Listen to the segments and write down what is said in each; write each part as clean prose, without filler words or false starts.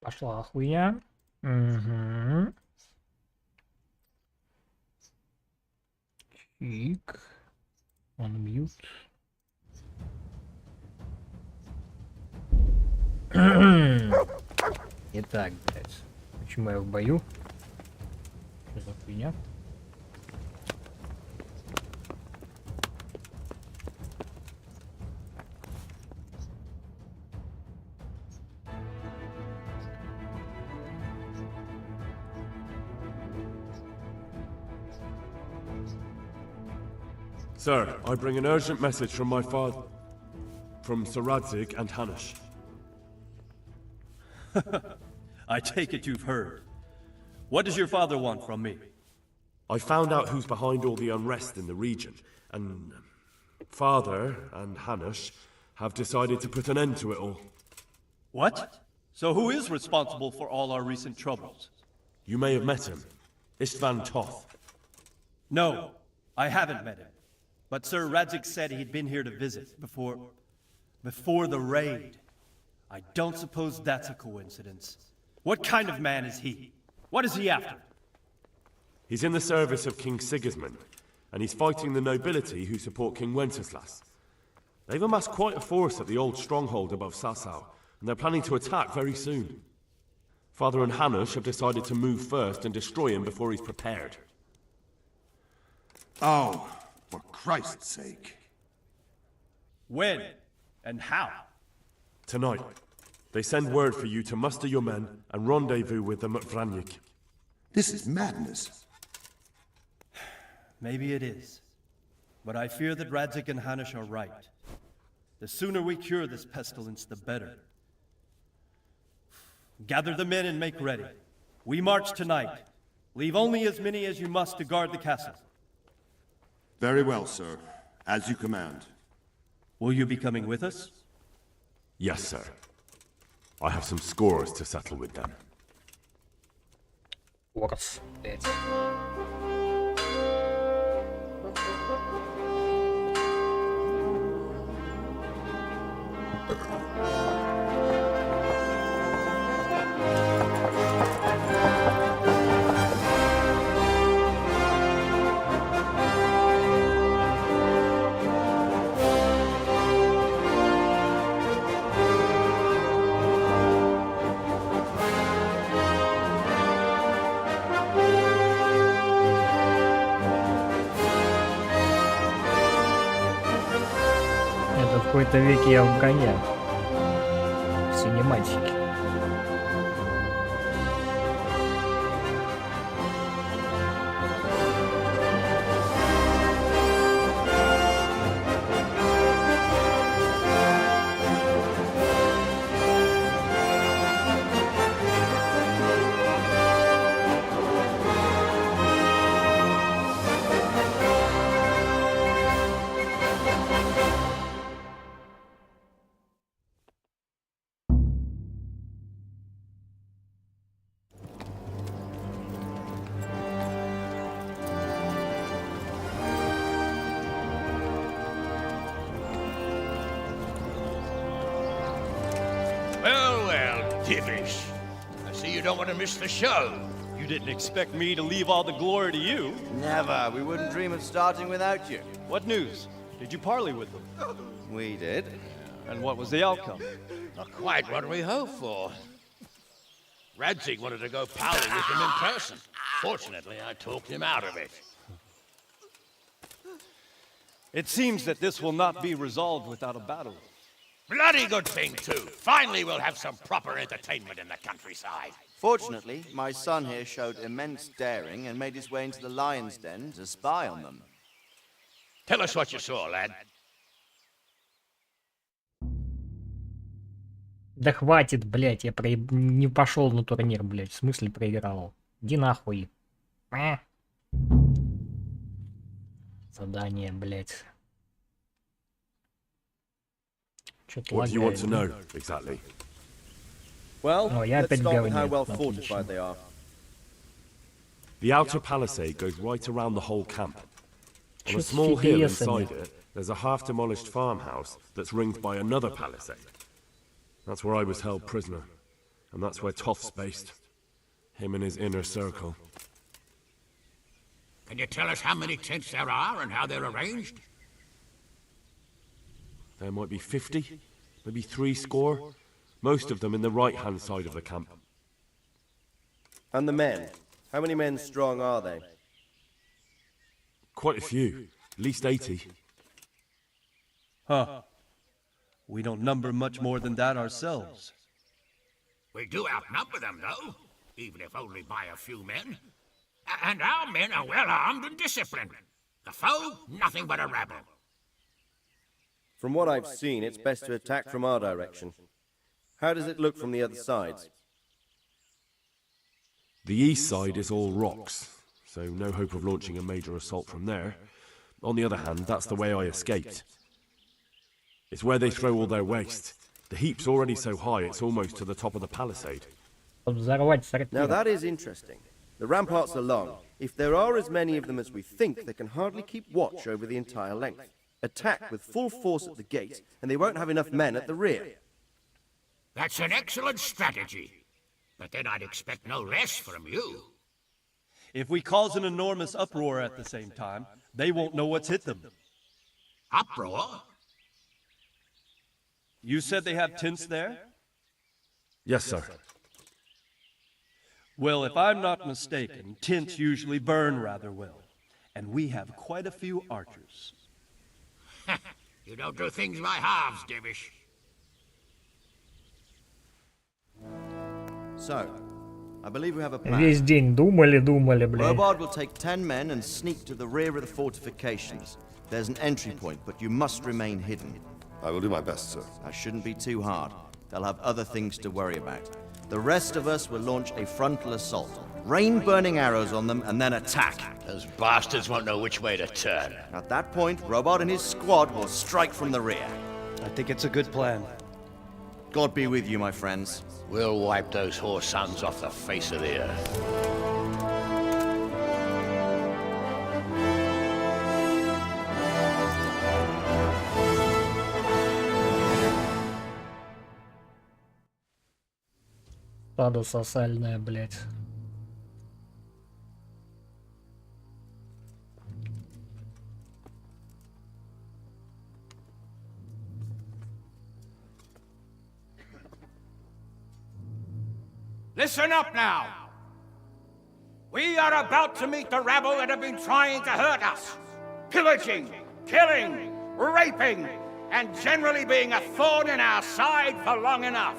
Пошла хуйня. Угу. Чик. Он мьют. Итак, блядь. Почему я в бою? Что за хуйня? Sir, I bring an urgent message from my father, from Sir Radzig and Hanush. I take it you've heard. What does your father want from me? I found out who's behind all the unrest in the region, and Father and Hanush have decided to put an end to it all. What? So who is responsible for all our recent troubles? You may have met him, Istvan Toth. No, I haven't met him. But Sir Radzig said he'd been here to visit before the raid. I don't suppose that's a coincidence. What kind of man is he? What is he after? He's in the service of King Sigismund, and he's fighting the nobility who support King Wenceslas. They've amassed quite a force at the old stronghold above Sasau, and they're planning to attack very soon. Father and Hanush have decided to move first and destroy him before he's prepared. Oh, for Christ's sake. When? And how? Tonight, they send word for you to muster your men and rendezvous with them at Vranyik. This is madness. Maybe it is. But I fear that Radzig and Hanush are right. The sooner we cure this pestilence, the better. Gather the men and make ready. We march tonight. Leave only as many as you must to guard the castle. Very well, sir. As you command. Will you be coming with us? Yes, sir. I have some scores to settle with them. Орс, блядь. Это в какой-то веке я в коне. В синематике. Well, Divish. I see you don't want to miss the show. You didn't expect me to leave all the glory to you. Never. We wouldn't dream of starting without you. What news? Did you parley with them? We did. And what was the outcome? Not quite what we hoped for. Radzig wanted to go parley with him in person. Fortunately, I talked him out of it. It seems that this will not be resolved without a battle. Bloody good thing, too. Finally, we'll have some proper entertainment in the countryside. Fortunately, my son here showed immense daring and made his way into the lion's den to spy on them. Tell us what you saw, lad. Да хватит, блядь, я не пошел на турнир, блядь. В смысле проиграл? Иди нахуй. Задание, блядь. What do you want to know, exactly? Well, я let's опять start with говнюк, how well отлично. fortified they are. The outer palisade goes right around the whole camp. On Чё a с small hill FPS-ами? inside it, there's a half-demolished farmhouse that's ringed by another palisade. That's where I was held prisoner. And that's where Toff's based. Him and his inner circle. Can you tell us how many tents there are and how they're arranged? There might be 50, maybe 70. Most of them in the right-hand side of the camp. And the men? How many men strong are they? Quite a few. At least 80. Huh. We don't number much more than that ourselves. We do outnumber them, though, even if only by a few men. And our men are well armed and disciplined. The foe, nothing but a rabble. From what I've seen, it's best to attack from our direction. How does it look from the other sides? The east side is all rocks, so no hope of launching a major assault from there. On the other hand, that's the way I escaped. It's where they throw all their waste. The heap's already so high, it's almost to the top of the palisade. Взорвать Now сортир. that is interesting. The ramparts are long. If there are as many of them as we think, they can hardly keep watch over the entire length. Attack with full force at the gate, and they won't have enough men at the rear. That's an excellent strategy. But then I'd expect no less from you. If we cause an enormous uproar at the same time, they won't know what's hit them. Uproar? You said they have tents there? Yes, sir. Well, if I'm not mistaken, tents usually burn rather well. And we have quite a few archers. You don't do things by halves, Divish. So, I believe we have a plan. Весь день думали, блядь. Robard will take 10 men and sneak to the rear of the fortifications. There's an entry point, but you must remain hidden. I will do my best, sir. That shouldn't be too hard. They'll have other things to worry about. The rest of us will launch a frontal assault. Rain burning arrows on them and then attack. Those bastards won't know which way to turn. At that point, Robard and his squad will strike from the rear. I think it's a good plan. God be with you, my friends. We'll wipe those whore sons off the face of the earth. Стадо сосальное, блядь. Listen up now. We are about to meet the rabble that have been trying to hurt us. Pillaging, killing, raping, and generally being a thorn in our side for long enough.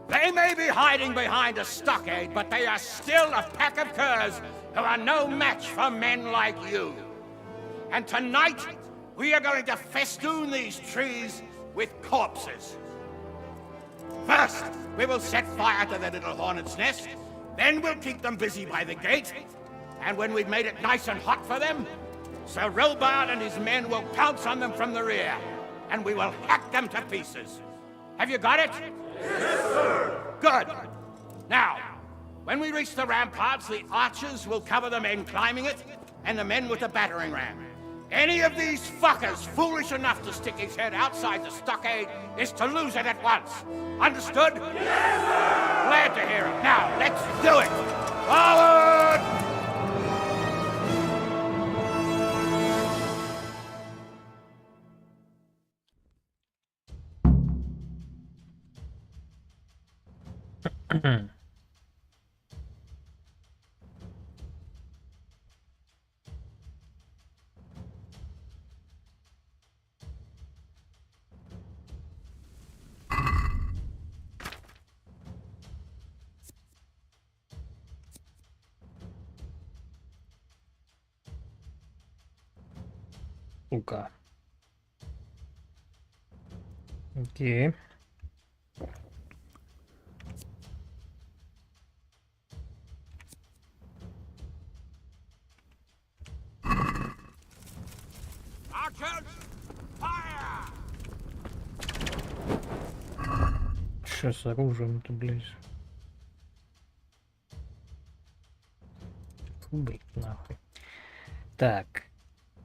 They may be hiding behind a stockade, but they are still a pack of curs who are no match for men like you. And tonight, we are going to festoon these trees with corpses. First, we will set fire to the little hornet's nest. Then we'll keep them busy by the gate. And when we've made it nice and hot for them, Sir Robard and his men will pounce on them from the rear. And we will hack them to pieces. Have you got it? Yes, sir! Good. Now, when we reach the ramparts, the archers will cover the men climbing it, and the men with the battering ram. Any of these fuckers foolish enough to stick his head outside the stockade is to lose it at once. Understood? Yes, sir! Glad to hear it. Now, let's do it! Forward! Сука. Окей. Archers, fire! Что с оружием-то, блядь? Фу, блядь, нахуй. Так.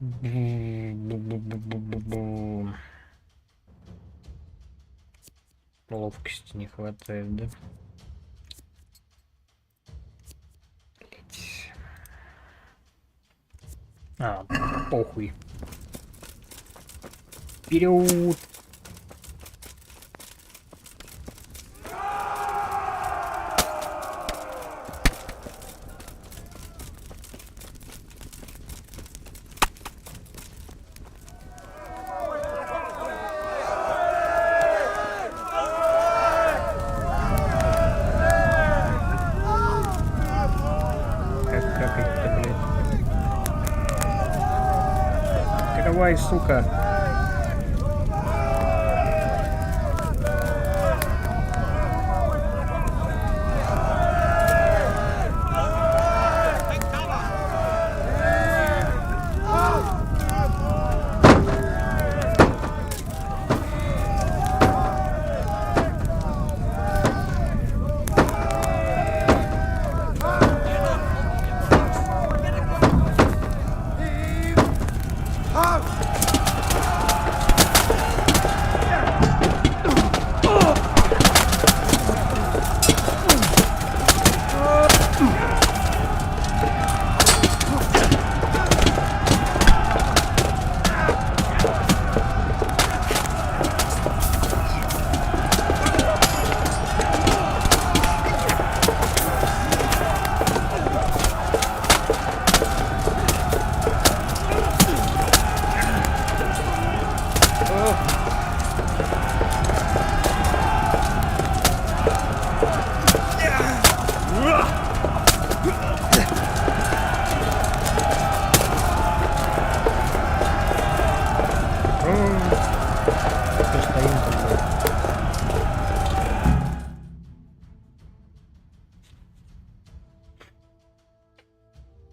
Бу-бу-бу-бу-бу-бу-бу. Ловкости не хватает, да? А, похуй. Вперед! Как это, блядь? Давай, сука.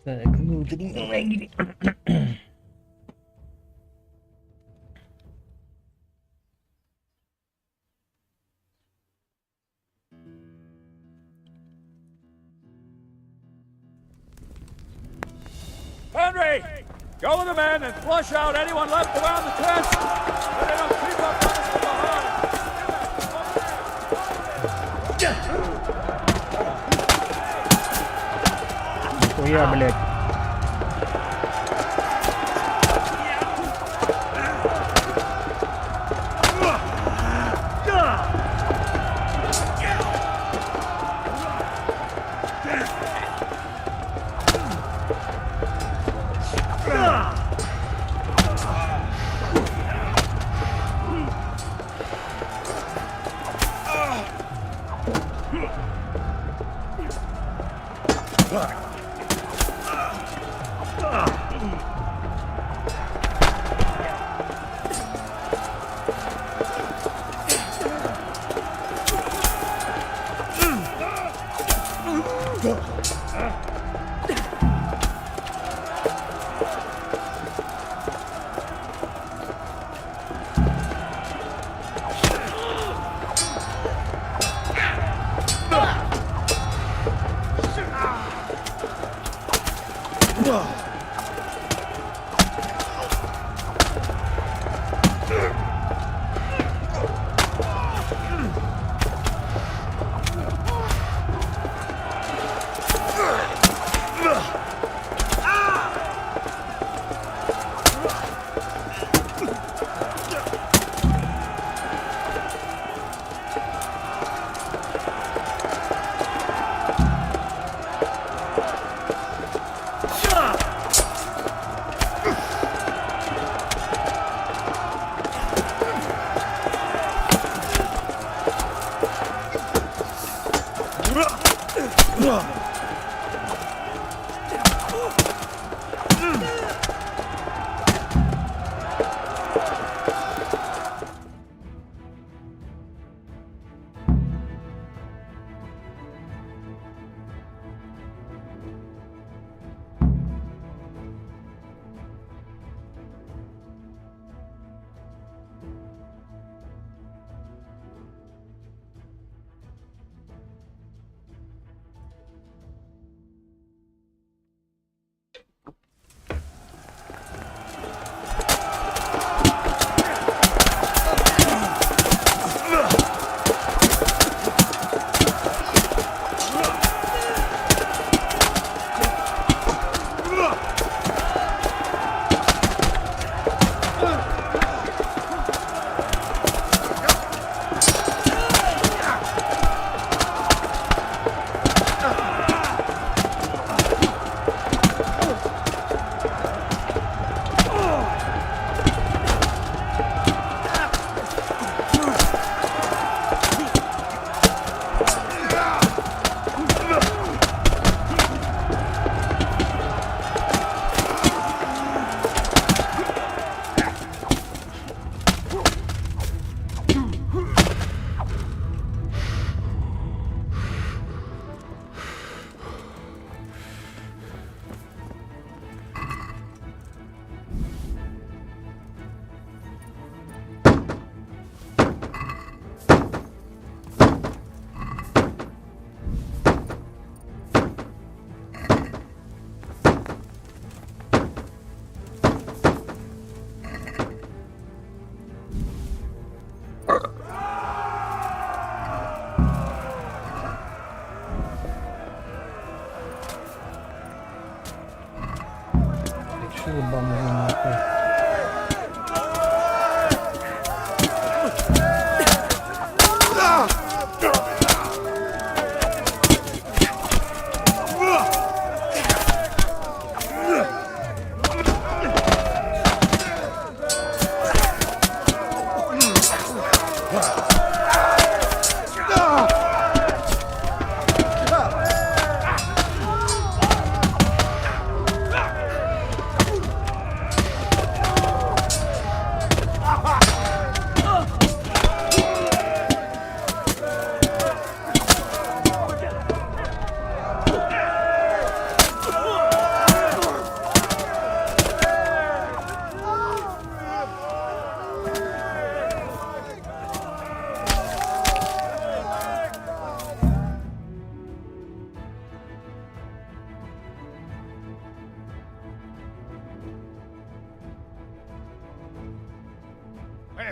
Так, внутренний лагерь. Henry! Go with the men and flush out anyone left around the tents! So they don't creep up on us from behind! Нихуя, блядь. такой.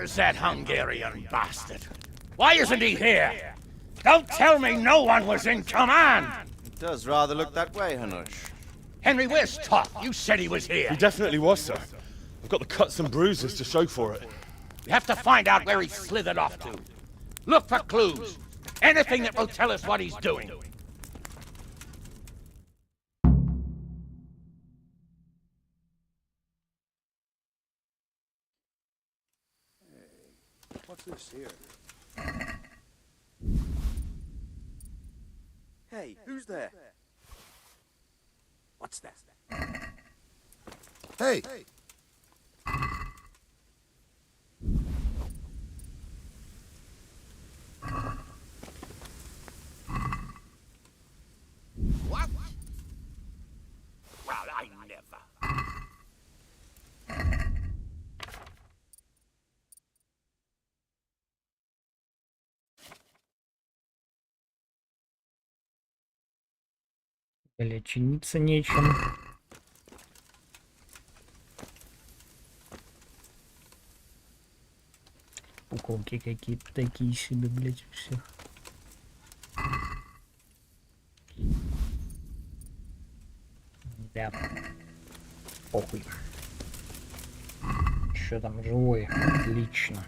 Where's that Hungarian bastard? Why isn't he here? Don't tell me no one was in command! It does rather look that way, Hanush. Henry, where's Toff? You said he was here. He definitely was, sir. I've got the cuts and bruises to show for it. We have to find out where he slithered off to. Look for clues. Anything that will tell us what he's doing. What's this here? Hey, who's there? What's that? Hey! What? Well, I never. Бля, чиниться нечем. Уколки какие-то такие себе, блять, у всех. Да. Похуй. Еще там живой. Отлично.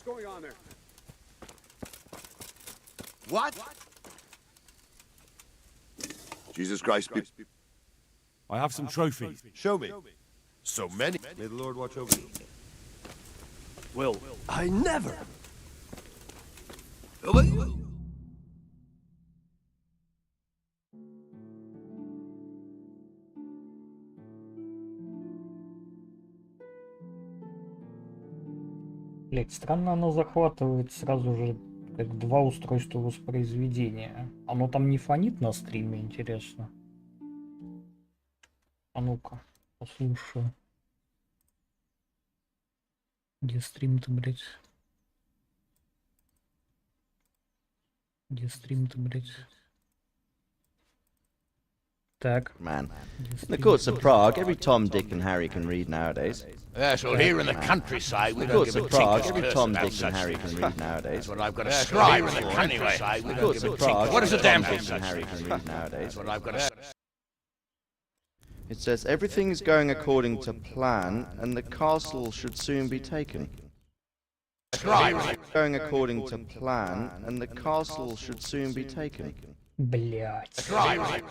What's going on there? What? Jesus Christ, be... I have some trophies. Show me. So many. May the Lord watch over you. Will, I never. Блять, странно оно захватывает сразу же как два устройства воспроизведения. Оно там не фонит на стриме, интересно. А ну-ка, послушаю. Где стрим-то, блять? Где стрим-то, блять? Так. Man. In the courts of Prague, every Tom, Dick, and Harry can read nowadays. Yes, well, here in the countryside, we The don't courts give a of Prague, tinker's every curse Tom, about Dick, such and Harry things. can read nowadays. That's what I've got to strive for anyway. The courts of Prague, What is a every damn Tom, thing? Dick, and Harry can read nowadays. That's what I've got to It says everything's going according to plan, and the castle should soon be taken. strive. Going according to plan, and the castle should soon be taken. Блять.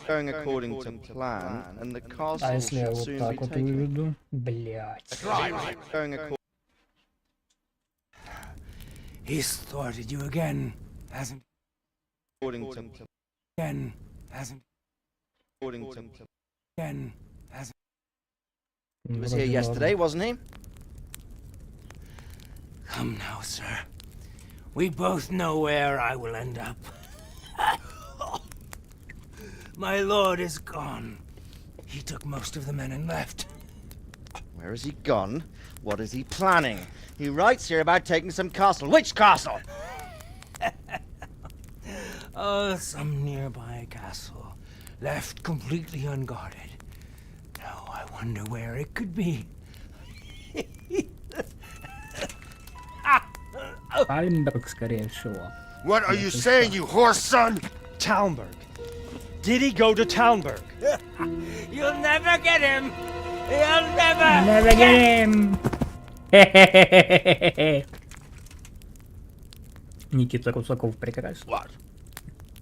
Going according to plan, and the А castle если я should вот soon так be вот taken. выведу? Блять. Going according He's thwarted you again, hasn't to again, hasn't according to. again, hasn't He was here yesterday, wasn't he? Come now, sir. We both know where I will end up. My lord is gone. He took most of the men and left. Where has he gone? What is he planning? He writes here about taking some castle. Which castle? Oh, some nearby castle, left completely unguarded. Now I wonder where it could be. Альмберг, скорее всего. What are you saying, you horse son? Talmberg. Did he go to Talmberg? You'll never get him. You'll never. Never get him. Никита Русаков прекрасен. What?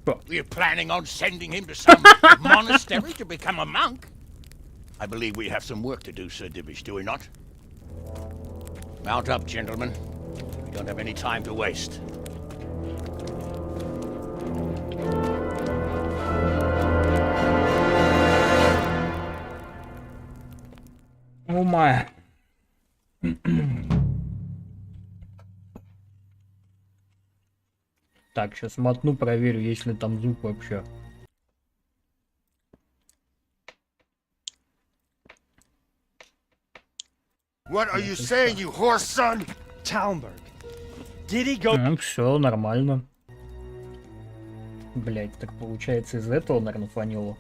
What? We're planning on sending him to some monastery to become a monk? I believe we have some work to do, Sir Divish, do we not? Mount up, gentlemen. We don't have any time to waste. О май. Так, сейчас мотну, проверю, есть ли там звук вообще. What are you saying, you horse son? Talmberg. Did he go? Все нормально. Блять, так получается из этого, наверное, фанило.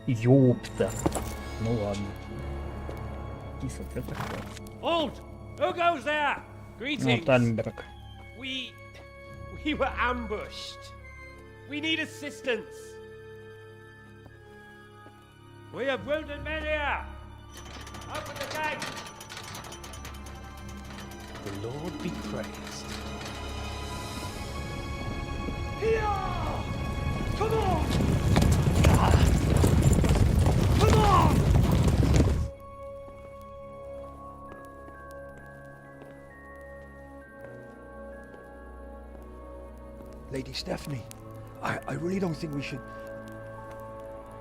Ёпта. Ну ладно. Киса, что такое? Halt! Who goes there? Ну, Greetings. Тальмберг. We were ambushed. We need assistance. We have wounded men here. Open the gate. The Lord be praised. Here! Come on! Come on! Lady Stephanie, I really don't think we should.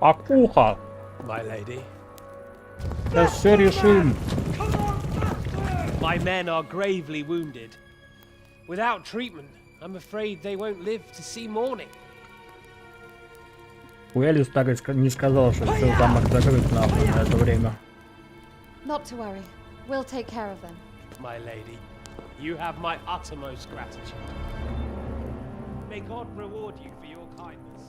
Акуха. My lady. Сейчас все решим. My men are gravely wounded. Without treatment, I'm afraid they won't live to see morning. Хуяли старый не сказал, что все замок закрыт нахуй на это время. Not to worry. We'll take care of them. My lady, you have my uttermost gratitude. May God reward you for your kindness.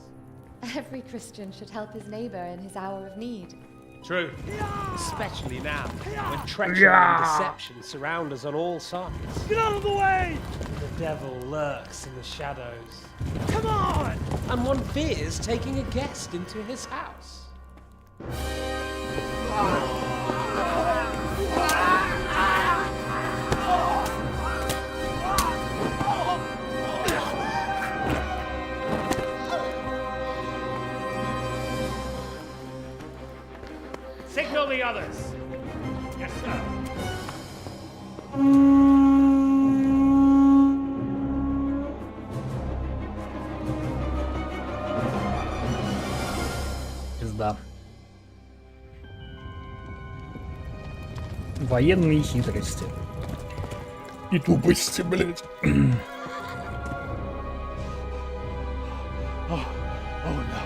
Every Christian should help his neighbor in his hour of need. True. Especially now, when treachery and deception surround us on all sides. Get out of the way! The devil lurks in the shadows. Come on! And one fears taking a guest into his house. Signal the others. Yes, sir. Пизда. Военные хитрости. И тупости, блять. Oh no.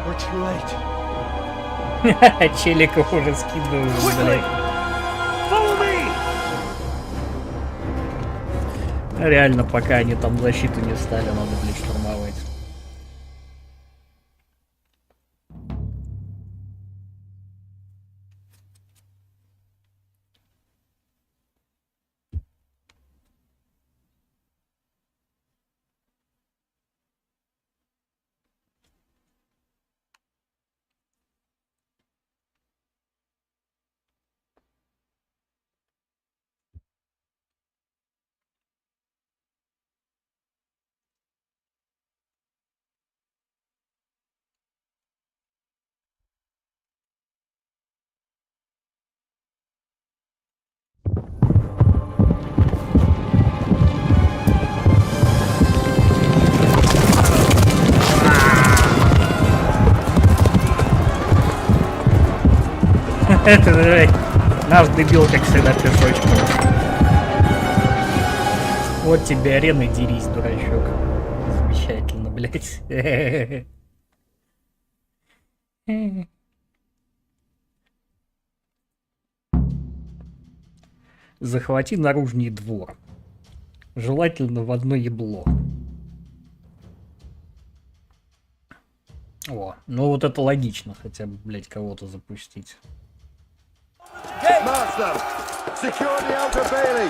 We're too late. Челиков уже скидывают, блядь. Follow me! Реально, пока они там защиту не стали, надо, блядь, штурмовать. Это, блядь, наш дебил, как всегда, песочком. Вот тебе арены, дерись, дурачок. Замечательно, блядь. Захвати наружный двор. Желательно в одно ебло. О, ну вот это логично, хотя бы, блядь, кого-то запустить. Master, secure the outer bailey.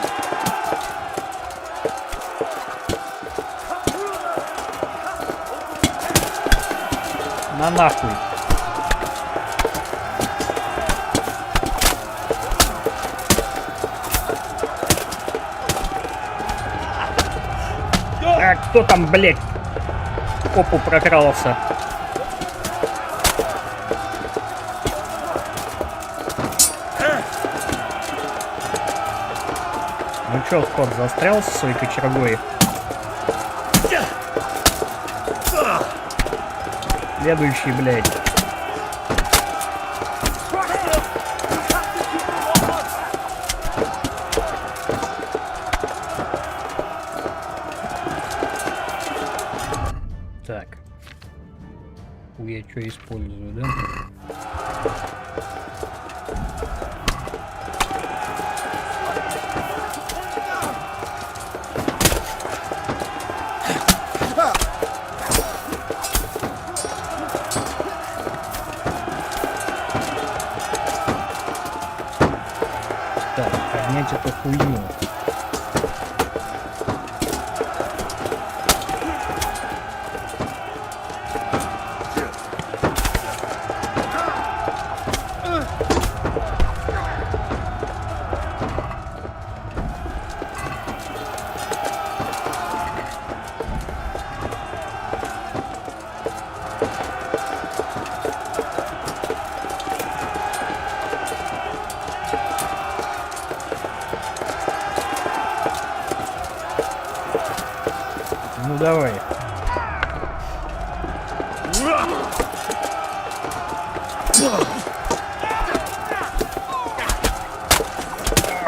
На нахуй. А кто там, блядь, в попу прокрался? Ну чё, Скотт, застрял со своей кочергой? Следующий, блядь. Так. Я что использую, да? Так, поднять эту хуйню. Ну давай.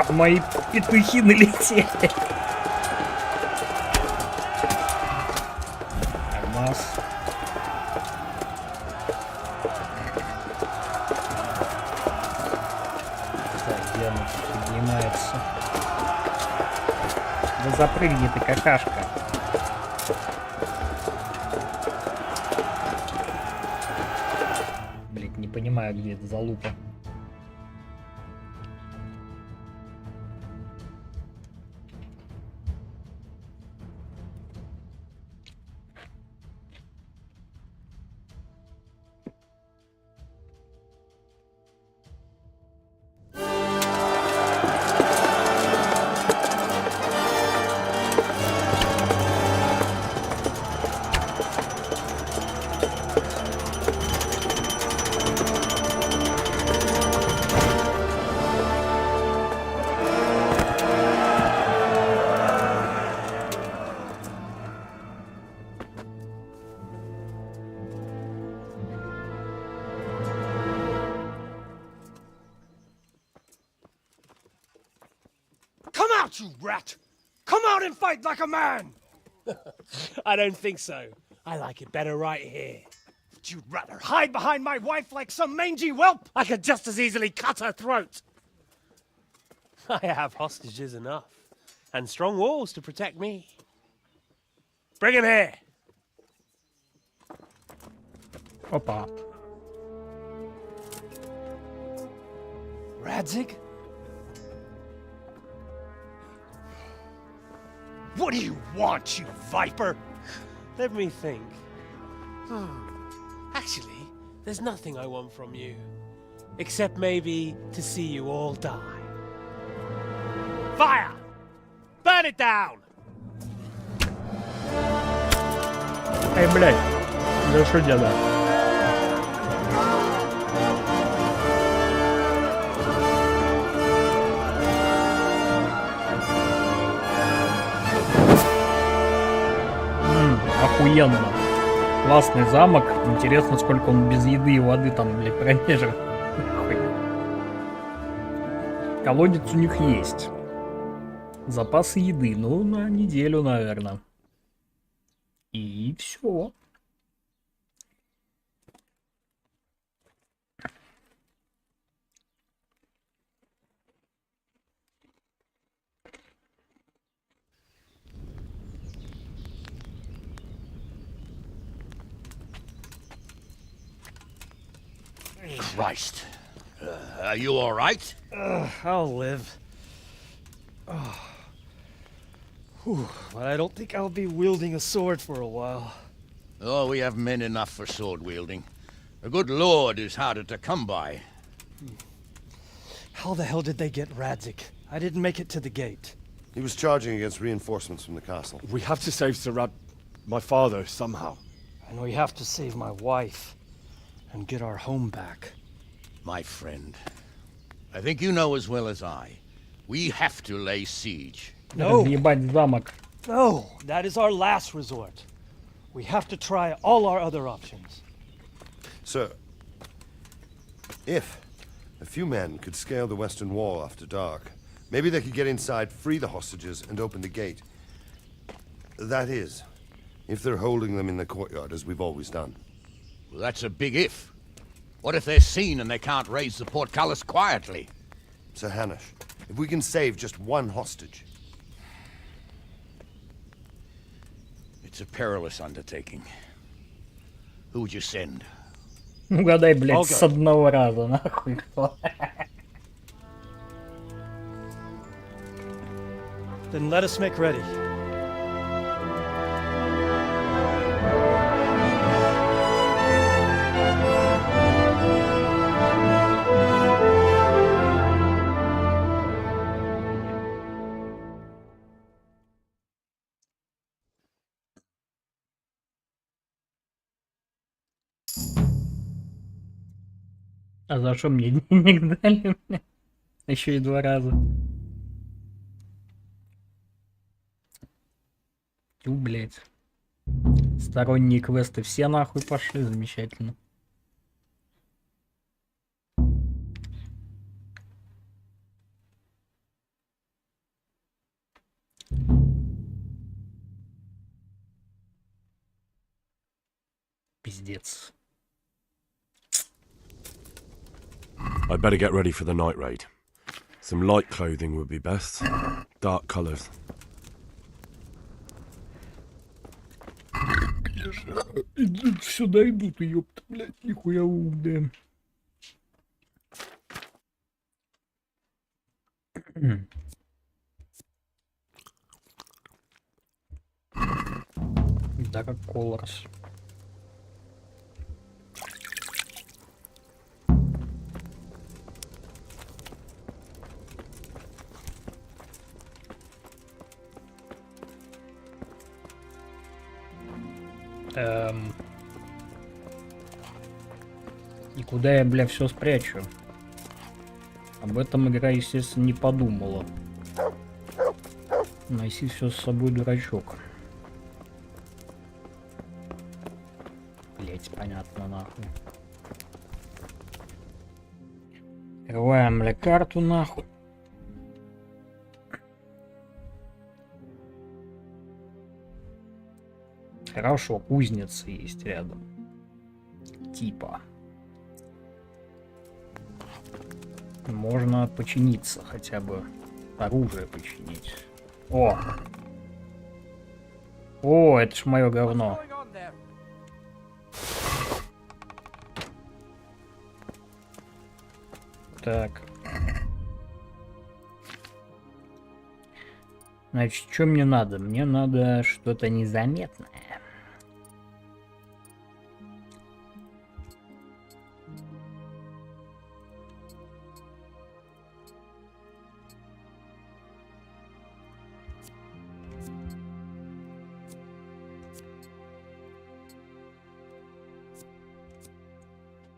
Мои петухи налетели. Алмаз. Так, где она поднимается? Да запрыгни ты, какашка. Блять, не понимаю, где это залупа. Come out, you rat! Come out and fight like a man! I don't think so. I like it better right here. Would you rather hide behind my wife like some mangy whelp? I could just as easily cut her throat. I have hostages enough, and strong walls to protect me. Bring him here! Опа. Radzig? What do you want, you viper? Let me think. Actually, there's nothing I want from you. Except maybe to see you all die. Fire! Burn it down! Эй, блядь. Да что делать? Охуенно. Классный замок. Интересно, сколько он без еды и воды там, блядь, продержит. Колодец у них есть. Запасы еды, ну, на неделю, наверное. И все. Christ. Are you all right? I'll live. Whew, but I don't think I'll be wielding a sword for a while. Oh, we have men enough for sword wielding. A good lord is harder to come by. How the hell did they get Radzik? I didn't make it to the gate. He was charging against reinforcements from the castle. We have to save my father, somehow. And we have to save my wife and get our home back. My friend, I think you know as well as I. We have to lay siege. No. Разъебать замок. No, that is our last resort. We have to try all our other options. Sir, if a few men could scale the western wall after dark, maybe they could get inside, free the hostages, and open the gate. That is, if they're holding them in the courtyard, as we've always done. Well, that's a big if. What if they're seen and they can't raise the portcullis quietly? Sir Hanush, if we can save just one hostage... It's a perilous undertaking. Who would you send? Угадай, блядь, с одного раза, нахуй. Then let us make ready. А за что мне денег дали? Еще и 2 раза. Тю, блядь. Сторонние квесты все нахуй пошли, замечательно. Пиздец. I'd better get ready for the night raid. Some light clothing would be best. Dark colours. Идут сюда, идут, ёпта, блядь, нихуя умные. Да как колорс. И куда я, бля, все спрячу? Об этом игра, естественно, не подумала. Носи все с собой, дурачок. Блять, понятно, нахуй. Открываем, бля, карту, нахуй. Хорошо, кузница есть рядом. Типа. Можно починиться, хотя бы оружие починить. О! О, это ж мое говно. Так. Значит, что мне надо? Мне надо что-то незаметное.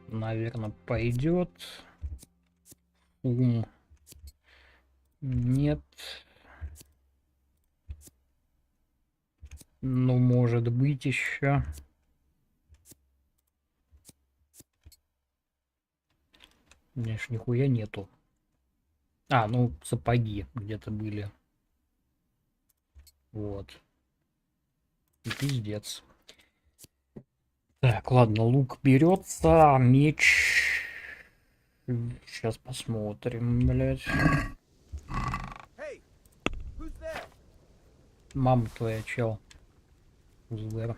Наверное, пойдет. Нет. Ну, может быть, еще. У меня ж нихуя нету. А, ну, сапоги где-то были. Вот. И пиздец. Так, ладно, лук берется, меч... Сейчас посмотрим, блядь. Мама твоя, чел. Узбер.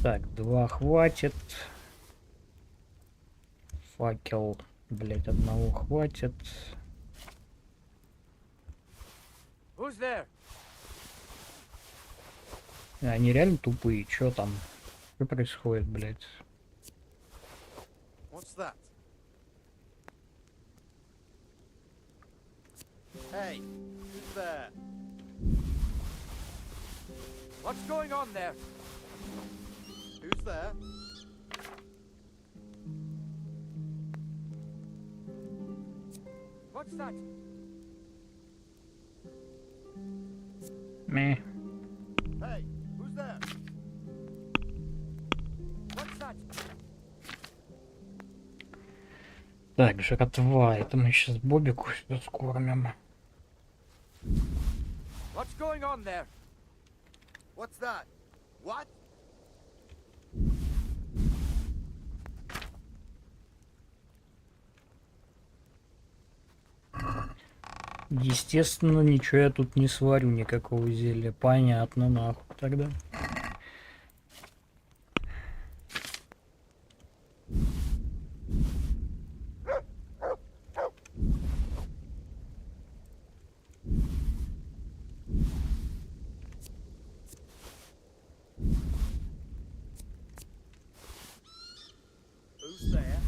Так, 2 хватит. Факел, блять, одного хватит. Они реально тупые, чё там? Что происходит, блять? What's that? Hey, who's there? What's going on there? Who's there? What's that? Мeh. Hey, who's there? What's that? Так, жратва, это мы сейчас Бобику все скормим. What's going on there? What's that? What? Естественно, ничего я тут не сварю, никакого зелья. Понятно, нахуй тогда. Who's there?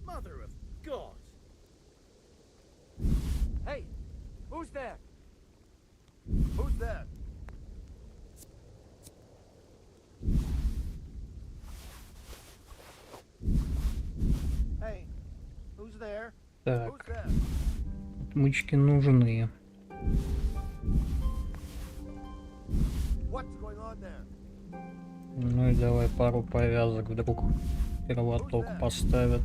Mother of God! Hey, who's there? Who's there? Hey, who's there? Так, Who's there? отмычки нужны. What's going on there? Ну и давай пару повязок, вдруг первоток поставят.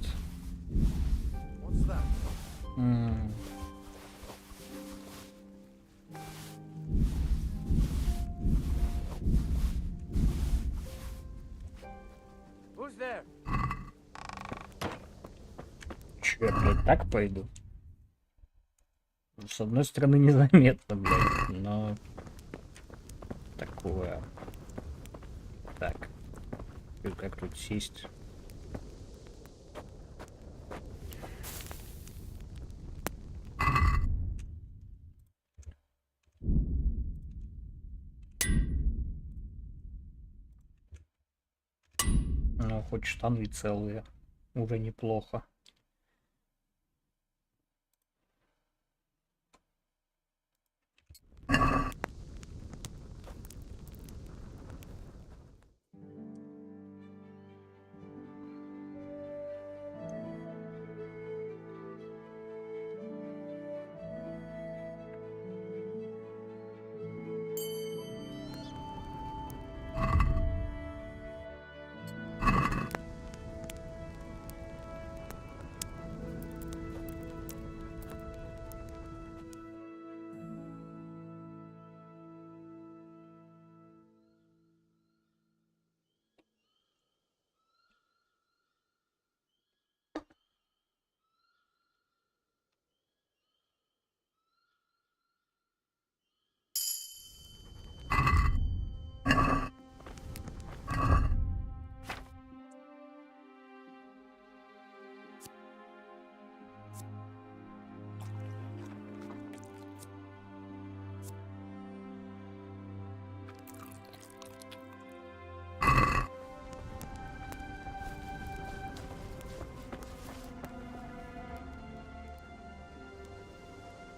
What's that? Who's there? Че, я, блядь, так пойду? С одной стороны незаметно, блядь, но... Такое... Так. И как тут сесть? Ну, хоть штаны целые. Уже неплохо.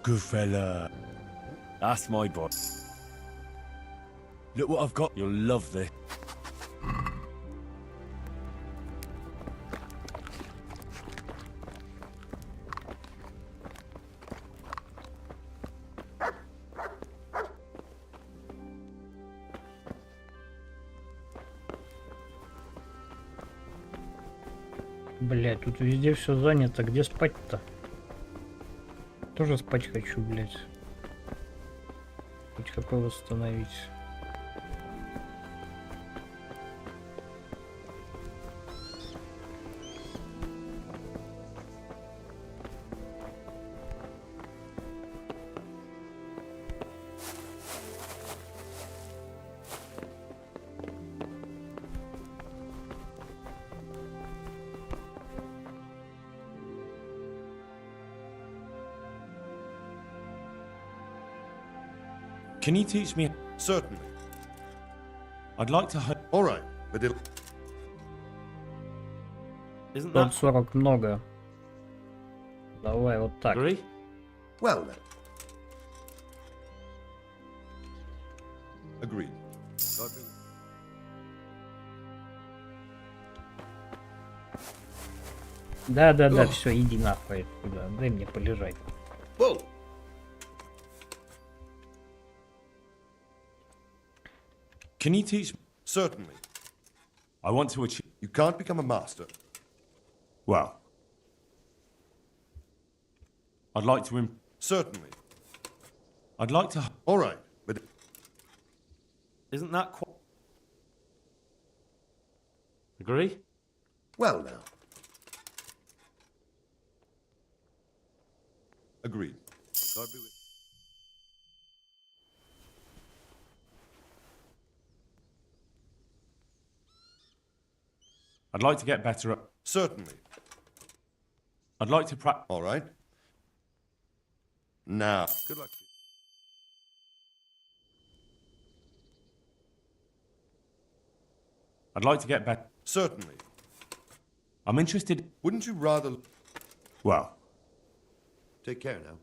Good fella. That's my boy. Look what I've got. You'll love this. Блять, тут везде все занято. Где спать-то? Тоже спать хочу, блять. Хоть какой восстановить. Can you teach me? Certainly. I'd like to. All right, but it'll... Isn't that 40 много. Давай вот так. Agree? Well then. Agreed. God be with Да-да-да, Ох. все, иди нахуй отсюда. Дай мне полежать. Whoa! Can you teach? Certainly. I want to achieve. You can't become a master. Well, I'd like to. Certainly. I'd like to. All right, but isn't that quite Agree? well now. Agreed. God be with I'd like to get better at. Certainly. I'd like to practice. All right. Now, good luck to you. I'd like to get better. Certainly. I'm interested. Wouldn't you rather... Well, Take care now.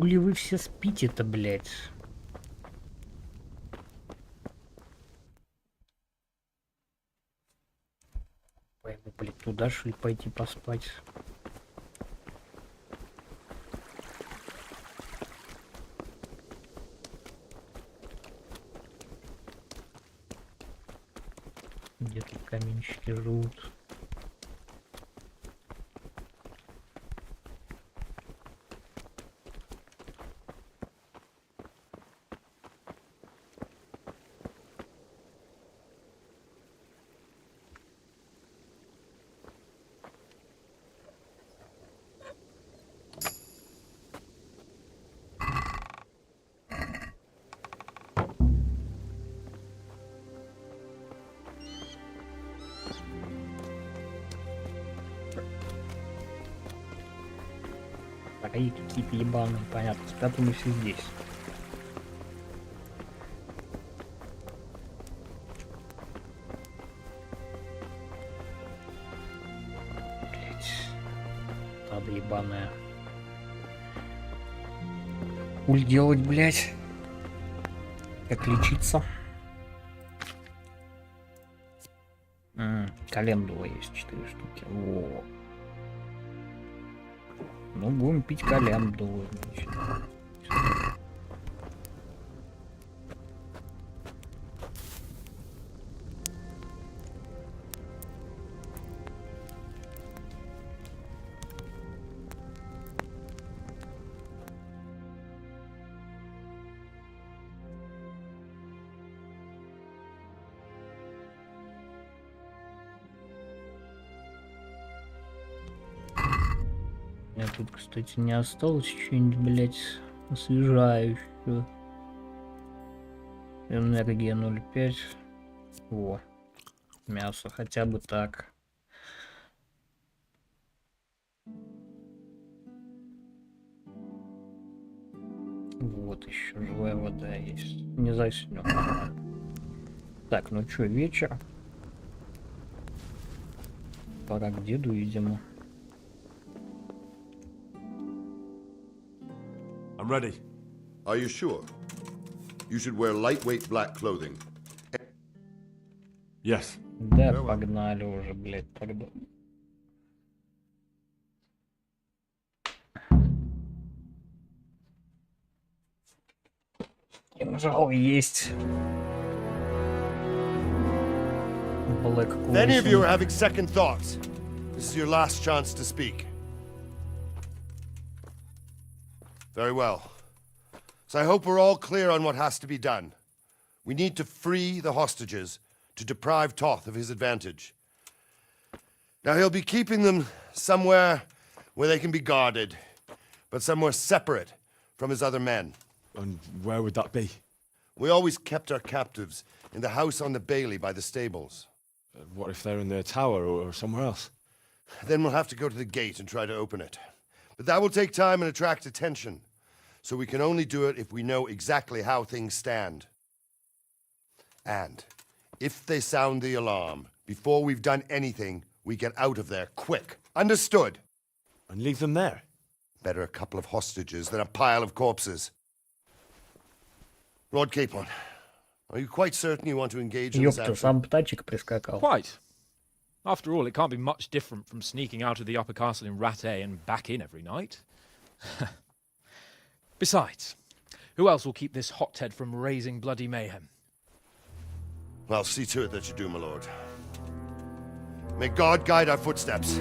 Хули вы все спите-то, блядь? Ой, вы, блядь, туда шли пойти поспать. Где тут каменщики живут? Такие какие-то ебаные, понятно. Спят они все здесь. Блять. Надо ебаная. Уль делать, блять. Как лечиться? Календула есть 4 штуки. Во. Ну, будем пить календулу, значит. У меня тут, кстати, не осталось что-нибудь, блять, освежающего. Энергия 0,5. Во. Мясо хотя бы так. Вот еще живая вода есть. Не засню. Так, ну чё, вечер. Пора к деду, видимо. I'm ready. Are you sure? You should wear lightweight black clothing. Yes. Да, погнали уже, блядь, тогда. Кинжал есть. Black If any of you are Clothing. having second thoughts, this is your last chance to speak. Very well. So I hope we're all clear on what has to be done. We need to free the hostages to deprive Toth of his advantage. Now he'll be keeping them somewhere where they can be guarded, but somewhere separate from his other men. And where would that be? We always kept our captives in the house on the bailey by the stables. What if they're in their tower or somewhere else? Then we'll have to go to the gate and try to open it. But that will take time and attract attention. So we can only do it if we know exactly how things stand. And if they sound the alarm, before we've done anything, we get out of there quick. Understood? And leave them there? Better a couple of hostages than a pile of corpses. Lord Capon, are you quite certain you want to engage in this Ёпта, action? сам птачек прискакал. Quite. After all, it can't be much different from sneaking out of the upper castle in Rattay and back in every night. Besides, who else will keep this hothead from raising bloody mayhem? I'll see to it that you do, my lord. May God guide our footsteps.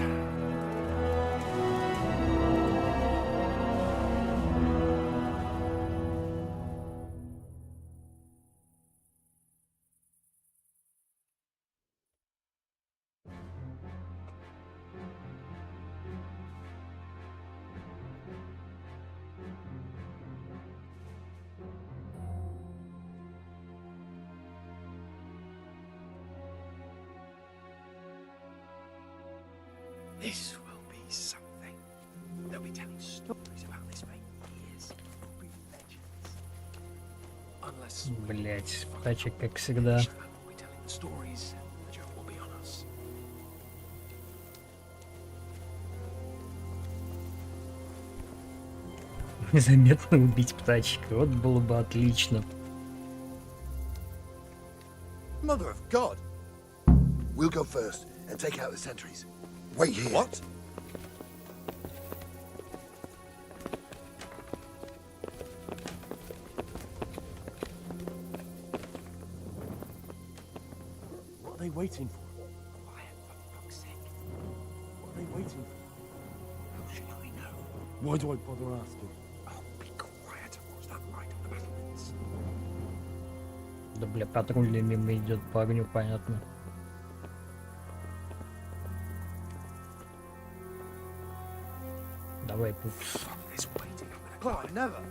This will be something. They'll be telling stories about this for years. It'll be legends. Unless Блять, птачек, как всегда. we'll be telling the stories, the joke will be on us. Незаметно убить птачка. Вот было бы отлично. Mother of God! We'll go first and take out the sentries. Wait here. What? What are they waiting for? Quiet, for fuck's sake. What are they waiting for? How should I know? Why do I bother asking? Oh, be quiet and watch that light on the battlements. Да, бля, патрульный мимо идет по огню, понятно. Давай, пупс. This waiting, I'm gonna climb. Never.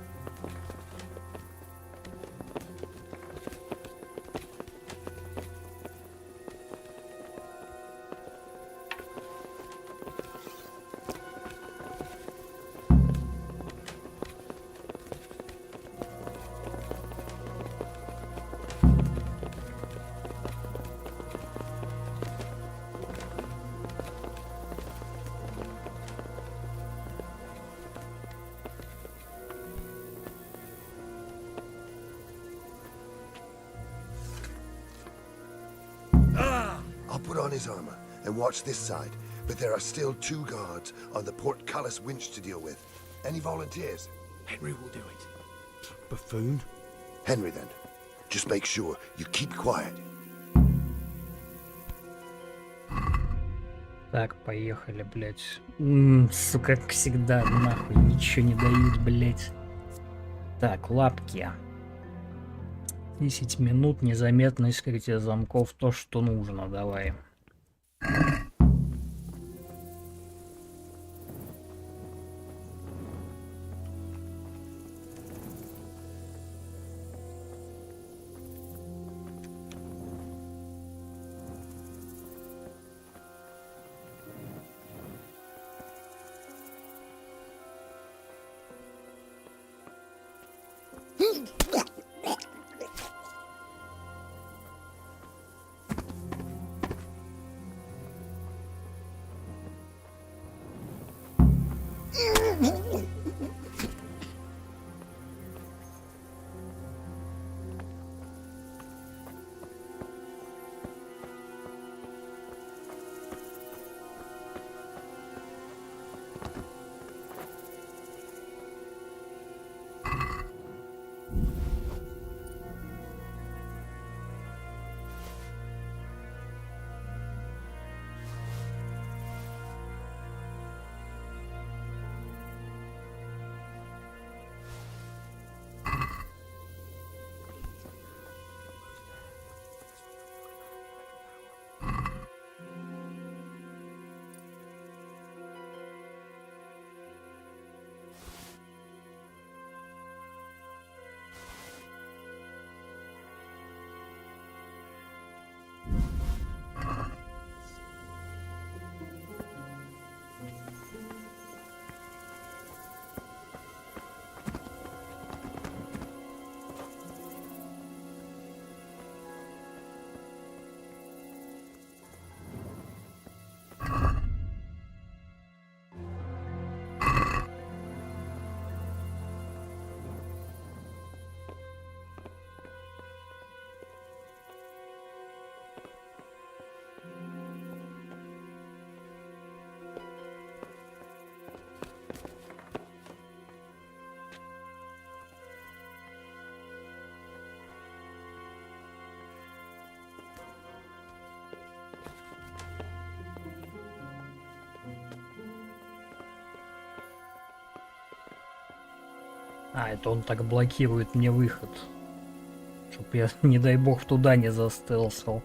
I'll put on his armor and watch this side, but there are still 2 guards on the portcullis winch to deal with. Any volunteers? Henry will do it. Buffoon? Henry, then. Just make sure you keep quiet. Так, поехали, блять. Сука, как всегда, нахуй, ничего не дают, блять. Так, лапки. 10 минут, незаметное скрытие замков, то, что нужно, давай. А, это он так блокирует мне выход. Чтоб я, не дай бог, туда не застелсил.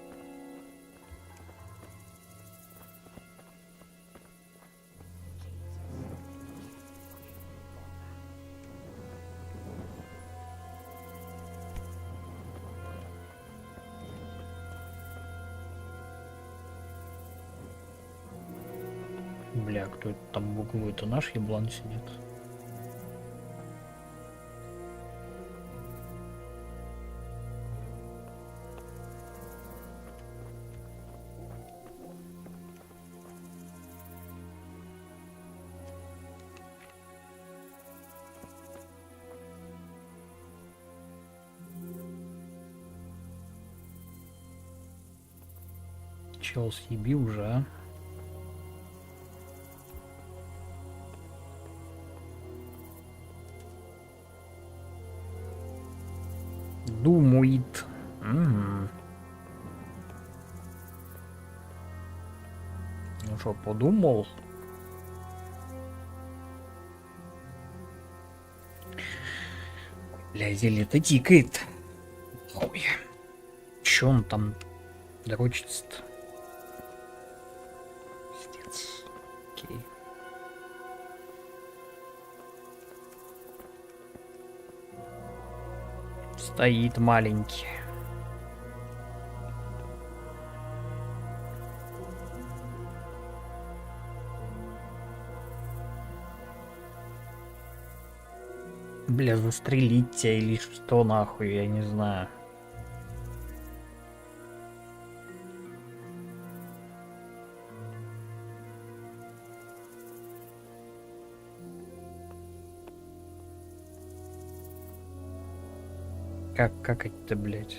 Бля, кто это там в углу? Это наш еблан сидит. Чел, съеби уже, а. Думает. Ну что, подумал? Бля, зелье-то тикает. Ой. Чё он там дрочится-то? Пиздец. Окей. Стоит маленький. Бля, застрелить тебя или что нахуй, я не знаю. Как это, блядь?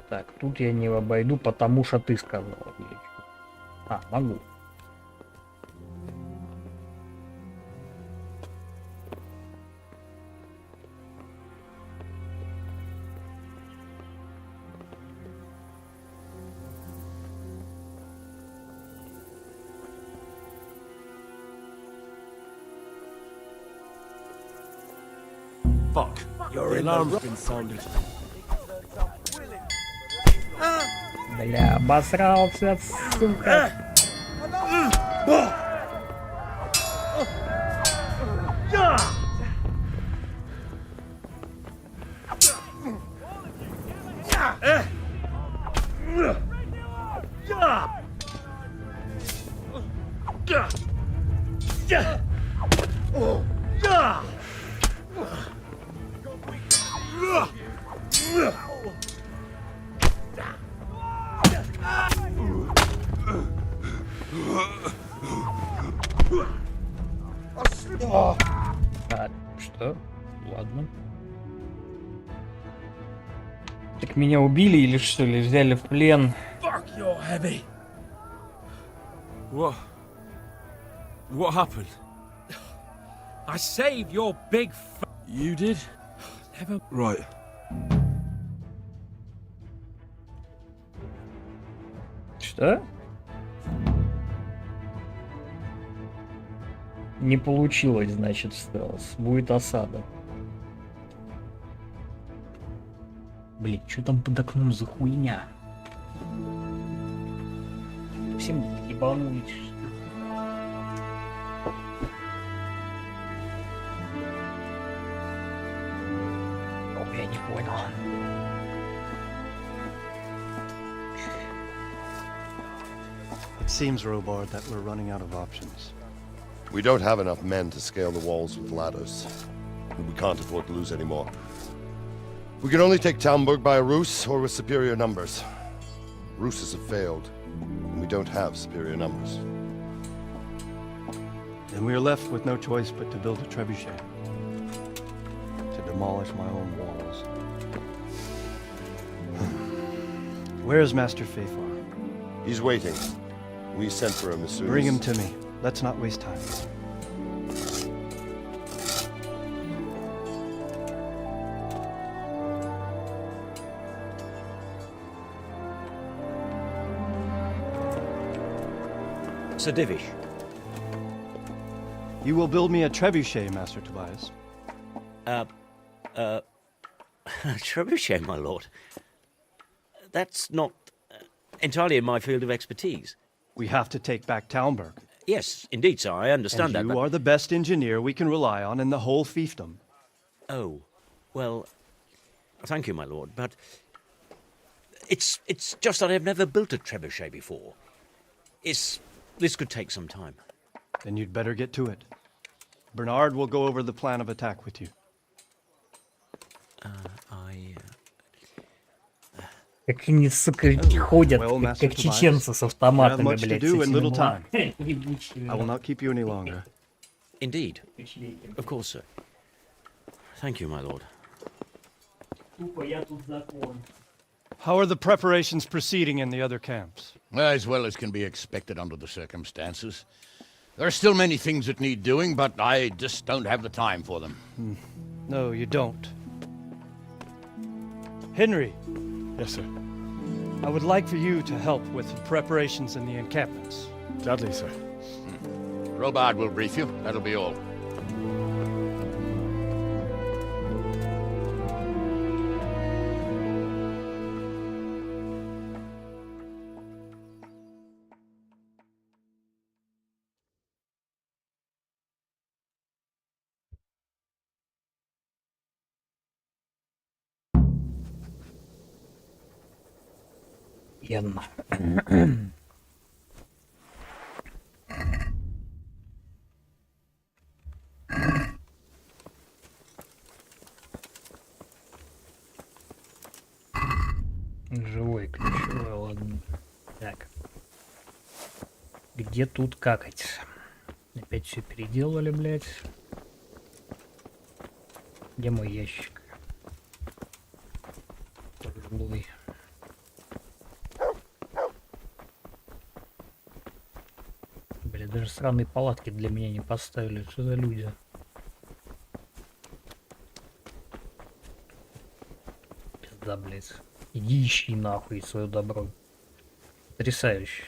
Так, тут я не обойду, потому что ты сказал, блядь. А, могу. Fuck. The alarm's been sounded. Бля, обосрался, сука. А, что? Ладно. Так меня убили или что ли? Взяли в плен? Fuck, you're heavy. What? What happened? I saved your big You did? Never. Right. Что? Не получилось, значит, стелс. Будет осада. Блин, что там под окном за хуйня? Всем ебанулись. О, я не понял. It seems, Robard, that we're running out of options. We don't have enough men to scale the walls with ladders. And we can't afford to lose any more. We can only take Talmberg by a ruse or with superior numbers. Ruses have failed, and we don't have superior numbers. Then we are left with no choice but to build a trebuchet. To demolish my own walls. Where's Master Fafar? He's waiting. We sent for him as soon as... Bring him to me. Let's not waste time. Sir Divish. You will build me a trebuchet, Master Tobias. Trebuchet, my lord. That's not entirely in my field of expertise. We have to take back Talmberg. Yes, indeed, sir, I understand And that, you but... are the best engineer we can rely on in the whole fiefdom. Oh, well, thank you, my lord, but... It's just that I've never built a trebuchet before. This could take some time. Then you'd better get to it. Bernard will go over the plan of attack with you. Как они, сука, ходят, как чеченцы с автоматами, блядь, с этими I will not keep you any longer. Indeed. Of course, sir. Thank you, my lord. How are the preparations proceeding in the other camps? As well as can be expected under the circumstances. There are still many things that need doing, but I just don't have the time for them. No, you don't. Henry. Yes, sir. I would like for you to help with the preparations in the encampments. Gladly, sir. Robard will brief you. That'll be all. Охуенно. Живой ключевой, ладно. Так. Где тут какать? Опять все переделали, блядь. Где мой ящик? Жилой. Блядь, даже сраные палатки для меня не поставили. Что за люди? Пизда, блядь. Иди ищи нахуй свое добро. Потрясающе.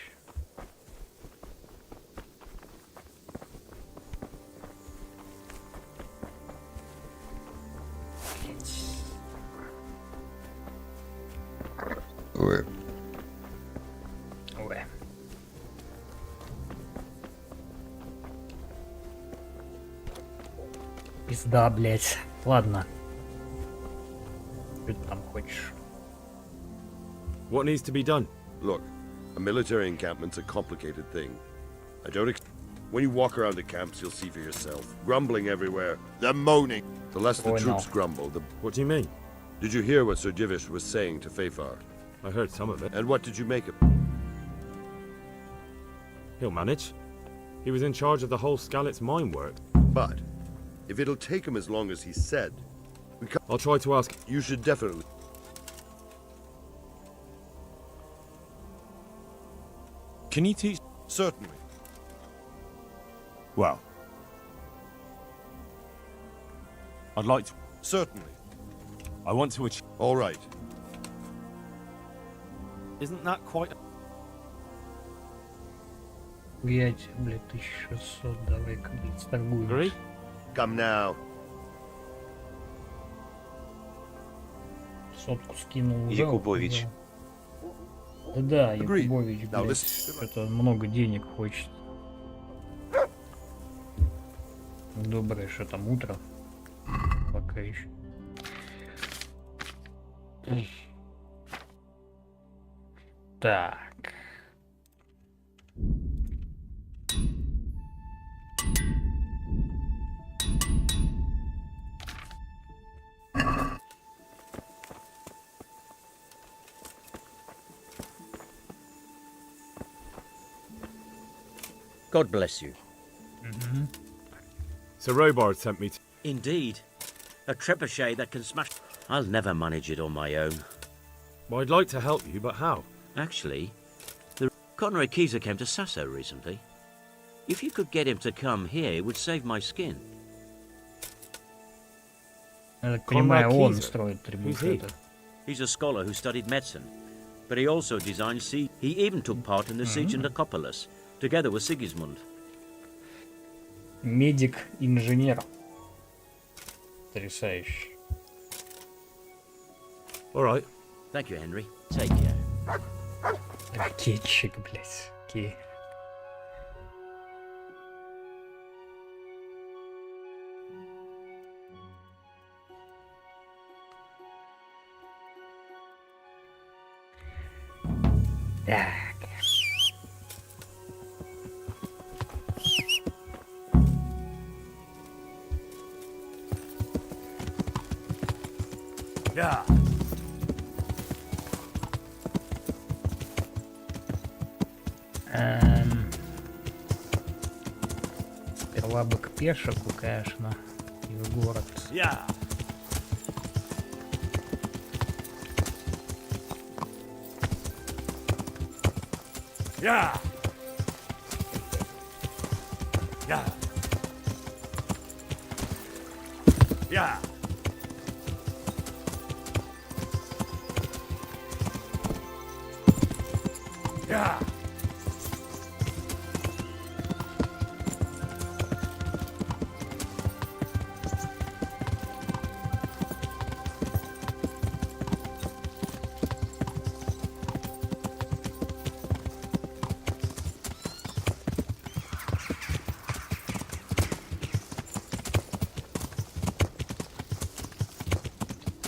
Ой. Ой. Пизда, блядь. Ладно. Что ты там хочешь? What needs to be done? Look, a military encampment's a complicated thing. I don't When you walk around the camps, you'll see for yourself. Grumbling everywhere. They're moaning. The less the Oh, troops no. grumble, the... What do you mean? Did you hear what Sir Divish was saying to Fafar? I heard some of it. And what did you make of it? He'll manage. He was in charge of the whole Skalitz mine work. But, if it'll take him as long as he said, I'll try to ask. you should definitely... Can you teach? Certainly. Well, I'd like to. Certainly. I want to achieve. All right. Isn't that quite? 5, блядь, 1600, давай-ка, блядь, Agree? торгуем. Come now. Сотку скинул уже. Якубович. Да, Agreed. Якубович, Now блядь, listen. что-то много денег хочет. Доброе, что там утро. Пока еще. Так. God bless you. Sir Robard sent me to. Indeed. A trebuchet that can smash... I'll never manage it on my own. Well, I'd like to help you, but how? Actually, the Conrad Keyser came to Sasso recently. If you could get him to come here, it would save my skin. Я так понимаю, он Keyser. строит трибун. Who's he? He's a scholar who studied medicine, but he also designed siege. He even took part in the siege in Nicopolis, together with Sigismund. Медик-инженер. Потрясающе. All right. Thank you, Henry. Take care. Ракетчик, блядь. Окей. Так. Yeah. Сперва бы к пешику, конечно, и в город. Yeah. Yeah. Yeah. Yeah. Yeah.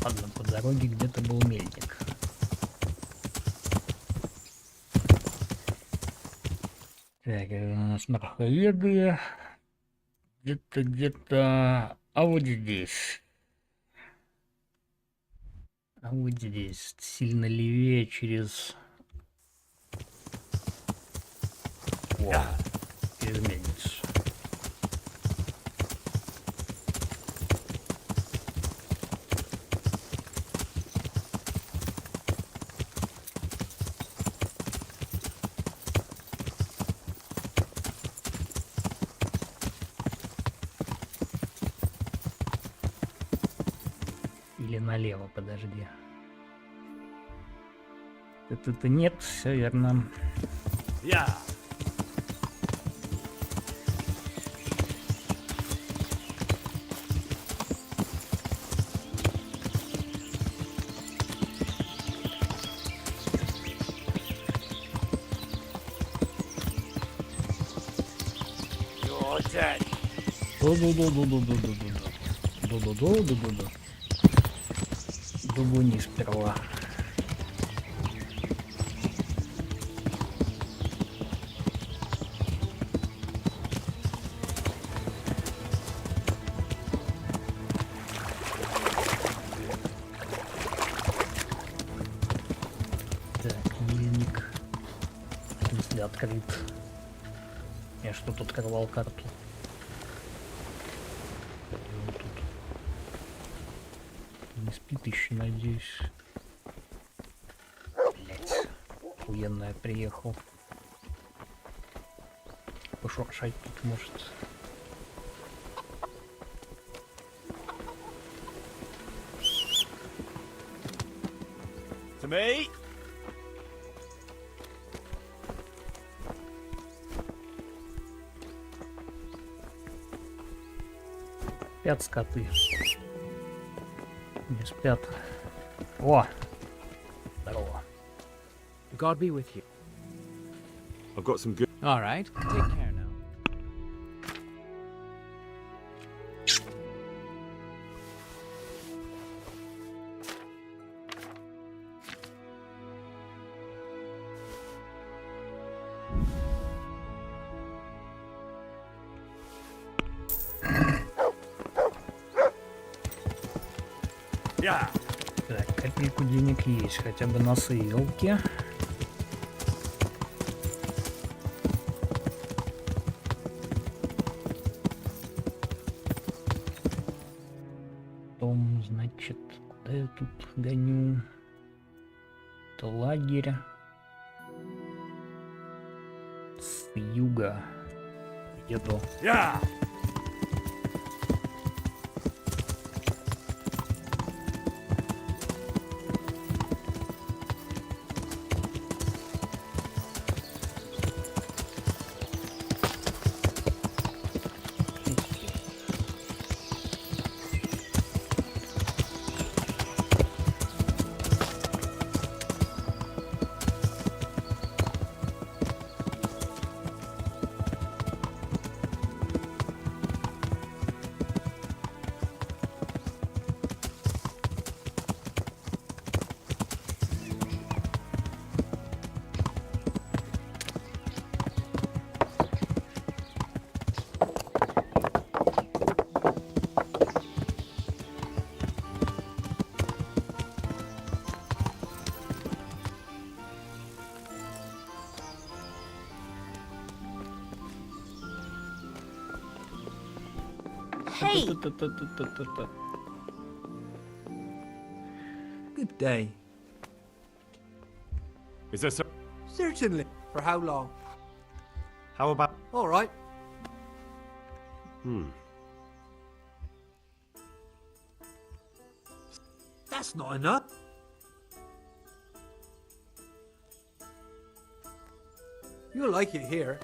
Ладно, по дороге где-то был мельник. Так, это у нас морховеды. Где-то... А вот здесь. А вот здесь. Сильно левее через... О, через мельницу. Или налево, подожди. Это нет, все верно. Yeah. You're dead. Ду-ду-ду-ду-ду-ду-ду-ду. Дугуни сперва. открыт. Я что-то открывал карту. Он тут не спит еще, надеюсь. Блять, охуенная приехал. Пошуршать тут может. To me. Спят скоты. Не спят. О! Здорово. God be with you. I've got some good. All right. Take care now. Yeah. Так, копейку денег есть, хотя бы на ссылке. Потом, значит, куда я тут гоню? Это лагерь. С юга. Еду. Yeah. Hey! Та-та-та-та-та-та-та. Good day. Is there some? Certainly. For how long? How about? All right. That's not enough. You'll like it here.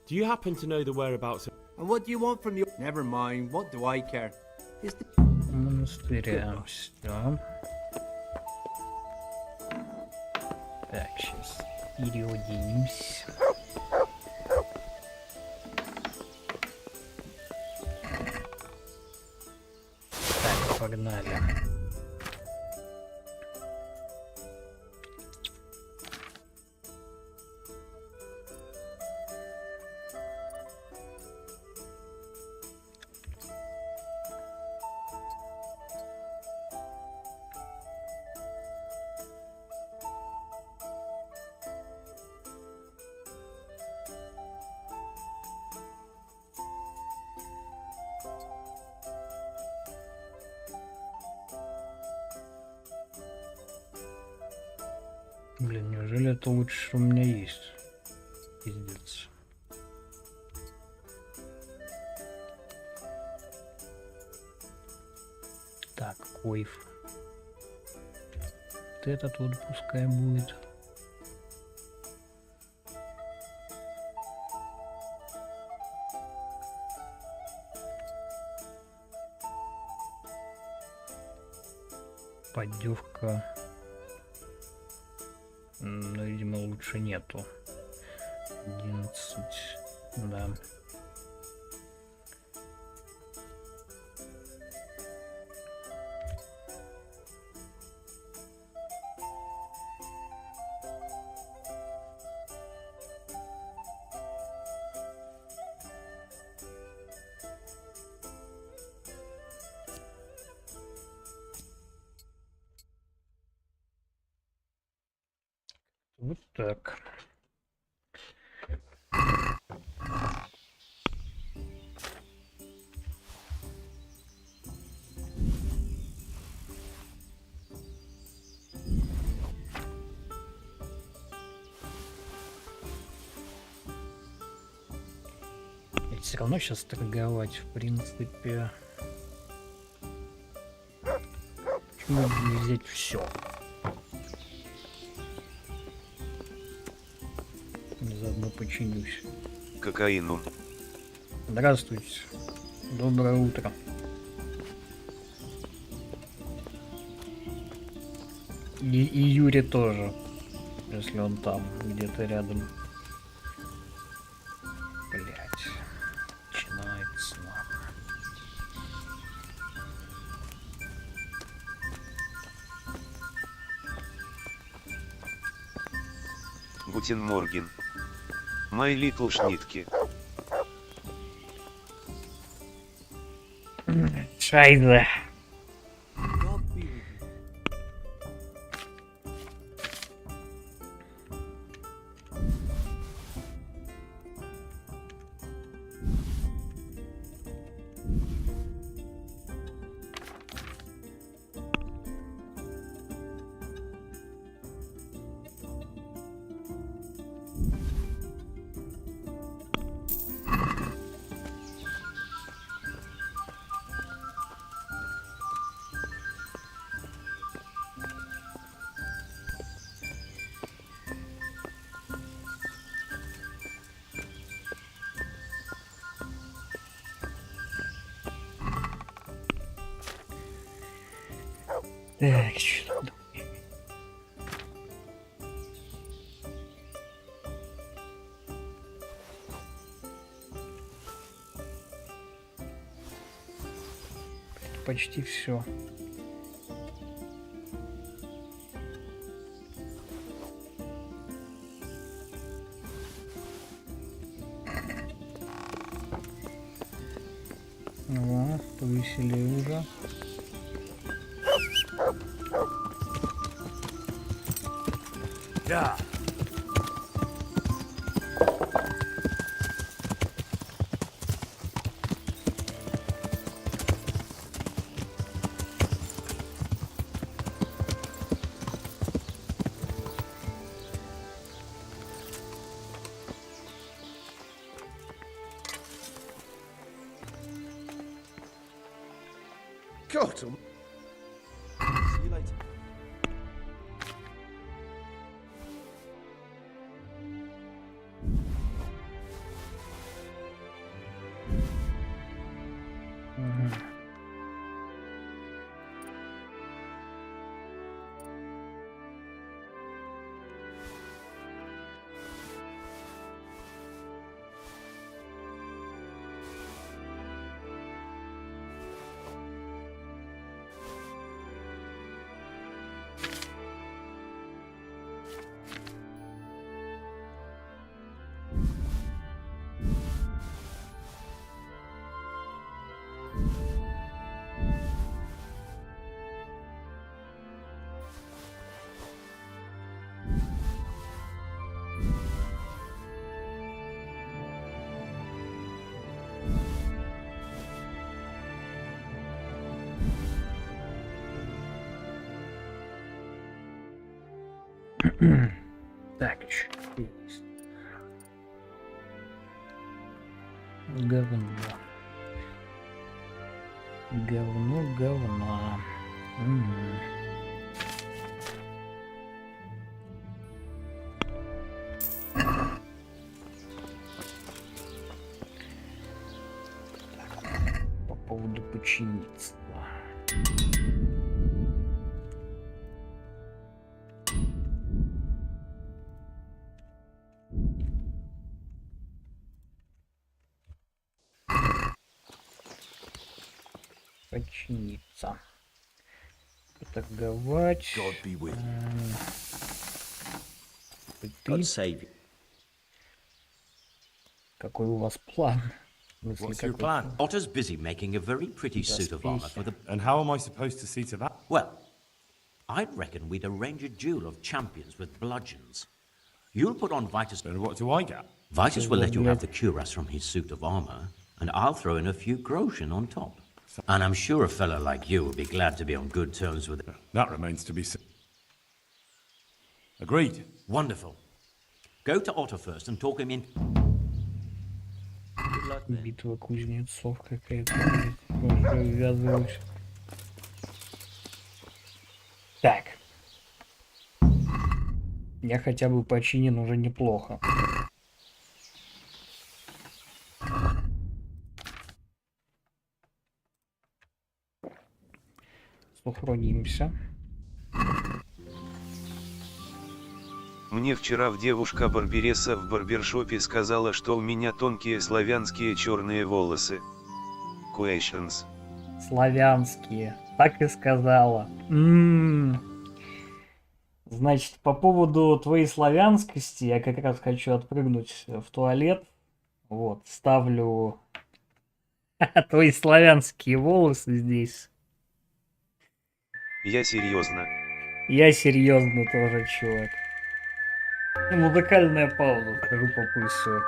Do you happen to know the whereabouts of? And what do you want from your... Never mind. What do I care? Is the... Монастыря. Всё. Так, сейчас переоденемся. Так, погнали. Блин, неужели это лучше, что у меня есть? Пиздец. Так, койф. Вот этот вот пускай будет. Поддевка. Ну, видимо, лучше нету. 11, да. Вот так. Все равно сейчас торговать, в принципе. Почему не взять все? Заодно починюсь. Кокаину. Здравствуйте. Доброе утро. И Юре тоже, если он там, где-то рядом. Блять. Начинается нахуй. Гутен Морген. My little шнитки. Шайза. Так, что там? Почти все. О, повеселее уже. Yeah. God, see you later. Так, что есть? Говно. Говно. По поводу починиться. Починиться. Торговать. Какой у вас план? What's your plan? Otter's busy making a very pretty suit of armor for the... And how am I supposed to see to that? Well, I reckon we'd arrange a duel of champions with bludgeons. You'll put on Vitus. Then what do I get? Vitus will let you have the cuirass from his suit of armor, and I'll throw in a few groschen on top. And I'm sure a fella like you will be glad to be on good terms with it. That remains to be seen. Agreed. Wonderful. Go to Otto first and talk him in. Битва кузнецов какая-то, блядь, уже ввязываюсь. Так. Я хотя бы починен уже неплохо. Сохранимся. Мне вчера девушка-барбересса в барбершопе сказала, что у меня тонкие славянские черные волосы. Questions. Славянские. Так и сказала. Значит, по поводу твоей славянскости, я как раз хочу отпрыгнуть в туалет. Вот, ставлю твои славянские волосы здесь. Я серьезно. Я серьезно тоже, чувак. Музыкальная пауза, скажу по пульсу.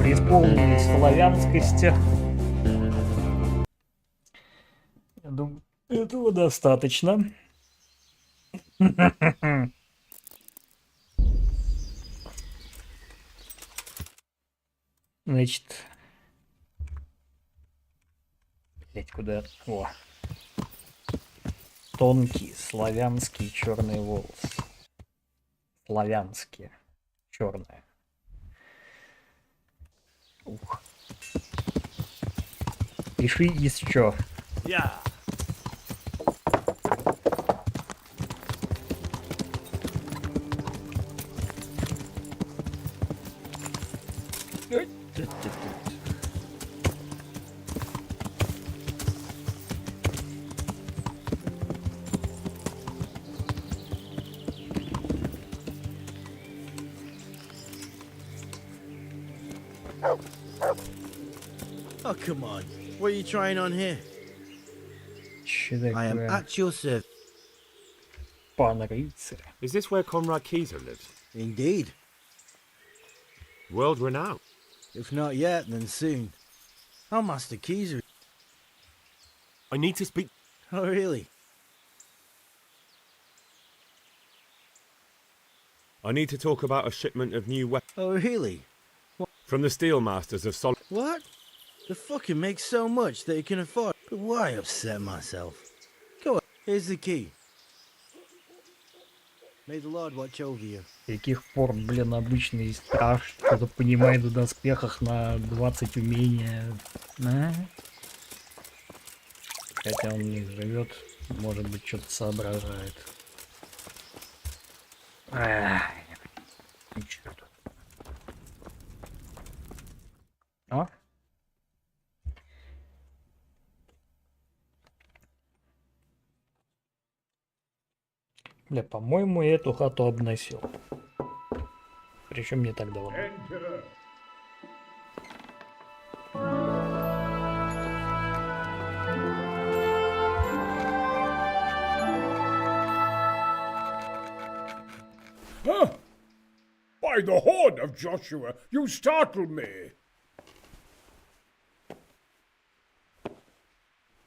Преисполнились славянскости. Я думаю, этого достаточно. Значит, блять, куда? О, тонкие славянские черные волосы. Славянские черные. Ух. Пиши еще. Yeah. Oh, come on. What are you trying on here? I am at your service. Пан рыцарь. Is this where Comrade Keyser lives? Indeed. World renowned. If not yet, then soon. Oh, Master Keyser. I need to speak. Oh, really? I need to talk about a shipment of new weapons. Oh, really? From the Steel Masters of Sol. What? The fucking makes so much that he can afford. But why upset myself? Go on, here's the key. May the Lord watch over you. С каких пор, блин, обычный страж что-то понимает в доспехах на 20 умения. А? Хотя он не живет, может быть, что-то соображает. Ничего. О. Бля, по-моему, я эту хату обносил. Причем не так давно. Huh? By the horn of Joshua, you startle me.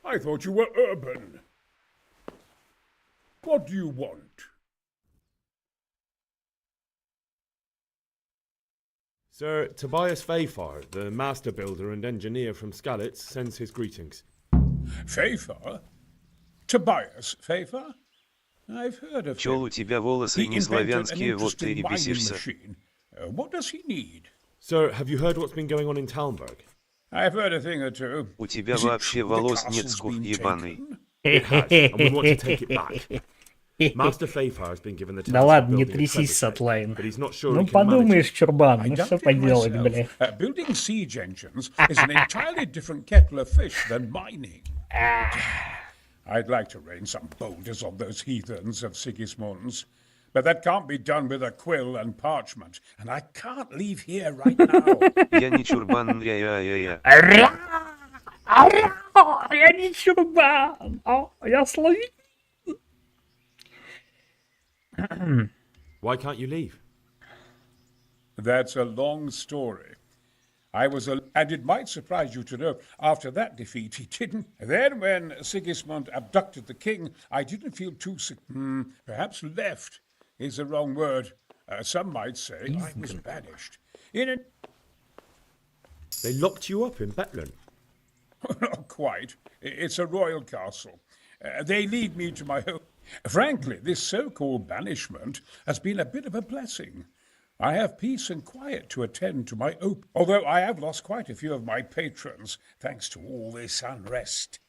I thought you were urban. What do you want? Sir Tobias Fayfar, the master builder and engineer from Skalitz, sends his greetings. Fayfar? Tobias Fayfar? I've heard of Чел him. у тебя волосы He не invented an славянские, вот ты interesting и mining бесишься. machine. What does he need? Sir, have you heard what's been going on in Talmberg? I've heard a thing or two. У тебя Is it вообще true the волос castle's нет, скуф been ебаный. taken? It has, and we want to take it back. Master Fayfar has been given the task Да of ладно, не building a трясись, trebuchet, Сатлайн. but he's not sure Ну he can manage подумаешь, it. чурбан, I ну что doubt it поделать, myself. бля. Building siege engines is an entirely different kettle of fish than mining. I'd like to rain some boulders on those heathens of Sigismund's, but that can't be done with a quill and parchment, and I can't leave here right now. Я не чурбан, я. Я не чурбан, я славянин. Why can't you leave? That's a long story. And it might surprise you to know, after that defeat, he didn't. Then, when Sigismund abducted the king, I didn't feel too sick. Perhaps left is the wrong word. Some might say I was banished. They locked you up in Bethlem. Not quite. It's a royal castle. They lead me to my home. Frankly, this so-called banishment has been a bit of a blessing. I have peace and quiet to attend to my although I have lost quite a few of my patrons, thanks to all this unrest.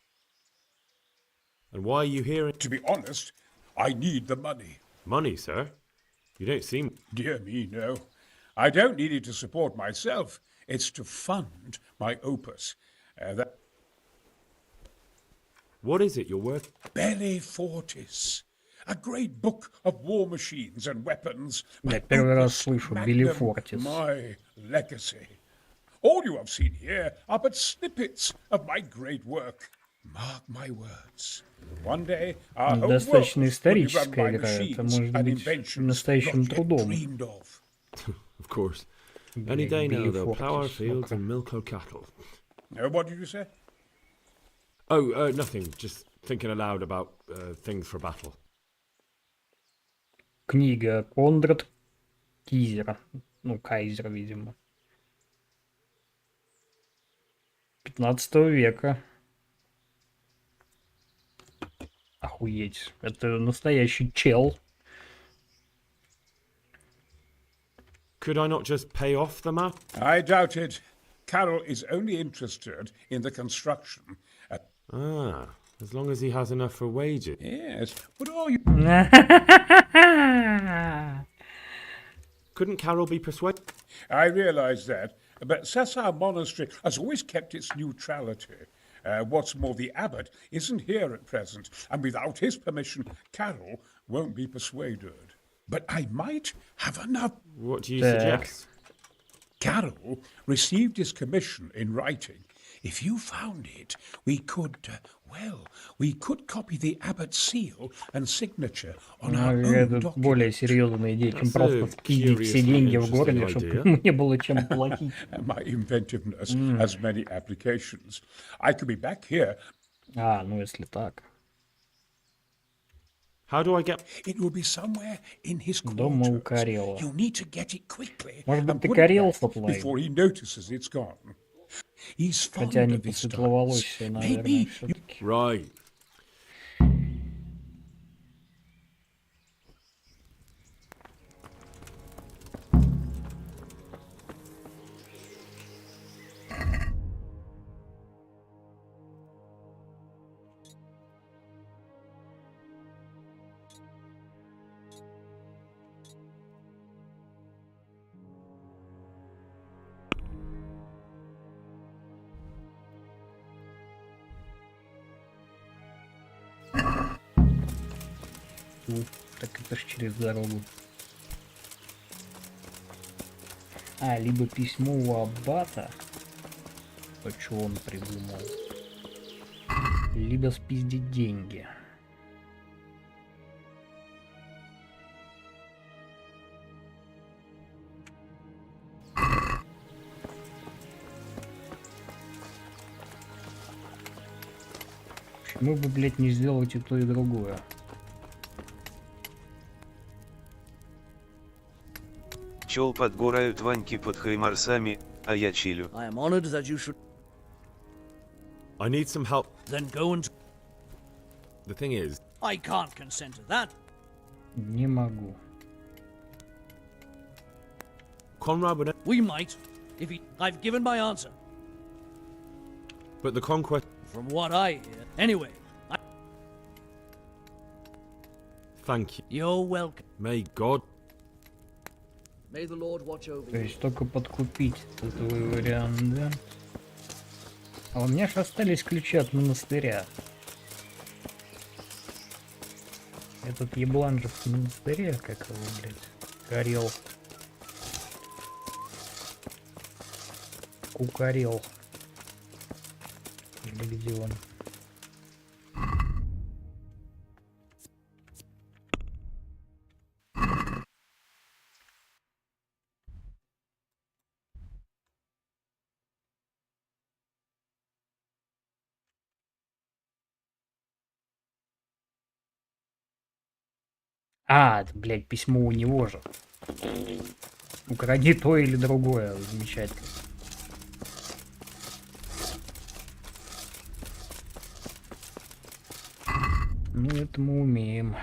And why are you here? To be honest, I need the money. Money, sir? You don't seem... Dear me, no. I don't need it to support myself. It's to fund my opus. What is it you're worth? Belli Fortis. A great book of war machines and weapons. Я первый раз слышу Билли Фортис. My legacy. All you have seen here are but snippets of my great work. Mark my words. One day our whole Достаточно world will be run историческая by игра. Это machines может and быть inventions настоящим not yet трудом. dreamed of. Of course. Any day now, Billy they'll plough our Fortis. fields and milk our cattle. What did you say? Oh, nothing. Just thinking aloud about things for battle. Книга Кондрат Кизера. Ну, Кайзер, видимо. 15 века. Охуеть. Это настоящий чел. Could I not just pay off the map? I doubt it. Carol is only interested in the construction. As long as he has enough for wages. Yes, but are you... Couldn't Carol be persuaded? I realize that, but Tesaak Monastery has always kept its neutrality. What's more, the abbot isn't here at present, and without his permission, Carol won't be persuaded. But I might have enough... What do you suggest? Carol received his commission in writing. If you found it, we could copy the abbot's seal and signature on our own Это document. более серьезная идея, чем просто впиздить все деньги в городе, чтобы мне было чем платить. My inventiveness has many applications. I could be back here. Ну если так. How do I get... It will be somewhere in his Дома у quarters. Карела. You'll need to get it quickly Может быть, and ты put it Карел, back Сатлайн? before he notices it's gone. He's fond Хотя они of his посветловолосые, dance. наверное, Maybe все-таки. Right. Так это ж через дорогу. Либо письмо у аббата, то что он придумал, либо спиздить деньги. Мы бы, блядь, не сделать и то, и другое. Чел подгорают Ваньки под Хаймарсами, а я чилю. I am honored that you should I need some help. then go and... The thing is, I can't consent to that. Не могу. Conrad would... We might, if he... I've given my answer. But the conquest... From what I hear. Anyway, Thank you. you're welcome. May God... May the Lord watch over То you. есть только подкупить. Это твой вариант, да? А у меня же остались ключи от монастыря. Этот еблан же в монастыре, как его, блядь, горел. Кукарел. Или где он? А, это, блядь, письмо у него же. Укради то или другое. Замечательно. Ну, это мы умеем.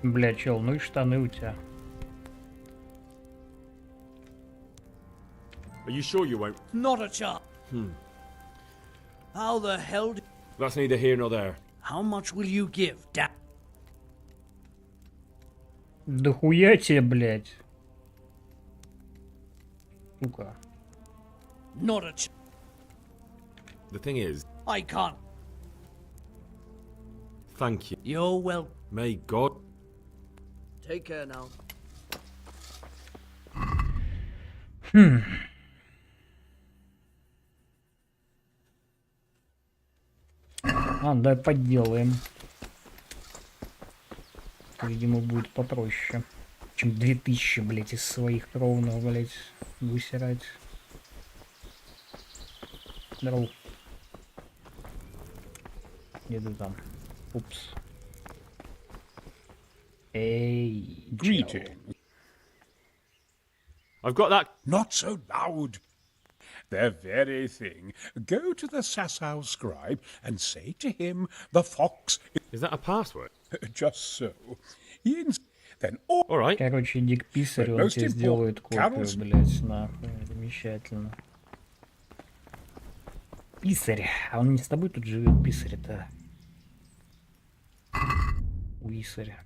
Бля, чел, ну и штаны у тебя. Are you sure you won't? Not a chance. How the hell do... That's neither here nor there. How much will you give, da... Да хуя тебе, блядь. Сука. Not a chance. The thing is, I can't. thank you. You're well. May God... Take care now. А, да, подделаем. Видимо, будет попроще, чем 2000, блядь, из своих кровных, блядь, высирать. Здорово. Где ты там? Упс. Эй, Greeting. I've got that... Not so loud. The very thing. Go to the Sasau scribe and say to him, the fox... Is that a password? Just so. Then all... All right. Короче, Дик Писарь, он Most тебе сделает копию, Carol's- блядь, нахуй. Замечательно. Писарь. А он не с тобой тут живет, Писарь-то? Уисарь.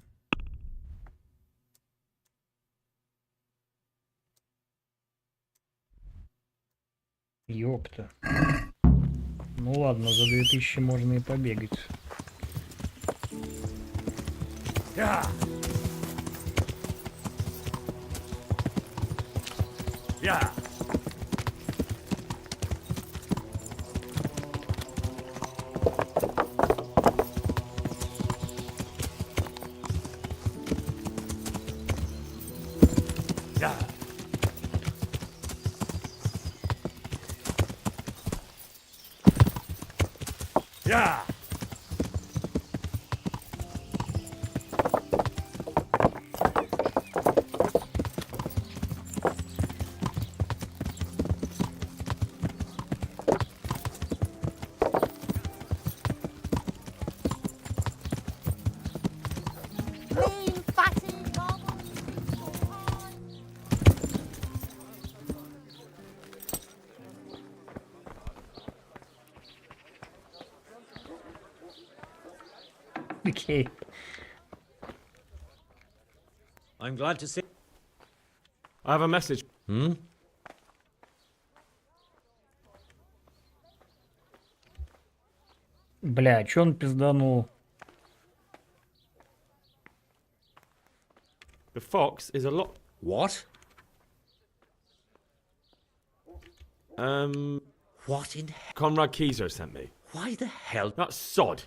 Ёпта. Ну ладно, за 2000 можно и побегать. Yeah. Yeah. Yeah. Окей. I'm glad to see. I have a message. Hmm? Бля, а чё он пизданул? The fox is a lot. What? What in Conrad Keyser sent me. Why the hell? That sod.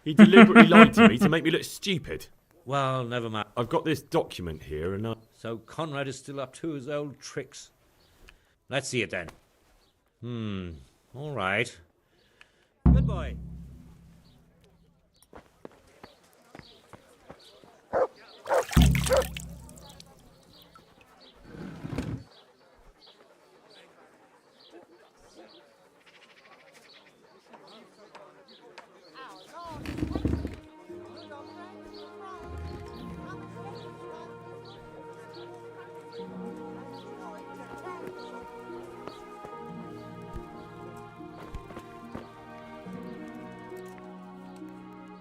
He deliberately lied to me to make me look stupid. Well, never mind. I've got this document here and So Conrad is still up to his old tricks. Let's see it then. All right. Good boy.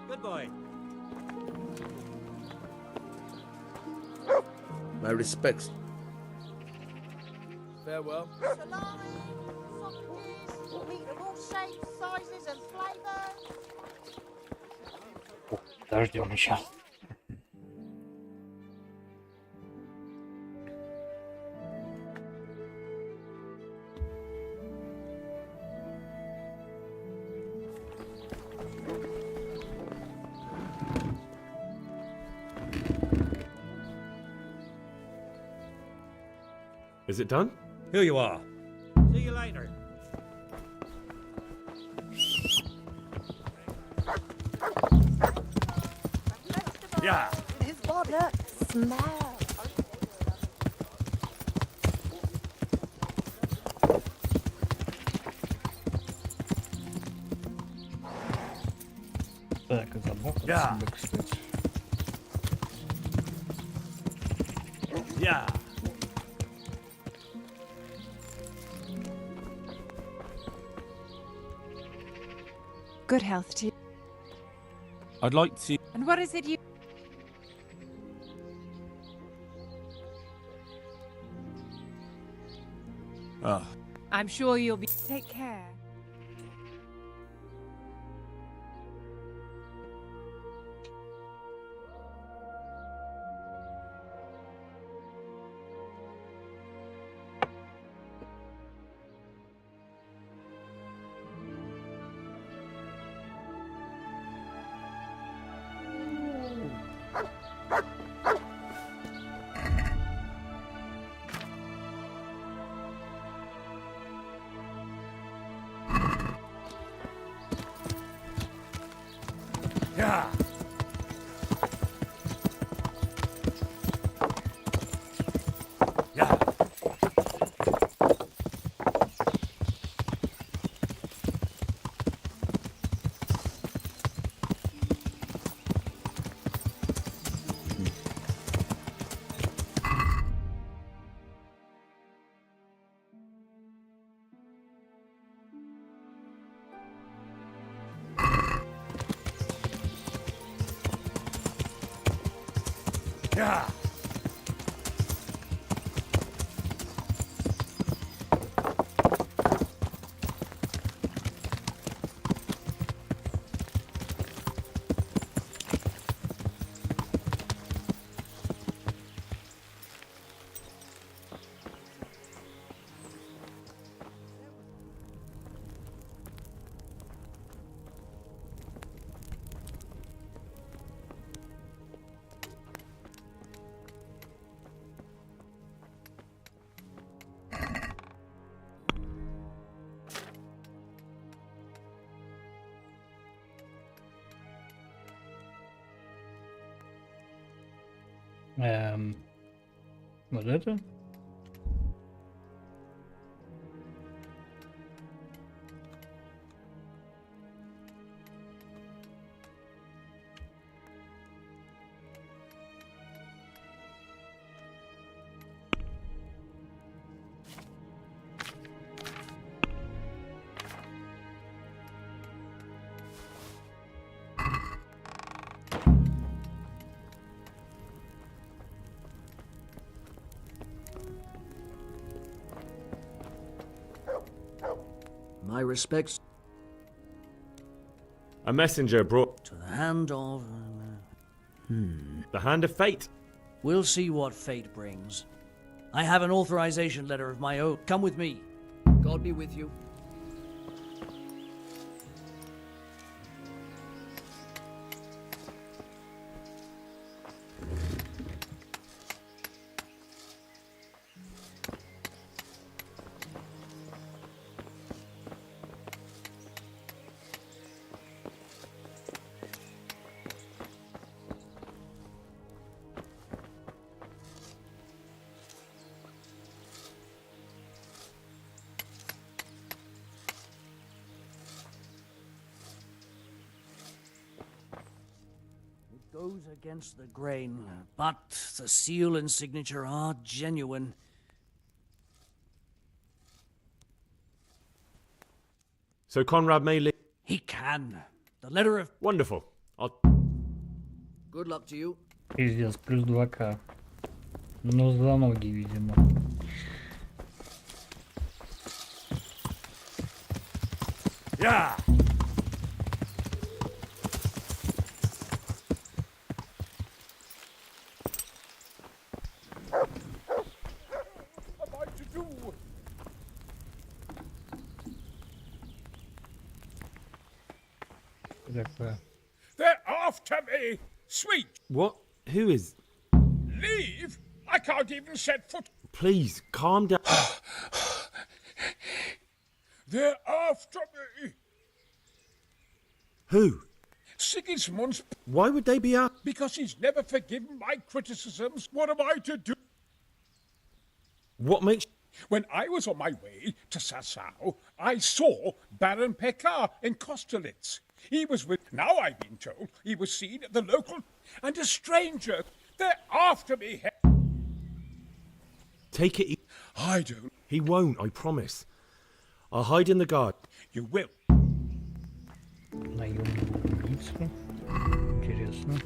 Good boy. My respects. Farewell. Salami, sausages, meat of all shapes, sizes and flavours. Подождем сейчас. Is it done? Here you are. See you later. Yeah. His body. Look, smell. Так, и забыл Да. себе, кстати. Yeah. Good health to you. I'd like to. And what is it you... Ah. I'm sure you'll be... Take care. Yeah. Yeah. Yeah. Вот это? My respects A messenger brought to the hand of... the hand of fate. We'll see what fate brings. I have an authorization letter of my own. Come with me. God be with you. Goes against the grain, but the seal and signature are genuine. So Conrad may leave. He can. The letter of... Wonderful. I'll... Good luck to you. Пиздец, плюс 2К. Ну, за ноги, видимо. Yeah. They're after me! Sweet! What? Who is? Leave? I can't even set foot. Please, calm down. They're after me! Who? Sigismund's... Why would they be up? Because he's never forgiven my criticisms. What am I to do? What makes... When I was on my way to Tesaak, I saw Baron Pekar in Kostelitz. He was with... Now I've been told he was seen at the local... And a stranger. They're after me. Take it... I don't... He won't, I promise. I'll hide in the garden. You will. Наемного убийцу. Интересно.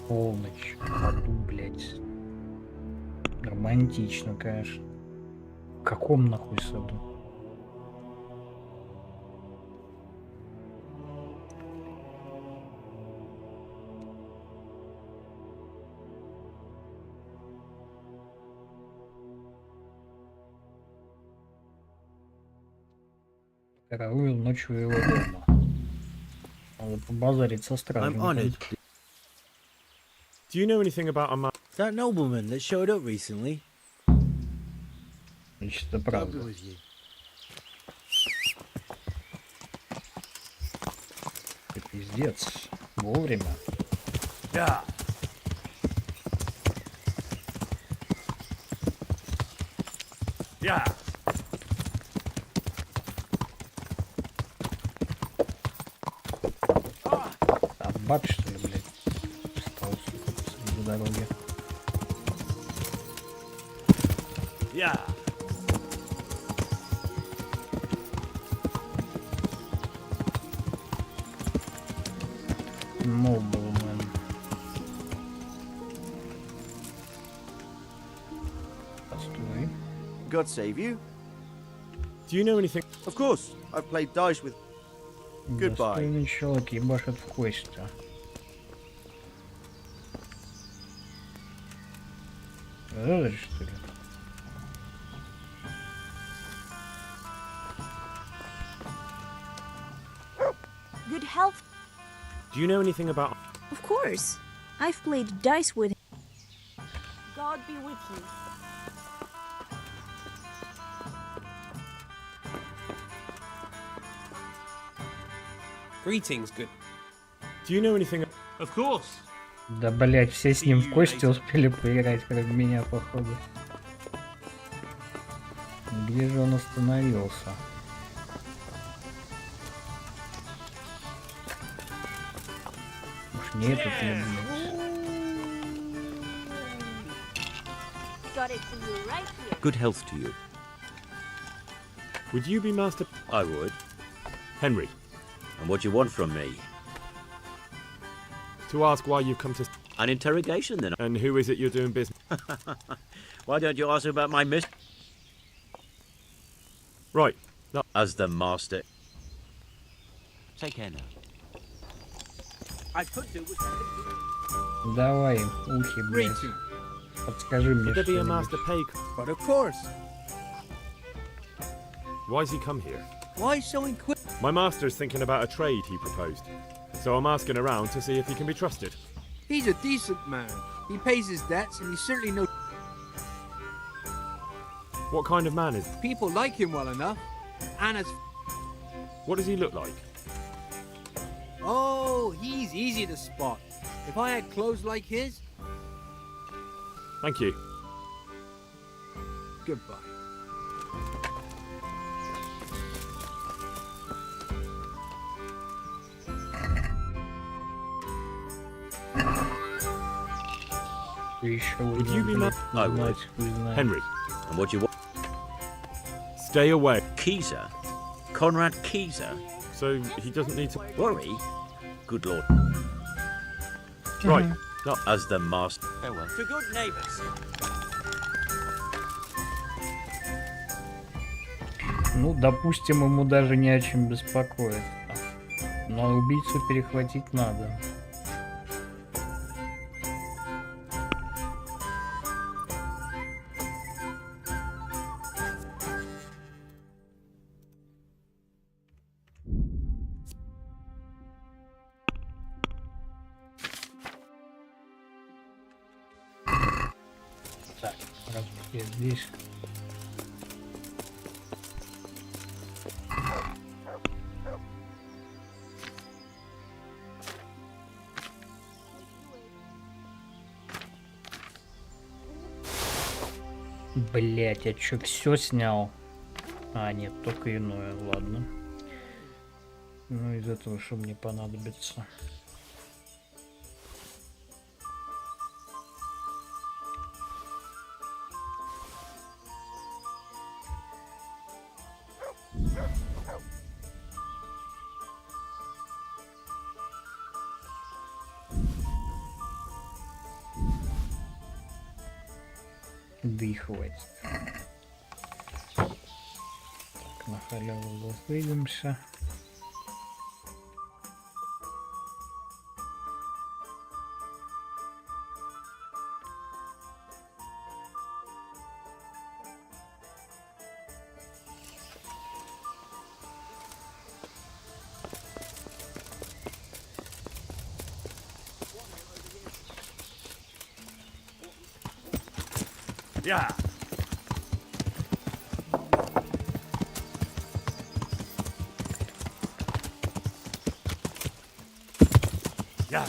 Полночь. В аду, блядь. Романтично, конечно. В каком нахуй саду? Караулил ночью его дома. Надо побазарить со стражем. I'm honored. Do you know anything about a man? That nobleman that showed up recently. Значит, это God be правда. with you. Пиздец. Вовремя. Yeah. Yeah. Аббат, что ли, блядь? Встал, сука, посреди дороги. Yeah. Nobleman. Постой. God save you. Do you know anything? Of course. I've played dice with... Goodbye. Достойный человек ебашит в кость. Это что ли? Good health. Do you know anything about... Of course. I've played dice with him. God be with you. Greetings, good. Do you know anything? Of course. Да, блять, все с ним в кости успели поиграть, кроме меня, походу. Где же он остановился? Уж не этот ли, блядь? Got it for you right here. Good health to you. Would you be master? I would. Henry. And what do you want from me? To ask why you've come to... An interrogation, then. And who is it you're doing business? Why don't you ask about my miss... Right. No. As the master. Take care now. I could do with something. Давай, ухи, блядь. Подскажи мне, Could there be a что-нибудь. master pay? But of course. Why's he come here? Why so inquisitive? My master's thinking about a trade he proposed. So I'm asking around to see if he can be trusted. He's a decent man. He pays his debts and he's certainly no... What kind of man is... People like him well enough. And as... What does he look like? Oh, he's easy to spot. If I had clothes like his... Thank you. Goodbye. Would you be I would. Henry. And what do you want? Stay away. Keezer? Conrad Keezer? So he doesn't need to... Worry? Good lord. Right. No. As the master. Farewell. To good neighbours. Ну, допустим, ему даже не о чем беспокоиться. Но убийцу перехватить надо. Так, раз я здесь. Блять, я чё, все снял? А, нет, только иное, ладно. Ну, из этого что мне понадобится? Да и хватит. Так, на халяву засыдемся. Yeah. Yeah.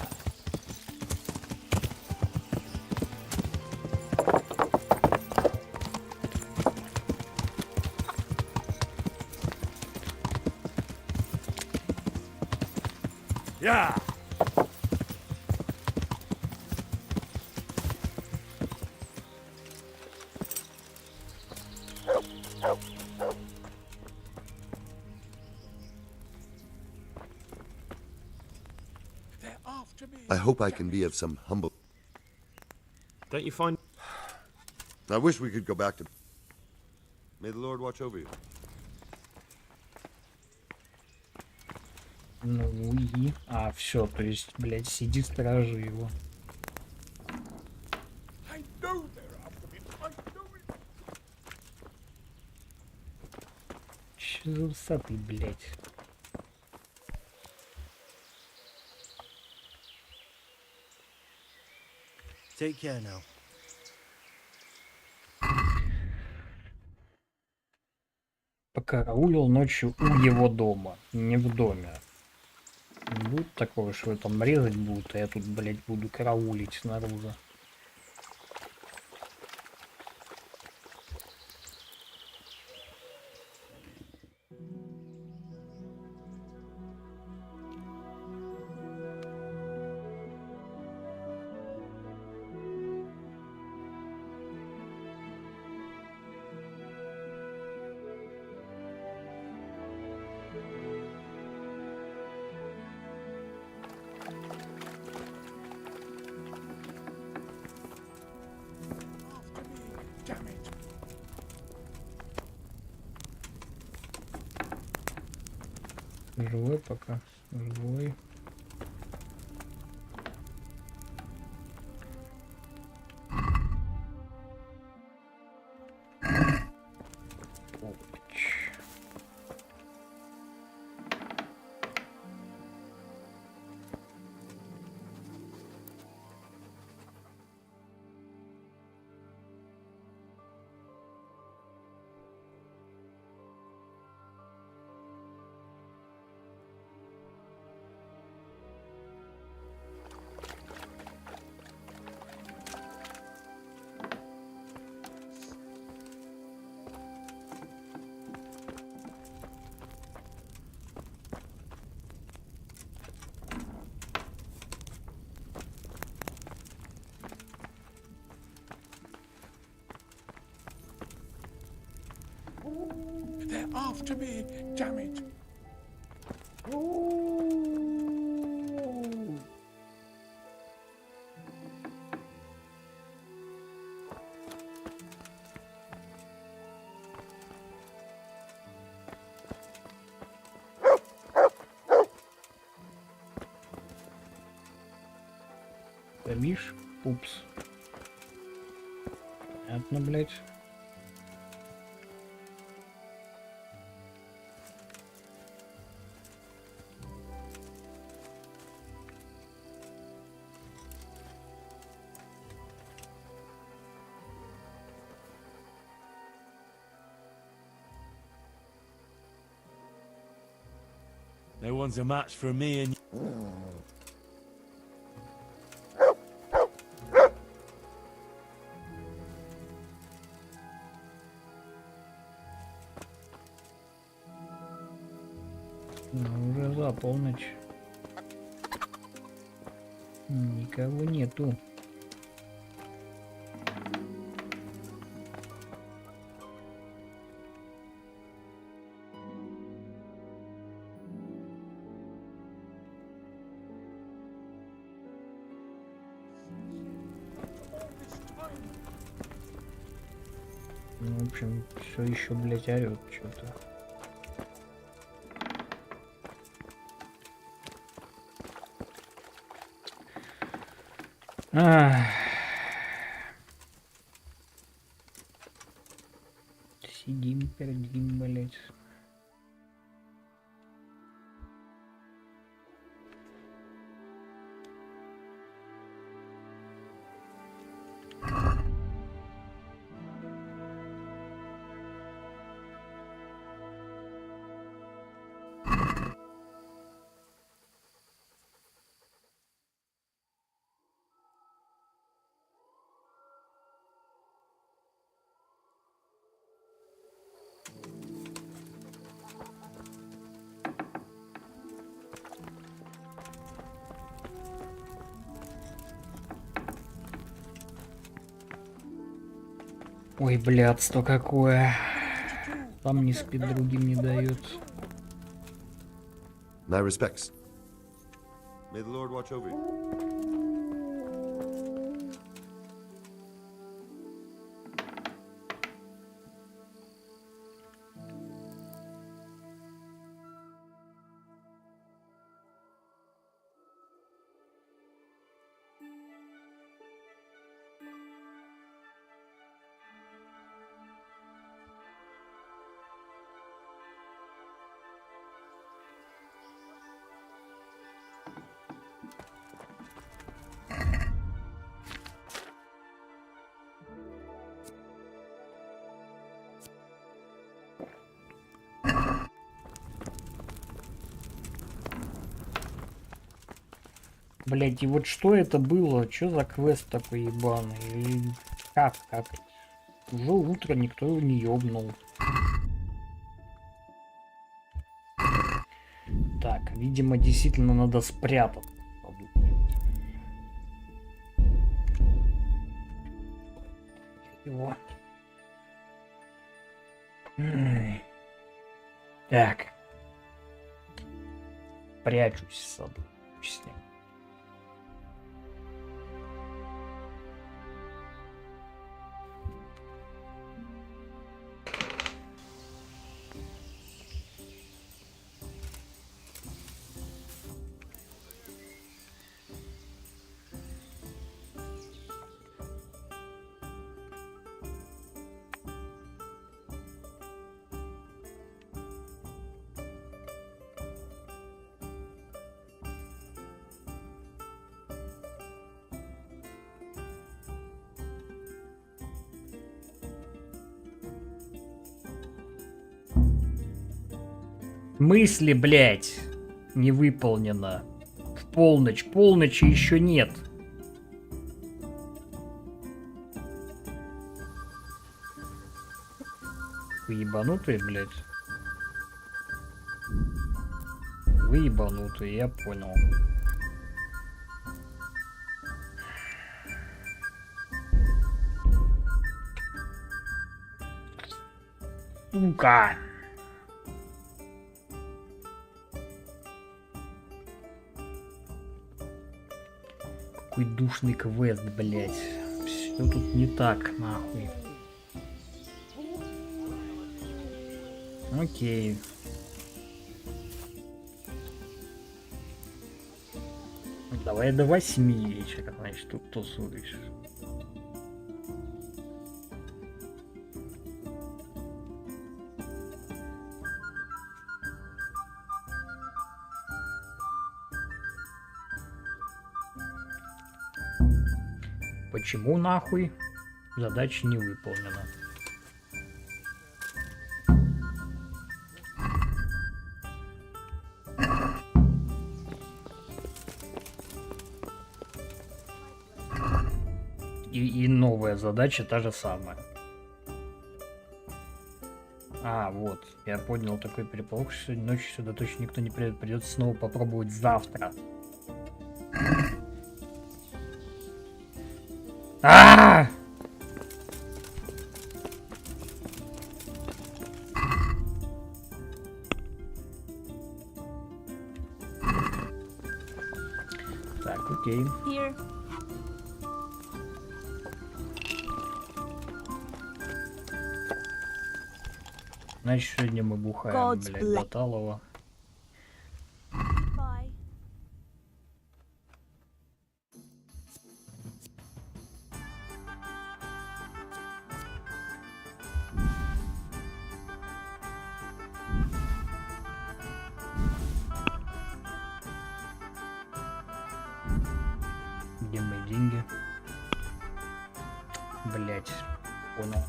Yeah. I hope I can be of some humble... Don't you find... I wish we could go back to... May the Lord watch over you. Ну и... А, все, то есть, блядь, сиди, стражи его. Че за усатый, блядь? Take care now. Покараулил ночью у его дома, не в доме. Не будет такого, что там резать будут, а я тут, блядь, буду караулить снаружи. Живой пока. Живой. They're after me, damn it. Миш, упс. Понятно, блядь. No one's a match for me and Ну, уже за полночь. Никого нету. Ну, в общем, все еще, блядь, орет что-то. Сидим, пердим, блядь. Ой, блядство какое. Там не спит, другим не дает. My respects. May the Lord watch over you. Блять, и вот что это было? Что за квест такой ебаный? И как? Уже утро, никто его не ёбнул. Так, видимо, действительно надо спрятаться. Его. Так. Прячусь в саду. С ним. Мысли, блядь, не выполнено. В полночь. Полночи еще нет. Вы ебанутые, блядь? Вы ебанутые, я понял. Сука. Какой душный квест, блять. Все тут не так, нахуй. Окей. Давай до 8 вечера, значит, тут тусуешь. Почему нахуй? Задача не выполнена. И новая задача та же самая. А, вот. Я понял такой переполох, что сегодня ночью сюда точно никто не придет. Придется снова попробовать завтра. А! Так, окей. Here. Значит, сегодня мы бухаем, блядь, до талого. Bye. Где мои деньги? Блять, понял.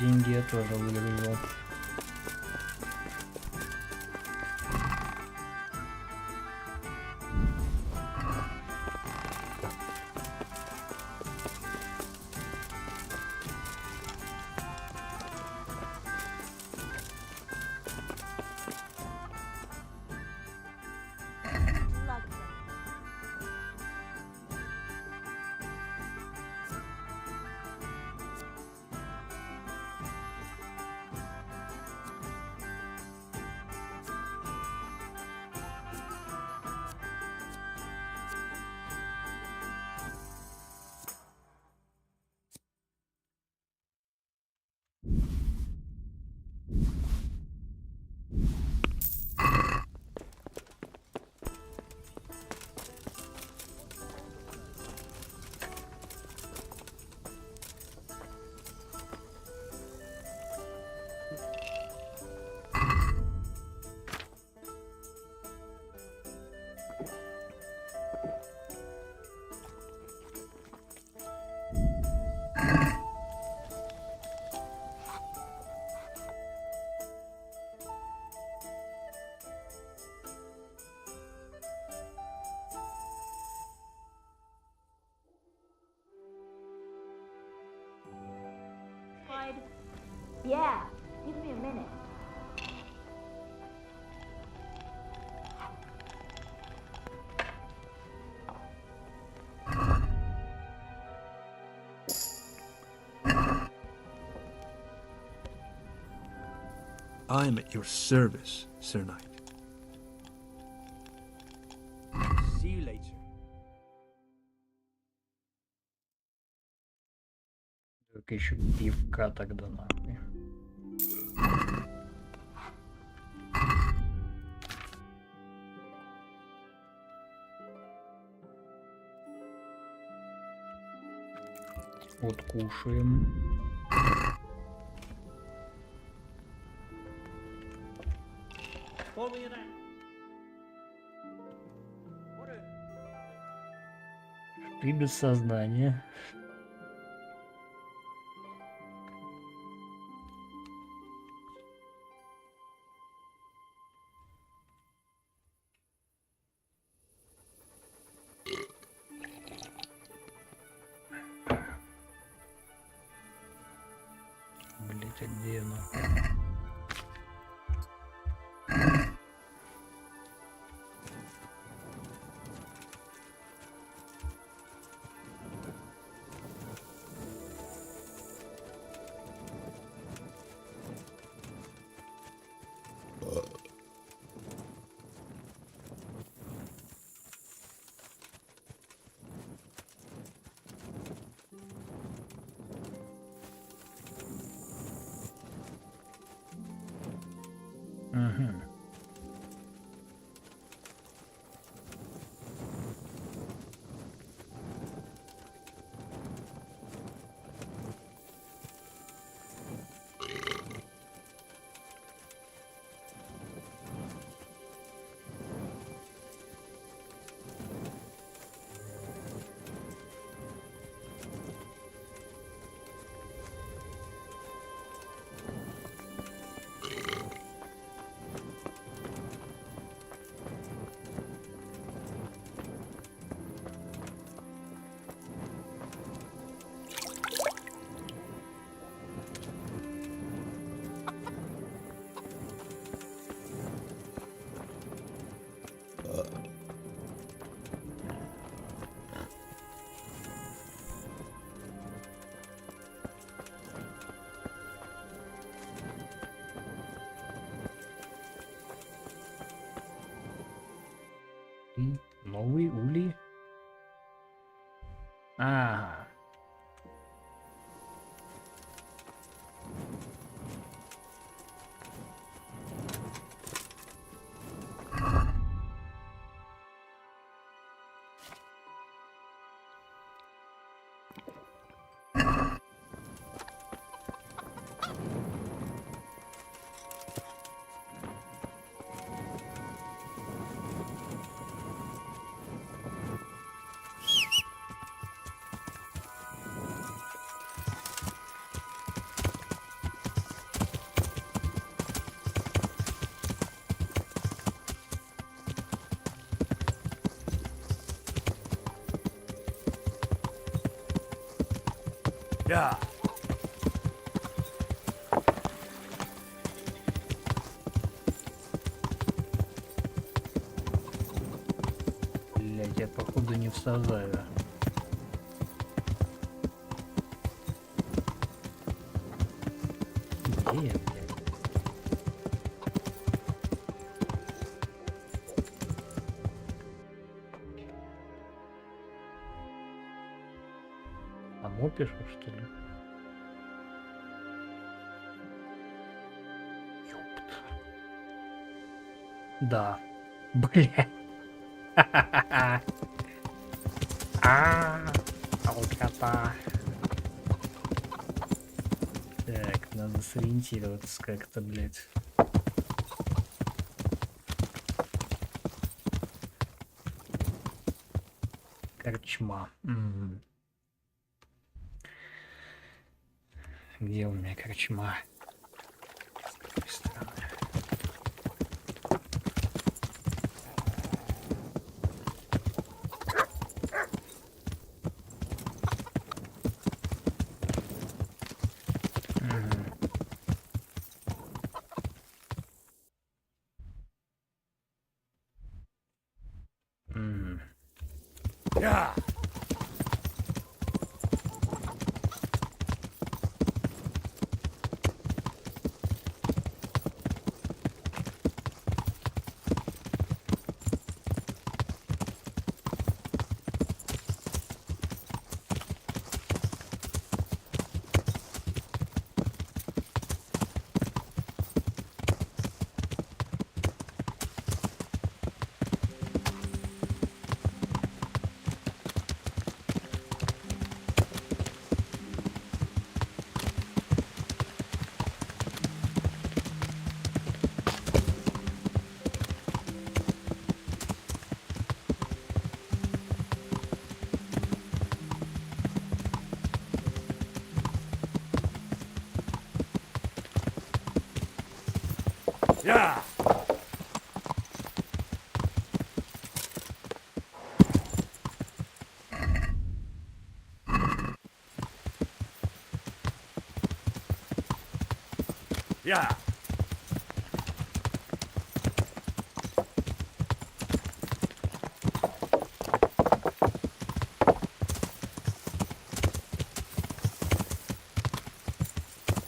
Деньги я тоже выгрузил. Yeah, give me a minute. I'm at your service, Sir Knight. See you later. Только еще пивка тогда нахуй. Вот кушаем. Ты без сознания. Блять, а где она? Угу. Новый улей. Ага. Yeah. Блять, я походу не всажаю. Где я, блядь? А мопишу, что ли? Ёпт. Да. Блядь. Алкота. Так, надо сориентироваться как-то, блядь. Корчма. Где у меня корчма? С какой стороны? Yeah. Yeah. Yeah.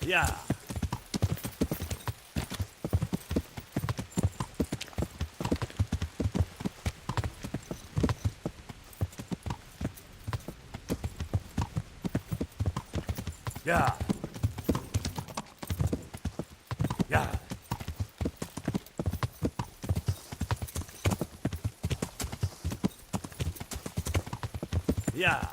Yeah. Yeah. Yeah. Yeah.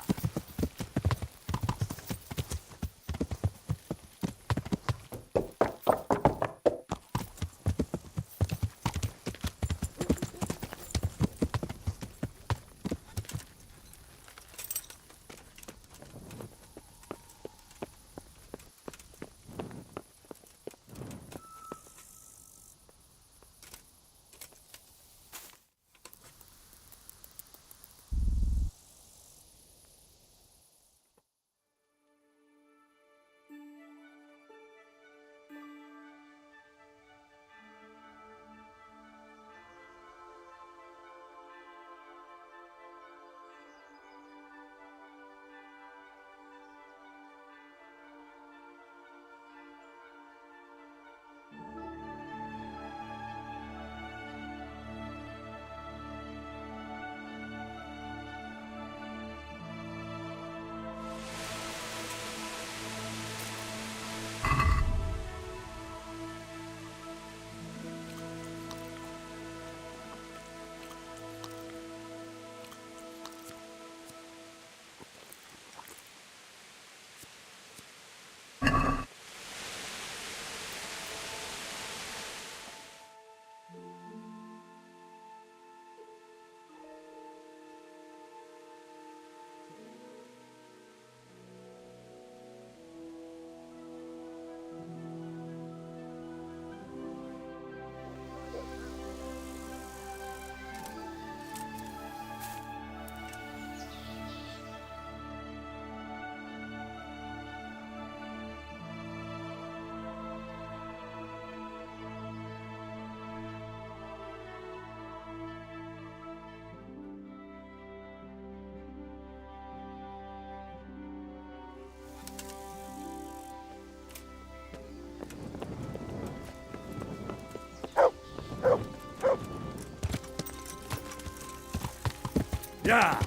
Yeah.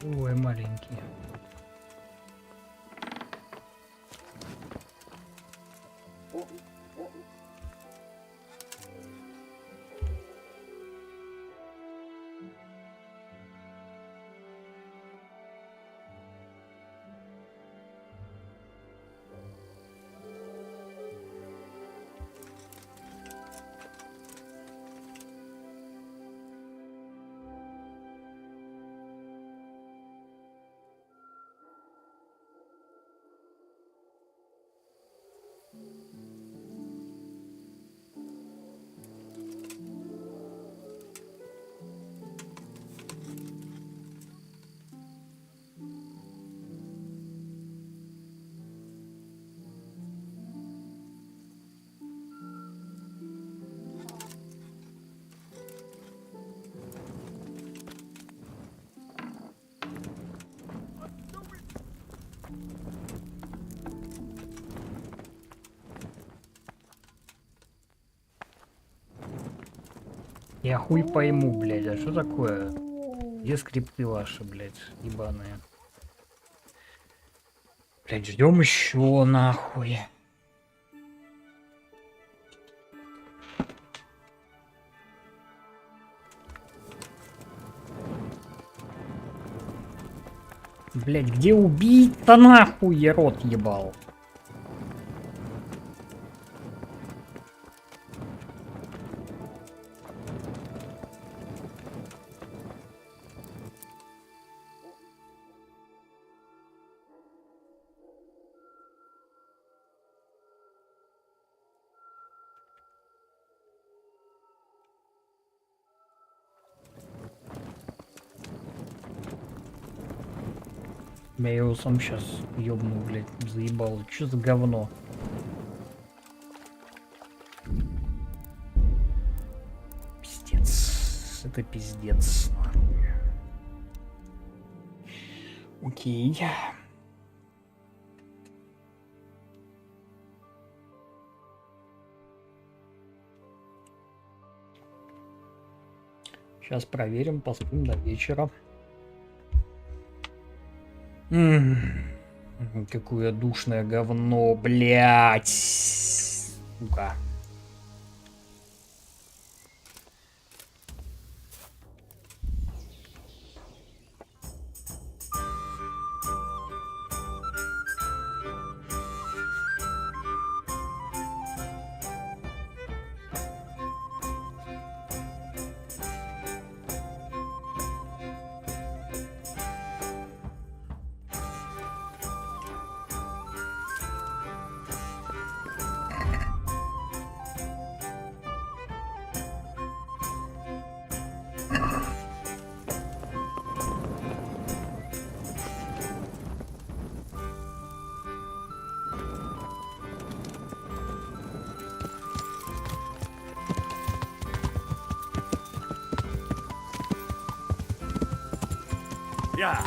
Ой, маленький. Я хуй пойму, блядь, а что такое? Где скрипты ваши, блядь, ебаные? Блядь, ждем еще нахуй. Блядь, где убить-то нахуй, я рот ебал? Я его сам сейчас ёбну, блядь, заебал. Чё за говно? Пиздец. Это пиздец. Окей. Сейчас проверим, поспим до вечера. Какое душное говно, блядь. Сука. Yeah.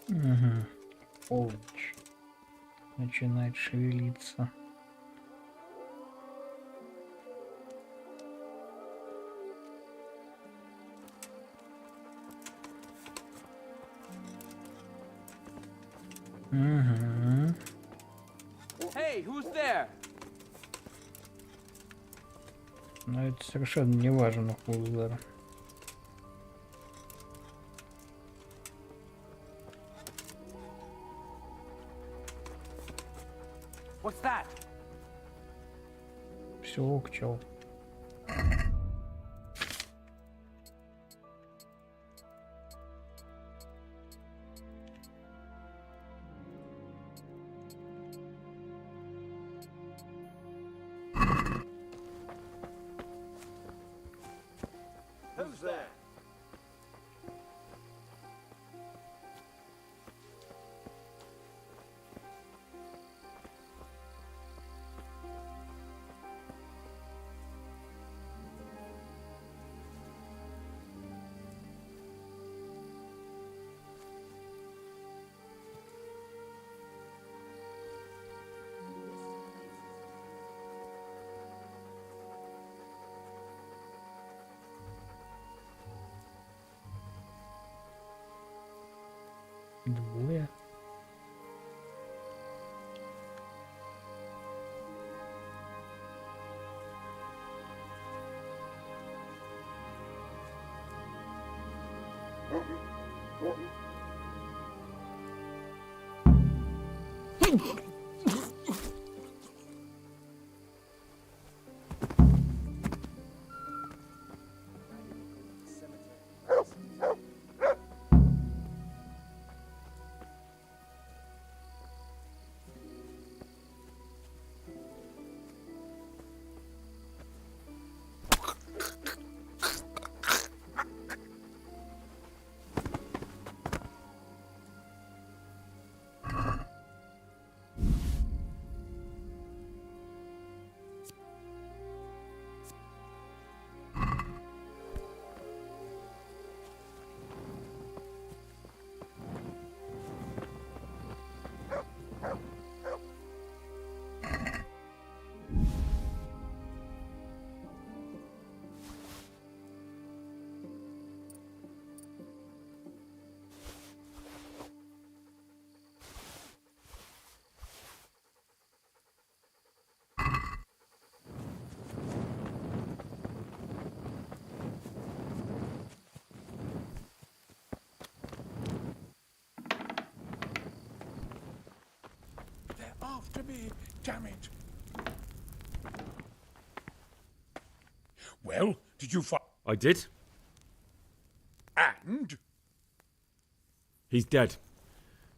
Угу. Полночь. Начинает шевелиться. Угу. Hey, who's there? Но это совершенно не важно, Хузар. What's that? Все ок, чел. Who's there? Двое. After me, damn it. Well, did you find... I did. And? He's dead.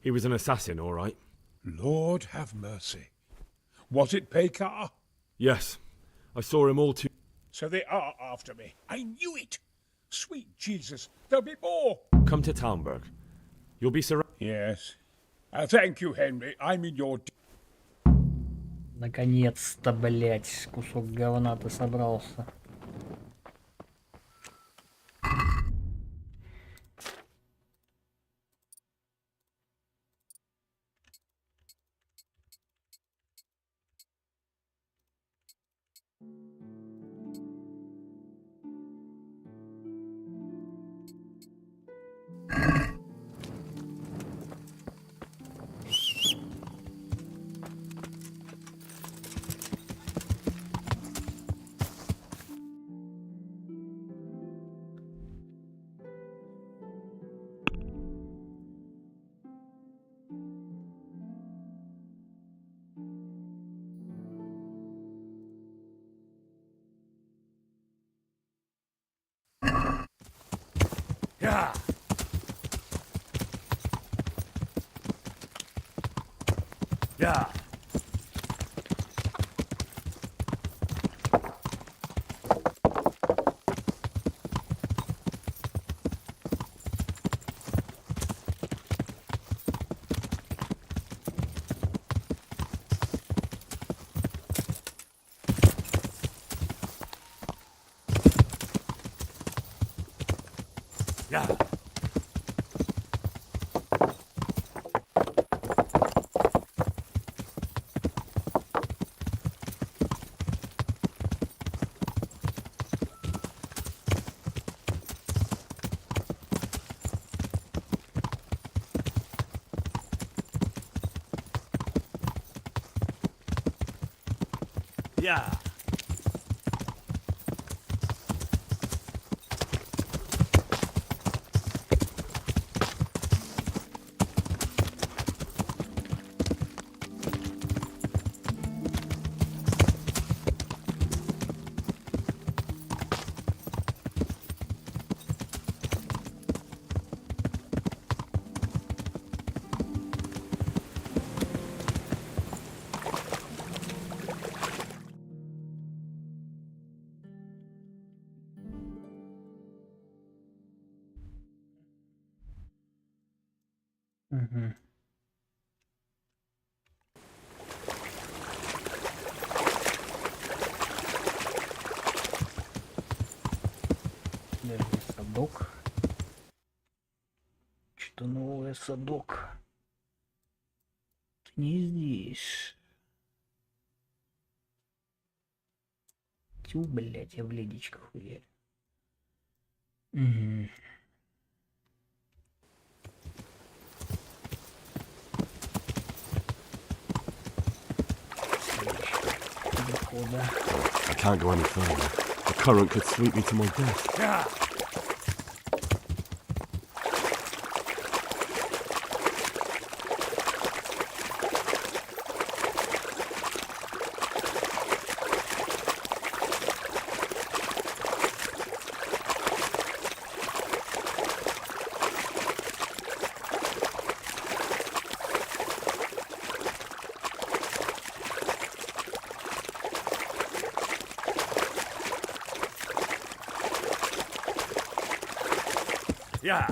He was an assassin, all right. Lord have mercy. Was it Pekar? Yes. I saw him all too... So they are after me. I knew it. Sweet Jesus, there'll be more. Come to Talmberg. You'll be surrounded... Yes. Thank you, Henry. I'm in your... Наконец-то, блять, кусок говна ты собрался. Yeah. Yeah. Yeah. Угу. Даже садок. Что новое, садок? Ты не здесь. Тю, блядь, я в ледичках уверен. Угу. I can't go any further. The current could sweep me to my death. Yeah. Yeah.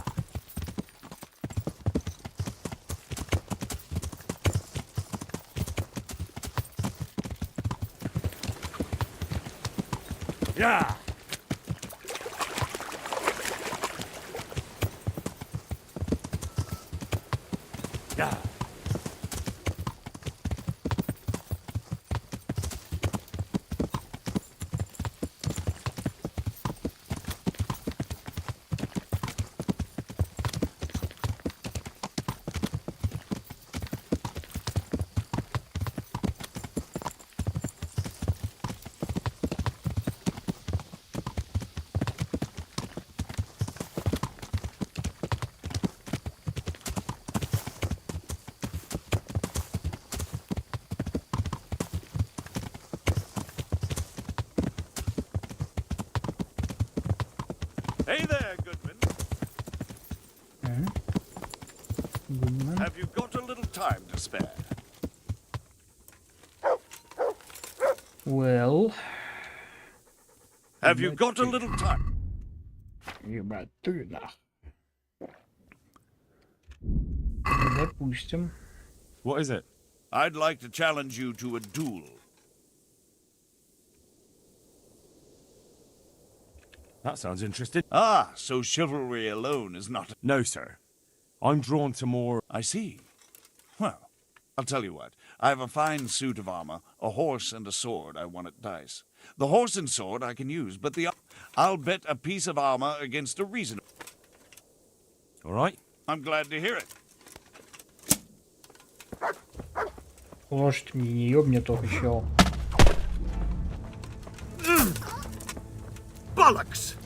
Yeah. Yeah. Hey there, Goodman. Goodman. Have you got a little time to spare? Well. Have you got a little time? Ебать, ты нах. Допустим. What is it? I'd like to challenge you to a duel. That sounds interesting. Ah, so chivalry alone is not... No, sir. I'm drawn to more... I see. Well, I'll tell you what. I have a fine suit of armor, a horse and a sword I won at dice. The horse and sword I can use, but I'll bet a piece of armor against a reason. All right. I'm glad to hear it. Лошадь мне не ёбни только чел. Bollocks!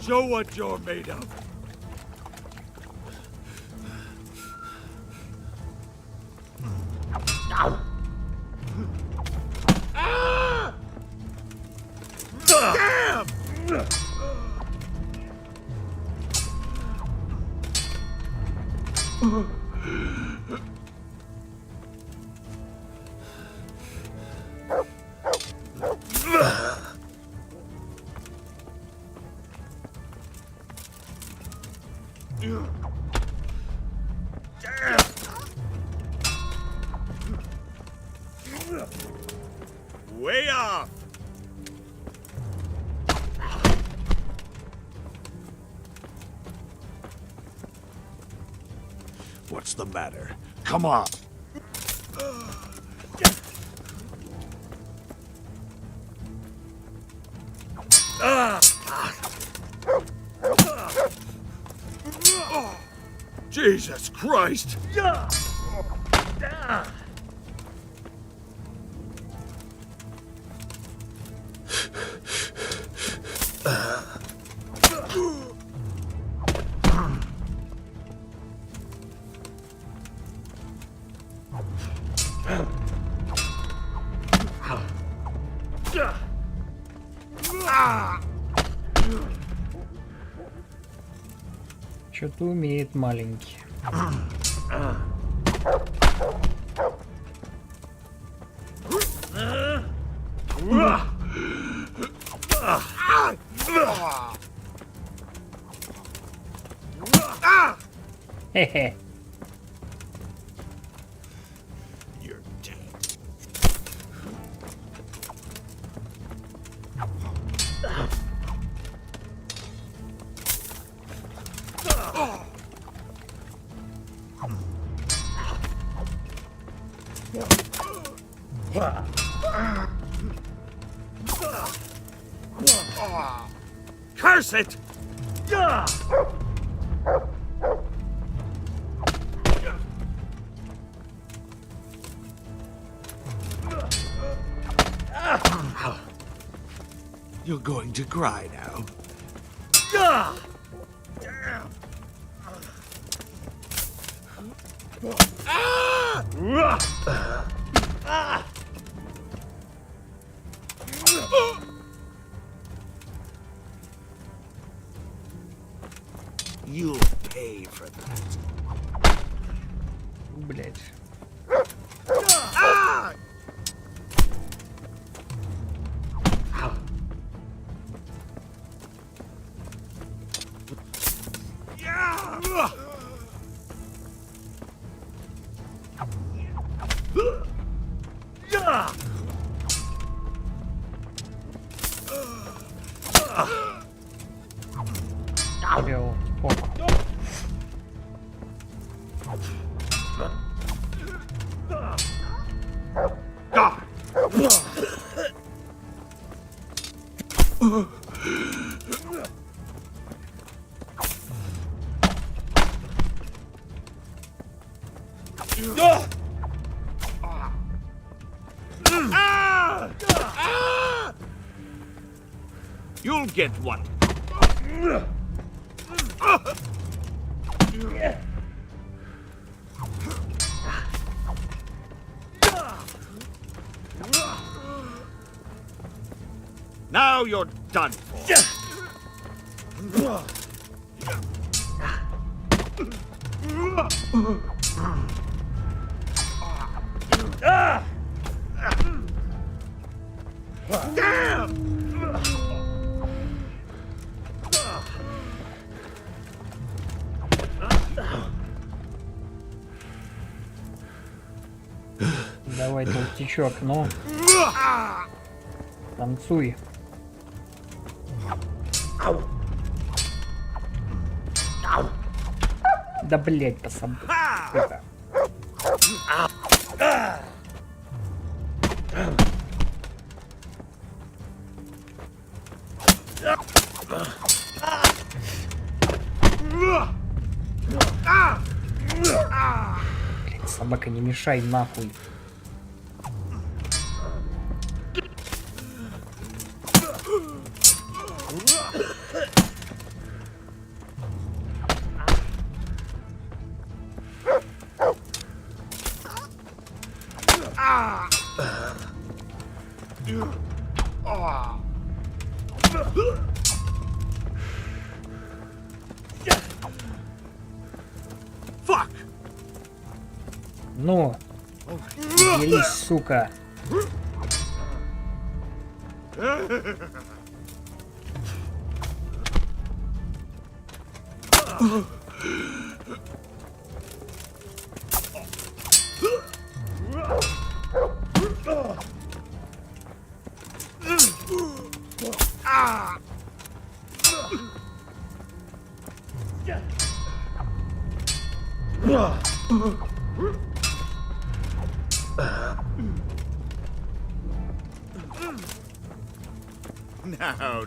Show what you're made of. Ah! Damn! Way off! What's the matter? Come on! Jesus Christ! Что-то умеет маленький. Хе-хе. Curse it! You're going to cry now. You'll pay for that. Блять. You'll get one. Now you're done for. Damn! Давай, толстячок, ну. Танцуй. Да блять, по собой. Блять, собака, не мешай нахуй. Fuck! Ну, делись, сука.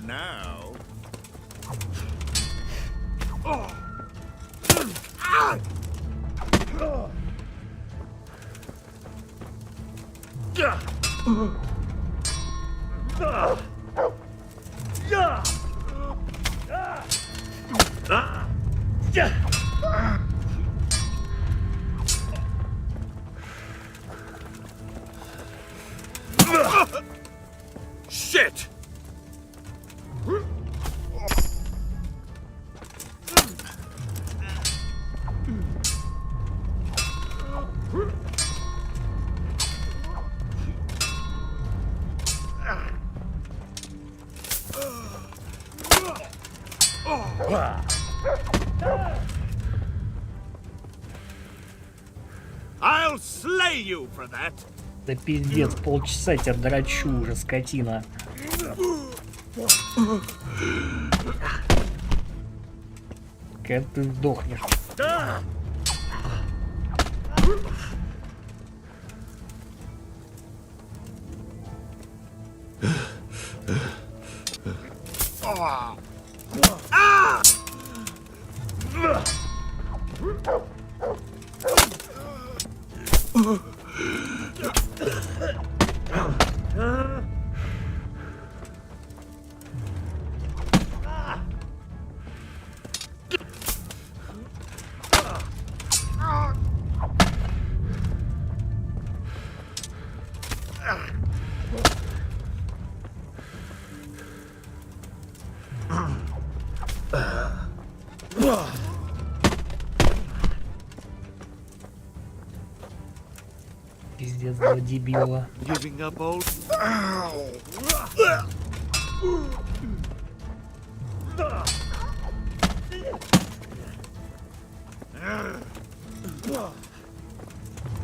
Now. Shit! I'll slay you for that. Да пиздец, полчаса тебя драчу уже, скотина. Когда ты сдохнешь. Пиздец, два дебила. Giving up old.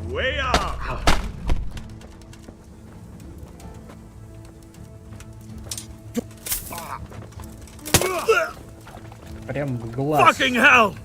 Way up. Прям в глаз. Fucking hell.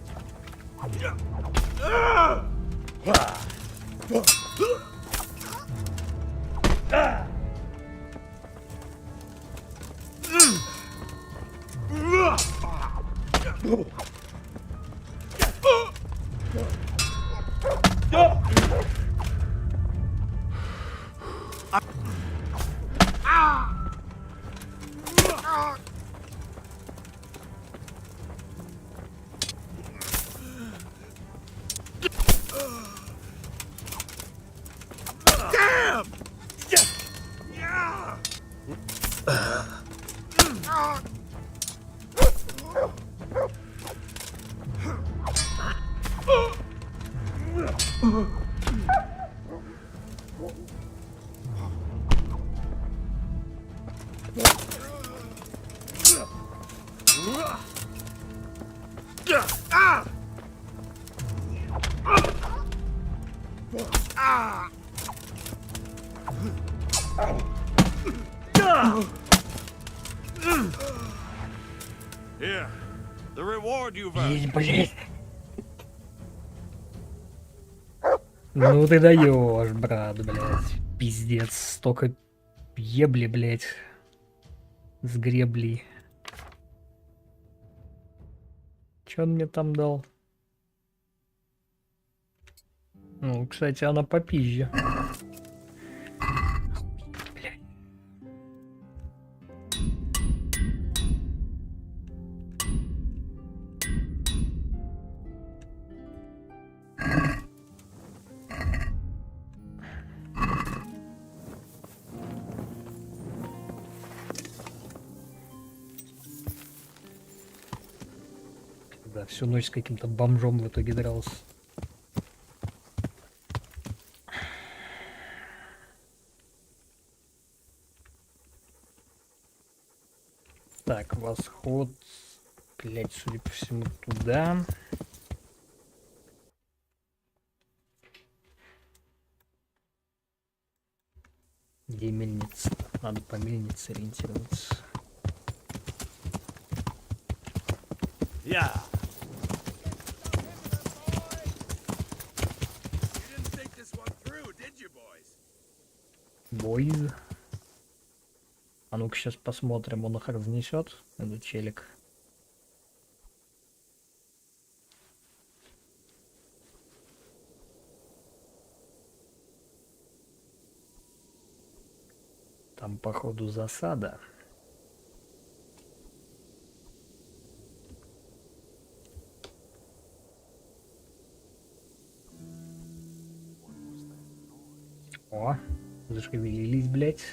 Damn! Here, the reward you've earned. Блять. Ну ты даешь, брат, блять. Пиздец, столько ебли, блять. С гребли. Чё он мне там дал? Ну, кстати, она попизже. Да, всю ночь с каким-то бомжом в итоге дрался. Так, восход. Блять, судя по всему, туда. Где мельница? Надо по мельнице ориентироваться. Yeah. Бойз. А ну-ка сейчас посмотрим, он их разнесет, этот челик. Там, походу, засада. О, зашевелились, блядь.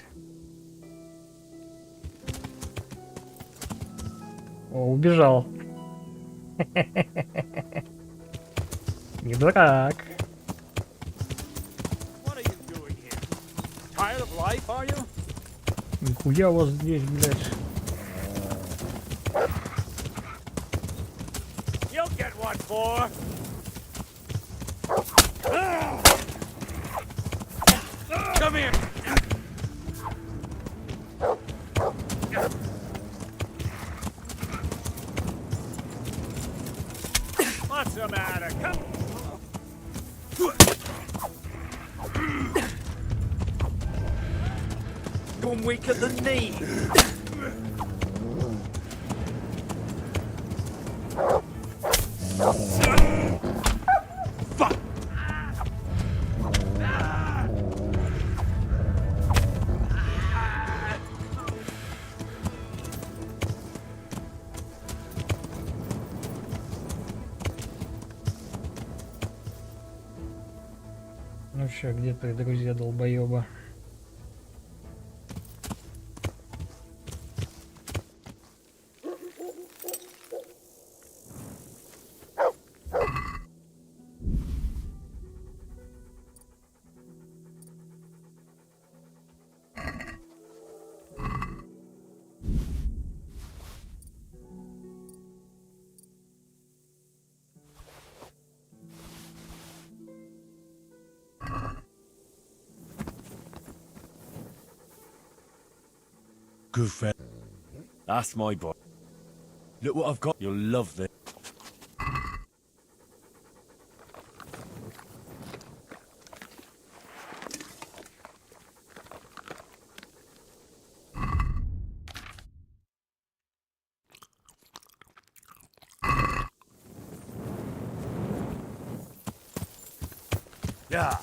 О, убежал. Не дурак. Tired of life, are you? Нихуя у вас здесь, блядь. You'll get what for. Come here. What's the matter? Come. Gone weak at the knee. Fuck. Ну что, где твои друзья долбоеба? Good friend. That's my boy. Look what I've got. You'll love this. Yeah.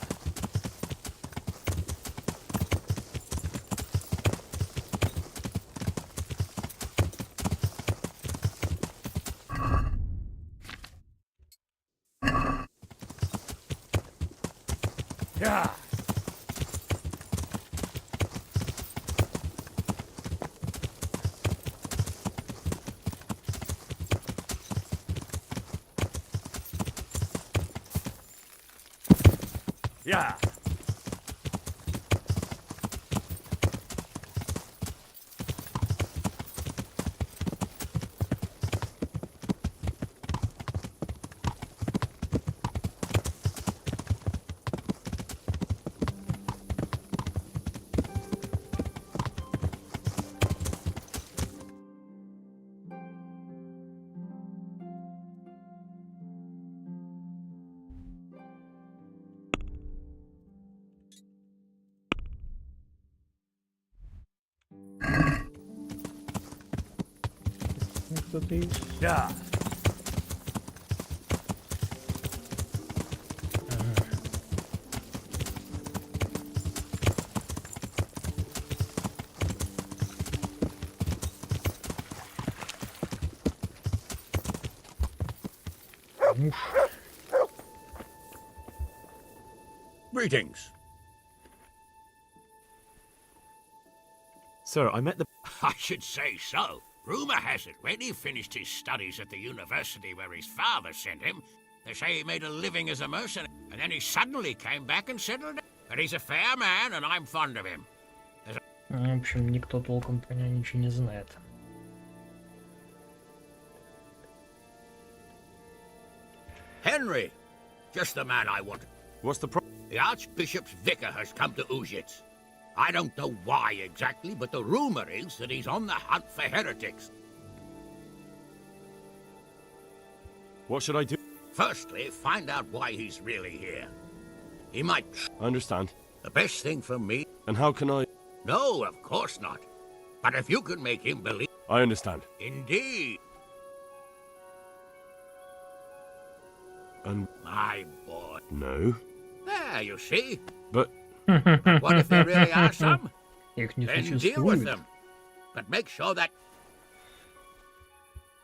Yeah. Yeah. Кто-то есть? Yeah. Greetings. Sir, I met the... I should say so. Rumour has it, when he finished his studies at the university where his father sent him, they say he made a living as a mercenary, and then he suddenly came back and settled down. But he's a fair man, and I'm fond of him. В общем, никто толком про него ничего не знает. Henry! Just the man I wanted. What's the problem? The Archbishop's vicar has come to Uzhitz. I don't know why exactly, but the rumor is that he's on the hunt for heretics. What should I do? Firstly, find out why he's really here. He might... I understand. The best thing for me... And how can I... No, of course not. But if you can make him believe... I understand. Indeed. And... My boy. No. There, you see. But... What if there really are some? Их не Then deal with существует. them. But make sure that...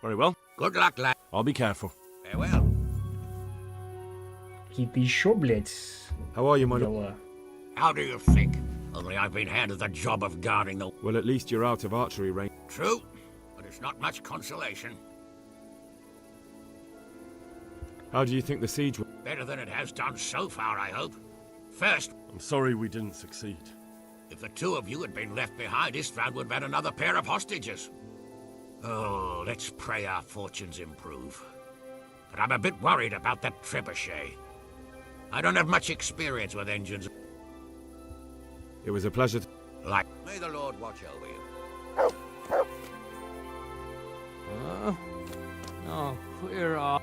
Very well. Good luck, lad. I'll be careful. Farewell. Какие-то еще, блядь, How are you, my дела. How do you think? Only I've been handed the job of guarding the... Well, at least you're out of archery range. True, but it's not much consolation. How do you think the siege went? Better than it has done so far, I hope. First, I'm sorry we didn't succeed. if the two of you had been left behind, Istvan would have had another pair of hostages. Oh, let's pray our fortunes improve. But I'm a bit worried about that trebuchet. I don't have much experience with engines. It was a pleasure. Like, may the Lord watch over you. Oh, clear off.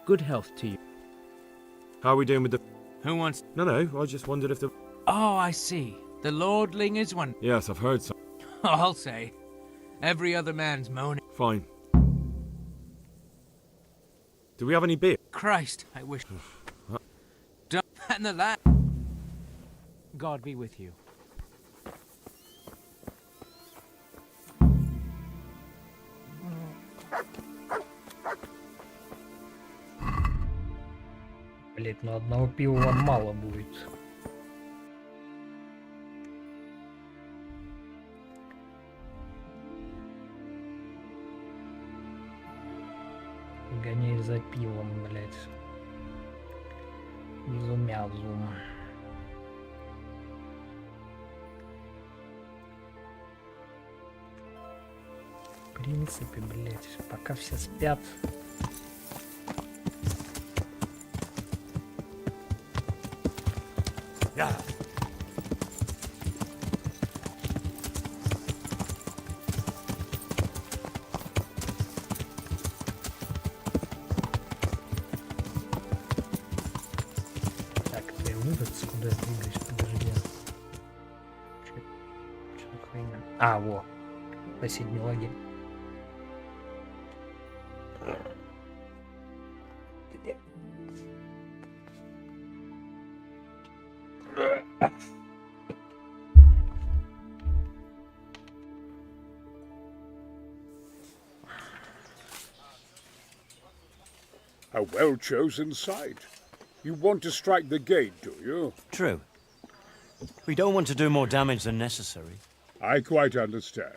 Good health to you. How are we doing with the... Who wants... No, I just wondered if the... Oh, I see. The lordling is one. Yes, I've heard so. I'll say. Every other man's moaning. Fine. Do we have any beer? Christ, I wish... Don't and the lad. God be with you. Блять, ну одного пива вам мало будет. Гоняй за пивом, блять. Изумязум. В принципе, блять, пока все спят. Так, ты выводцы, куда я двигаюсь? Подожди. Что такое имя? А, во. Соседний лагерь. A well-chosen site. You want to strike the gate, do you? True. We don't want to do more damage than necessary. I quite understand.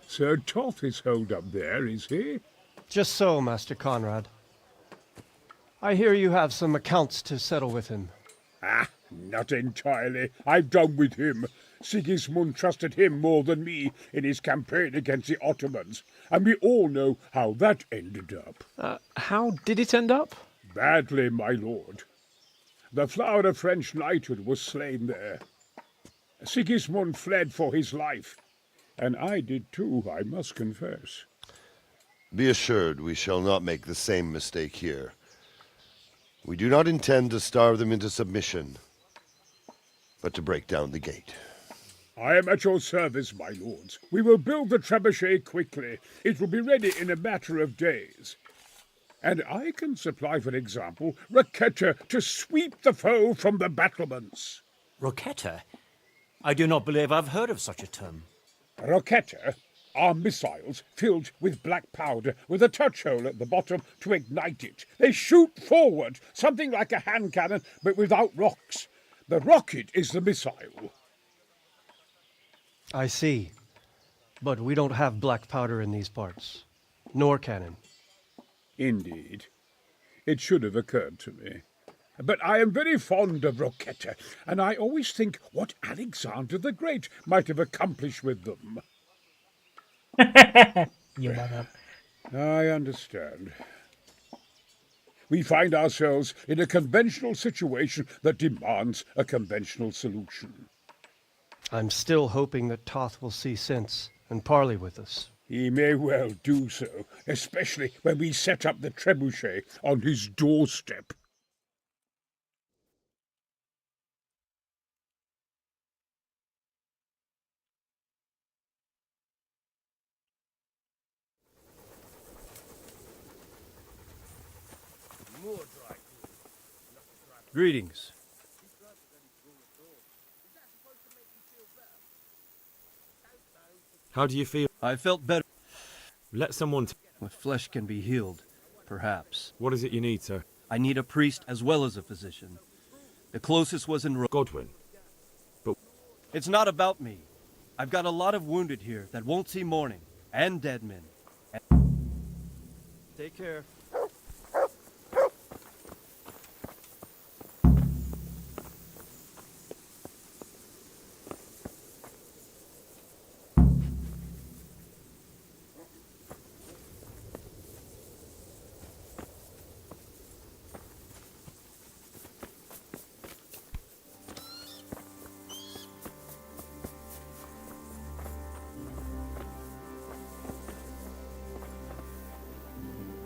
Sir Toth is holed up there, is he? Just so, Master Conrad. I hear you have some accounts to settle with him. Ah, not entirely. I've done with him. Sigismund trusted him more than me in his campaign against the Ottomans, and we all know how that ended up. How did it end up? Badly, my lord. The flower of French knighthood was slain there. Sigismund fled for his life, and I did too, I must confess. Be assured we shall not make the same mistake here. We do not intend to starve them into submission, but to break down the gate. I am at your service, my lords. We will build the trebuchet quickly. It will be ready in a matter of days. And I can supply, for example, Raketa to sweep the foe from the battlements. Roquetta? I do not believe I've heard of such a term. Raketa are missiles filled with black powder with a touch hole at the bottom to ignite it. They shoot forward, something like a hand cannon, but without rocks. The rocket is the missile. I see. But we don't have black powder in these parts. Nor cannon. Indeed. It should have occurred to me. But I am very fond of Roquetta, and I always think what Alexander the Great might have accomplished with them. I understand. We find ourselves in a conventional situation that demands a conventional solution. I'm still hoping that Toth will see sense and parley with us. He may well do so, especially when we set up the trebuchet on his doorstep. Greetings. How do you feel? I felt better. Let someone... My flesh can be healed, perhaps. What is it you need, sir? I need a priest as well as a physician. The closest was in Godwin. But... It's not about me. I've got a lot of wounded here that won't see morning, and dead men. Take care.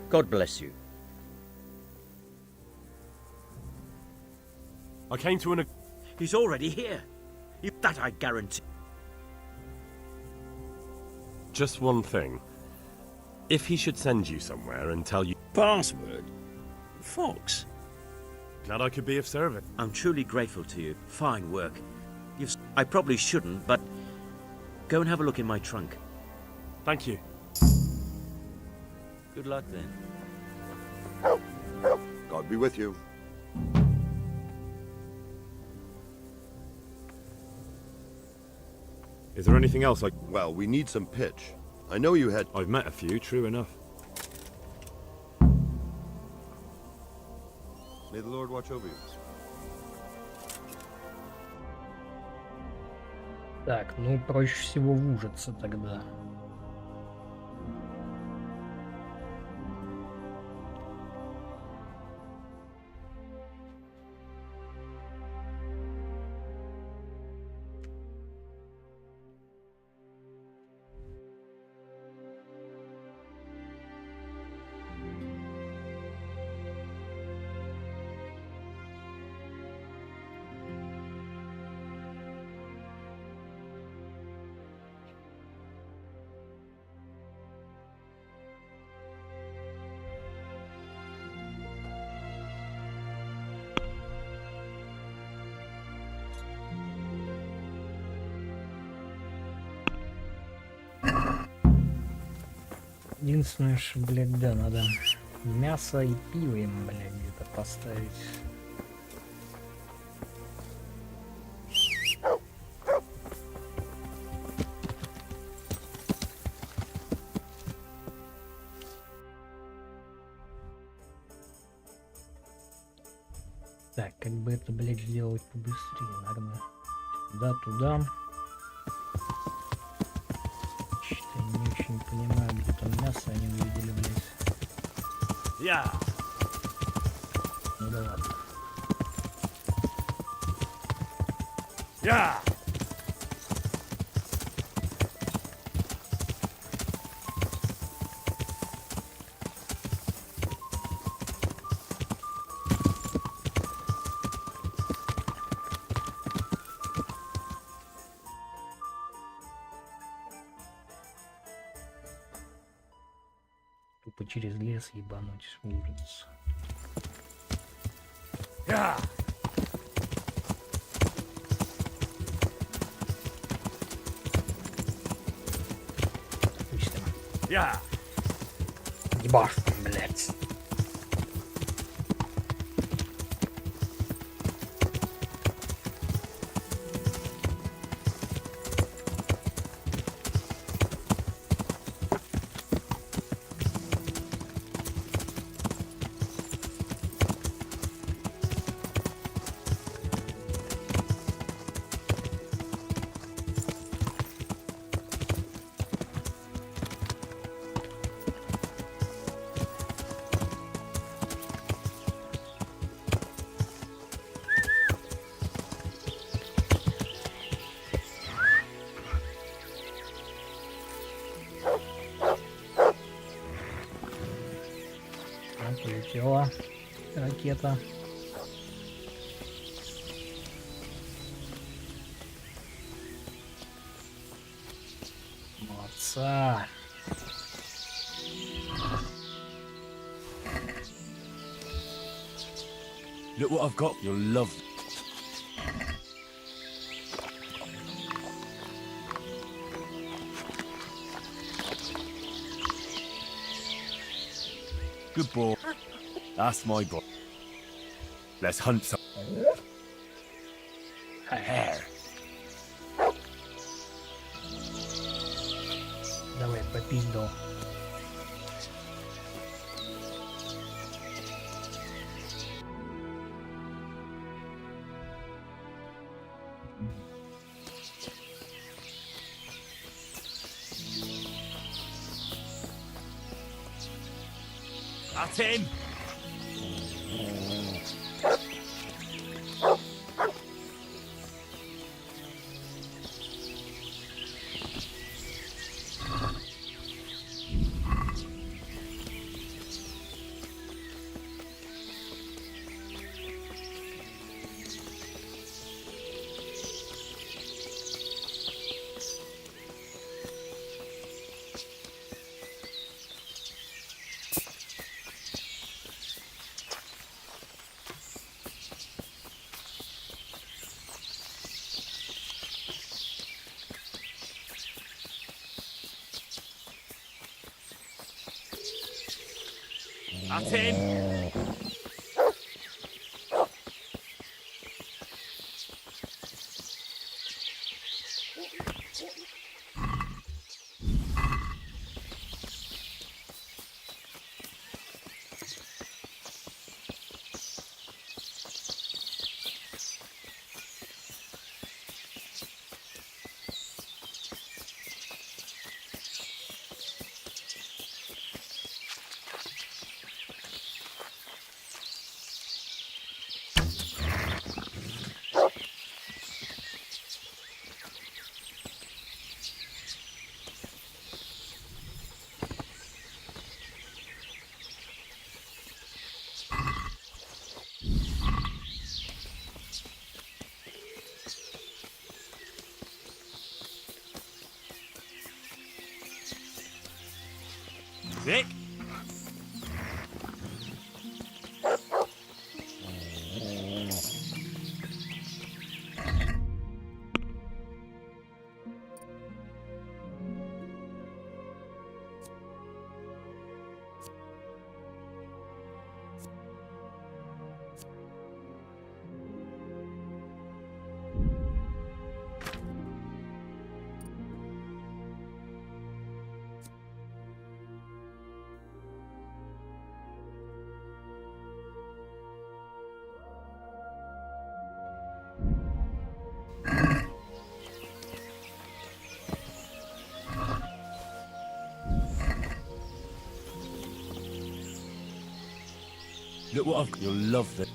God bless you. I came to an... He's already here. That I guarantee. Just one thing. If he should send you somewhere and tell you... Password? Fox? Glad I could be of service. I'm truly grateful to you. Fine work. I probably shouldn't, but go and have a look in my trunk. Thank you. Good luck then. God be with you. Is there anything else Well, we need some pitch. I know you had... I've met a few, true enough. May the Lord watch over you. Так, ну проще всего выжиться тогда. Единственное, что, блядь, да, надо мясо и пиво им, блядь, где-то поставить. Так, как бы это, блядь, сделать побыстрее, наверное. Да, туда. Что-то я не очень понимаю, где там мясо они увидели, блядь. Я. Ну да ладно. Я. Тупо через лес ебануть, ужас. Отлично. Ебашь, блядь. Полетела ракета. Молодца. Look what I've got. You'll love. Good boy. That's my boy. Let's hunt some. Hare. Давай по пизду. That's in. That's in. Vic? Look what I've... You'll love it.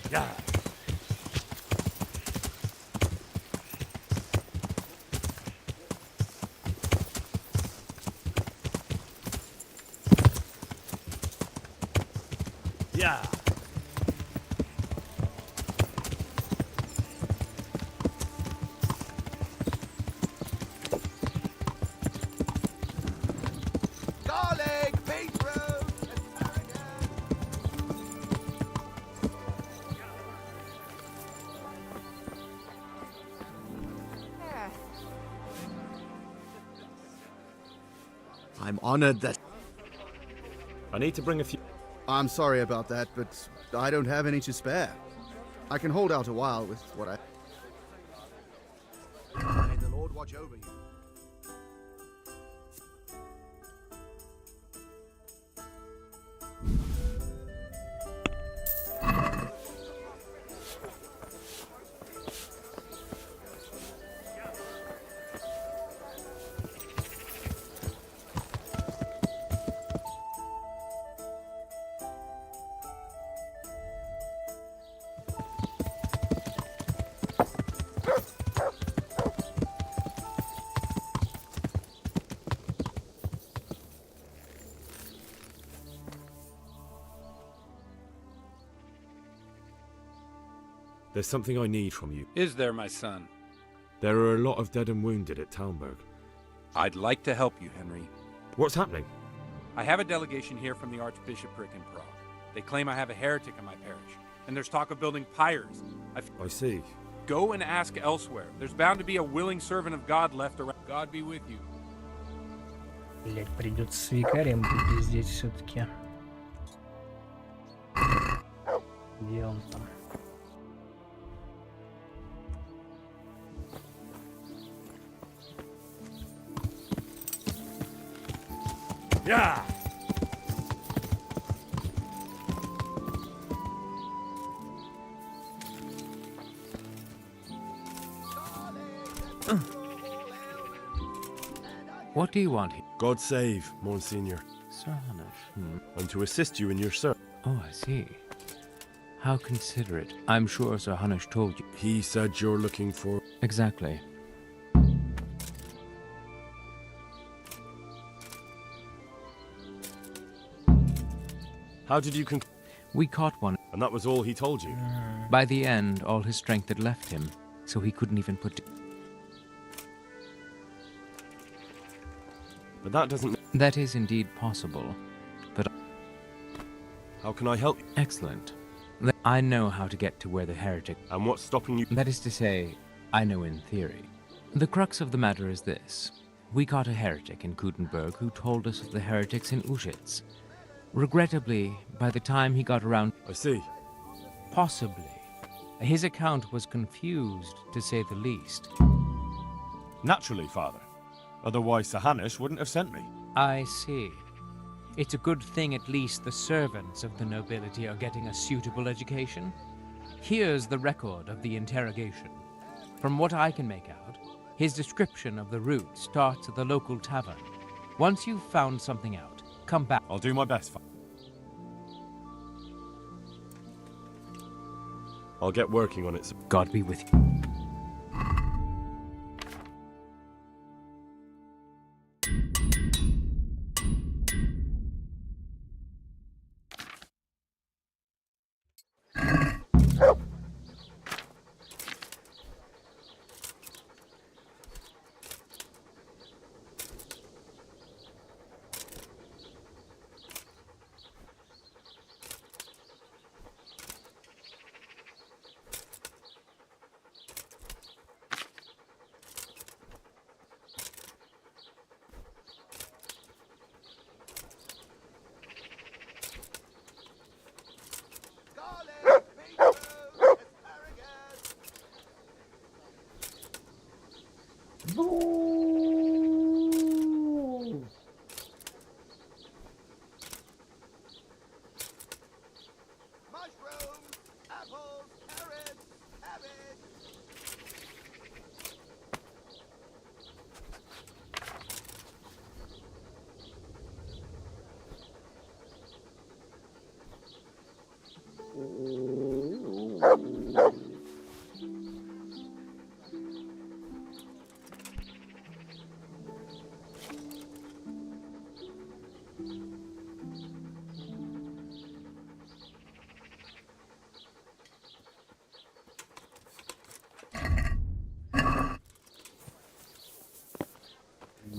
Yeah. Yeah. Garlic, beetroot, I'm honored that... I need to bring a few... I'm sorry about that, but I don't have any to spare. I can hold out a while with what I... May the Lord watch over you. There's something I need from you. Is there, my son? There are a lot of dead and wounded at Talmberg. I'd like to help you, Henry. What's happening? I have a delegation here from the Archbishopric in Prague. They claim I have a heretic in my parish, and there's talk of building pyres. I see. Go and ask elsewhere. There's bound to be a willing servant of God left around. God be with you. Блять, придется с викарием попиздеть все-таки. Где он там? Yeah. What do you want here? God save, Monsignor. Sir Hanush. I'm to assist you in your search. Oh, I see. How considerate. I'm sure Sir Hanush told you. He said you're looking for... Exactly. How did you conclude? We caught one. And that was all he told you? By the end, all his strength had left him, so he couldn't even put... But that doesn't... That is indeed possible, but... How can I help you? Excellent. I know how to get to where the heretic... And what's stopping you? That is to say, I know in theory. The crux of the matter is this. We caught a heretic in Gutenberg who told us of the heretics in Ushitz. Regrettably, by the time he got around... I see. Possibly. His account was confused, to say the least. Naturally, Father. Otherwise, Sir Hanush wouldn't have sent me. I see. It's a good thing at least the servants of the nobility are getting a suitable education. Here's the record of the interrogation. From what I can make out, his description of the route starts at the local tavern. Once you've found something out, come back. I'll do my best, Father. I'll get working on it. God be with you.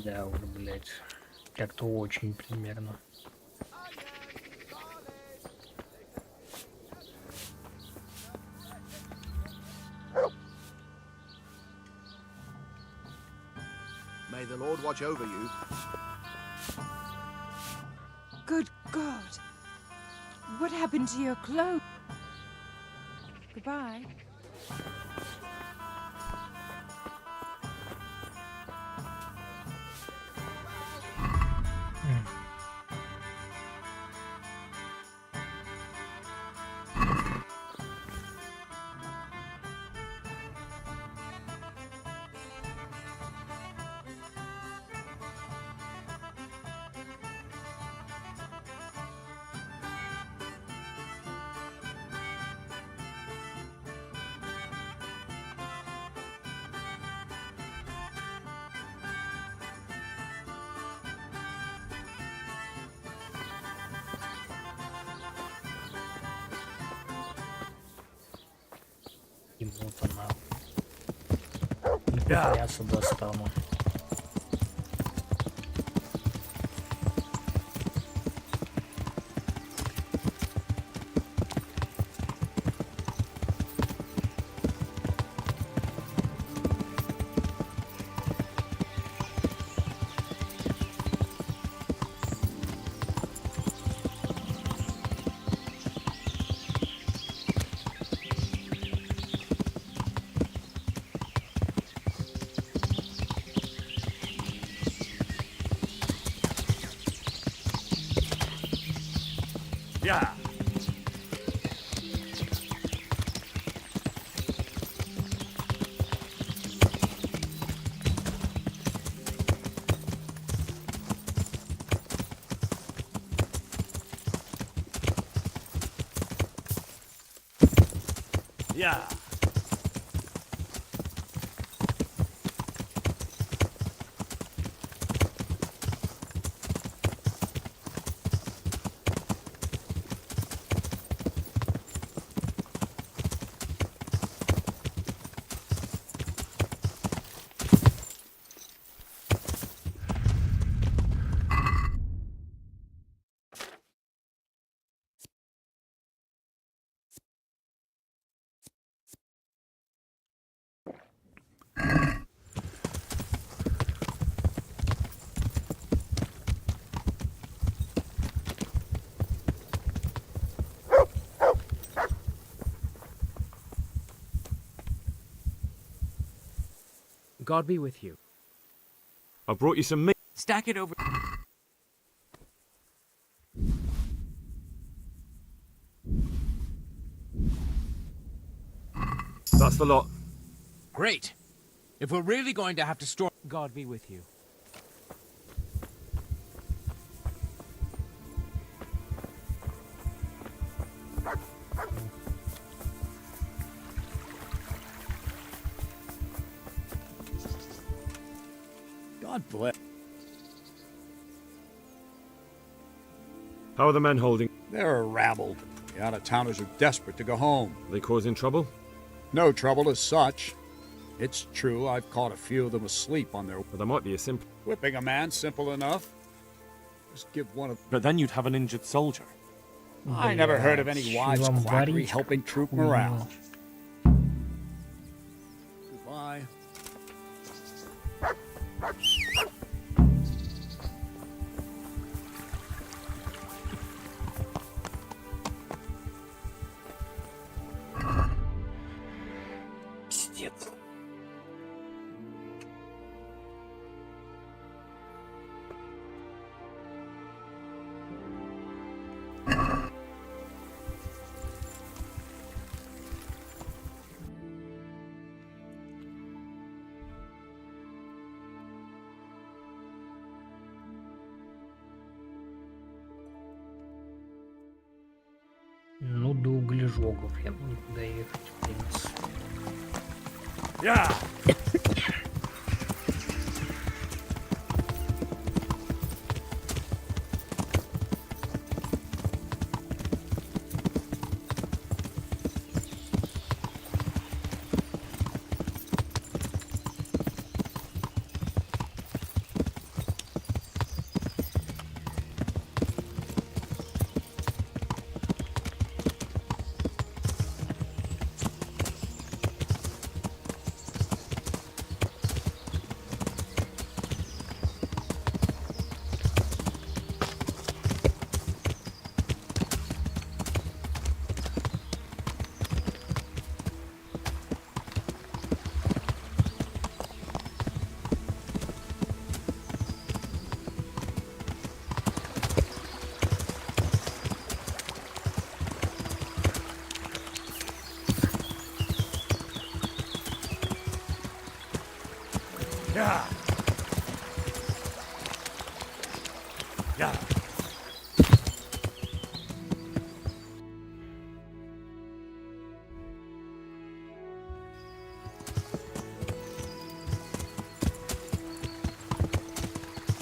Да, вот, блядь. Как-то очень примерно. May the Lord watch over you. Good God. What happened to your clothes? Goodbye. Ему-то нахуй. И потрясу достану. Yeah. Yeah. God be with you. I brought you some meat. Stack it over. That's the lot. Great. If we're really going to have to store... God be with you. God bless. How are the men holding? They're a rabble. The out-of-towners are desperate to go home. Are they causing trouble? No trouble as such. It's true, I've caught a few of them asleep on their... But there might be a simple... Whipping a man, simple enough. Just give one of... But then you'd have an injured soldier. I never heard of any wives' quackery helping troop morale. Goodbye. Пиздец. Ну, до углежогов я могу доехать, в принципе. Yeah.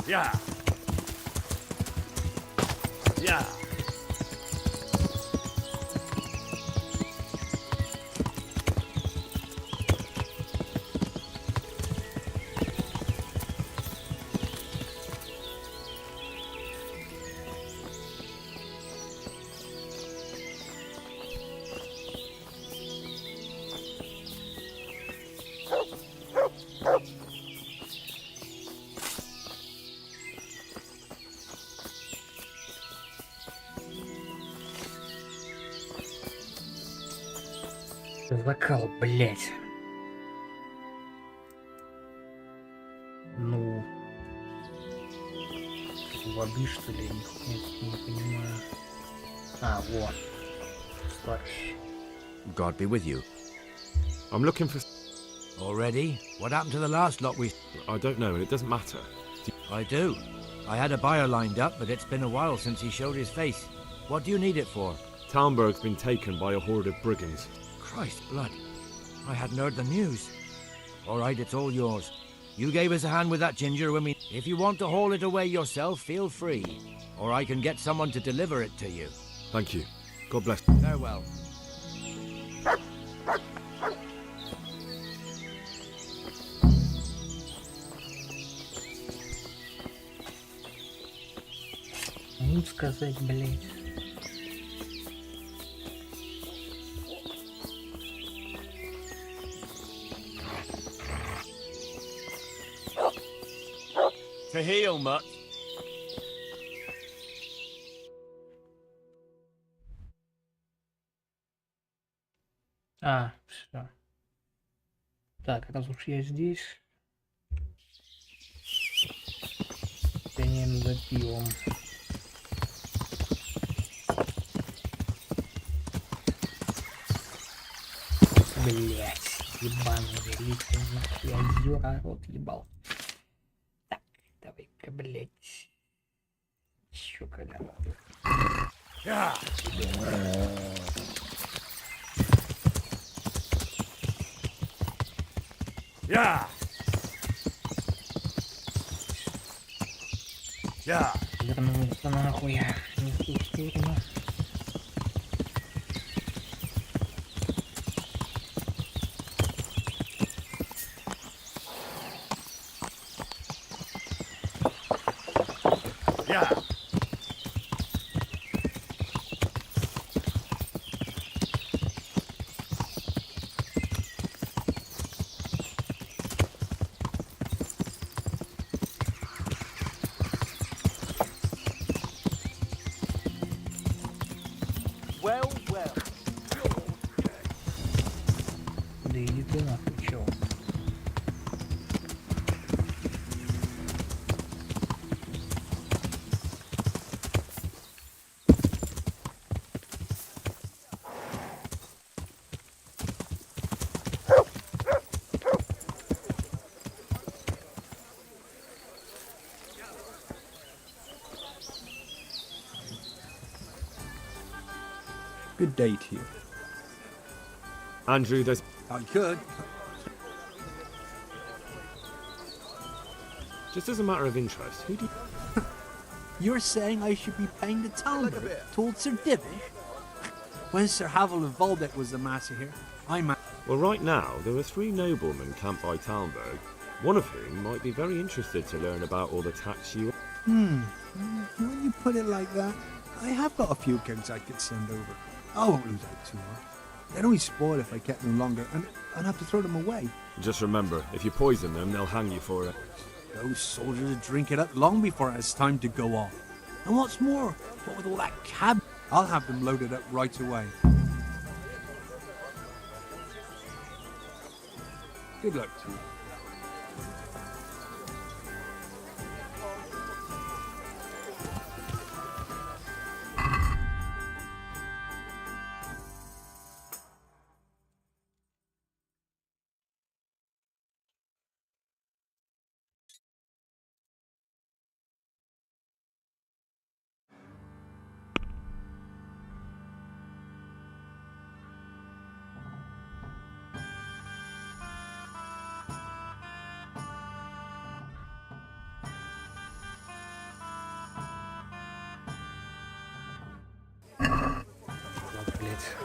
Yeah. Yeah. Закал, блять. Ну. Воды, что ли? Не понимаю. А, вот. Старший. God be with you. I'm looking for... Already? What happened to the last lot we... I don't know, and it doesn't matter. I do. I had a buyer lined up, but it's been a while since he showed his face. What do you need it for? Talmberg's been taken by a horde of brigands. Christ blood. I hadn't heard the news. All right, it's all yours. You gave us a hand with that ginger when we... If you want to haul it away yourself, feel free. Or I can get someone to deliver it to you. Thank you. God bless. Farewell. Ну, сказать, блять. To heal, much. А, все. Так, раз уж я здесь. Гоняем за пивом. Блять, ебаный великий, нахуй, озера, рот ебал. Так, давай-ка, блять. Чё, когда? Yeah. Yeah. Yeah. Вернулся нахуй, не в ту сторону. Yeah. Well, well. Да иди ты нахуй, чё? Good day to you. Andrew, there's... I could. Just as a matter of interest, who do you... You're saying I should be paying the Talmud told Sir Divish? When Sir Havel of Volbeck was the master here, Well, right now, there are 3 noblemen camped by Talmberg, one of whom might be very interested to learn about all the tax you... When you put it like that, I have got a few kegs I could send over. I won't lose out too much. They'd only spoil if I kept them longer, and I'd have to throw them away. Just remember, if you poison them, they'll hang you for it. Those soldiers would drink it up long before it's time to go off. And what's more, what with all that cab, I'll have them loaded up right away. Good luck to you. блядь.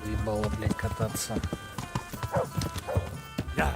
Заебало, блядь, кататься. Yeah.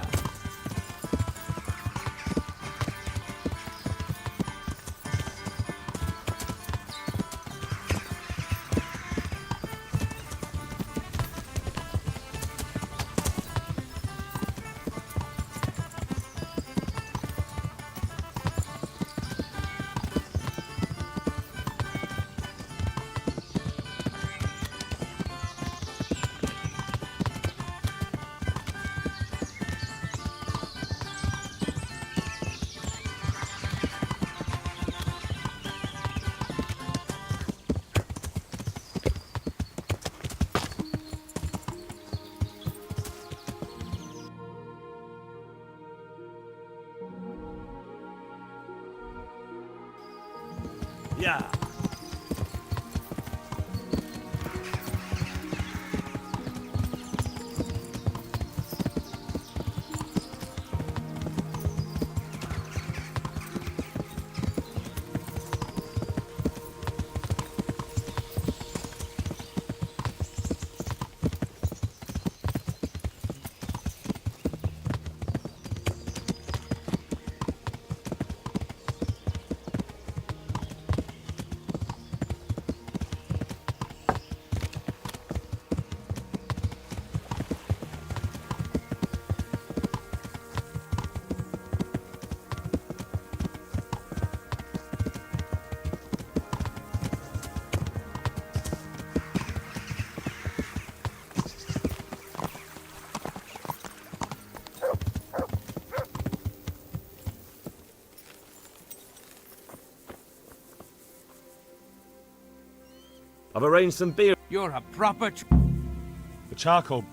I've arranged some beer. You're a proper... The charcoal.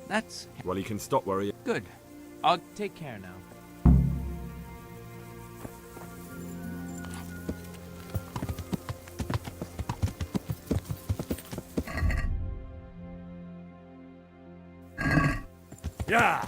That's... Well, you can stop worrying. good. I'll take care now. Yeah.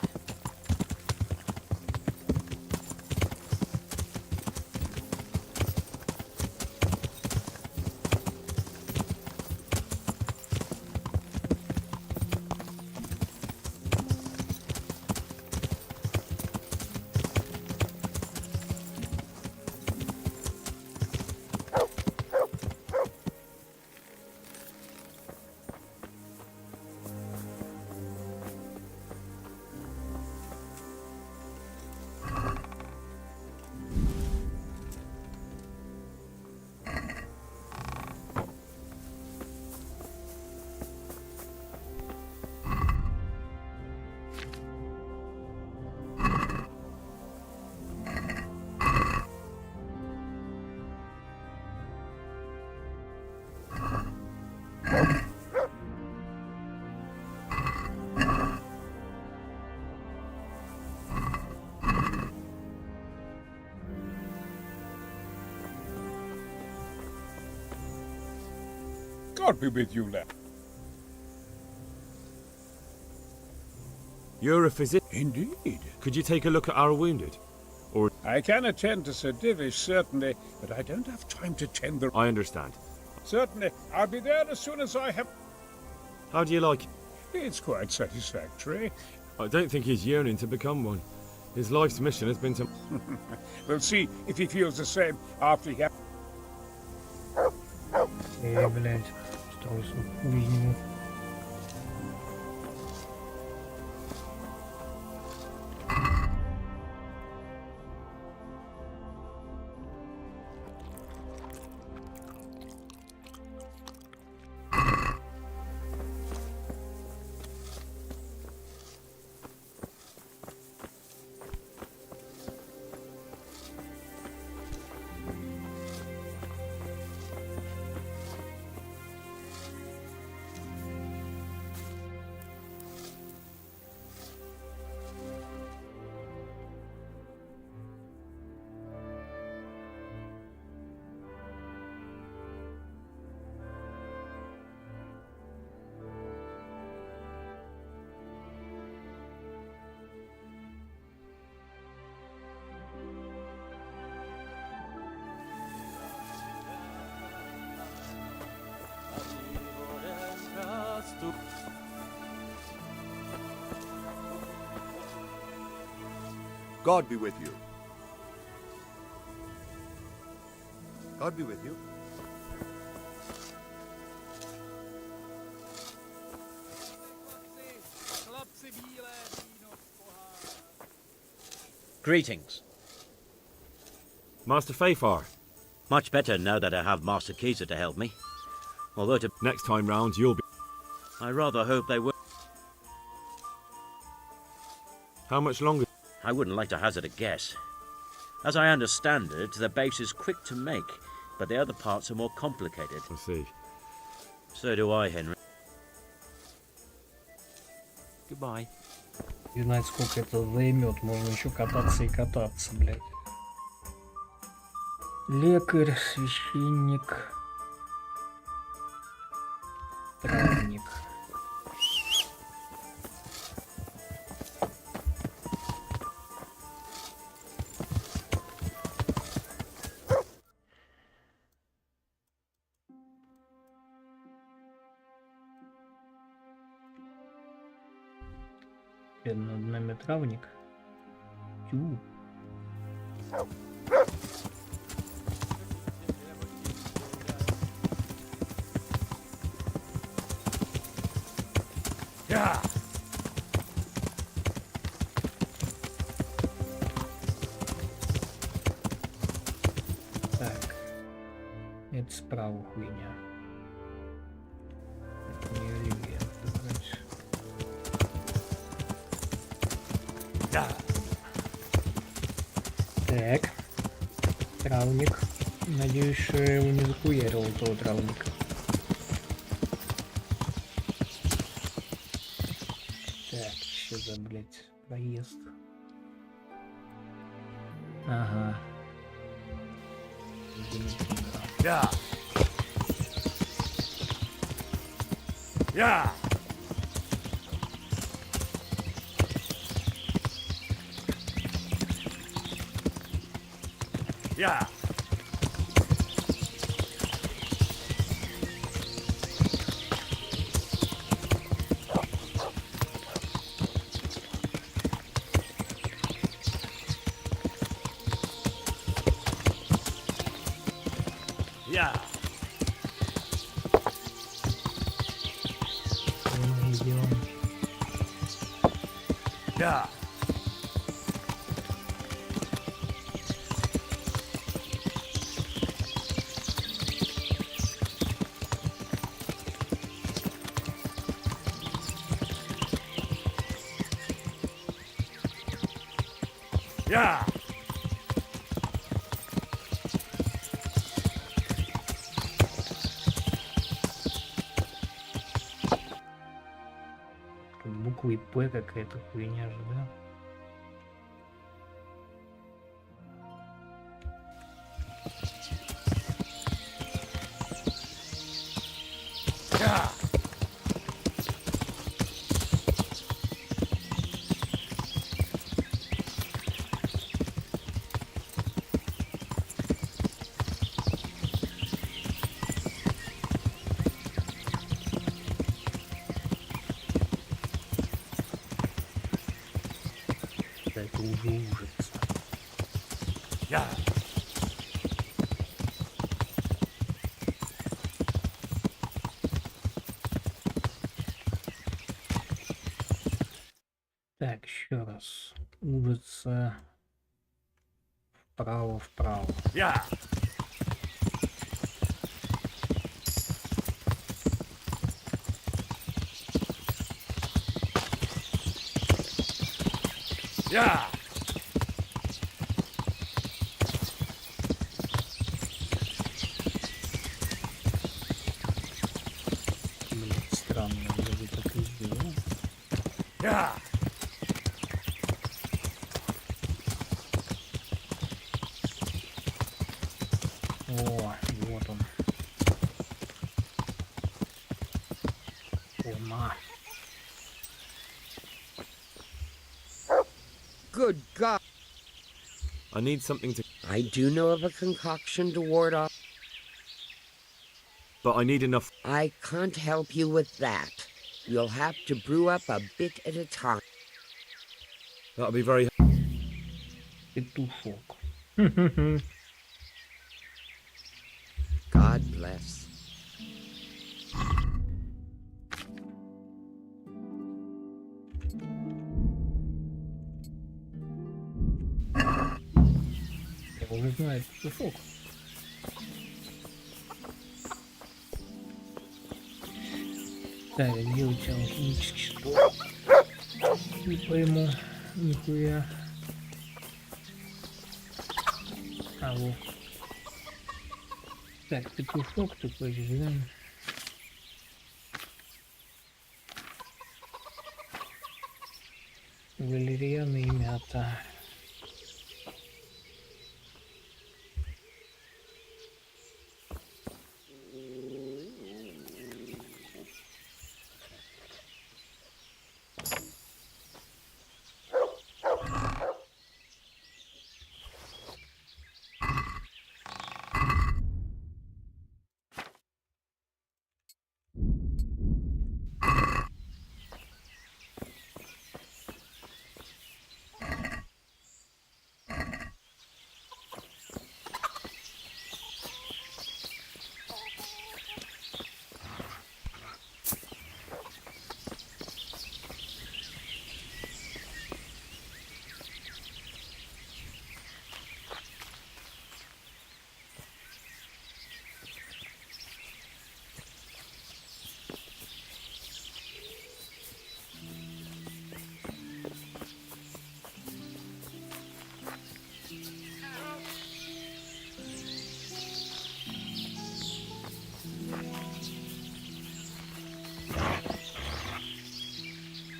God be with you, lad. You're a physician. Indeed. Could you take a look at our wounded? Or I can attend to Sir Divish, certainly, but I don't have time to tend the... I understand. Certainly. I'll be there as soon as I have... How do you like it? It's quite satisfactory. I don't think he's yearning to become one. His life's mission has been to... We'll see if he feels the same after he... Блядь, осталось хуйню. God be with you. God be with you. Greetings. Master Fafar. Much better now that I have Master Keyser to help me. Although next time round you'll be... I rather hope they will. How much longer? I wouldn't like to hazard a guess. As I understand it, the base is quick to make, but the other parts are more complicated. I see. So do I, Henry. Goodbye. Не знать, сколько это займет. Можно еще кататься и кататься, блядь. Лекарь, священник, травник. Над нами травник. Тю. Так. Это справа хуйня. Это не религия. Так. Травник. Надеюсь, что я его не захуярил, этого травника. Так, что за, блядь, проезд? Ага. Yeah. Yeah. Yeah. Yeah. Yeah. Yeah. Тут буквы П какая-то хуйня же, да? Yeah. Это уже ужас. Yeah. Так, еще раз. Улица. Вправо, вправо. Yeah. Yeah. Блин, странно, вроде так и сделал. Yeah. О, вот он. Ума. Good God. I need something to... I do know of a concoction to ward off. But I need enough... I can't help you with that. You'll have to brew up a bit at a time. That'll be very... Петушок. God bless. Я уже знаю петушок. Так, где у тебя алхимический стол? Не пойму, нихуя. А вот. Так, петушок такой, да? Валерьяна и мята.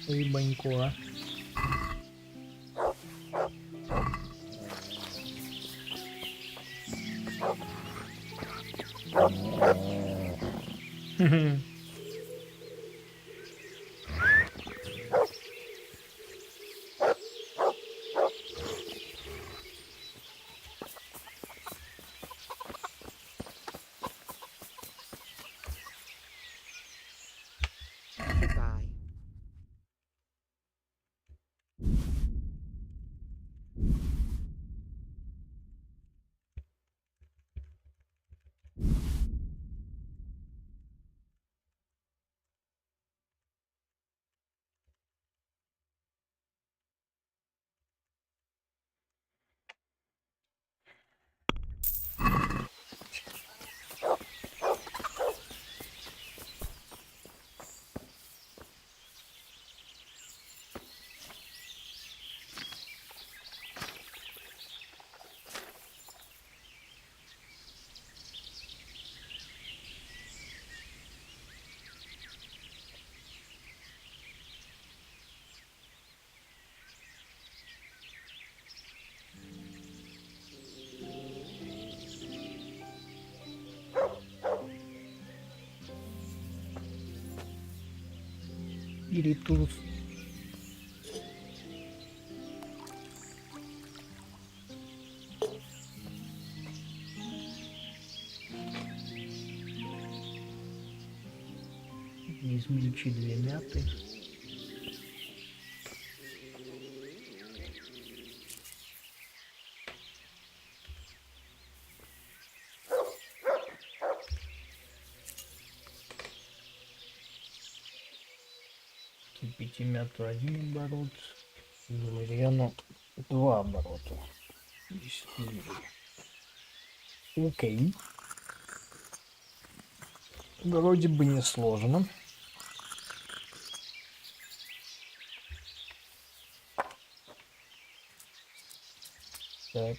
Ебанько, а. Goodbye. Или туз. Измельчи 2 мяты. Кипите мяту 1 оборот. Валерьяну 2 оборота. 10 миллилитров. Окей. Вроде бы не сложно. Так.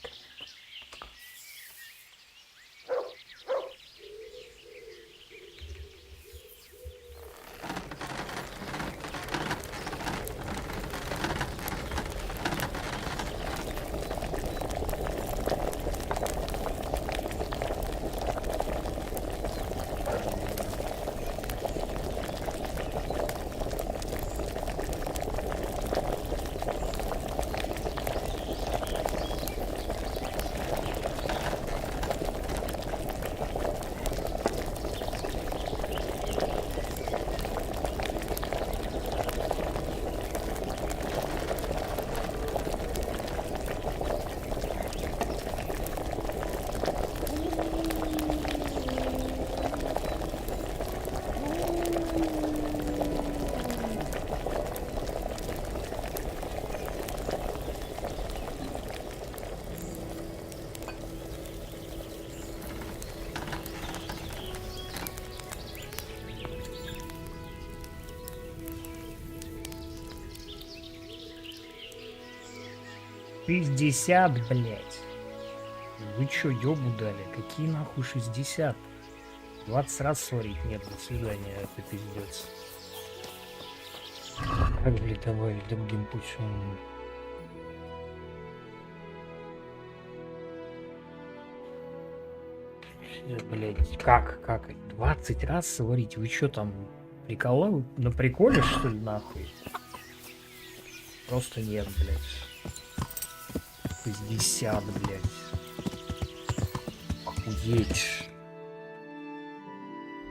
60, блядь. Вы чё, ёбу дали? Какие нахуй 60? 20 раз сварить? Нет, до свидания, это пиздец. Как, блядь, добавить другим путем? Блядь, как? 20 раз сварить? Вы чё там, приколы? На приколе, что ли, нахуй? Просто нет, блядь. 60, блядь. Охуеть.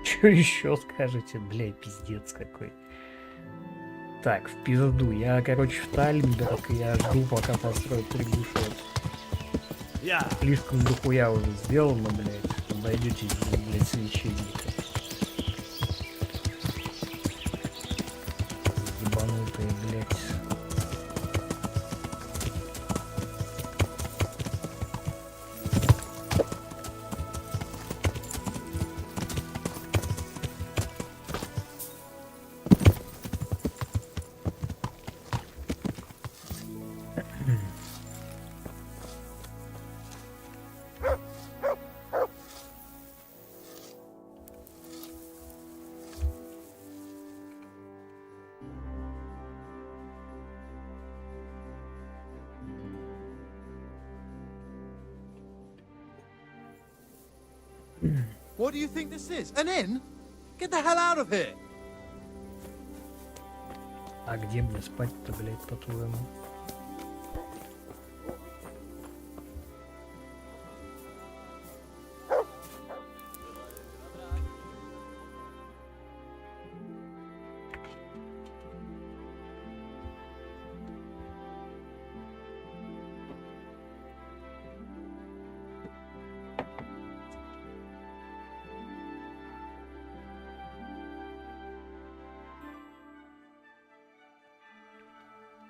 Чё еще скажете? Блядь, пиздец какой. Так, в пизду. Я, короче, в Таллинберг, и я жду, пока построят трибушет. Слишком дохуя уже сделано, блядь. Обойдетесь, блядь, священника. Ебанутые, блядь. What do you think this is? An inn? Get the hell out of here! А где мне спать-то, блядь, по-твоему?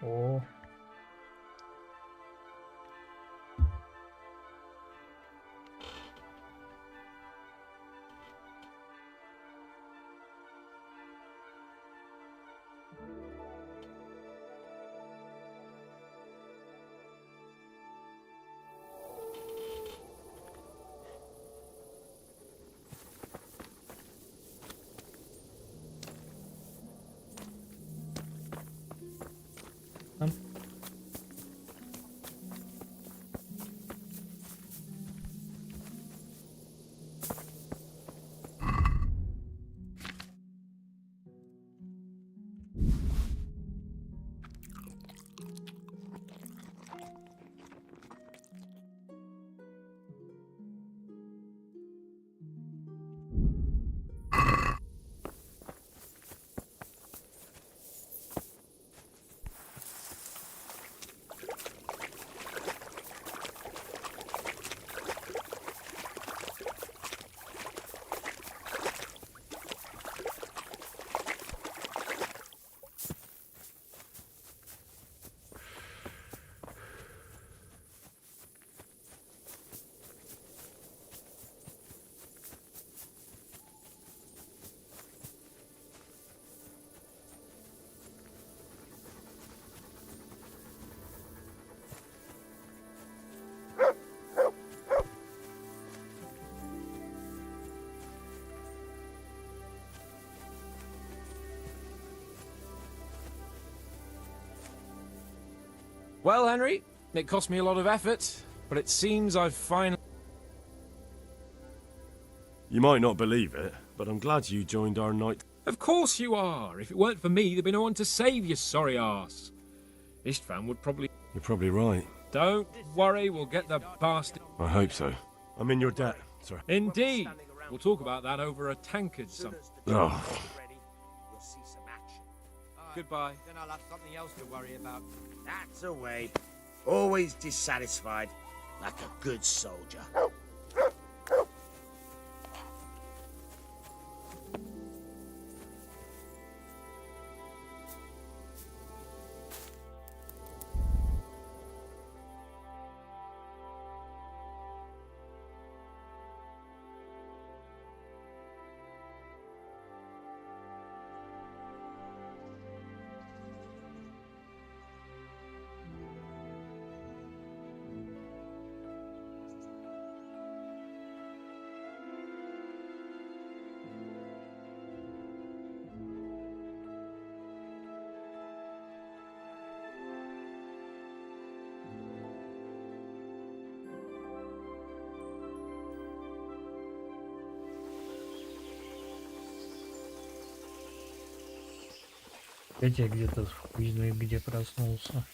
О. Well, Henry, it cost me a lot of effort, but it seems I've finally... You might not believe it, but I'm glad you joined our night. Of course you are. If it weren't for me, there'd be no one to save you, sorry arse. Istvan would probably... You're probably right. Don't worry, we'll get the bastard... I hope so. I'm in your debt, sir. Indeed. We'll talk about that over a tankard some... Oh. Goodbye. Then I'll have something else to worry about. That's a way. Always dissatisfied, like a good soldier. Хотя где-то хуй знает где проснулся.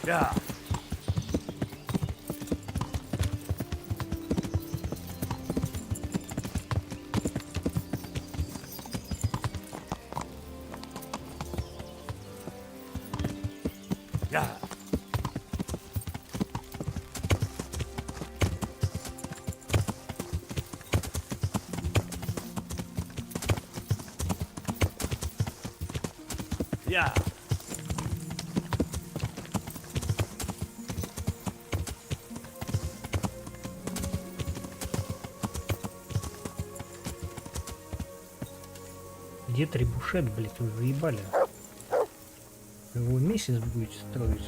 Yeah. Yeah. Yeah. Где требушет, блядь, вы заебали? Вы его месяц будете строить?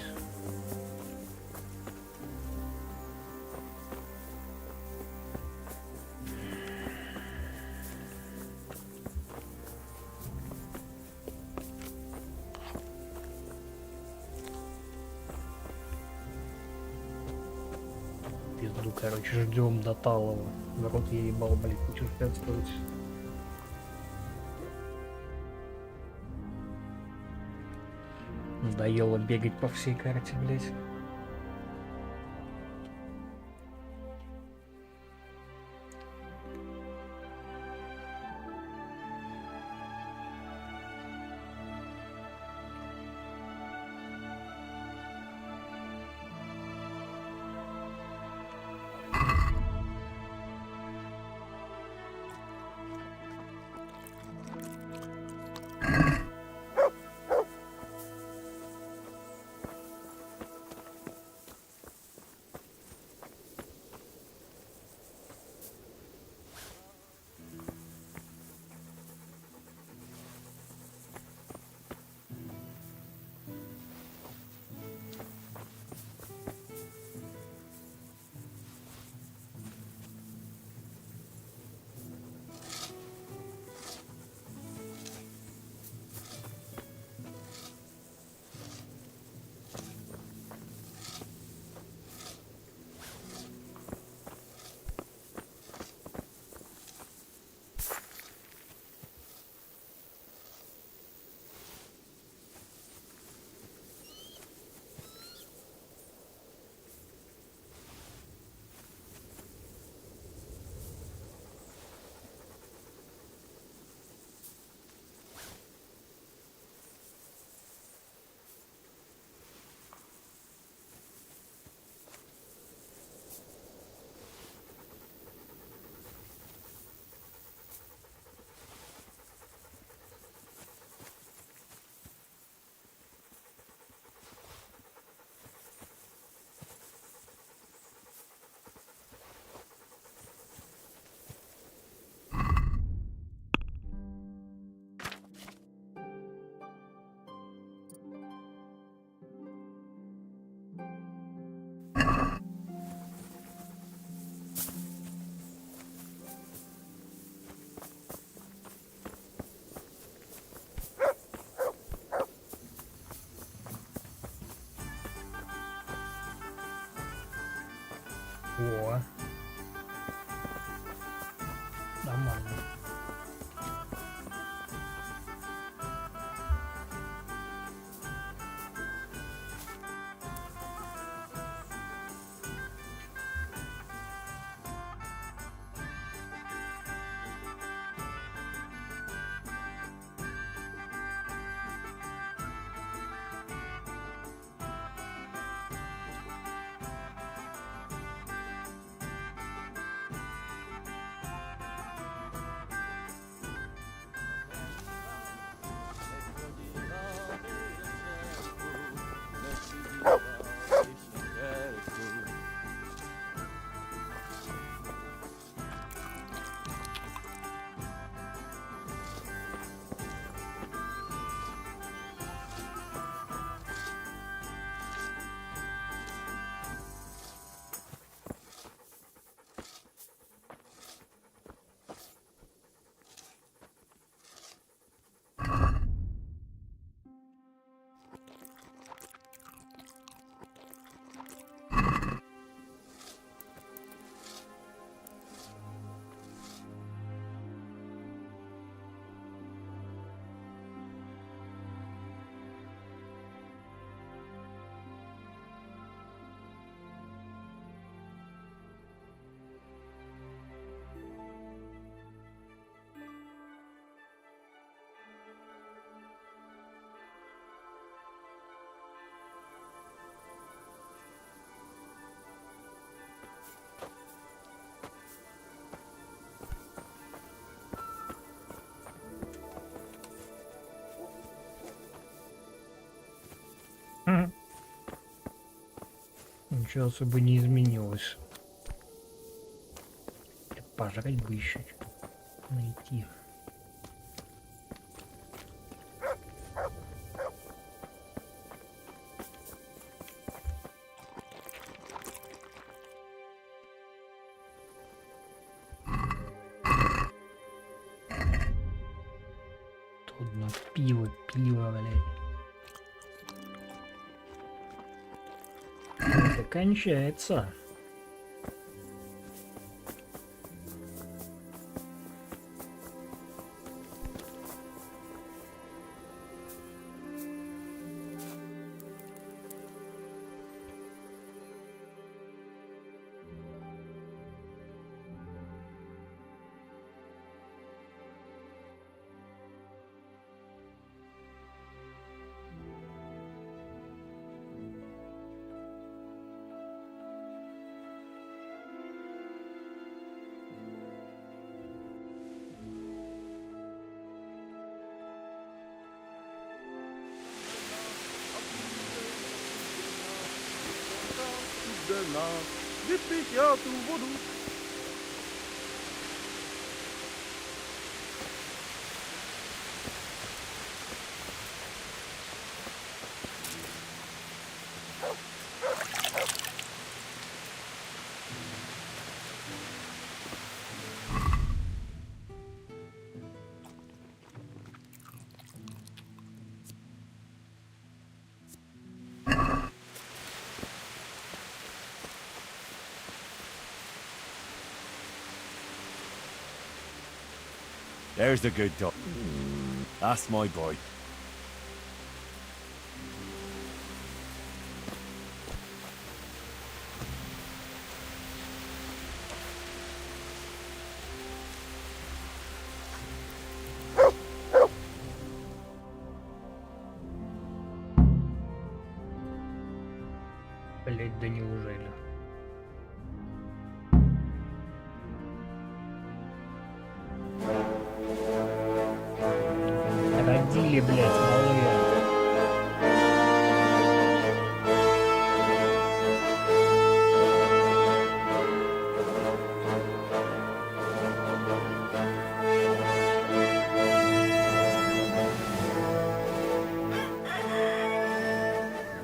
Пизду, короче, ждем до Талова. Народ я ебал, блядь, путешествовать. Надоело бегать по всей карте, блядь. Ничего особо не изменилось. Пожрать бы еще найти. Тут на пиво, блядь. Это кончается. There's the good dog. That's my boy. Блять, да неужели? Родили, блять, малые.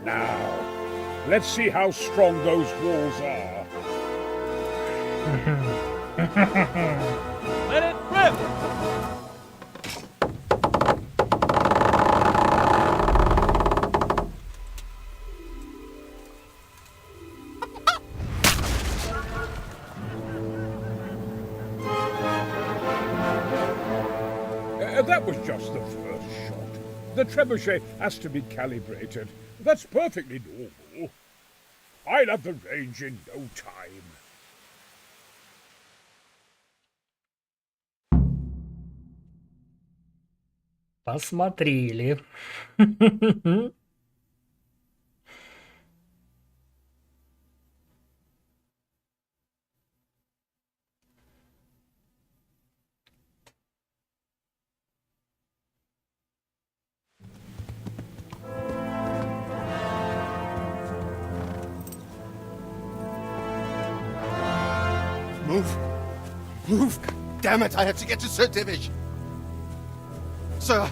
Now, let's see how strong those walls are. Let it rip! That was just the first shot. The trebuchet has to be calibrated. That's perfectly normal. I'll have the range in no time. Посмотрели. Move. Move. Damn it, I have to get to Sir Divish. Sir,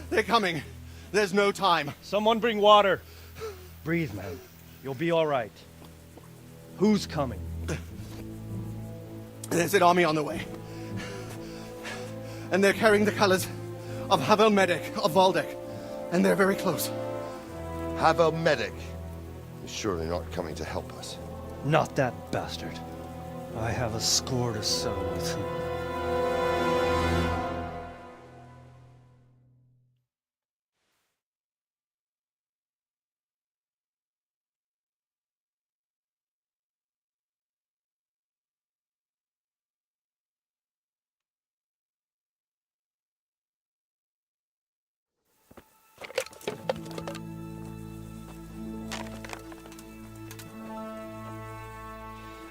they're coming. There's no time. Someone bring water. Breathe, man. You'll be all right. Who's coming? There's an army on the way. And they're carrying the colors of Havel Medic of Valdek. And they're very close. Havel Medic is surely not coming to help us. Not that bastard. I have a score to settle with him.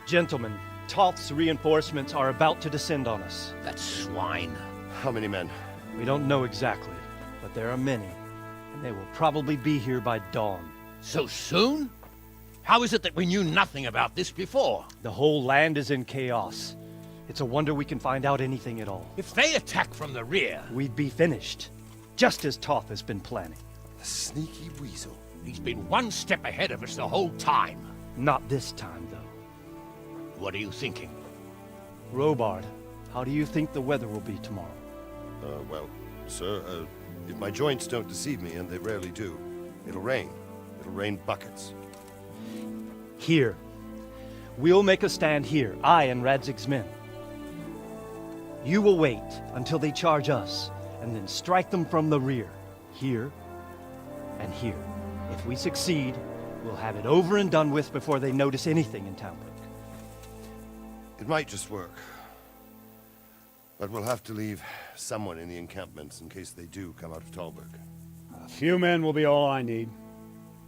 Gentlemen, Toth's reinforcements are about to descend on us. That swine. How many men? We don't know exactly, but there are many. and they will probably be here by dawn. So soon? How is it that we knew nothing about this before? The whole land is in chaos. It's a wonder we can find out anything at all. If they attack from the rear... We'd be finished, just as Toth has been planning. The sneaky weasel. He's been one step ahead of us the whole time. Not this time, though. What are you thinking? Robard, how do you think the weather will be tomorrow? Well, sir, if my joints don't deceive me, and they rarely do, it'll rain. It'll rain buckets. Here. We'll make a stand here, I and Radzig's men. You will wait until they charge us, and then strike them from the rear. Here and here. If we succeed, we'll have it over and done with before they notice anything in Talbot. It might just work. But we'll have to leave someone in the encampments in case they do come out of Talbot. A few men will be all I need.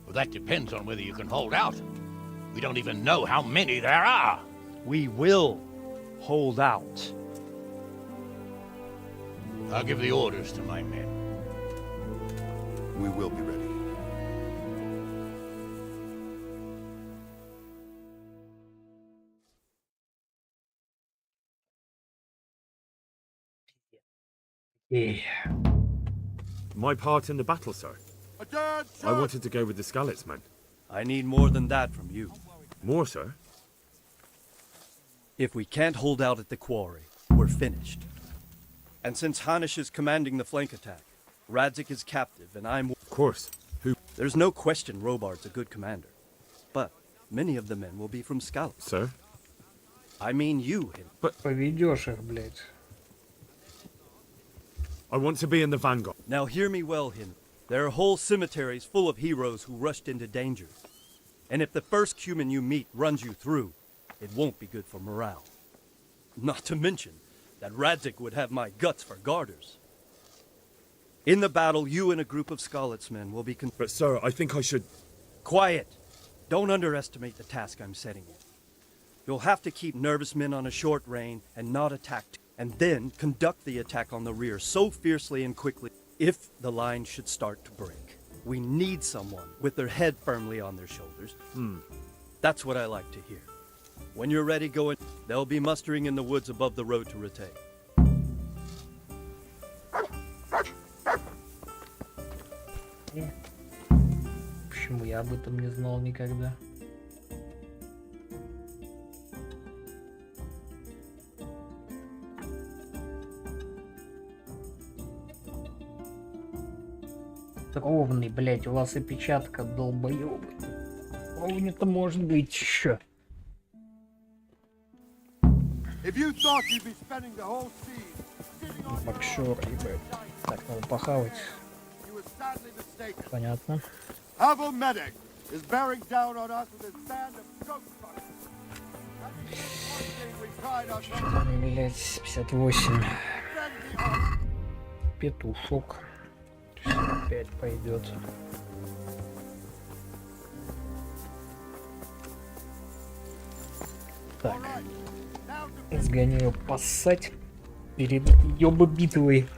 Well, that depends on whether you can hold out. We don't even know how many there are. We will hold out. I'll give the orders to my men. We will be ready. My part in the battle, sir. I wanted to go with the Skalitz men. I need more than that from you. More, sir? If we can't hold out at the quarry, we're finished. And since Hanish is commanding the flank attack, Radzik is captive, and I'm... Of course. Who? There's no question Robard's a good commander. But many of the men will be from Skalitz. Sir? I mean you, him. But... Поведешь их, блядь. I want to be in the vanguard. Now hear me well, him. There are whole cemeteries full of heroes who rushed into danger. And if the first human you meet runs you through, it won't be good for morale. Not to mention that Radzik would have my guts for garters. In the battle, you and a group of Skalitz men will be... But sir, I think I should... Quiet! Don't underestimate the task I'm setting you. You'll have to keep nervous men on a short rein and not attack, and then conduct the attack on the rear so fiercely and quickly if the line should start to break. We need someone with their head firmly on their shoulders. That's what I like to hear. When you're ready, go in. They'll be mustering in the woods above the road to Ratay. Почему я об этом не знал никогда? Ровный, блять, у вас опечатка, долбоёбы. Ровный-то может быть еще. Боксер, ебать. Так, надо похавать. Понятно. Блять, 58. Петушок. Опять пойдет. Так. Сгоняю поссать перед ёба битвой.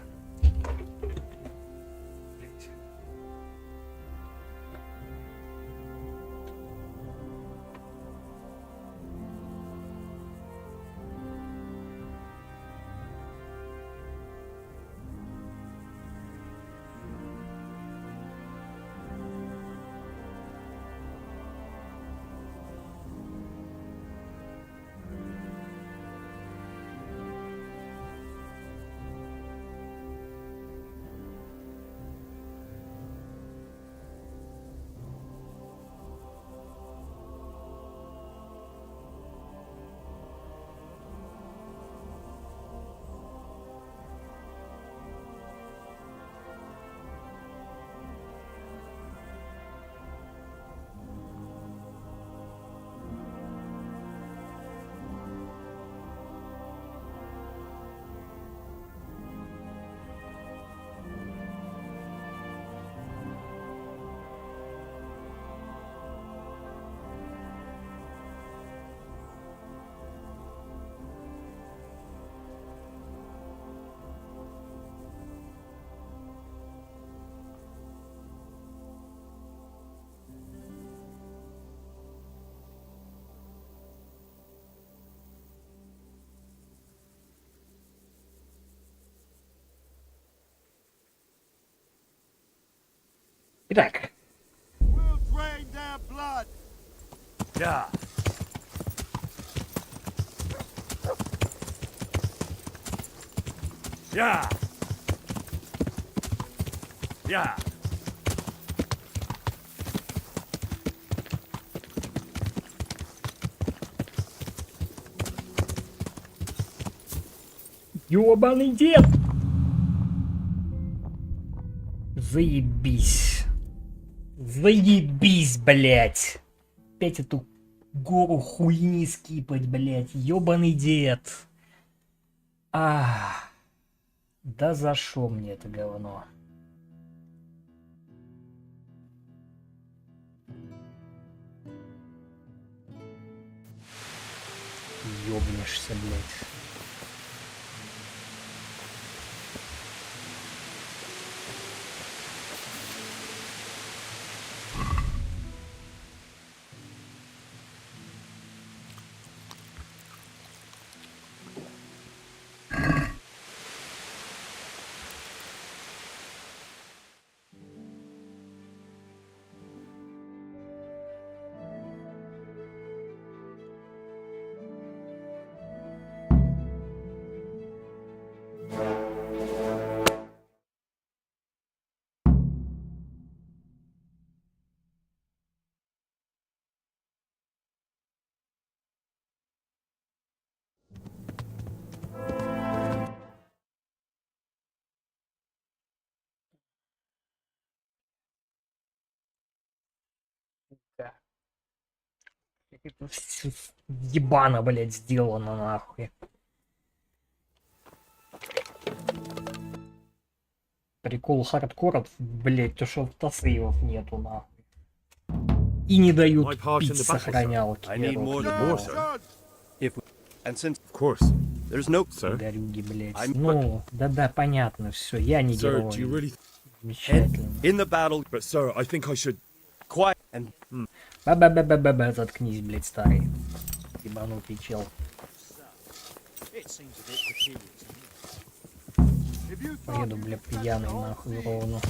Итак. Yeah. Yeah. Yeah. Ёбаный дед! Заебись. Заебись, блядь. Опять эту гору хуйни скипать, блядь. Ёбаный дед. Да за шо мне это говно? Ёбнешься, блядь. Это всё ебано, блядь, сделано нахуй. Прикол хардкора, блядь, то что автосейвов нету нахуй. И не дают пить сохранялки. Горюги, блядь. Ну, да-да, понятно, все, я не герой. Замечательно. Ба-ба-ба-ба-ба, заткнись, блядь, старый. Ебанутый чел. Поеду, бля, пьяный нахуй ровно.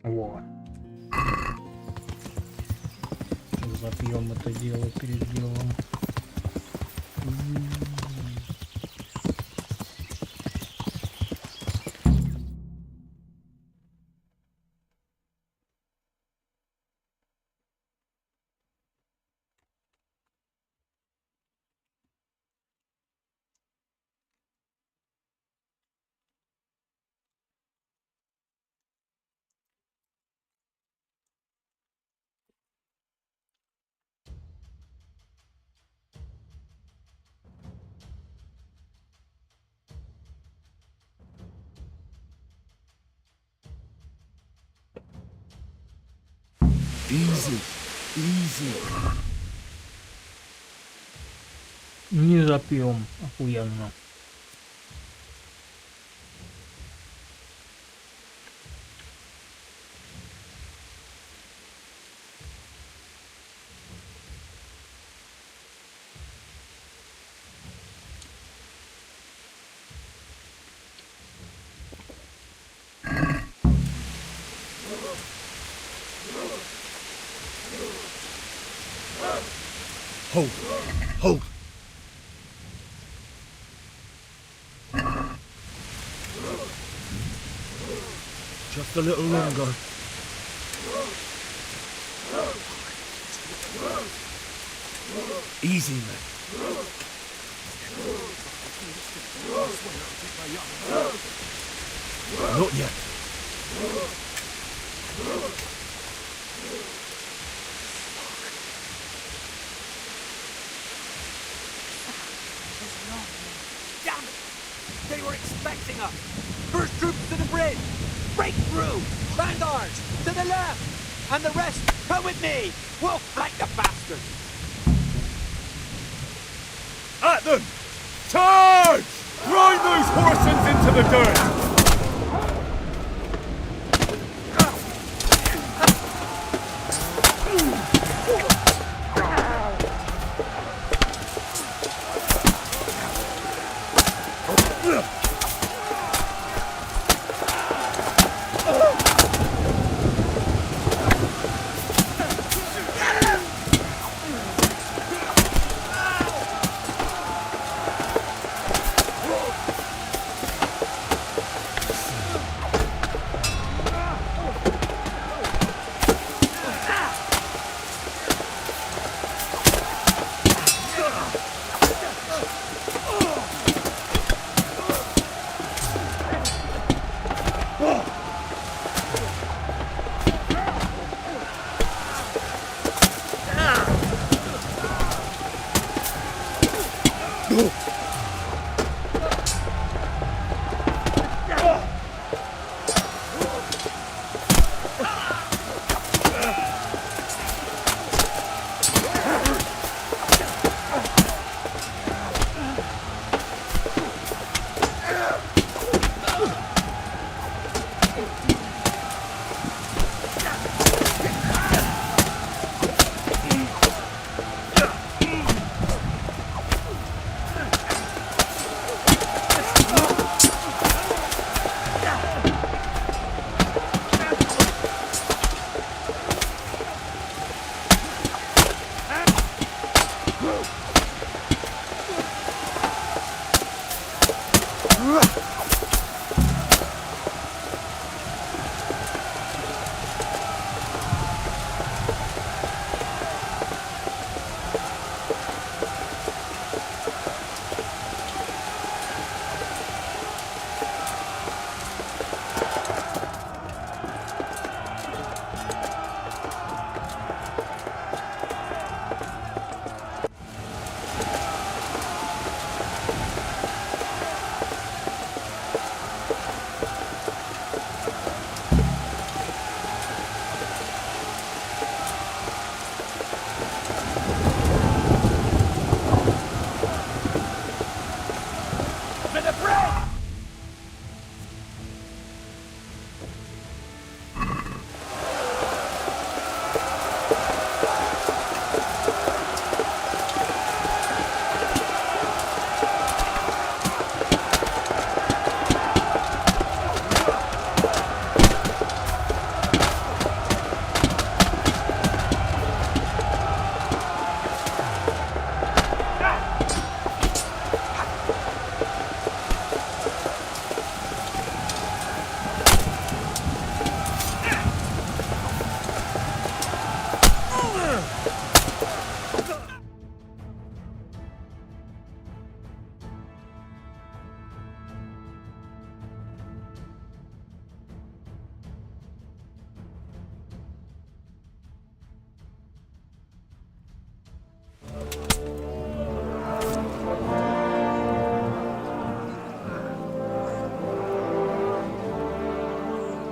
Во. Запьем это дело перед делом. Easy, easy. Не запьем, охуенно. Hold, hold. Just a little longer. Easy, man. Not yet. Damn it! They were expecting us! First troops to the bridge! Break through! Vanguards! To the left! And the rest, come with me! We'll flank the bastards! At them! Charge! Grind those horsens into the dirt!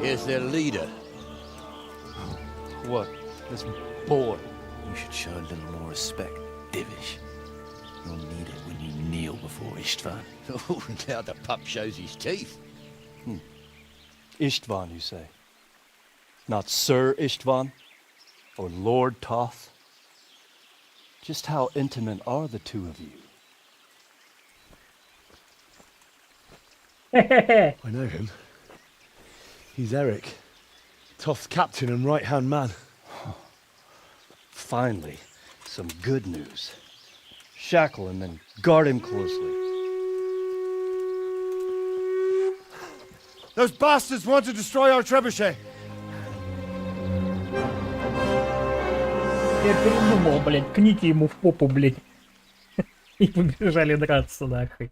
Here's their leader. What? This boy? You should show a little more respect, Divish. You'll need it when you kneel before Istvan. Oh, now the pup shows his teeth. Istvan, you say? Not Sir Istvan? Or Lord Toth? Just how intimate are the two of you? I know him. He's Eric, Toth's captain and right-hand man. Finally, some good news. Shackle him and guard him closely. Those bastards want to destroy our trebuchet. Я передумал, блядь, кните ему в попу, блядь. И побежали драться, нахуй.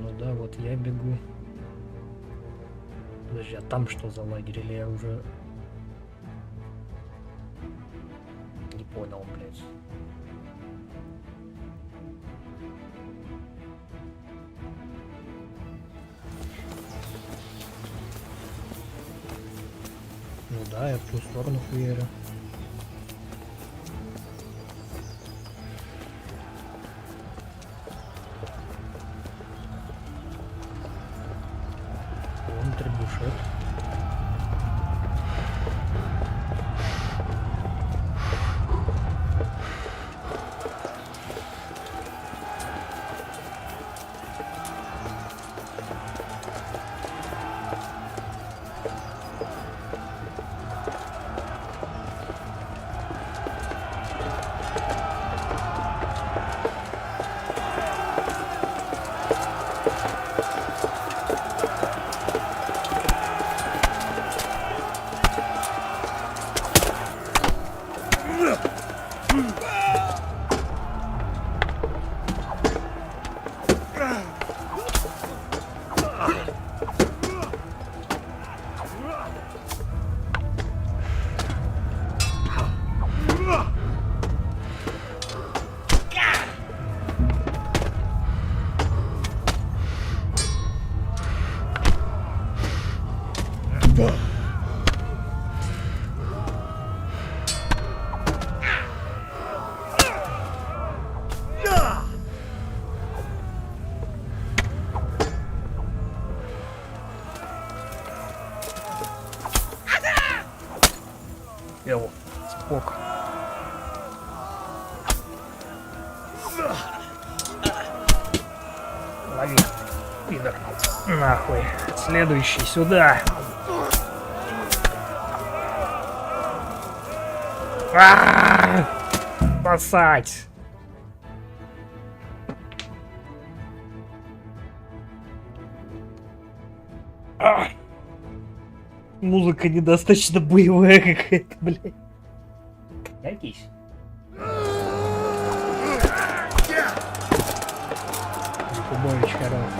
Ну да, вот я бегу. Подожди, а там что за лагерь? Или я уже... Не понял, блядь. Ну да, я в ту сторону хуярю. Вон требушет. Эл, спок. Лови, пидор. Нахуй. Следующий сюда. Спасать. Музыка недостаточно боевая какая-то, блядь. Якись. Кубович хорош.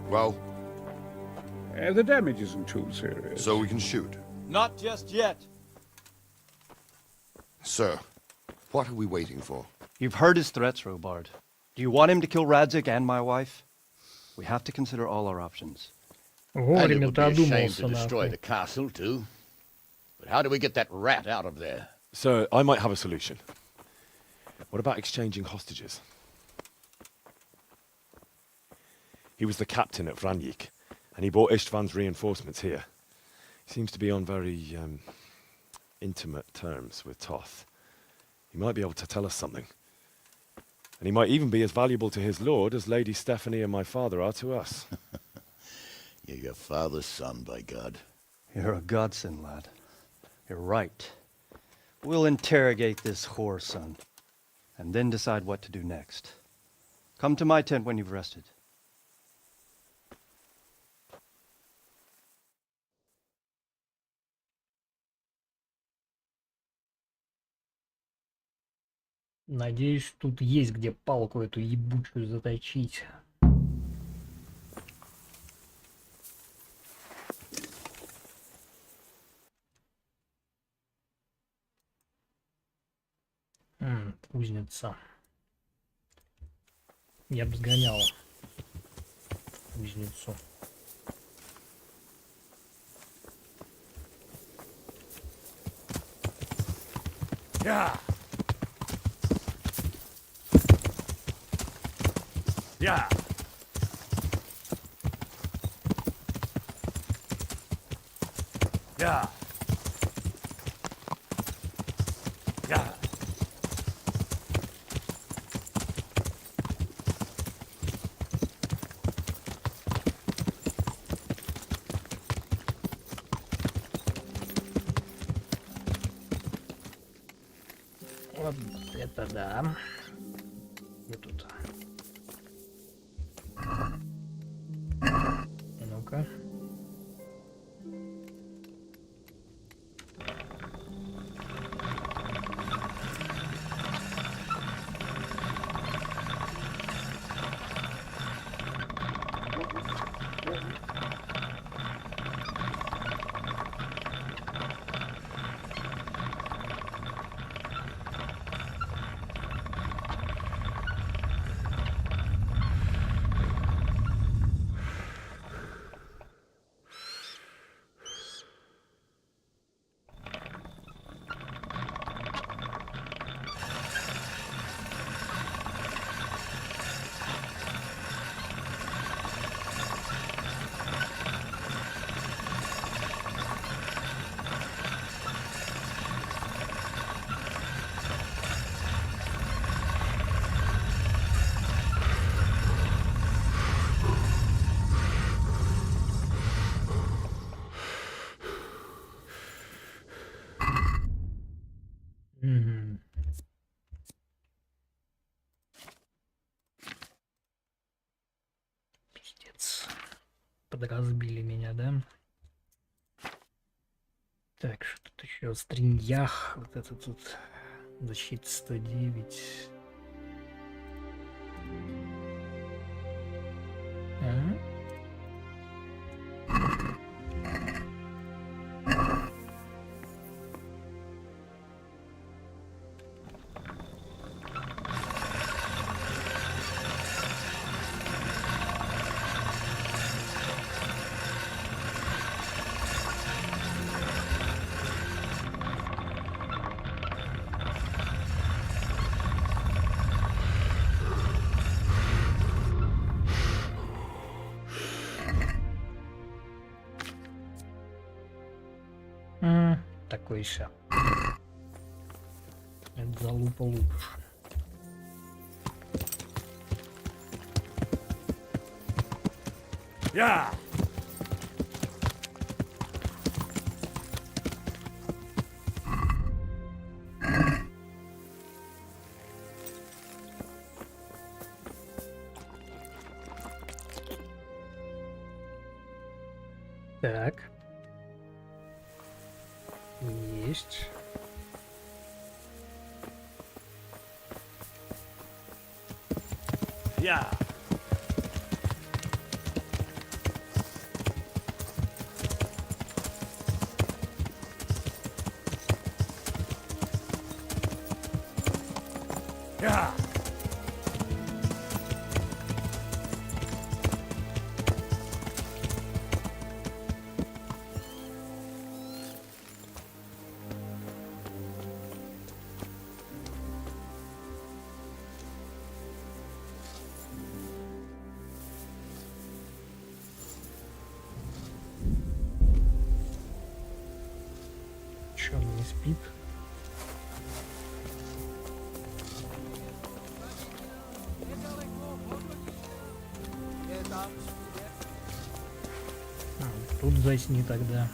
Well? The damage isn't too serious. So we can shoot. Not just yet. Sir, what are we waiting for? You've heard his threats, Robard. Do you want him to kill Radzik and my wife? We have to consider all our options. And it would be a shame to destroy the castle, too. But how do we get that rat out of there? Sir, I might have a solution. What about exchanging hostages? He was the captain at Vranjik, and he brought Istvan's reinforcements here. He seems to be on very, intimate terms with Toth. He might be able to tell us something. And he might even be as valuable to his lord as Lady Stephanie and my father are to us. You're your father's son, by God. You're a godsend, lad. You're right. We'll interrogate this whore, son, and then decide what to do next. Come to my tent when you've rested. Надеюсь, тут есть где палку эту ебучую заточить. Кузница. Я бы сгонял кузницу. Yeah. Yeah. Yeah. Yeah. Вот, Это да. Где тут? Ну-ка. Мгм. Пиздец. Подразбили меня, да? Так, что тут еще? Стриньях. Вот это тут. Защита 109. А? Такой еще. Это залупа луп. Я! Так. Есть. Я! Я! Че, он не спит? Тут засни тогда.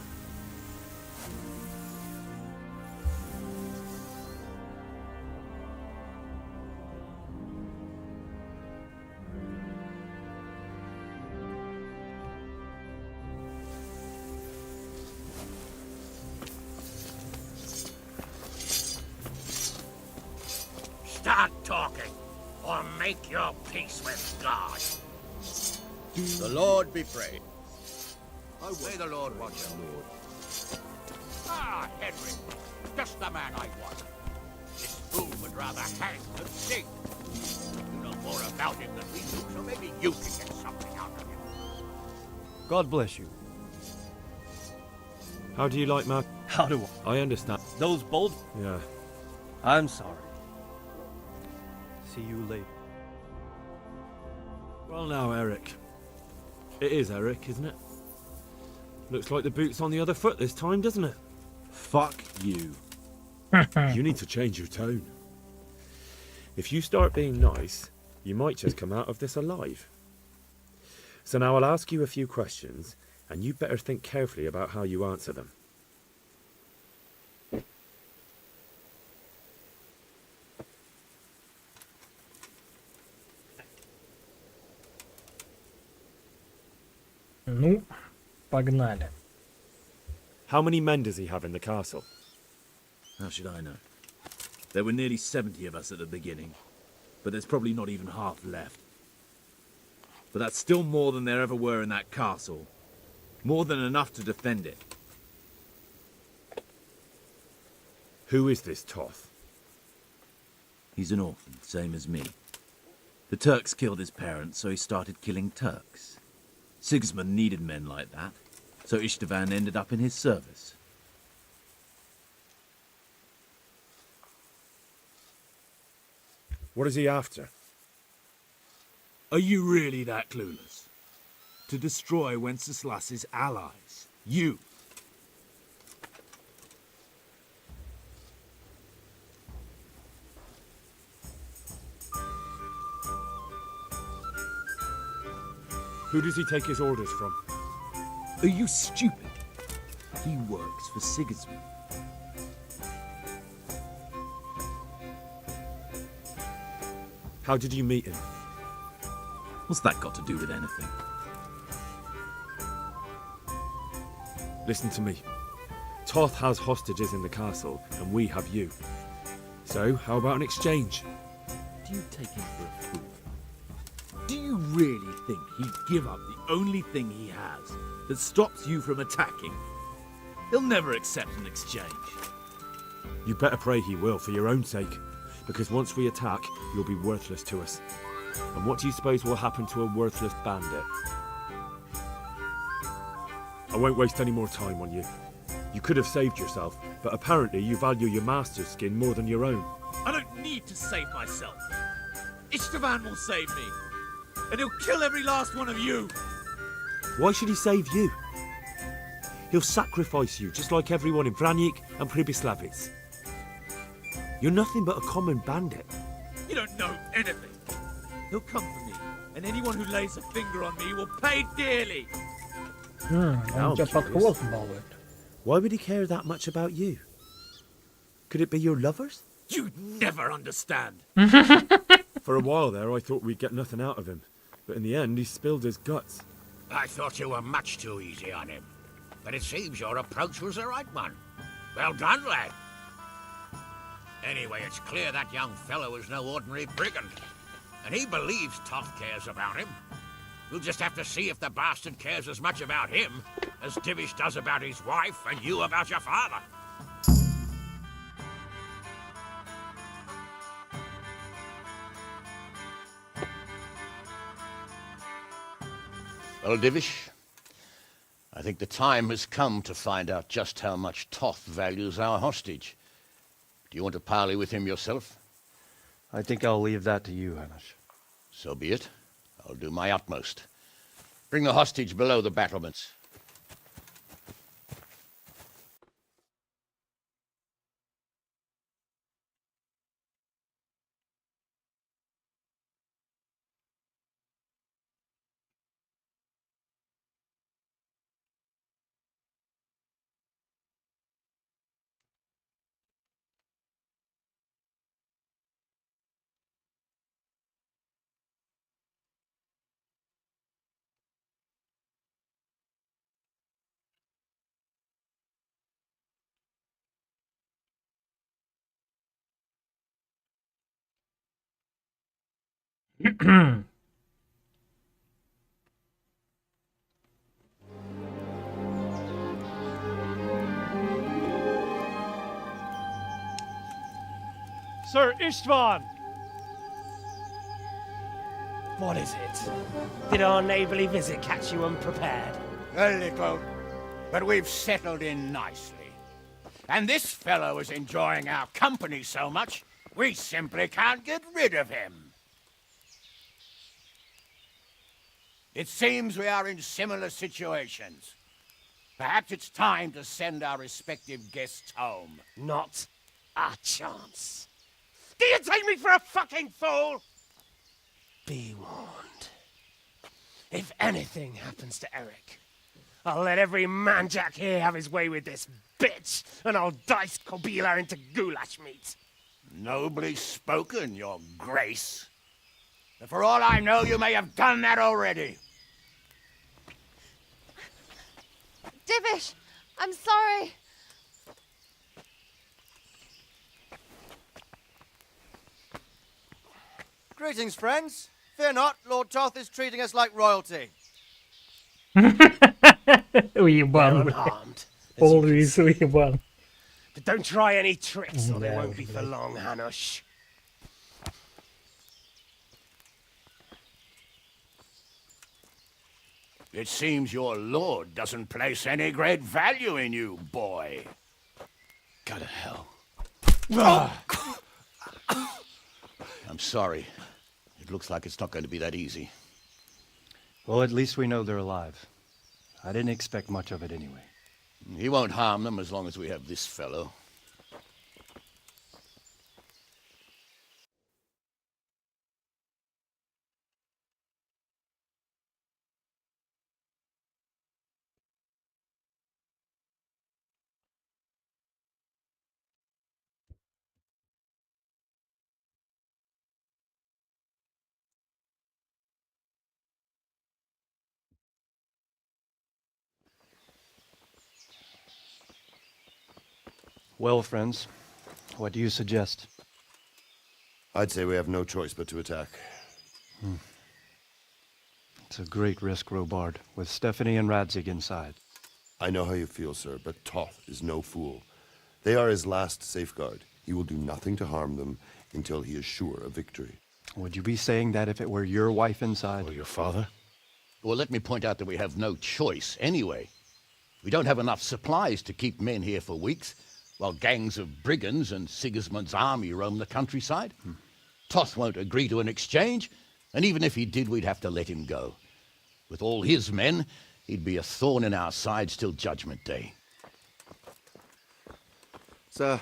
Start talking, or make your peace with God. The Lord be praised. May the Lord watch you, Lord. Ah, Henry, just the man I want. This fool would rather hang than sing. You know more about him than we do, so maybe you can get something out of him. God bless you. How do you like my... How do I understand. those bold? Yeah. I'm sorry. See you later. Well now, Eric. It is Eric, isn't it? Looks like the boot's on the other foot this time, doesn't it? Fuck you. You need to change your tone. If you start being nice, you might just come out of this alive. So now I'll ask you a few questions, and you better think carefully about how you answer them. Ну, погнали. How many men does he have in the castle? How should I know? There were nearly 70 of us at the beginning, but there's probably not even half left. But that's still more than there ever were in that castle. More than enough to defend it. Who is this Toth? He's an orphan, same as me. The Turks killed his parents, so he started killing Turks. Sigismund needed men like that, so Istvan ended up in his service. What is he after? Are you really that clueless? To destroy Wenceslas's allies. You. Who does he take his orders from? Are you stupid? He works for Sigismund. How did you meet him? What's that got to do with anything? Listen to me. Toth has hostages in the castle, and we have you. So, how about an exchange? Do you take him for a fool? Do you really think he'd give up the only thing he has that stops you from attacking? He'll never accept an exchange. You better pray he will, for your own sake. Because once we attack, you'll be worthless to us. And what do you suppose will happen to a worthless bandit? I won't waste any more time on you. You could have saved yourself, but apparently you value your master's skin more than your own. I don't need to save myself. Istvan will save me. And he'll kill every last one of you. Why should he save you? He'll sacrifice you, just like everyone in Vranjik and Pribyslavitz. You're nothing but a common bandit. You don't know anything. He'll come for me, and anyone who lays a finger on me will pay dearly. Он тебя под хвост балует. Why would he care that much about you? Could it be your lovers? You'd never understand. For a while there, I thought we'd get nothing out of him. But in the end, he spilled his guts. I thought you were much too easy on him. But it seems your approach was the right one. Well done, lad. Anyway, it's clear that young fellow is no ordinary brigand. And he believes Toth cares about him. We'll just have to see if the bastard cares as much about him as Divish does about his wife and you about your father. Well, Divish, I think the time has come to find out just how much Toth values our hostage. Do you want to parley with him yourself? I think I'll leave that to you, Hamish. So be it. I'll do my utmost. Bring the hostage below the battlements. Sir Istvan! What is it? Did our neighbourly visit catch you unprepared? A little, but we've settled in nicely. And this fellow is enjoying our company so much, we simply can't get rid of him. It seems we are in similar situations. Perhaps it's time to send our respective guests home. Not a chance. Do you take me for a fucking fool? Be warned. If anything happens to Eric, I'll let every manjack here have his way with this bitch, and I'll dice Kobila into goulash meat. Nobly spoken, your grace. But for all I know, you may have done that already. Divish, I'm sorry. Greetings, friends. Fear not, Lord Toth is treating us like royalty. Уебан, блядь. unharmed, as you can Always see. уебан. But don't try any tricks, or they Yeah, won't be for блядь. long, Hanush. It seems your lord doesn't place any great value in you, boy. Go to hell. Ah. I'm sorry. It looks like it's not going to be that easy. Well, at least we know they're alive. I didn't expect much of it anyway. He won't harm them as long as we have this fellow. Well, friends, what do you suggest? I'd say we have no choice but to attack. It's a great risk, Robard, with Stephanie and Radzig inside. I know how you feel, sir, but Toth is no fool. They are his last safeguard. He will do nothing to harm them until he is sure of victory. Would you be saying that if it were your wife inside? Or your father? Well, let me point out that we have no choice anyway. We don't have enough supplies to keep men here for weeks, while gangs of brigands and Sigismund's army roam the countryside. Toth won't agree to an exchange, and even if he did, we'd have to let him go. With all his men, he'd be a thorn in our sides till Judgment Day. Sir,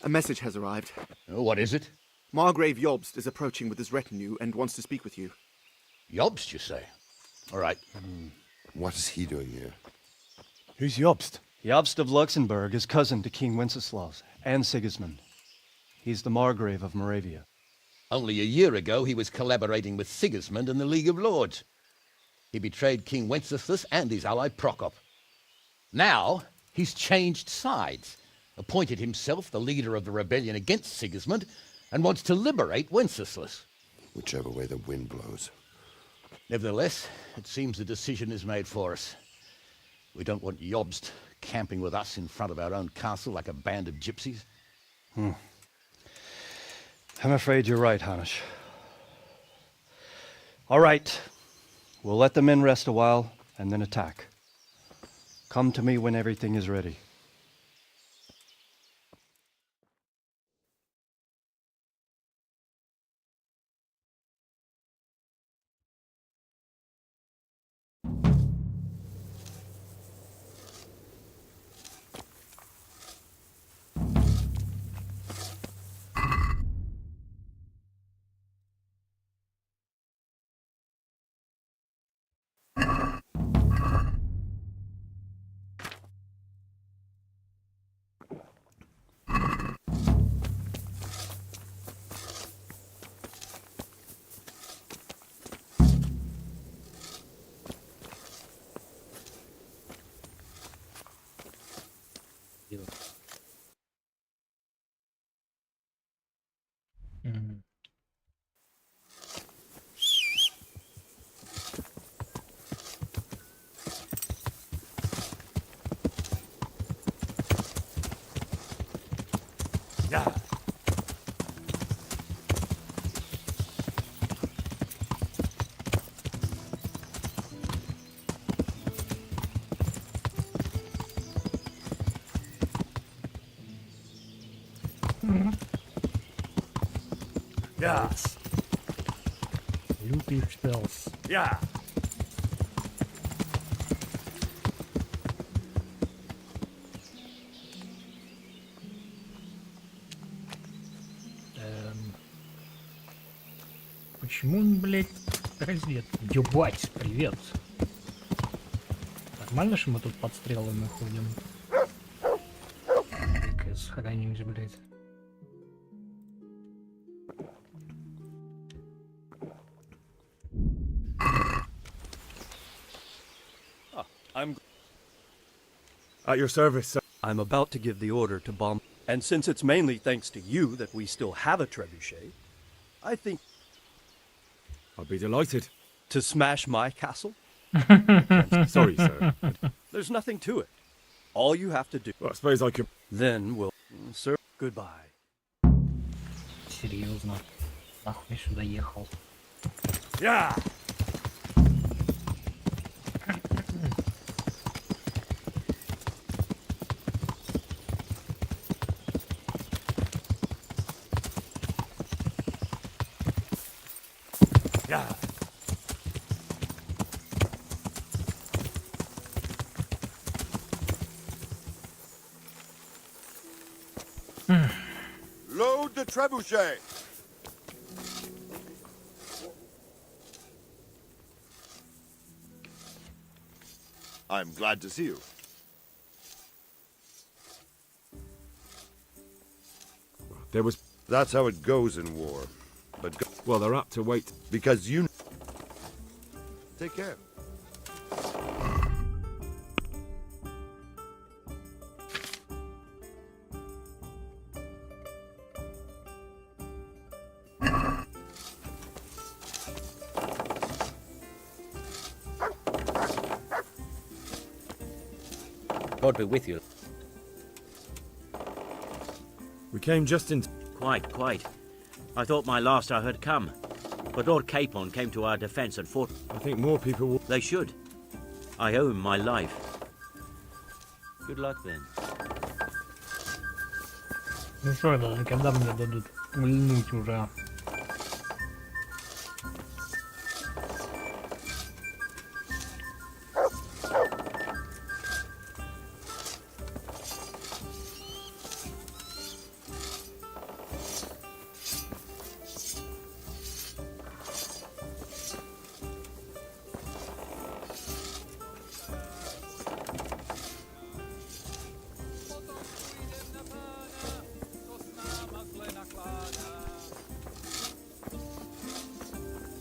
a message has arrived. Oh, what is it? Margrave Jobst is approaching with his retinue and wants to speak with you. Jobst, you say? All right. What is he doing here? Who's Jobst? Jobst of Luxembourg is cousin to King Wenceslaus and Sigismund. He's the Margrave of Moravia. Only a year ago, he was collaborating with Sigismund and the League of Lords. He betrayed King Wenceslas and his ally Prokop. Now, he's changed sides, appointed himself the leader of the rebellion against Sigismund, and wants to liberate Wenceslas. Whichever way the wind blows. Nevertheless, it seems the decision is made for us. We don't want Jobst camping with us in front of our own castle like a band of gypsies. I'm afraid you're right, Hanush. All right. We'll let the men rest a while, and then attack. Come to me when everything is ready. Yeah. Yes. Loopy spells. Yeah. Почему он, блядь, развед? Ебать, привет. Нормально, что мы тут под стрелами ходим? Какая сохранилась, блядь. I'm... At your service, sir. I'm about to give the order to bomb. And since it's mainly thanks to you that we still have a trebuchet, I think... I'll be delighted. To smash my castle? Sorry, sir. There's nothing to it. All you have to do... Well, I suppose I could... Then we'll... Sir, goodbye. Серьезно. Нахуй я сюда ехал. Yeah! Yeah! Load the trebuchet! I'm glad to see you. There was... That's how it goes in war. But well, they're apt to wait. Because you... Take care. God be with you. We came just in... Quite. I thought my last hour had come. But Lord Capon came to our defence and fought... I think more people will... They should. I owe him my life. Good luck then. Ну что, даже когда мне дадут ульнуть уже?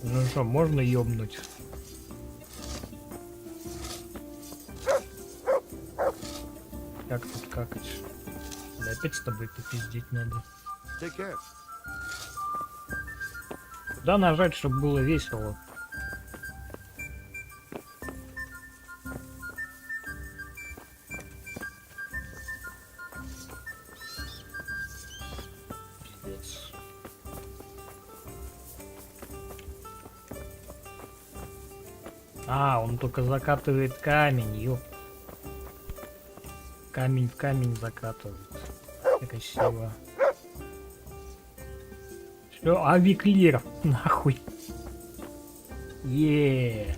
Ну что, можно ёбнуть? Как тут какать? Да опять с тобой попиздеть надо. Take care. Куда нажать, чтобы было весело? Пиздец. А, он только закатывает камень, ёп. Камень в камень закатывает. Красиво. Все, авиклир, нахуй. Еее.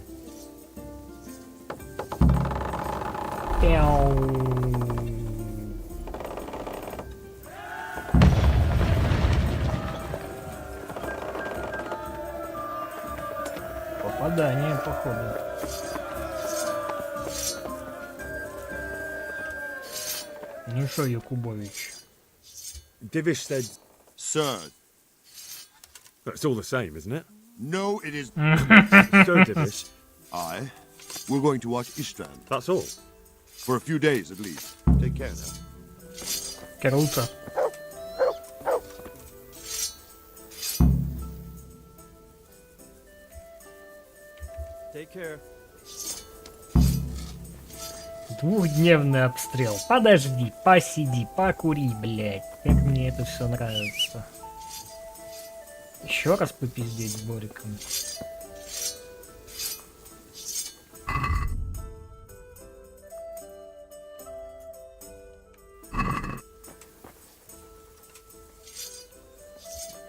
Попадание, походу. Ну шо, Якубович? Divish said... Sir. It's all the same, isn't it? No, it is... Sir Divish. We're going to watch Istvan. That's all? For a few days, at least. Take care now. Круто. Take care. Двухдневный обстрел. Подожди, посиди, покури, блядь. Как мне это все нравится. Еще раз попиздеть с Бориком.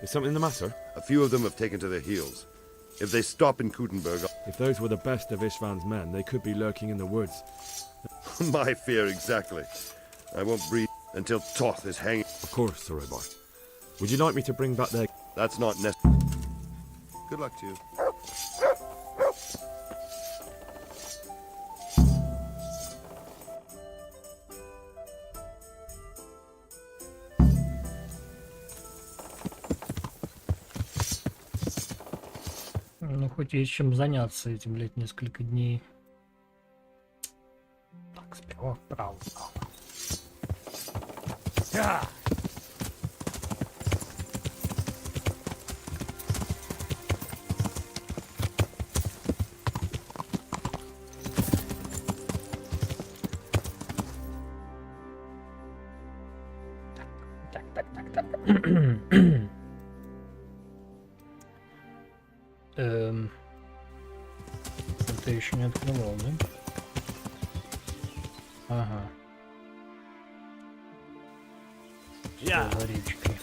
Is something the matter? A few of them have taken to their heels. If they stop in Kutenberg... If those were the best of Istvan's men, they could be lurking in the woods. My fear exactly. I won't breathe until Toth is hanging. Of course, Sir Ebar. Would you like me to bring back their... That's not necessary. Good luck to you. Ну, хоть есть чем заняться этим, блядь, несколько дней. Так, сперва вправо. Это еще не открывал, да? Ага. Что за речкой?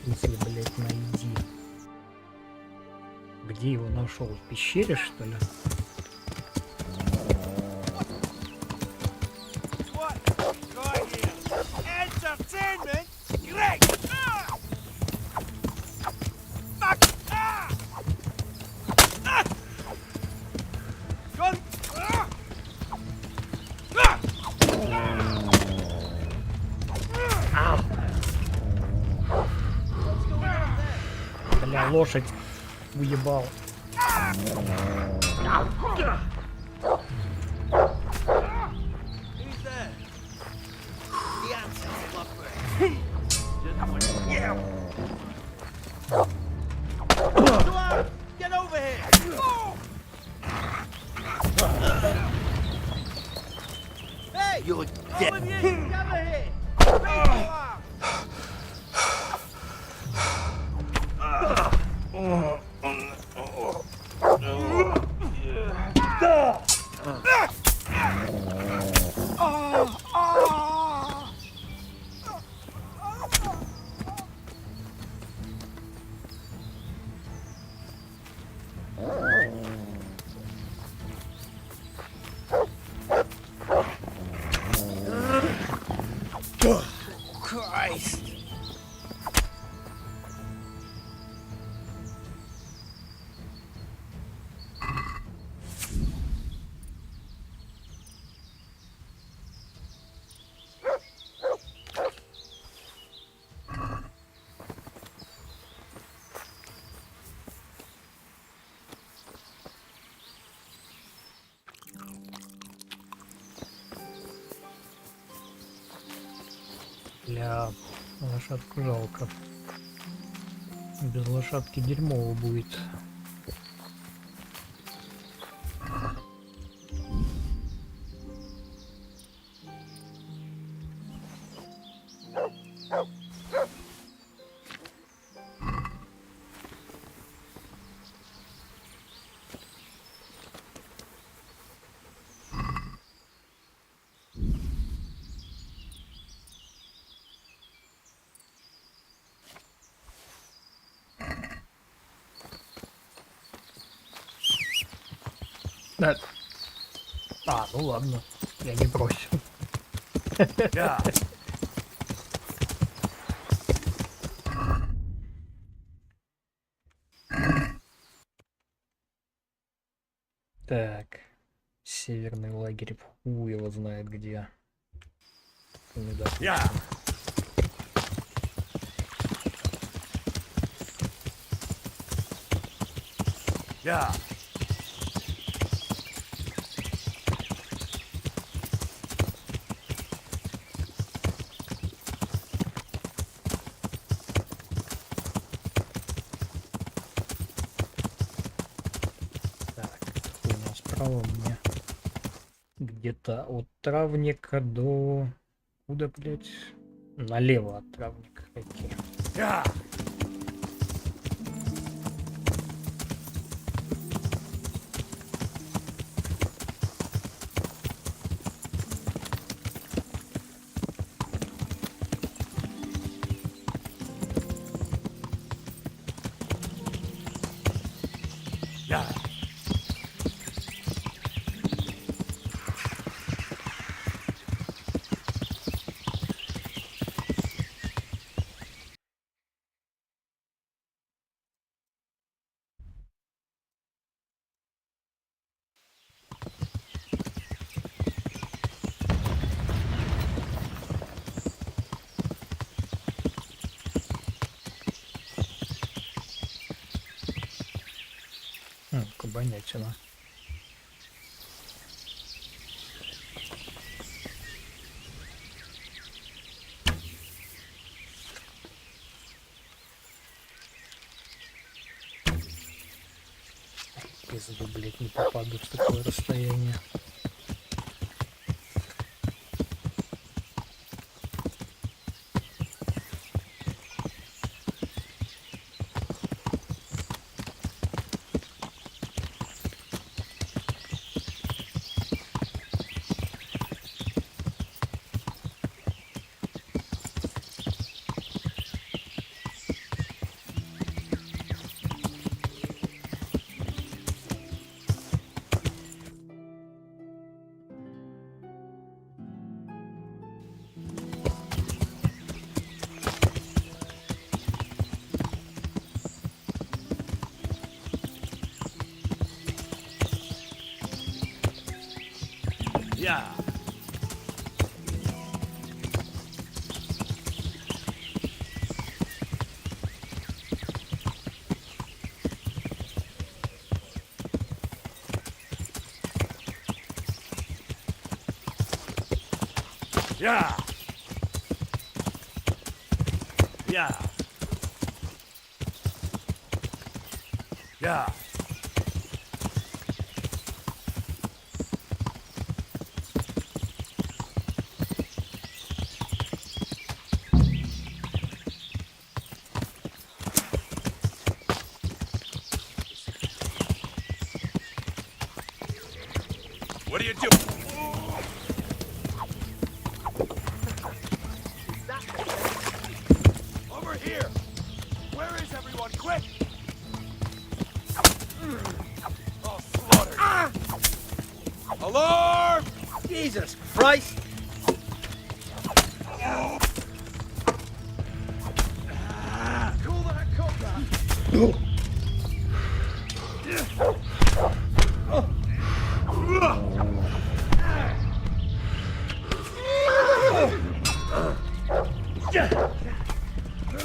Если, блять, найди. Где его нашел? В пещере, что ли? Бля, лошадь уебал. You're dead. Christ. Бля, лошадку жалко. Без лошадки дерьмово будет. Да. А, ну ладно, я не против. Так, северный лагерь, хуй его знает где. Справа мне где-то от травника до... Куда, блять? Налево от травника. Окей. Ебанятина. Пизду, блядь, не попаду в такое расстояние. Yeah. Yeah. Yeah. Yeah. What are you doing? Over here! Where is everyone? Quick! Oh, slaughter! Alarm! Jesus Christ! Cool that cobra!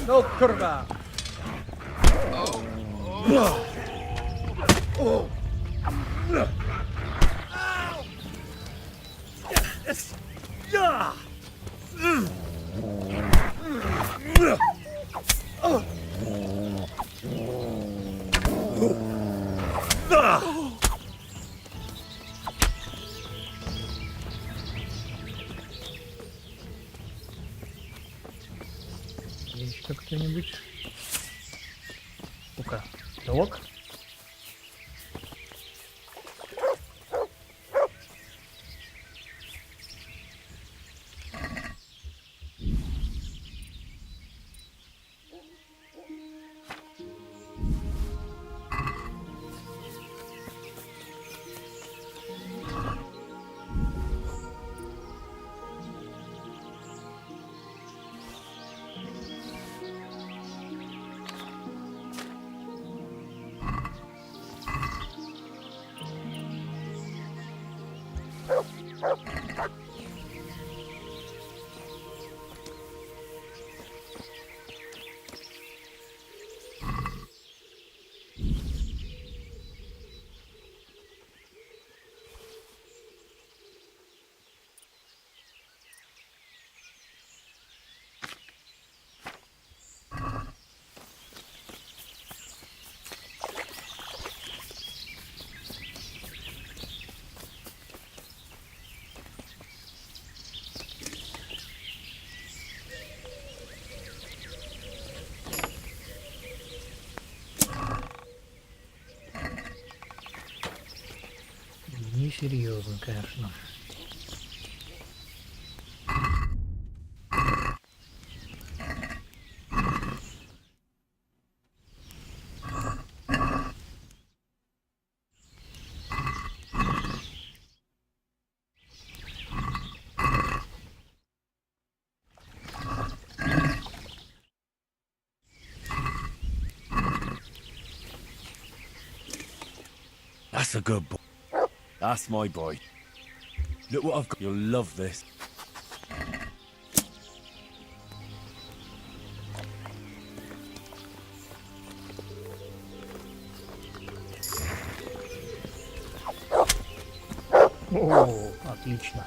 No, kurwa! Есть еще кто-нибудь? Ну-ка, стрелок. Несерьезно, конечно. That's a good boy. That's my boy. Look what I've got. You'll love this. Отлично.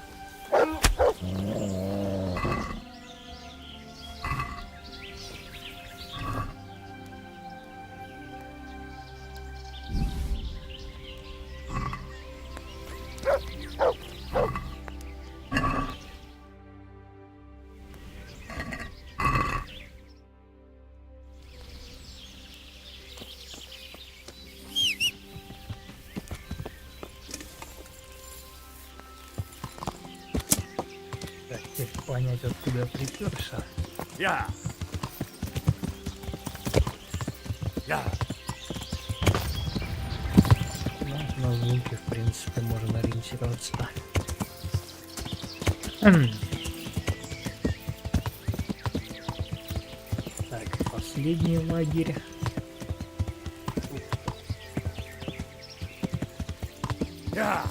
Так, теперь понять, откуда я приперся. Я. Ну, на звуки, в принципе, можно ориентироваться. Так, последний лагерь. Я.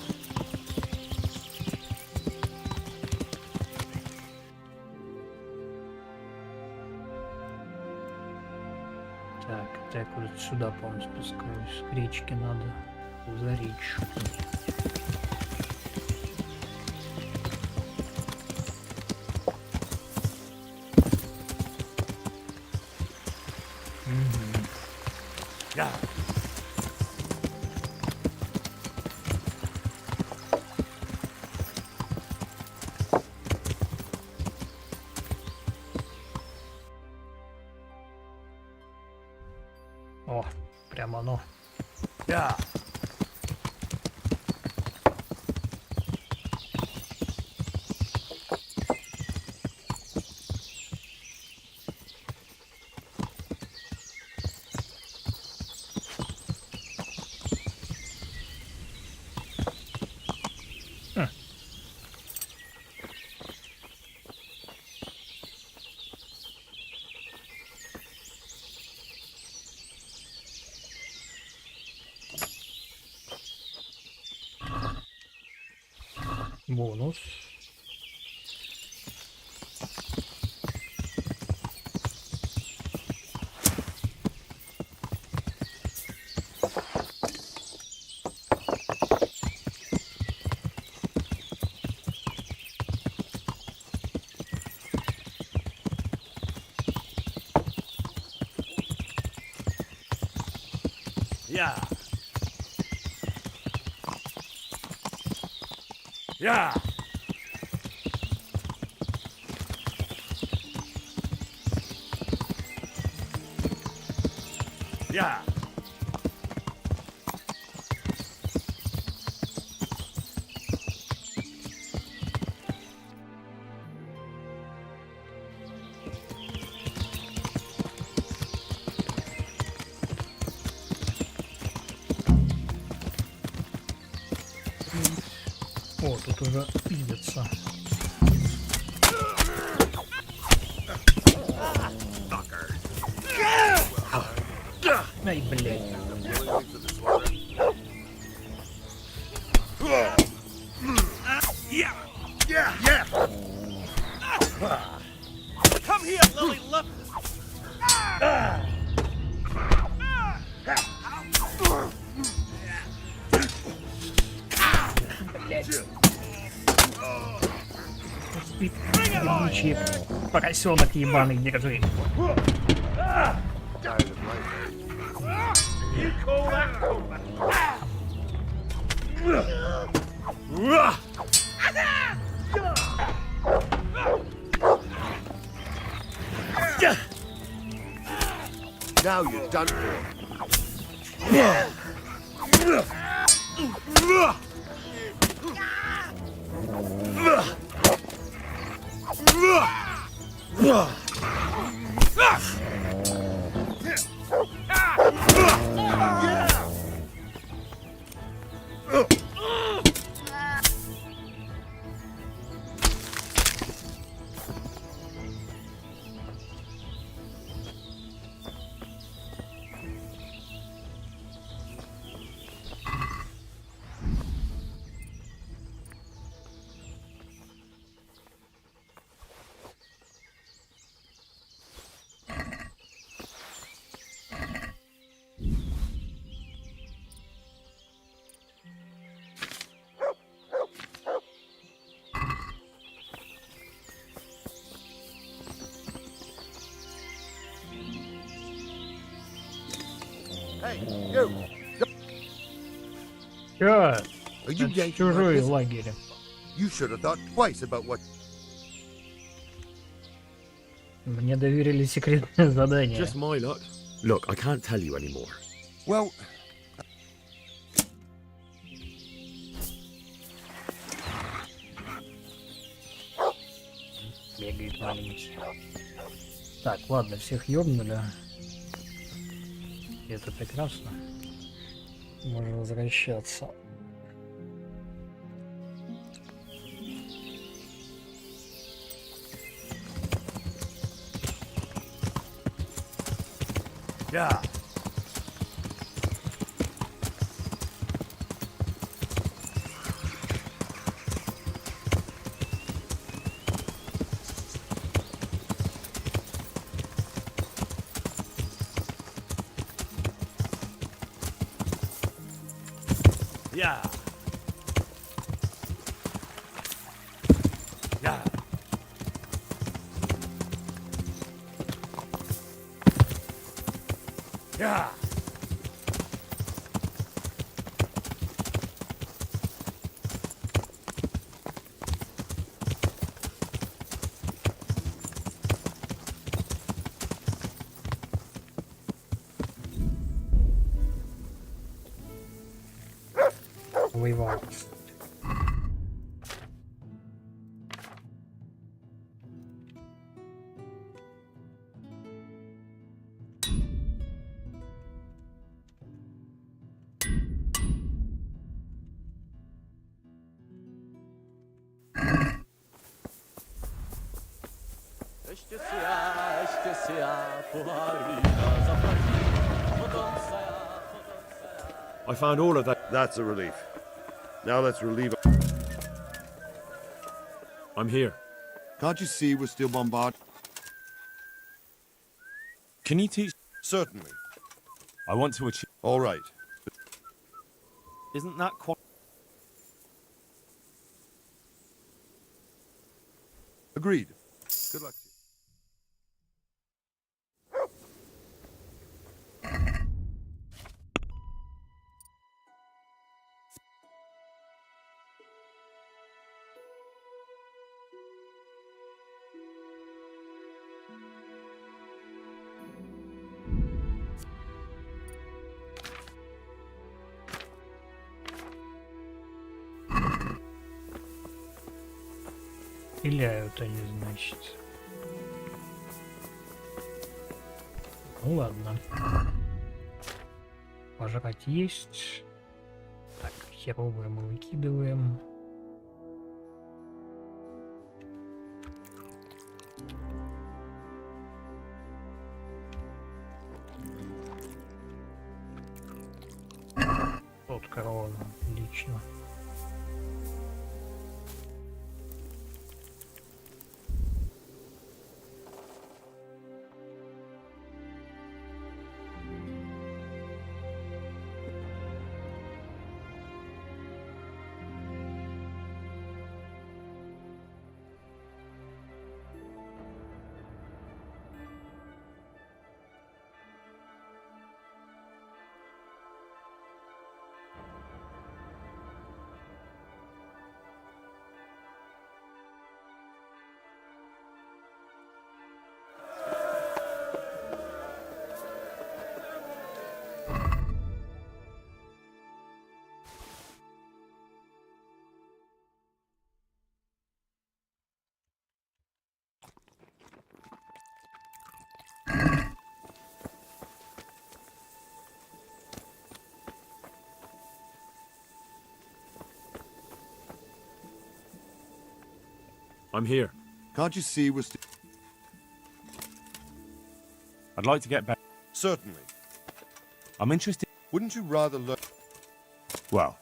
Так, так вот сюда, по-моему, спускаюсь. К речке надо. За речку. Я. О, прямо оно. Я. Бонус. Я. Я. Я. О, тут уже видится. Ай, блядь. Yeah. Come here, Lily Love. Ебучий поросенок ебаный, держи. Now you're done for. Hey, you! Чё? Are you Это yanking чужой like this? лагерь. You should have thought twice about what... Мне доверили секретное задание. Just my luck. Look, I can't tell you anymore. Well... Бегает маленький. Так, ладно, всех ёбнули. И это прекрасно. Можно возвращаться. Yeah. Yeah. Yeah. Yeah. Воевал. I found all of that. That's a relief. Now let's relieve... I'm here. Can't you see we're still bombarded? Can you teach? Certainly. I want to achieve. All right. Isn't that quite... Agreed. Good luck to you. Стреляют они, значит. Ну ладно. Пожрать есть. Так, херовые мы выкидываем. Вот корона, отлично. I'm here. Can't you see we're still... I'd like to get back. Certainly. I'm interested. Wouldn't you rather learn... Well.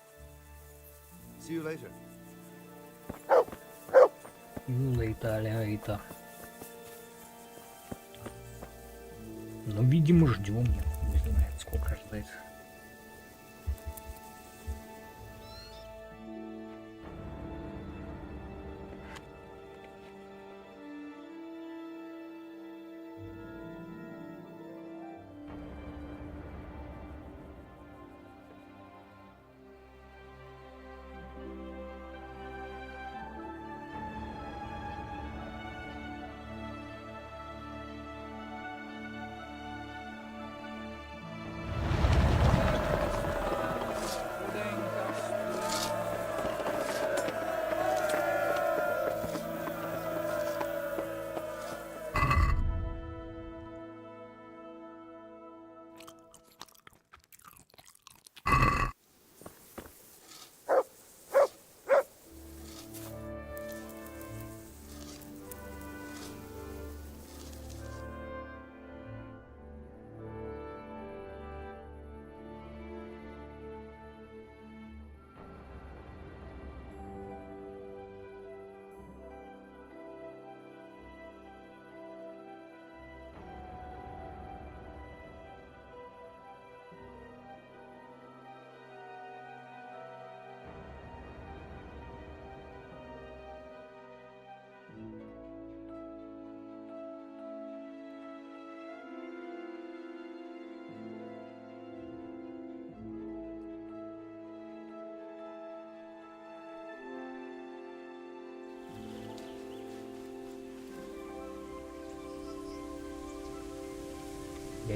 See you later. Аллигаtor. Ну, видимо, ждем. Не знаю, сколько ждать.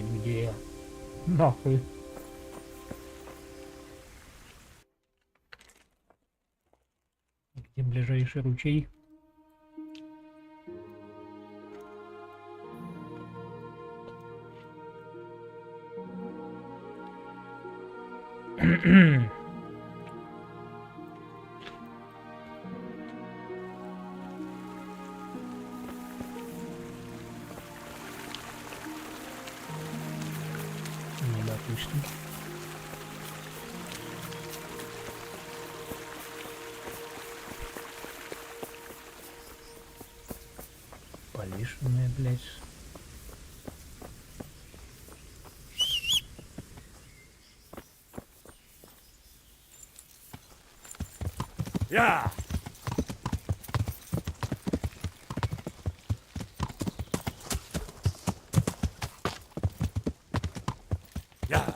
блядь, где я? Нахуй. Где ближайший ручей? Ну, допустим. Повешенная, блядь. Yeah. Yeah.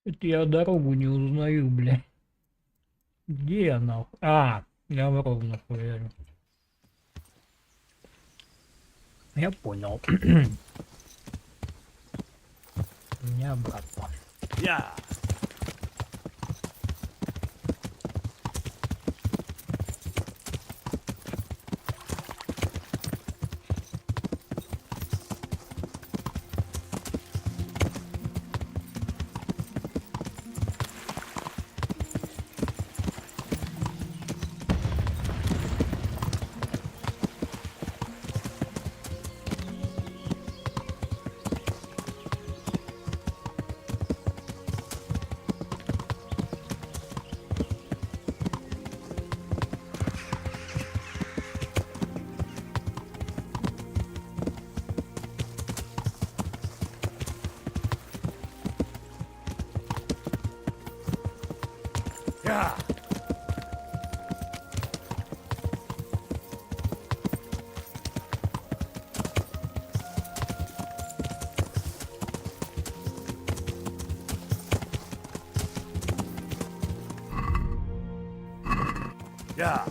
Это я дорогу не узнаю, бля. Где я нахуй? А, я в ровно хуярю. Я понял. Не обратно. Yeah. Yeah. Yeah.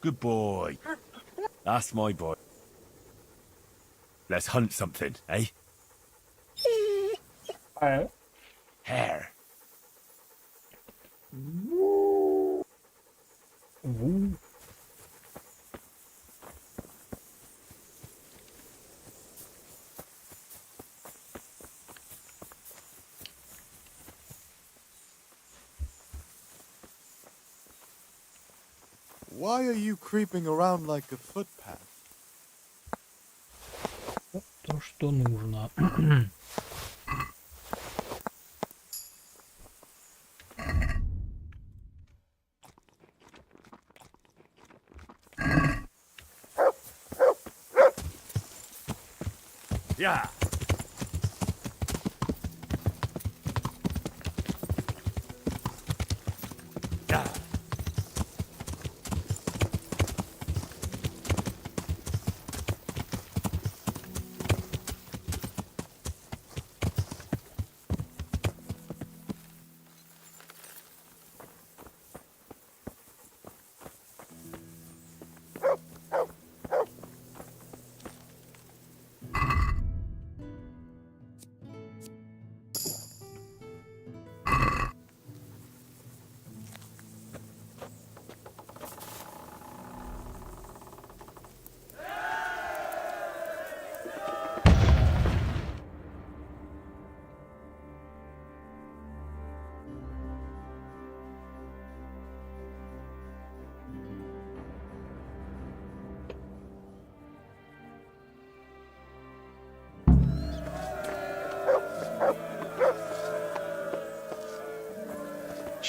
Good boy. That's my boy. Let's hunt something, eh? Hare. Why are you creeping around like a footpath? То, что нужно. Yeah. Yeah.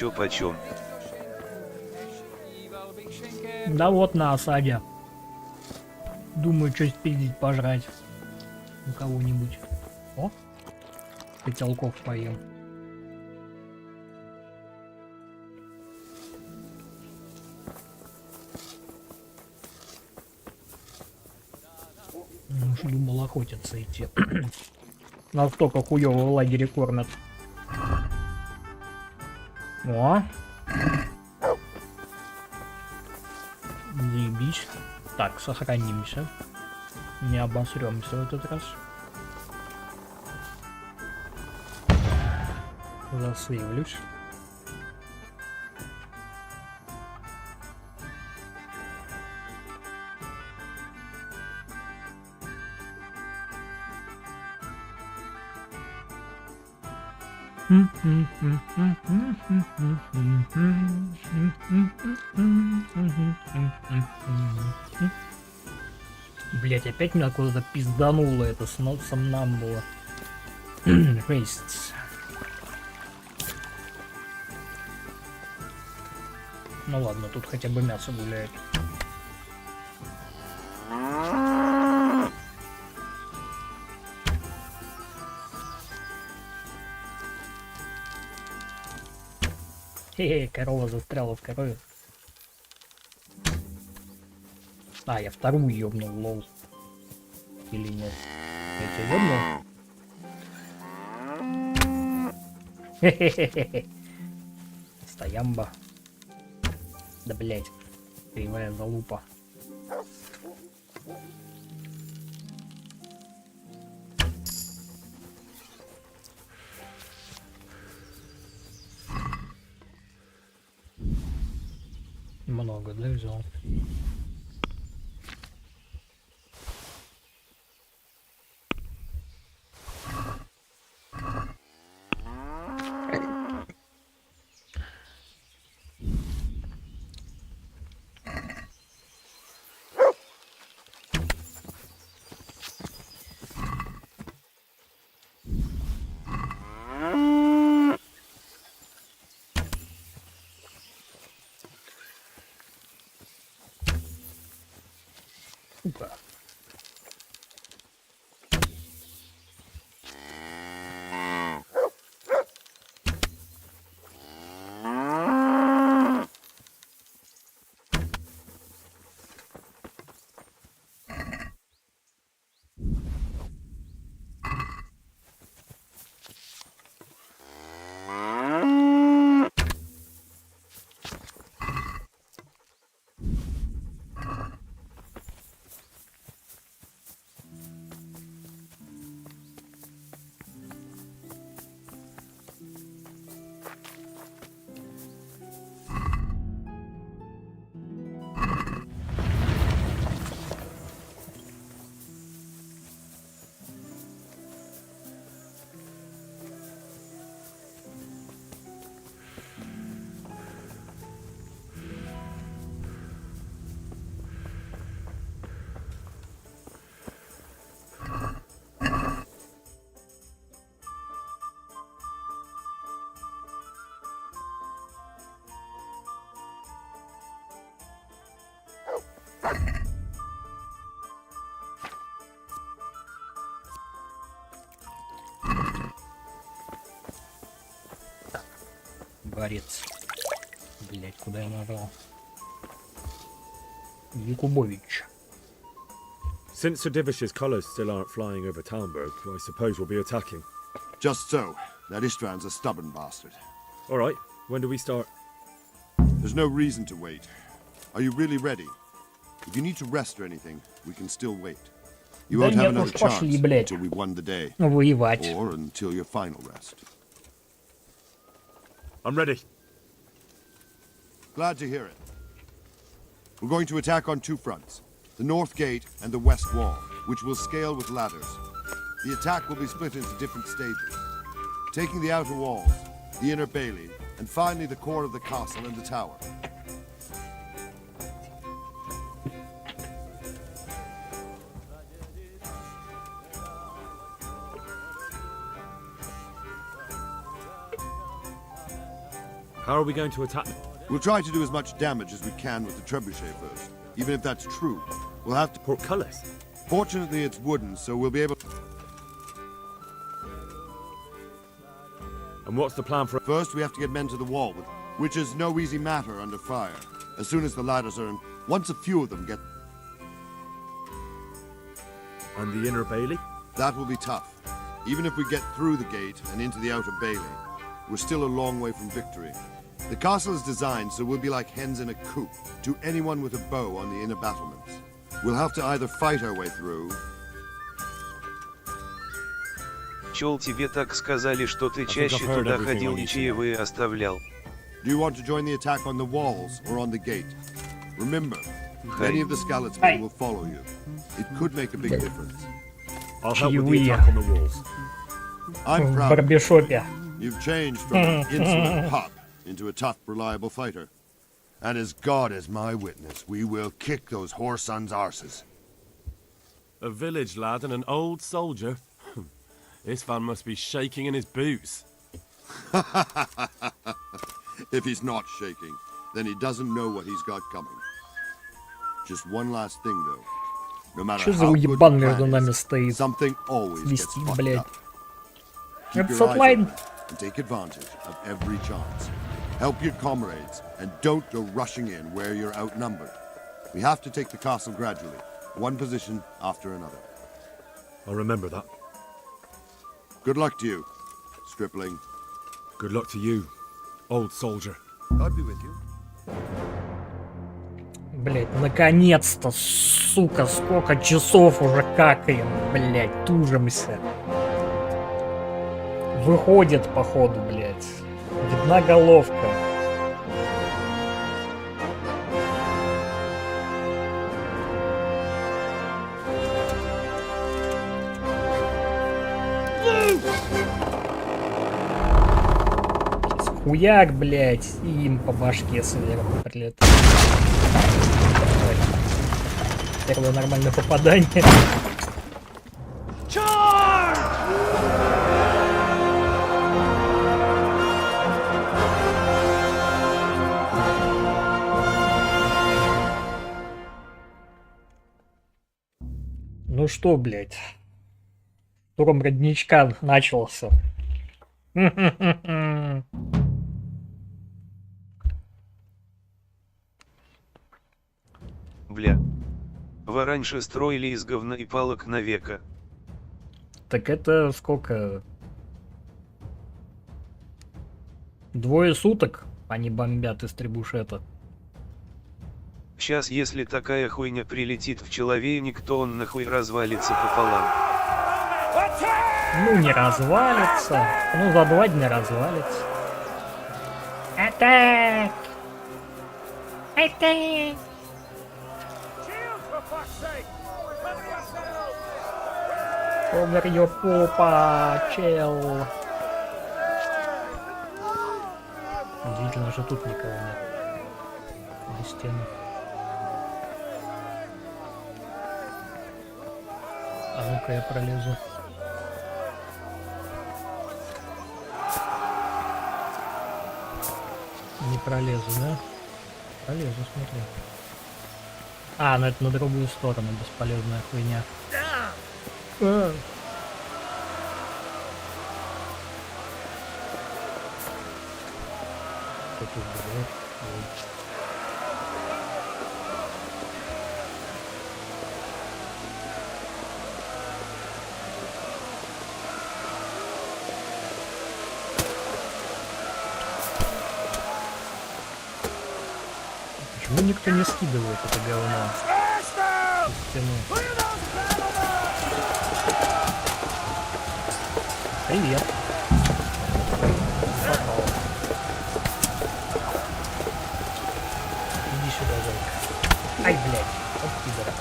чё почем. Да вот на осаде. Думаю, что спиздить, пожрать. У кого-нибудь. О, котелков поем. Ну, уж думал охотиться идти. Настолько хуёво в лагере кормят. О! Заебись. Так, сохранимся. Не обосремся в этот раз. Засейвлюсь. Блять, опять меня куда-то пиздануло это сомнамбула. Жесть. Ну ладно, тут хотя бы мясо гуляет. Хе-хе, корова застряла в корове. А, я вторую ёбнул, лол. Или нет? Я тебя ёбнул? Хе-хе-хе-хе. Стоямба. Да блять. Кривая залупа. Много, да, взял? Сука. Борец. Блять, куда я нажал? Якубович. Since Sir Divish's colours still aren't flying over Talmberg, I suppose we'll be attacking. Just so. That Istvand's a stubborn bastard. All right, when do we start? There's no reason to wait. Are you really ready? If you need to rest or anything, we can still wait. You won't have another chance until we won the day. Воевать. Or until your final rest. I'm ready. Glad to hear it. We're going to attack on two fronts. The north gate and the west wall, which we'll scale with ladders. The attack will be split into different stages. Taking the outer walls, the inner bailey, and finally the core of the castle and the tower. How are we going to attack them? We'll try to do as much damage as we can with the trebuchet first. Even if that's true, we'll have to... Portcullis? Fortunately, it's wooden, so we'll be able... And what's the plan for... First, we have to get men to the wall, which is no easy matter under fire. As soon as the ladders are in... Once a few of them get... And the inner bailey? That will be tough. Even if we get through the gate and into the outer bailey, we're still a long way from victory. The castle is designed so we'll be like hens in a coop to anyone with a bow on the inner battlements. We'll have to either fight our way through... Чёл, тебе так сказали, что ты чаще туда ходил и чаевые оставлял. Do you want to join the attack on the walls or on the gate? Remember, many of the Skalitz will follow you. It could make a big difference. I'll help with the attack on the walls. I'm proud. Барбершопе. You've changed from an insolent pup into a tough, reliable fighter. And as God is my witness, we will kick those whore sons' arses. A village lad and an old soldier? This van must be shaking in his boots. If he's not shaking, then he doesn't know what he's got coming. Just one last thing, though. No matter Что за how good уебан the между plan нами is, стоит? something always gets Свистит, fucked блядь. up. Keep Это your eyes Сатлайн. open and take advantage of every chance. Help your comrades and don't go rushing in where you're outnumbered. We have to take the castle gradually, one position after another. I'll remember that. Good luck to you, stripling. Good luck to you, old soldier. God be with you. Блять, наконец-то, сука, сколько часов уже какаем, блять, тужимся. Выходит, походу, блять. Видна головка. Хуяк, блять, и им по башке сверху прилетает. Первое нормальное попадание. Ну что, блять, штурм родничка начался. Бля. Вы раньше строили из говна и палок навека. Так это сколько? 2 суток они бомбят из трибушета. Сейчас, если такая хуйня прилетит в человейник, то он нахуй развалится пополам. Ну, не развалится. Ну, за 2 дня развалится. Атак! Атак! Over your попа, чел. Удивительно, что тут никого нет. На стену. А ну-ка я пролезу. Не пролезу, да? Пролезу, смотри. А, ну это на другую сторону, бесполезная хуйня. Что тут бывает? Почему никто не скидывает это говно? Из стены. Привет. Иди сюда, зайка. Ай, блядь. Вот пидора.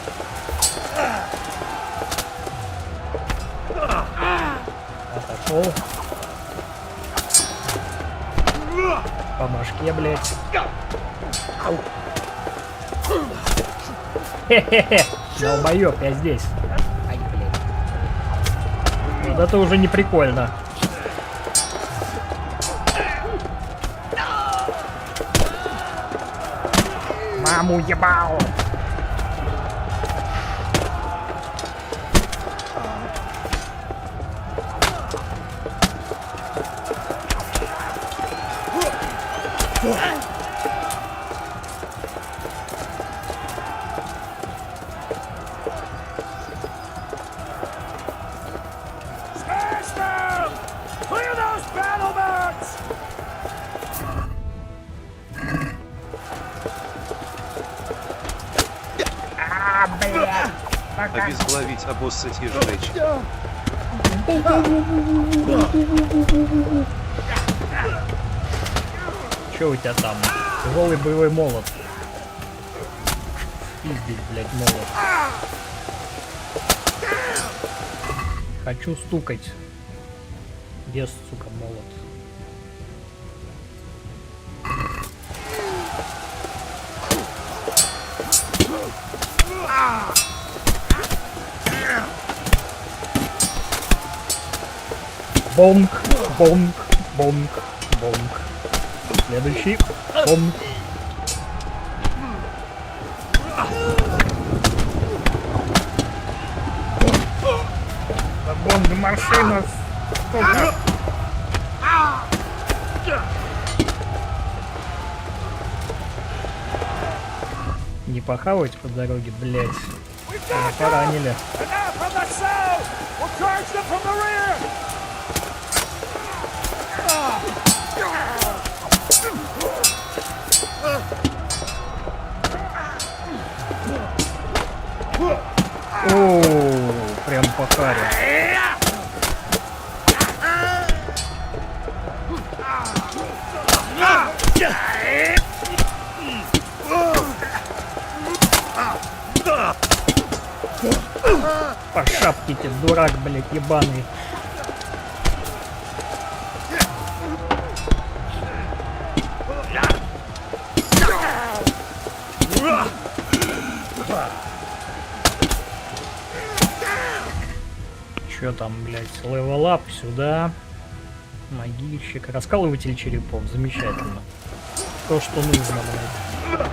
Отошел. По башке, блядь. Ау. Хе-хе-хе. Долбоёб, я здесь. Ай, блядь. Вот это уже не прикольно. Маму ебал! Smash them! Clear those battle mats! Обезглавить, обоссать и сжечь. Чё у тебя там? Тяжелый боевой молот. Пиздить, блядь, молот. Хочу стукать. Где, сука, молот? Бонг, бонг, бонг, бонг. Следующий. Бонг. Бонг, машина. Сука. Не похавать по дороге, блять. Поранили. О, прям по харе. По шапке тебе, дурак, блядь, ебаный. Чё там, блядь, левелап сюда. Могильщик. Раскалыватель черепов. Замечательно. То, что нужно, блядь.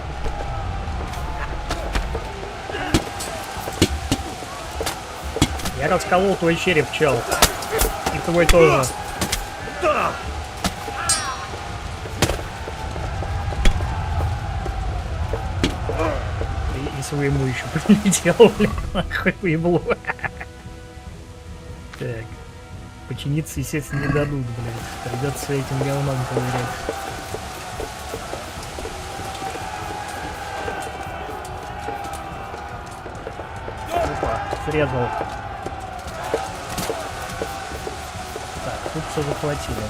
Я расколол твой череп, чел. И твой тоже. И своему еще прилетел, блядь, нахуй ебло. Так. Починиться, естественно, не дадут, блядь. Придется этим говном ковырять. Опа, срезал. Так, тут все захватили.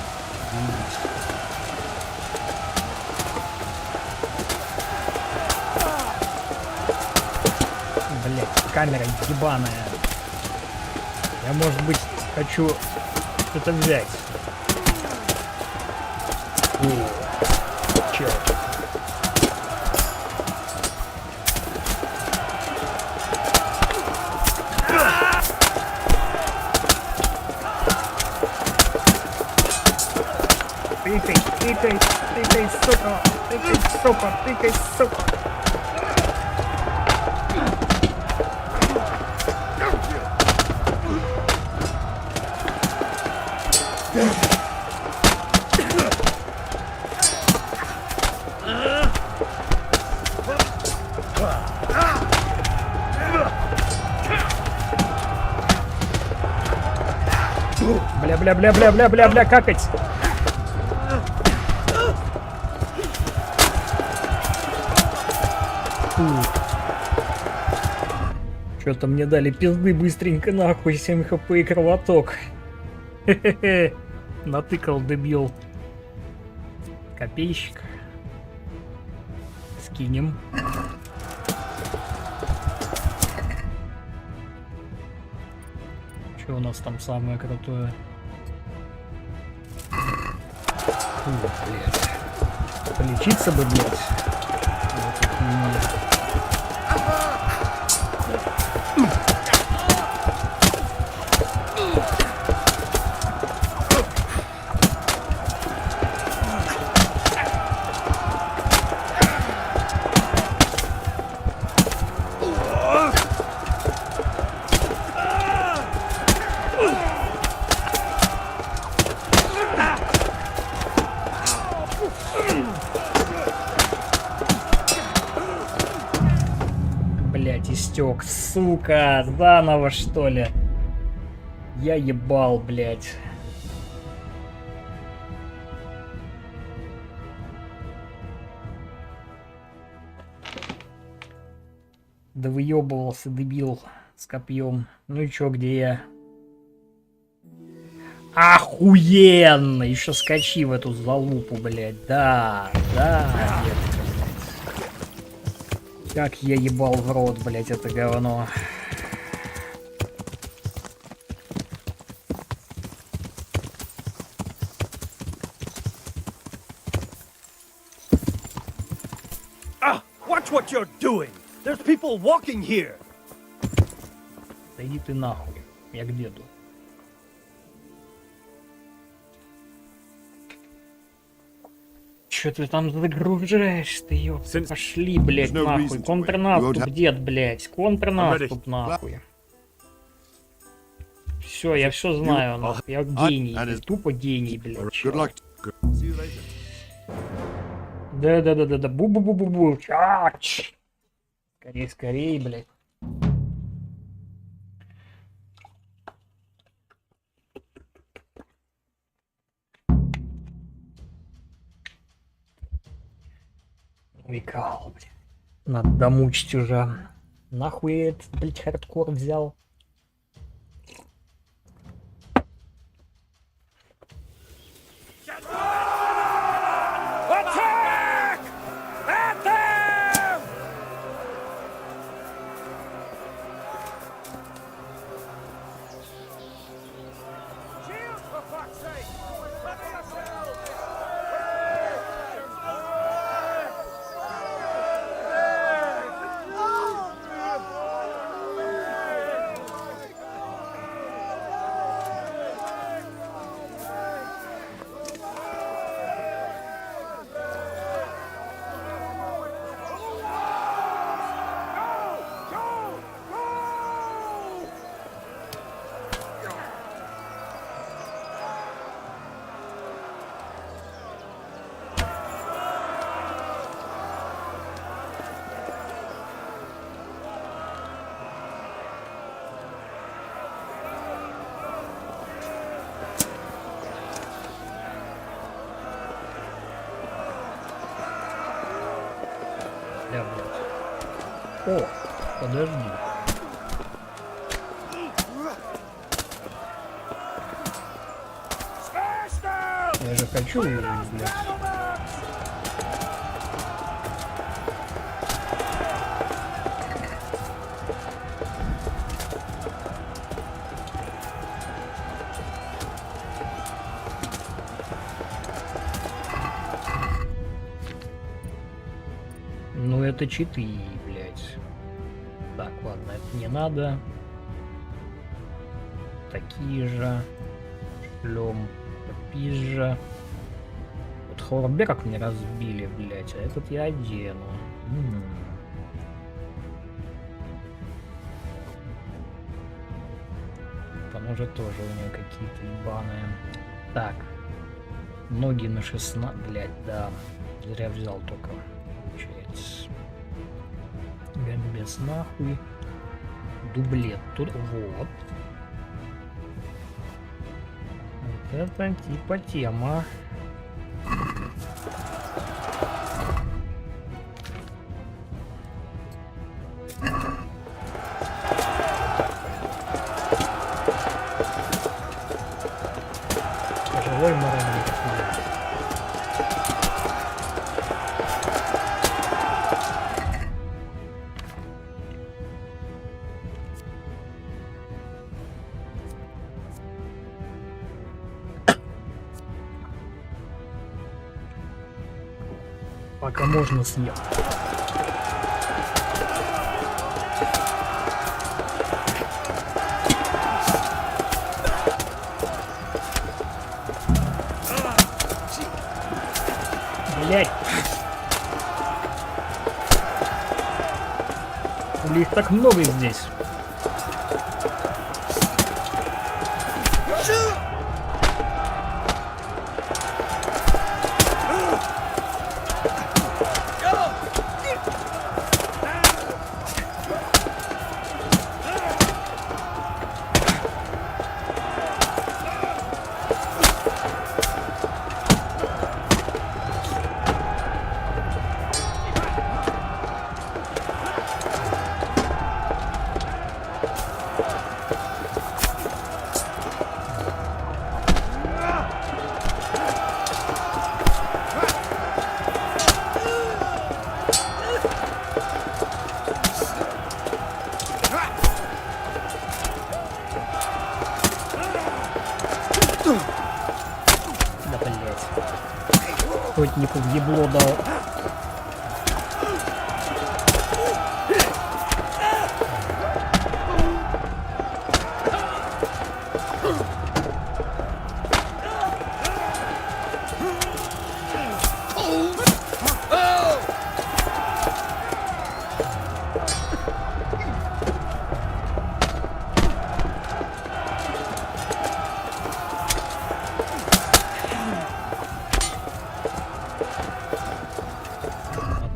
Блять, камера ебаная. Я, может быть, хочу что-то взять. Черт. Тыкай, тыкай, тыкай, сука, тыкай, сука, тыкай, сука. Бля, какать. Что-то мне дали пизды быстренько нахуй, 7 хп и кровоток. Хе-хе-хе. Натыкал, дебил. Копейщик. Скинем. Что у нас там самое крутое? Фу, блядь. Полечиться бы, блядь. Вот это не... стек, сука, заново что ли? Я ебал, блядь. Да выебывался, дебил, с копьем. Ну и чё, где я? Охуенно! Еще скачи в эту залупу, блядь. Да, да, детка, блядь. Как я ебал в рот, блядь, это говно. Watch what you're doing! There's people walking here! Да иди ты нахуй. Я к деду. Чё ты там загружаешь ты, ёпта? Пошли, блядь, нахуй. Контрнаступ, дед, блядь. Контрнаступ, нахуй. Все, я все знаю, нахуй. Я гений. Ты тупо гений, блядь. Да-да-да-да-да. Бу-бу-бу-бу-бу. Скорей, скорей, блядь. Викал, блядь. Надо домучить уже. Нахуй я этот, блядь, хардкор взял? Attack! At them! Shield, for fuck's sake! Cover yourselves! Бля, блядь. О, подожди. Я же хочу увидеть, блядь. Ну это читы, блядь. Так, ладно, это не надо. Такие же. Шлем. Пизжа. Вот Хорбеков мне разбили, блядь, а этот я одену. Там уже тоже у него какие-то ебаные. Так. Ноги на 16, блядь, да. Зря взял только. Получается. Гамбес нахуй. Дублет тут. Вот. Вот это типа тема. Пожилой муравей. Пока можно съем. Блять. Или их так много здесь? охотнику в ебло дал.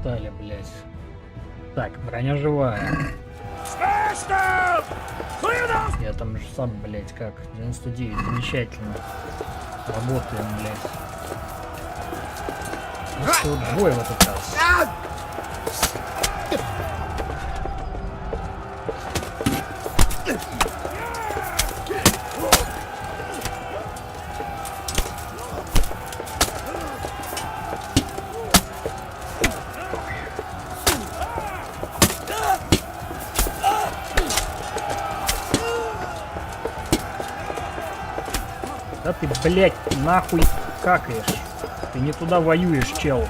Мотали, блядь. Так, броня живая. Я там же сам, блядь, как. 99, замечательно. Работаем, блядь. Ну, тут двое в этот раз. Да ты, блядь, нахуй какаешь. Ты не туда воюешь, чел.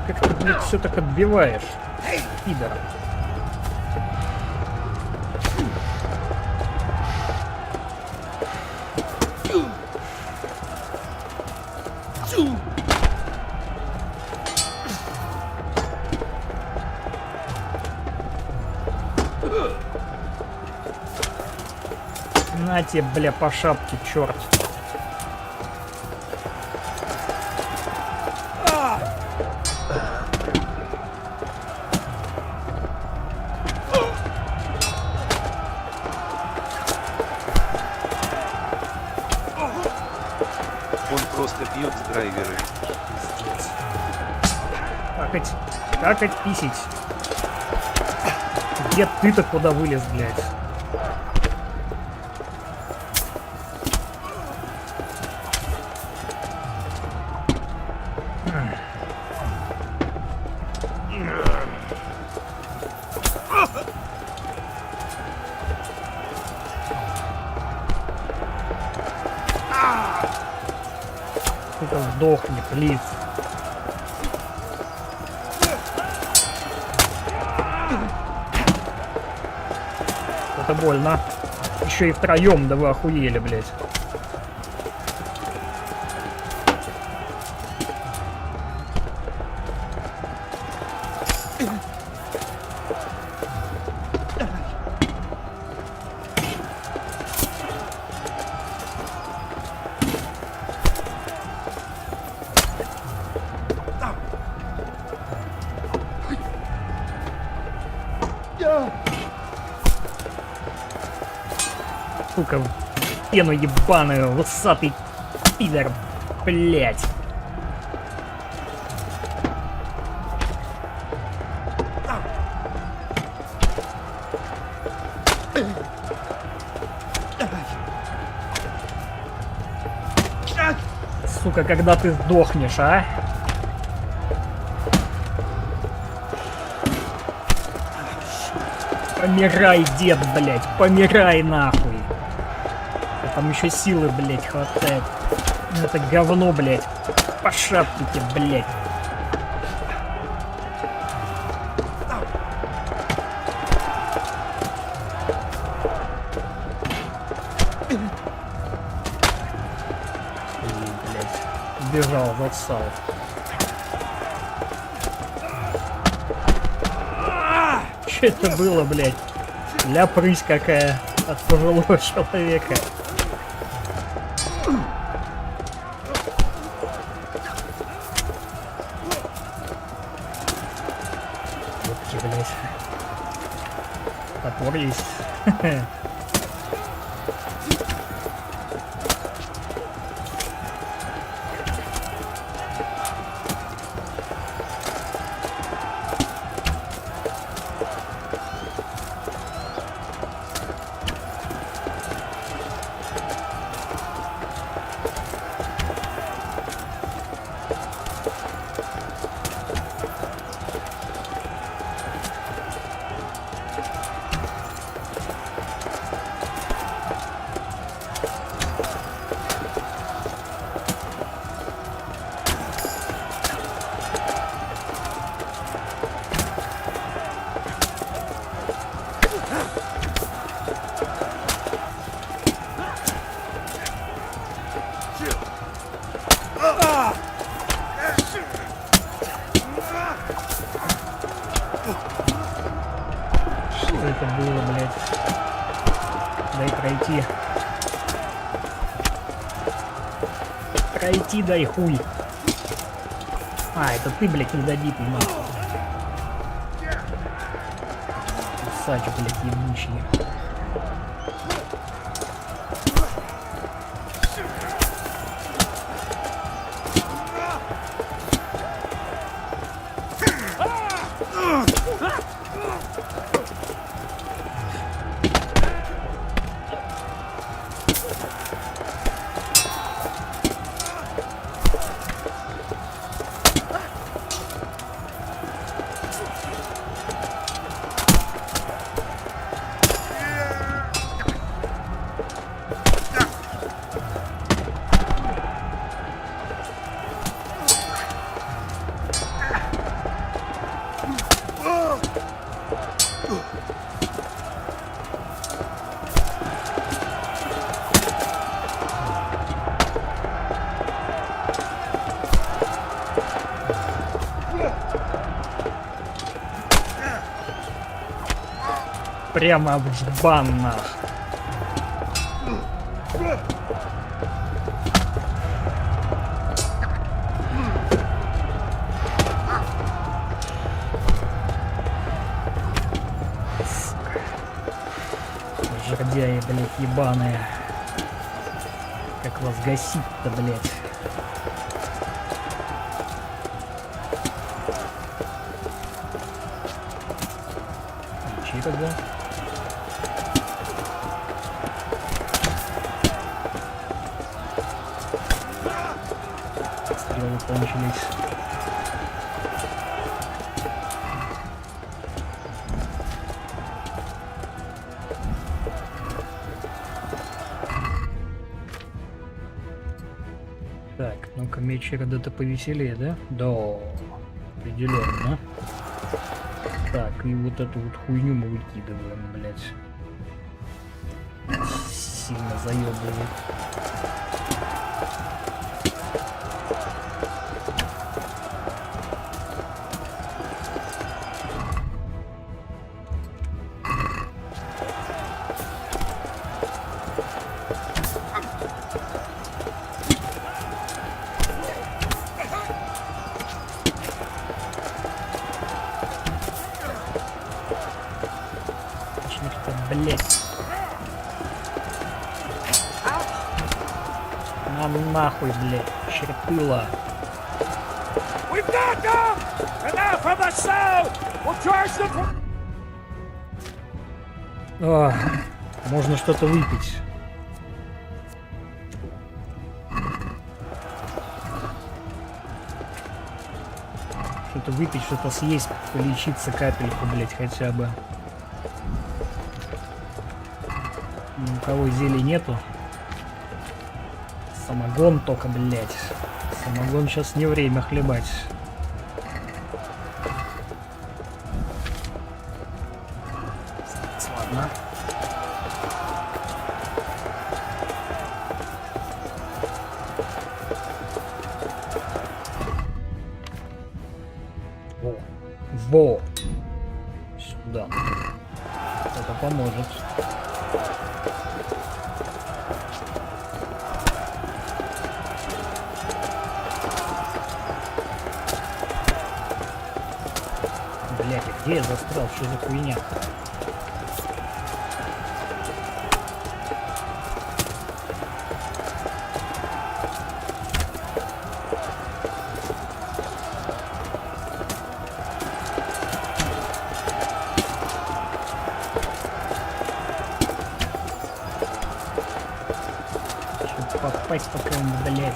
Как ты, блядь, все так отбиваешь, пидор? На тебе, бля, по шапке, черт. Он просто пьет с драйверы. Какать, писить. Где ты-то куда вылез, блядь? Сука, сдохни, плиз. Это больно. Еще и втроем, да вы охуели, блядь. Сука, пену ебаную, высатый пидор, блять. Сука, когда ты сдохнешь, а? Помирай, дед, блять, помирай нахуй. А там еще силы, блять, хватает. Это говно, блять. По шапке тебе, блять. Бежал, зассал. Что это было, блядь? Ляпрысь какая от пожилого человека. Ёпки, блядь. Топор есть. Что это было, блядь? Дай пройти. Пройти дай хуй. А, это ты, блядь, недобитый, нахуй. Сач, блядь, ебучий. Прямо в жбан, нах. Жердяи, блядь, ебаные. Как вас гасить-то, блядь? Ключи тогда. Стрелы кончились. Так, ну-ка, меч Рода-то повеселее, да? Да, определенно. Так, и вот эту вот хуйню мы выкидываем, блядь. Сильно заебывает. Блять. На нахуй, блять, чертыла. О, можно что-то выпить. Что-то выпить, что-то съесть, полечиться капельку, блять, хотя бы. Ни у кого зелий нету. Самогон только, блять. Самогон сейчас не время хлебать. Ладно. Во. Сюда. Это поможет. Блять, где я застрял? Что за хуйня? Попасть пока не, блять.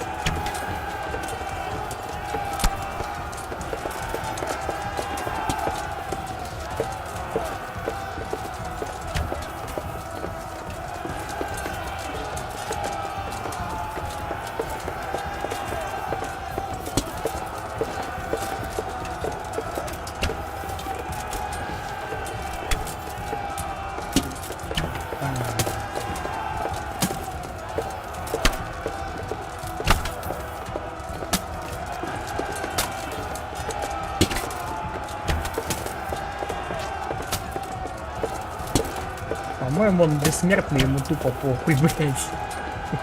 По-моему, он бессмертный, ему тупо похуй, блядь.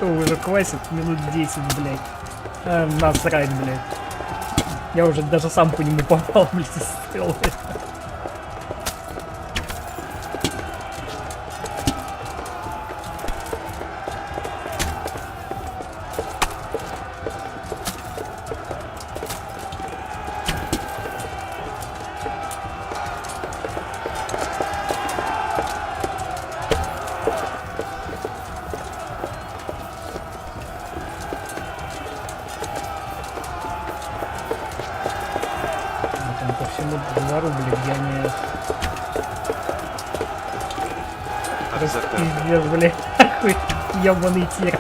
Его уже квасит минут 10, блядь. Насрать, блядь. Я уже даже сам по нему попал, блядь, из стрелы. Пиздец, блядь, такой ёбаный тир.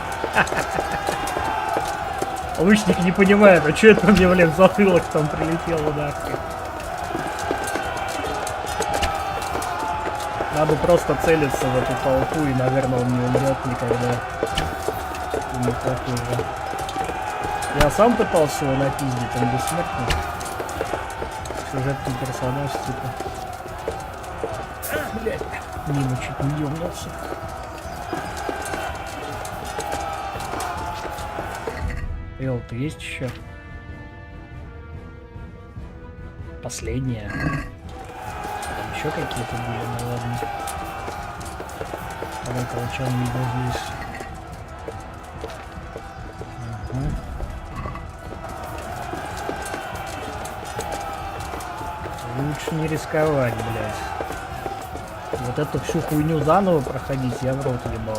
Лучник не понимает, а чё это мне, блядь, в затылок там прилетело, нахуй. Надо просто целиться в эту толпу, и, наверное, он не умрет никогда. Ему похуй уже. Я сам пытался его напиздить, он бессмертный. Сюжетный персонаж, типа. Блядь. Мимо чуть не ёбнулся. Эл-то есть еще? Последняя. Там еще какие-то были, ну ладно. Ну-ка, вот что он видел здесь. Лучше не рисковать, блядь. Вот эту всю хуйню заново проходить, я в рот ебал.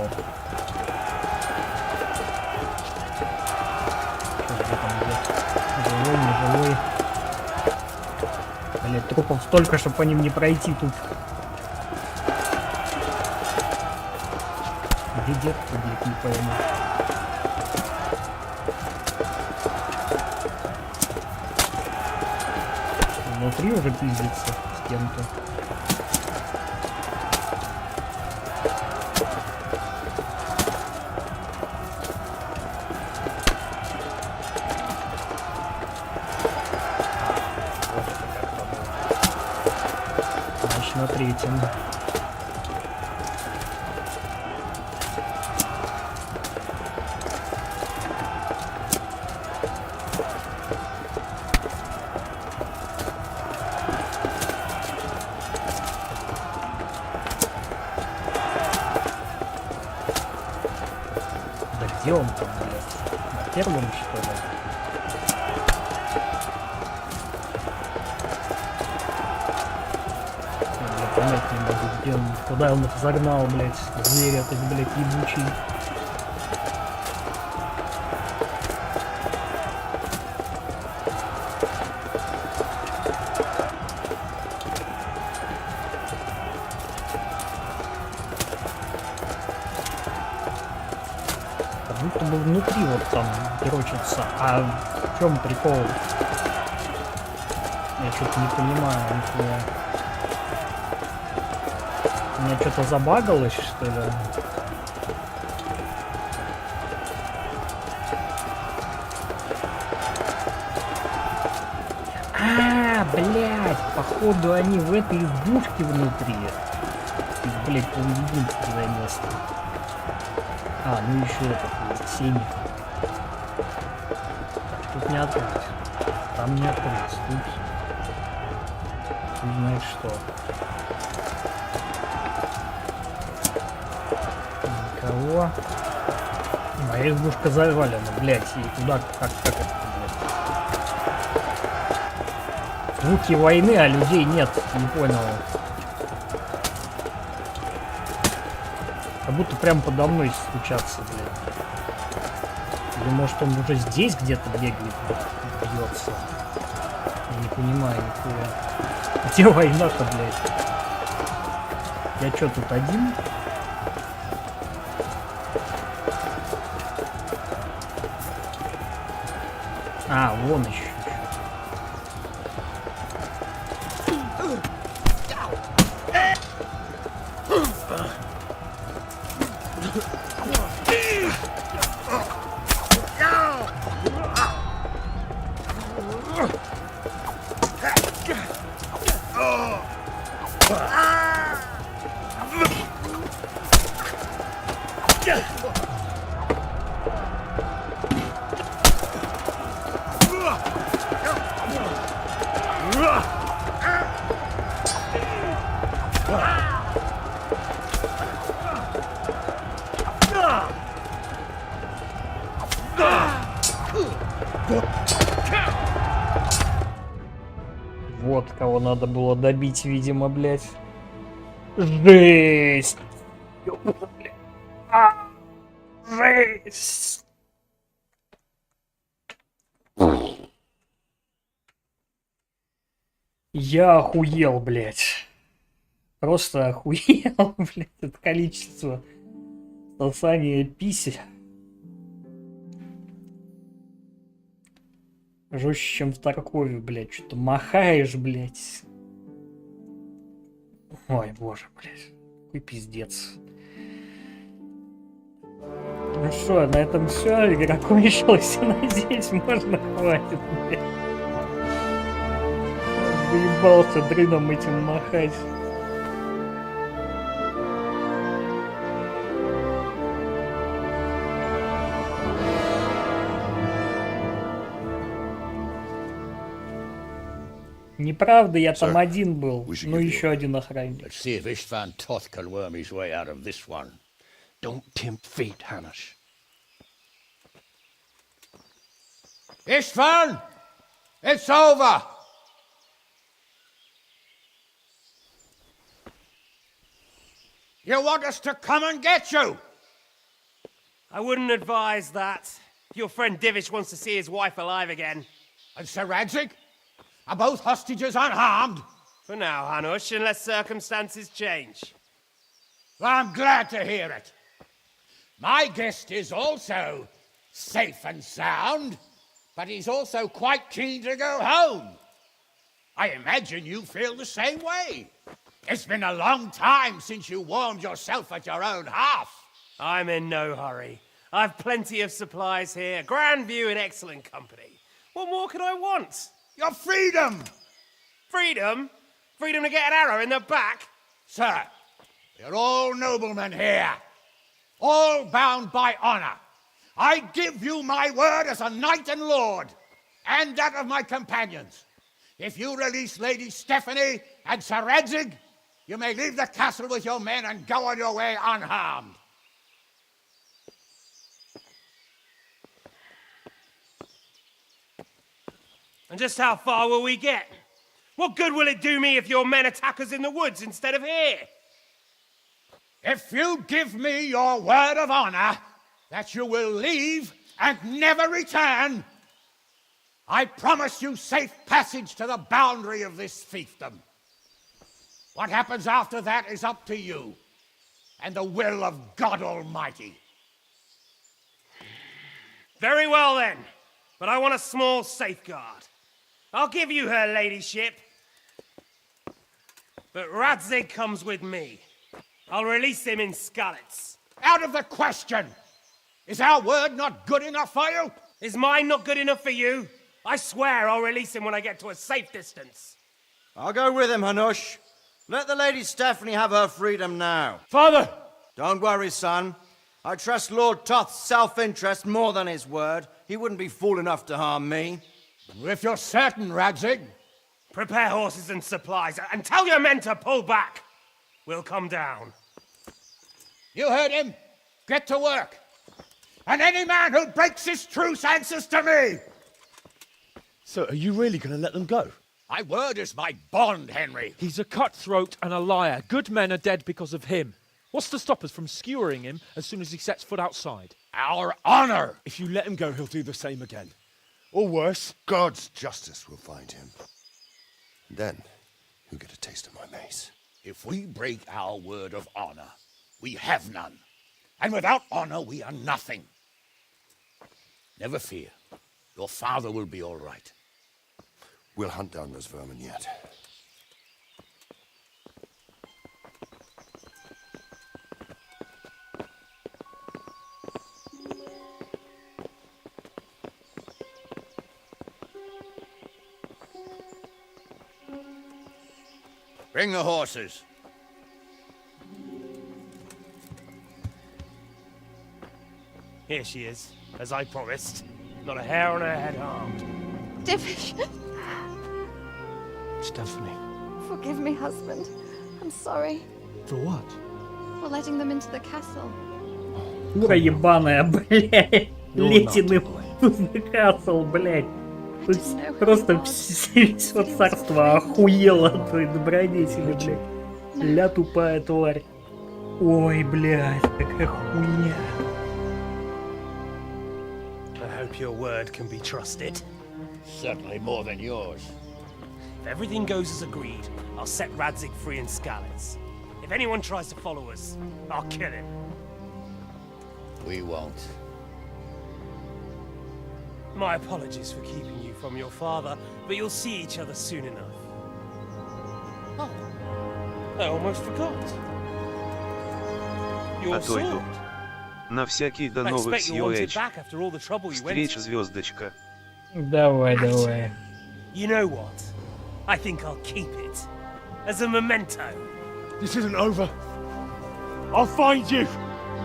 Чё, где там, где? Живой, не живой. Блять, трупов столько, что по ним не пройти тут. Где дед-то, блядь, не пойму. Внутри уже пиздится с кем-то. На третьем. Да где он там, блядь? На первом, что ли? Понять не могу, где он, куда он их загнал, блядь, зверь этот, блядь, ебучий. Как будто бы внутри вот там дрочится. А в чем прикол? Я что-то не понимаю, нихуя. У меня что-то забагалось, что ли? Блядь, походу они в этой избушке внутри. Блядь, по-моему, единственное место. Ну еще этот есть, семьи. Так, тут не открыть. Там не открыть. Тут... Не знает что. Никого. Моя избушка завалена, блядь, и куда, как это, блядь? Звуки войны, а людей нет, не понял. Как будто прям подо мной стучаться, блядь. Или может он уже здесь где-то бегает, бьется. Я не понимаю нихуя. Где война-то, блядь? Я чё, тут один? Вон еще. Вот кого надо было добить, видимо, блядь. Жесть! Жесть! Я охуел, блядь. Просто охуел, блядь, от количества сосания писи. Жестче, чем в Таркове, блядь. Что-то махаешь, блядь. Ой, боже, блядь. Какой пиздец. Ну что, на этом все. Игра кончилась. Надеюсь, можно хватит, блядь. Заебался дрыном этим махать. Неправда, я там один был, ну еще один охранник. Let's see if Istvan Toth can worm his way out of this one. Don't tempt fate, Hanush. Istvan! It's over! You want us to come and get you? I wouldn't advise that. Your friend Divish wants to see his wife alive again. And Sir Radzig? Are both hostages unharmed? For now, Hanush, unless circumstances change. Well, I'm glad to hear it. My guest is also safe and sound, but he's also quite keen to go home. I imagine you feel the same way. It's been a long time since you warmed yourself at your own hearth. I'm in no hurry. I've plenty of supplies here, grand view and excellent company. What more could I want? Your freedom! Freedom? Freedom to get an arrow in the back? Sir, you're all noblemen here, all bound by honor. I give you my word as a knight and lord, and that of my companions. If you release Lady Stephanie and Sir Radzig, you may leave the castle with your men and go on your way unharmed. And just how far will we get? What good will it do me if your men attack us in the woods instead of here? If you give me your word of honor that you will leave and never return, I promise you safe passage to the boundary of this fiefdom. What happens after that is up to you and the will of God Almighty. Very well then, but I want a small safeguard. I'll give you her ladyship, but Radzig comes with me. I'll release him in Scarlets. Out of the question! Is our word not good enough for you? Is mine not good enough for you? I swear I'll release him when I get to a safe distance. I'll go with him, Hanush. Let the Lady Stephanie have her freedom now. Father! Don't worry, son. I trust Lord Toth's self-interest more than his word. He wouldn't be fool enough to harm me. If you're certain, Radzig. Prepare horses and supplies, and tell your men to pull back. We'll come down. You heard him. Get to work. And any man who breaks this truce answers to me. So, are you really going to let them go? My word is my bond, Henry. He's a cutthroat and a liar. Good men are dead because of him. What's to stop us from skewering him as soon as he sets foot outside? Our honor! If you let him go, he'll do the same again. Or worse. God's justice will find him. And then, he'll get a taste of my mace. If we break our word of honor, we have none. And without honor, we are nothing. Never fear. Your father will be all right. We'll hunt down those vermin yet. Bring the horses. Here she is, as I promised. Not a hair on her head harmed. Divish! Stephanie. Forgive me, husband. I'm sorry. For what? For letting them into the castle. Дура ебаная, блядь. Летины в касл, блядь. Тут просто все царство охуело от той добродетели, блядь. Ля тупая тварь. Ой, блядь, какая хуйня. I hope your word can be trusted. Certainly more than yours. If everything goes as agreed, I'll set Radzig free in Skalitz. If anyone tries to follow us, I'll kill him. We won't. My apologies for keeping you from your father, but you'll see each other soon enough. Oh, I almost forgot. Your А то иду. sword. На всякий до I новых expect you want it съёеч. back after all the trouble you went Встреч, to. звездочка. Давай, давай. You know what? I think I'll keep it. As a memento. This isn't over. I'll find you.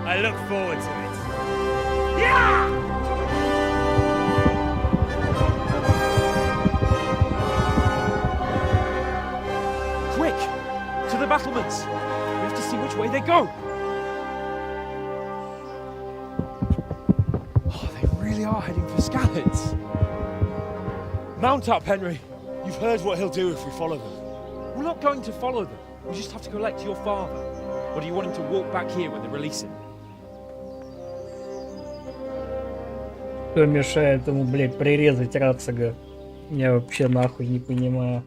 I look forward to it. Yeah! Quick! To the battlements! We have to see which way they go! Oh, they really are heading for Skalitz. Mount up, Henry. You've heard what he'll do if we follow them. We're not going to follow them. We just have to collect your father. Or do you want him to walk back here when they release him? Кто мешает ему, блядь, прирезать Рацига? Я вообще нахуй не понимаю.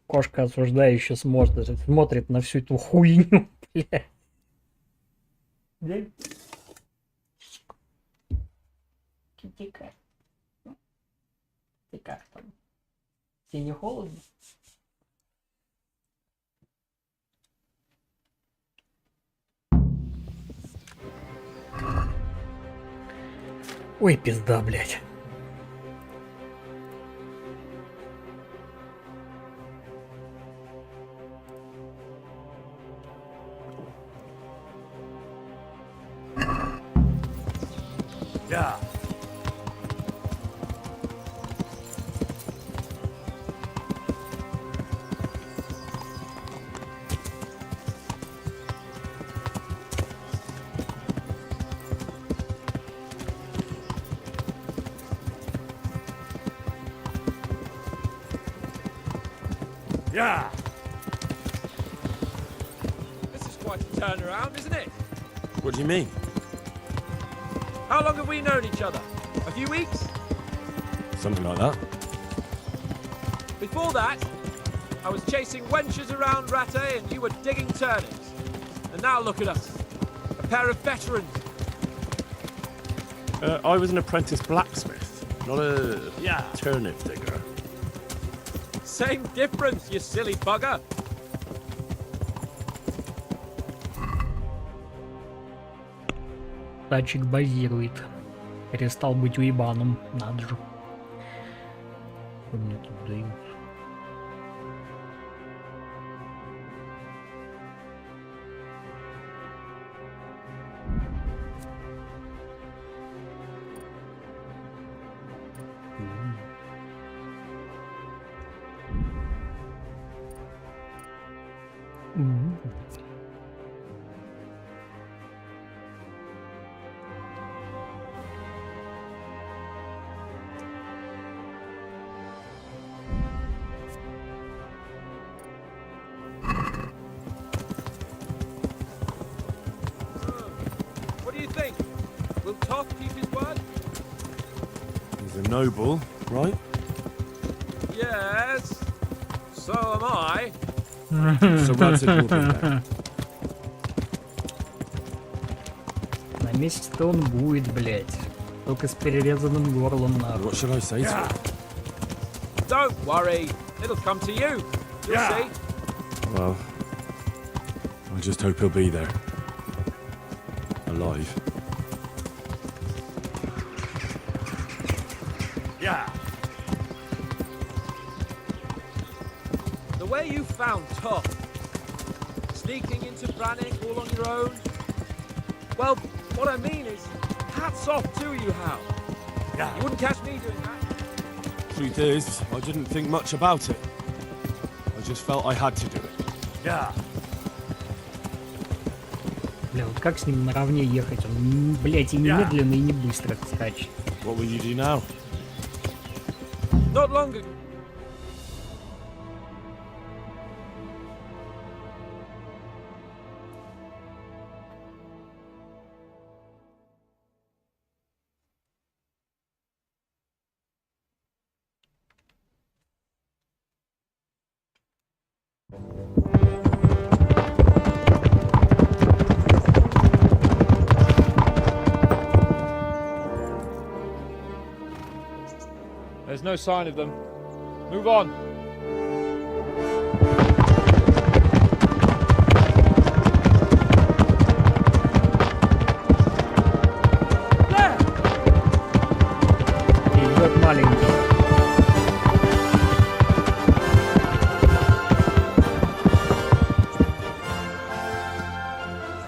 Кошка осуждающая смотрит на всю эту хуйню, блядь. Китика. Ты как там? Тебе не холодно? Ой, пизда, блядь. Yeah. Yeah. This is quite a turnaround, isn't it? What do you mean? How long have we known each other? A few weeks? Something like that. Before that, I was chasing wenches around Rattay and you were digging turnips. And now look at us. A pair of veterans. I was an apprentice blacksmith, not a turnip digger. Same difference, you silly bugger. Тачик базирует. Перестал быть уебаном. Надо же. Что мне тут дают? What do you think? Will Toth keep his word? He's a noble, right? Yes. So am I. So Radzig will be there. На месте-то он будет, блядь. Только с перерезанным горлом нахуй. What should I say to him? Don't worry. It'll come to you. You'll see. Well, I just hope he'll be there. Alive. Yeah. The way you found Toth, sneaking into Brannick all on your own, Well, what I mean is, hats off to you, Hal. Yeah. You wouldn't catch me doing that. Truth is, I didn't think much about it. I just felt I had to do it. Yeah. Бля, вот как с ним наравне ехать? Он, блядь, и не медленно, и не быстро скачет. What will you do now? Not long ago. There's no sign of them. Move on. There! Идет маленький.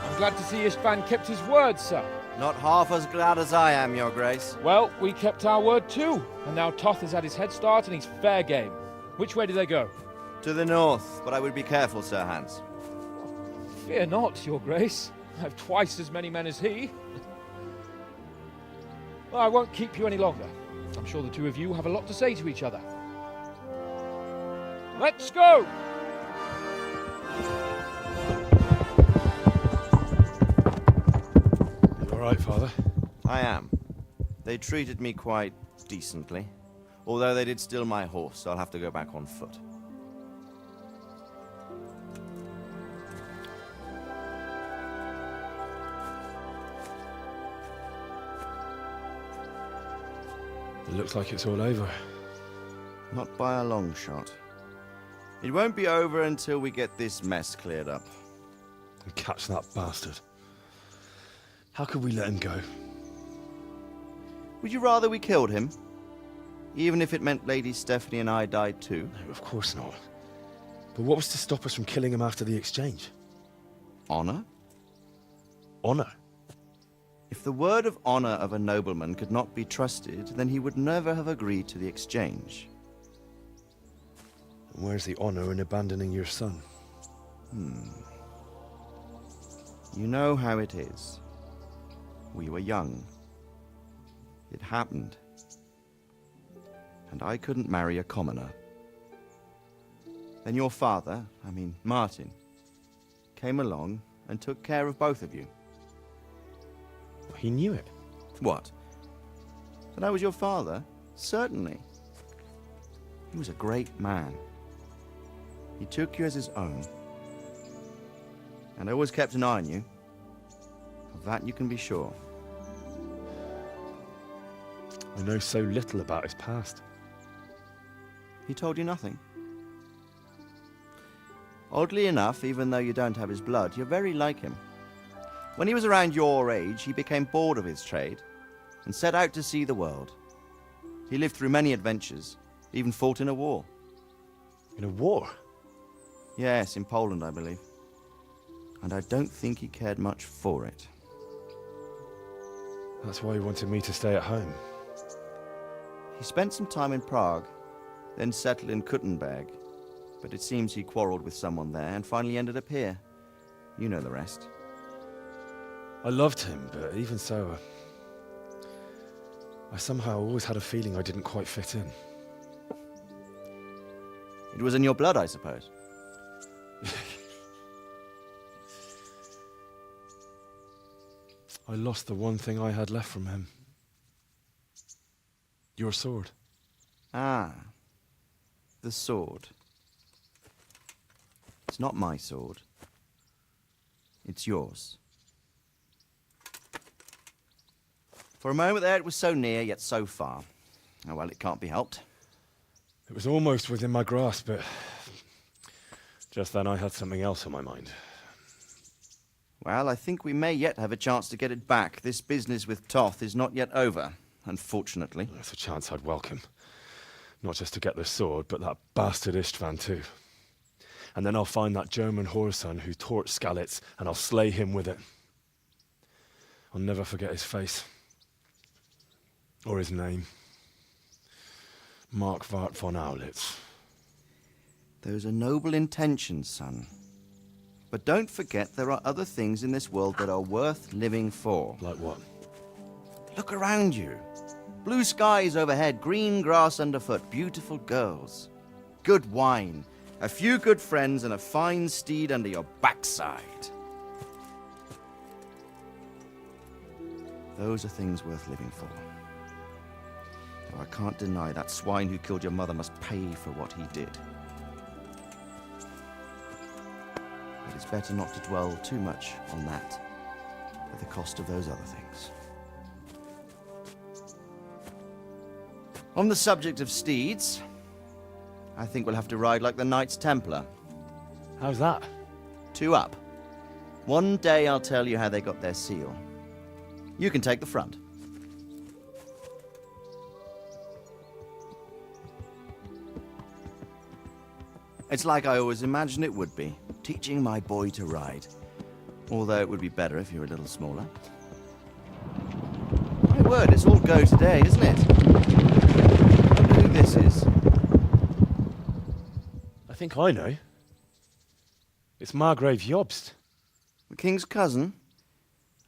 I'm glad to see Istvan kept his word, sir. Not half as glad as I am, Your Grace. Well, we kept our word too. And now Toth has had his head start and he's fair game. Which way do they go? To the north, but I would be careful, Sir Hans. Fear not, Your Grace. I've twice as many men as he. Well, I won't keep you any longer. I'm sure the two of you have a lot to say to each other. Let's go! You alright, Father? I am. They treated me quite decently. Although they did steal my horse, so I'll have to go back on foot. It looks like it's all over. Not by a long shot. It won't be over until we get this mess cleared up. And catch that bastard. How could we let him go? Would you rather we killed him? Even if it meant Lady Stephanie and I died too? No, of course not. But what was to stop us from killing him after the exchange? Honor? Honor? If the word of honor of a nobleman could not be trusted, then he would never have agreed to the exchange. And where's the honor in abandoning your son? You know how it is. We were young. It happened. And I couldn't marry a commoner. Then your father, Martin, came along and took care of both of you. He knew it. What? That I was your father? Certainly. He was a great man. He took you as his own. And always kept an eye on you. Of that you can be sure. I know so little about his past. He told you nothing? Oddly enough, even though you don't have his blood, you're very like him. When he was around your age, he became bored of his trade and set out to see the world. He lived through many adventures, even fought in a war. In a war? Yes, in Poland, I believe. And I don't think he cared much for it. That's why he wanted me to stay at home. He spent some time in Prague, then settled in Kuttenberg. But it seems he quarreled with someone there and finally ended up here. You know the rest. I loved him, but even so, I somehow always had a feeling I didn't quite fit in. It was in your blood, I suppose. I lost the one thing I had left from him. Your sword. Ah. The sword. It's not my sword. It's yours. For a moment there, it was so near, yet so far. Oh, well, it can't be helped. It was almost within my grasp, but just then I had something else on my mind. Well, I think we may yet have a chance to get it back. This business with Toth is not yet over, unfortunately. That's a chance I'd welcome. Not just to get the sword, but that bastard Istvan too. And then I'll find that German whoreson who torched Skalitz, and I'll slay him with it. I'll never forget his face. Or his name. Mark Vart von Aulitz. Those are noble intentions, son. But don't forget there are other things in this world that are worth living for. Like what? Look around you. Blue skies overhead, green grass underfoot, beautiful girls. Good wine, a few good friends, and a fine steed under your backside. Those are things worth living for. Though I can't deny that swine who killed your mother must pay for what he did. But it's better not to dwell too much on that at the cost of those other things. On the subject of steeds, I think we'll have to ride like the Knights Templar. How's that? 2 up. One day I'll tell you how they got their seal. You can take the front. It's like I always imagined it would be, teaching my boy to ride. Although it would be better if you were a little smaller. My word, it's all go today, isn't it? I wonder who this is. I think I know. It's Margrave Jobst. The king's cousin?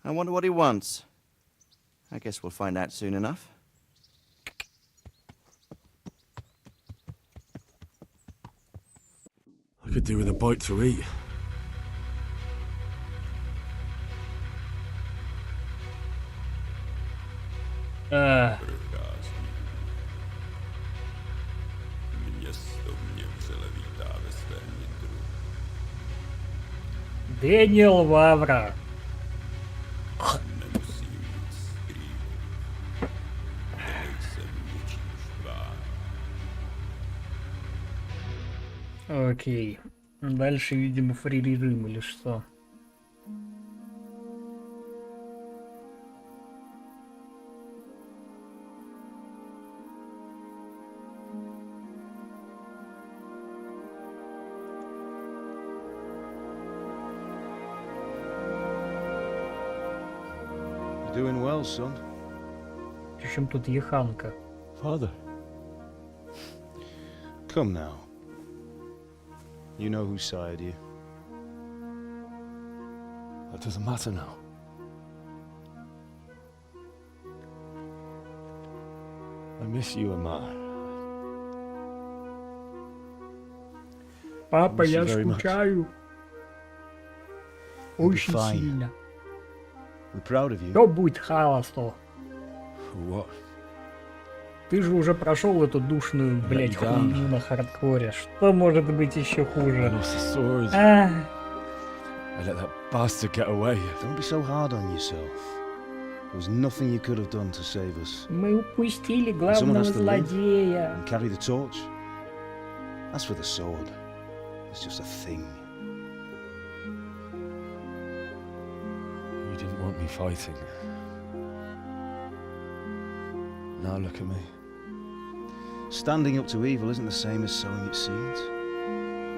I wonder what he wants. I guess we'll find out soon enough. I could do with a bite to eat. Дэниел Вавра. Окей. Дальше, видимо, фри-режим или что? You're doing well, son. Причем тут еханка? Father. Come now. You know who sired you. That doesn't matter now. I miss you, Amar. Папа, Miss you я very much. скучаю. You'll be Очень fine. сильно. We're proud of you. Что будет хаосу? What? Ты же уже прошел эту душную, блядь, Да. хуйню на хардкоре. Что может быть еще I хуже? lost the swords. А, I let that bastard get away. Don't be so hard on yourself. There was nothing you could have done to save us. мы упустили Someone главного has to live злодея. and carry the torch. As for the sword, it's just a thing. You didn't want me fighting. Now look at me. Standing up to evil isn't the same as sowing its seeds.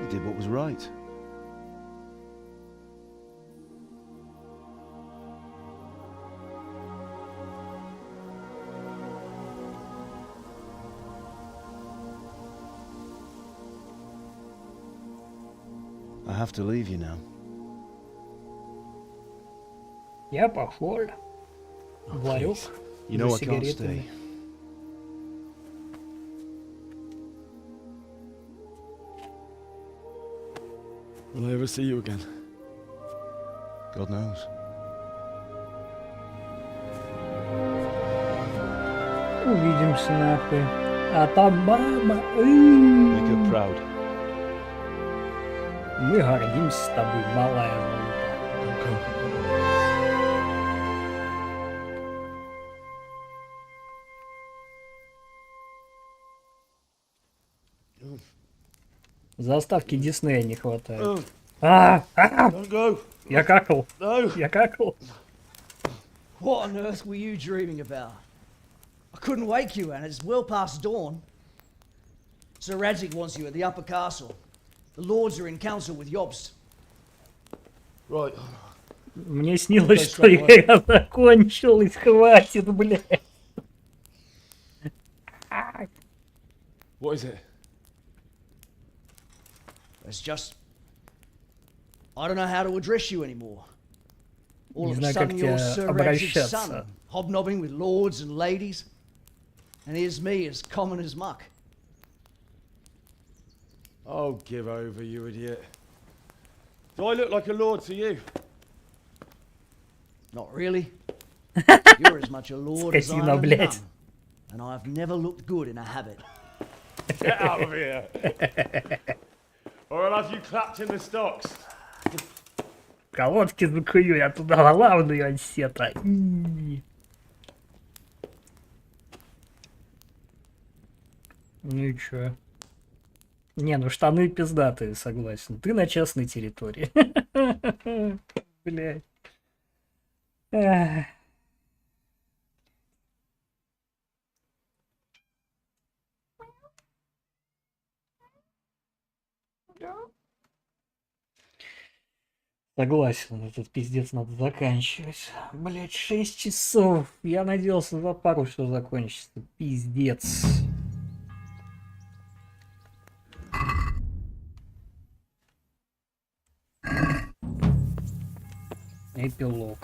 You did what was right. I have to leave you now. Я пошел. В ларек You know за I can't сигаретами. stay. Will I ever see you again? God knows. Увидимся нахуй. А там мама. Make her proud. Мы гордимся с тобой, малая золото. Заставки Диснея не хватает. Я какал. Я какал. What on earth were you dreaming about? I couldn't wake you, and it's well past dawn. Sir Radzik wants you at the upper castle. The lords are in council with Jobst. Right. Мне снилось, что игра закончилась. Хватит, блядь. What is it? It's just... I don't know how to address you anymore. All Не of a знаю, как sudden тебе you're Sir Radzig's обращаться. son, hobnobbing with lords and ladies. And here's me, as common as muck. Oh, give over, you idiot. Do I look like a lord to you? Not really. You're as much a lord as I am a nun. And I've never looked good in a habit. Get out of here. Or I'll have you clapped in the stocks. Колодки закую, я туда главную ансета. Ну и чё? Не, ну штаны пиздатые, согласен. Ты на частной территории. Блядь. Согласен, этот пиздец надо заканчивать. Блять, 6 часов. Я надеялся за пару все закончится. Пиздец. Эпилог.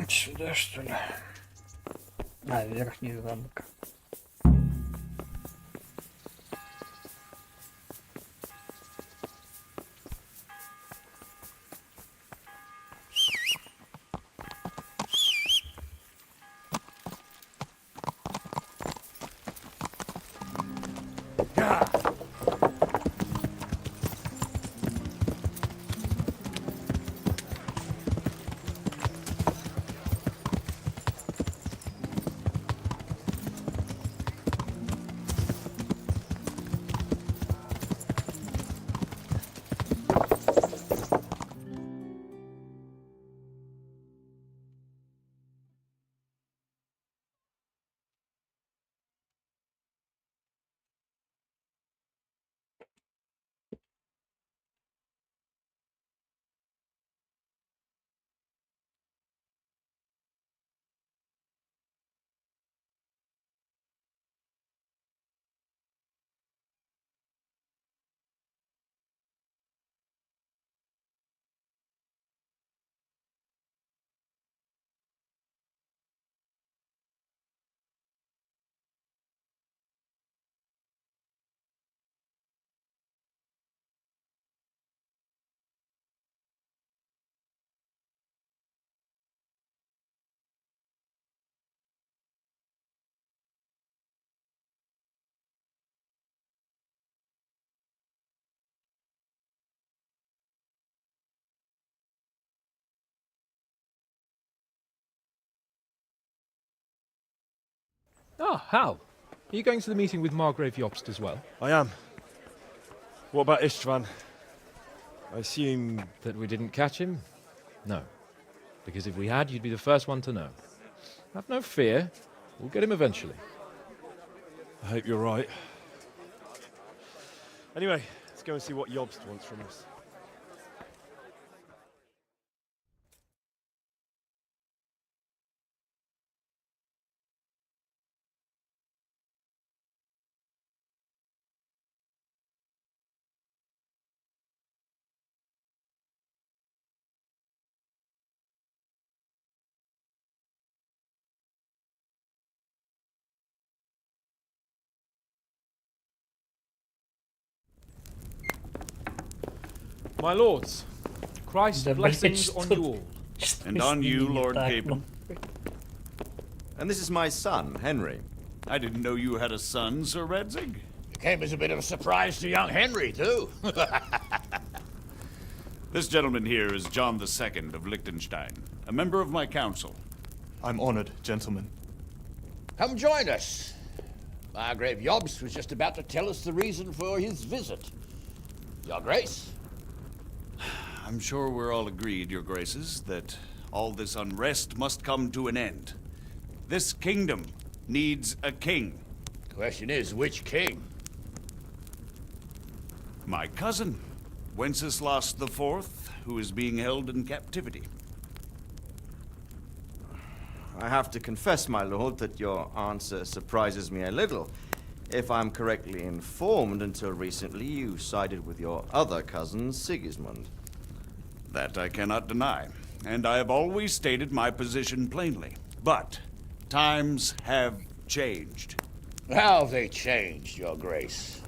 Сюда, что ли? А, верхний замок. Ah, Hal. Are you going to the meeting with Margrave Jobst as well? I am. What about Istvan? I assume... That we didn't catch him? No. Because if we had, you'd be the first one to know. Have no fear. We'll get him eventually. I hope you're right. Anyway, let's go and see what Jobst wants from us. My lords, Christ's blessings on you all. And on you, Lord Capon. And this is my son, Henry. I didn't know you had a son, Sir Radzig. It came as a bit of a surprise to young Henry, too. This gentleman here is John II of Liechtenstein, a member of my council. I'm honored, gentlemen. Come join us. Margrave Jobst was just about to tell us the reason for his visit. Your Grace? I'm sure we're all agreed, Your Graces, that all this unrest must come to an end. This kingdom needs a king. The question is, which king? My cousin, Wenceslas IV, who is being held in captivity. I have to confess, my lord, that your answer surprises me a little. If I'm correctly informed, until recently you sided with your other cousin, Sigismund. That I cannot deny, and I have always stated my position plainly. But times have changed. How have they changed, Your Grace?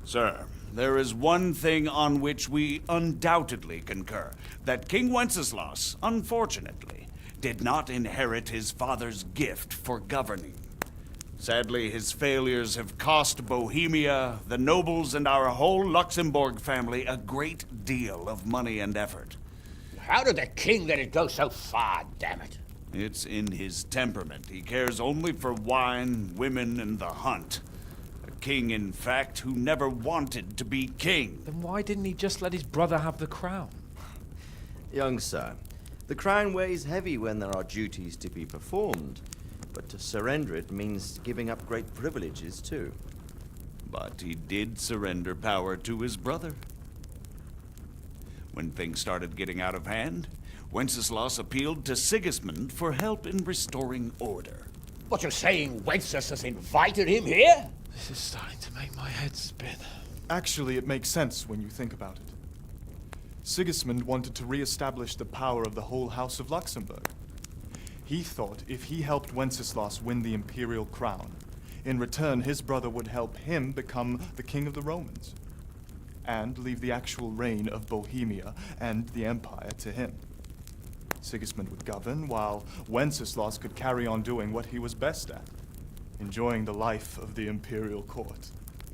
Sir, there is one thing on which we undoubtedly concur, that King Wenceslas, unfortunately, did not inherit his father's gift for governing. Sadly, his failures have cost Bohemia, the nobles, and our whole Luxembourg family a great deal of money and effort. How did the king let it go so far, damn it? It's in his temperament. He cares only for wine, women, and the hunt. A king, in fact, who never wanted to be king. Then why didn't he just let his brother have the crown? Young sir, the crown weighs heavy when there are duties to be performed, but to surrender it means giving up great privileges too. But he did surrender power to his brother. When things started getting out of hand, Wenceslas appealed to Sigismund for help in restoring order. What, you're saying Wenceslas invited him here? This is starting to make my head spin. Actually, it makes sense when you think about it. Sigismund wanted to re-establish the power of the whole House of Luxembourg. He thought if he helped Wenceslas win the imperial crown, in return his brother would help him become the king of the Romans, and leave the actual reign of Bohemia and the empire to him. Sigismund would govern, while Wenceslas could carry on doing what he was best at, enjoying the life of the imperial court.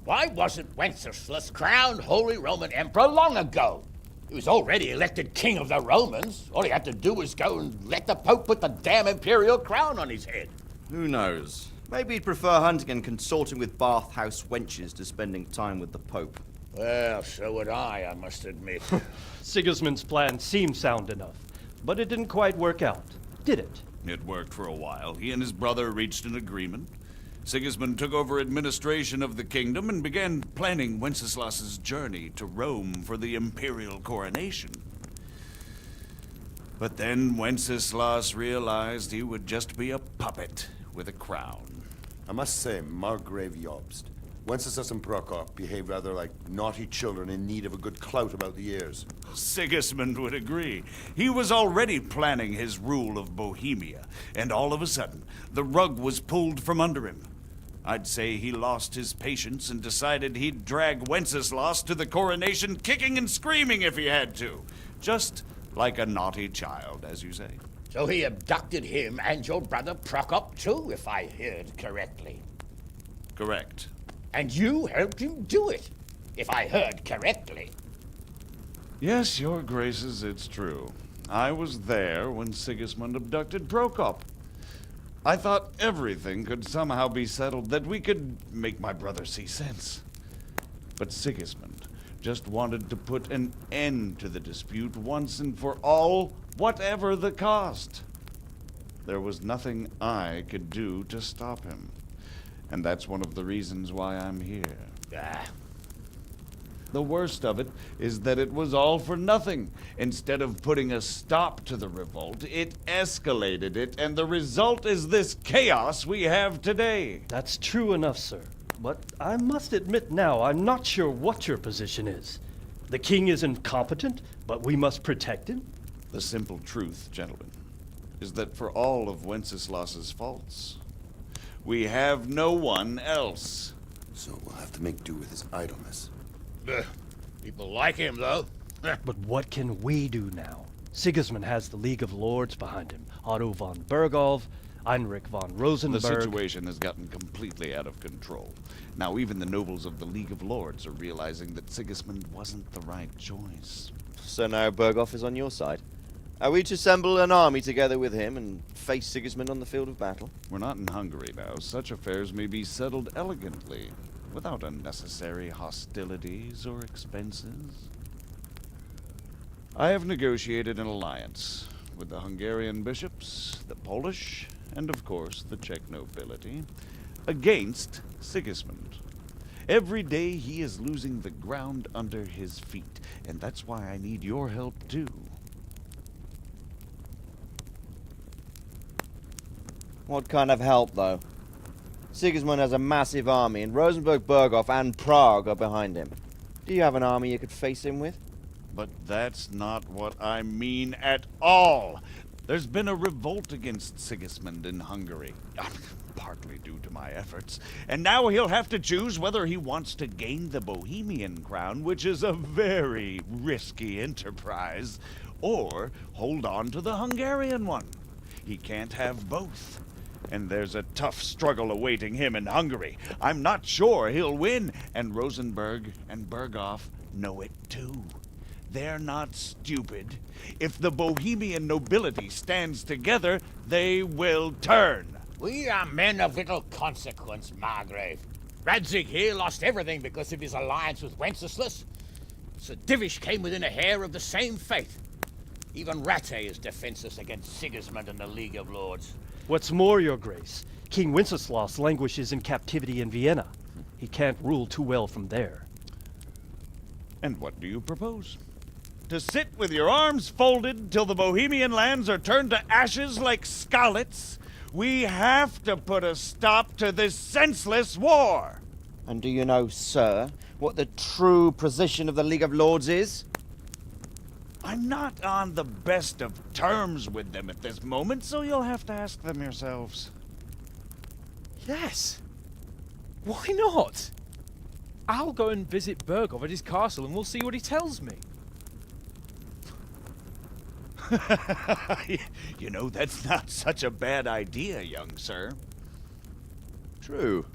Why wasn't Wenceslas crowned Holy Roman Emperor long ago? He was already elected king of the Romans. All he had to do was go and let the Pope put the damn imperial crown on his head. Who knows? Maybe he'd prefer hunting and consorting with bathhouse wenches to spending time with the Pope. Well, so would I must admit. Sigismund's plan seemed sound enough, but it didn't quite work out, did it? It worked for a while. He and his brother reached an agreement. Sigismund took over administration of the kingdom and began planning Wenceslas's journey to Rome for the imperial coronation. But then Wenceslas realized he would just be a puppet with a crown. I must say, Margrave Jobst, Wenceslas and Prokop behave rather like naughty children in need of a good clout about the ears. Sigismund would agree. He was already planning his rule of Bohemia, and all of a sudden, the rug was pulled from under him. I'd say he lost his patience and decided he'd drag Wenceslas to the coronation kicking and screaming if he had to. Just like a naughty child, as you say. So he abducted him and your brother Prokop too, if I heard correctly. Correct. And you helped him do it, if I heard correctly. Yes, your graces, it's true. I was there when Sigismund abducted Prokop. I thought everything could somehow be settled, that we could make my brother see sense. But Sigismund just wanted to put an end to the dispute once and for all, whatever the cost. There was nothing I could do to stop him. And that's one of the reasons why I'm here. The worst of it is that it was all for nothing. Instead of putting a stop to the revolt, it escalated it, and the result is this chaos we have today. That's true enough, sir. But I must admit now, I'm not sure what your position is. The king is incompetent, but we must protect him? The simple truth, gentlemen, is that for all of Wenceslas's faults, we have no one else. So we'll have to make do with his idleness. People like him, though. But what can we do now? Sigismund has the League of Lords behind him. Otto von Bergolf, Heinrich von Rosenberg. The situation has gotten completely out of control. Now even the nobles of the League of Lords are realizing that Sigismund wasn't the right choice. So now Bergolf is on your side? Are we to assemble an army together with him and face Sigismund on the field of battle? We're not in Hungary now. Such affairs may be settled elegantly, without unnecessary hostilities or expenses. I have negotiated an alliance with the Hungarian bishops, the Polish, and of course the Czech nobility, against Sigismund. Every day he is losing the ground under his feet, and that's why I need your help too. What kind of help, though? Sigismund has a massive army, and Rosenborg, Berghof, and Prague are behind him. Do you have an army you could face him with? But that's not what I mean at all. There's been a revolt against Sigismund in Hungary, partly due to my efforts, and now he'll have to choose whether he wants to gain the Bohemian crown, which is a very risky enterprise, or hold on to the Hungarian one. He can't have both. And there's a tough struggle awaiting him in Hungary. I'm not sure he'll win, and Rosenborg and Berghof know it too. They're not stupid. If the Bohemian nobility stands together, they will turn. We are men of little consequence, Margrave. Radzig here lost everything because of his alliance with Wenceslas. Sir Divish came within a hair of the same fate. Even Rattay is defenseless against Sigismund and the League of Lords. What's more, Your Grace, King Wenceslas languishes in captivity in Vienna. He can't rule too well from there. And what do you propose? To sit with your arms folded till the Bohemian lands are turned to ashes like Skalitz? We have to put a stop to this senseless war! And do you know, sir, what the true position of the League of Lords is? I'm not on the best of terms with them at this moment, so you'll have to ask them yourselves. Yes. Why not? I'll go and visit Berghof at his castle and we'll see what he tells me. You know, that's not such a bad idea, young sir. True.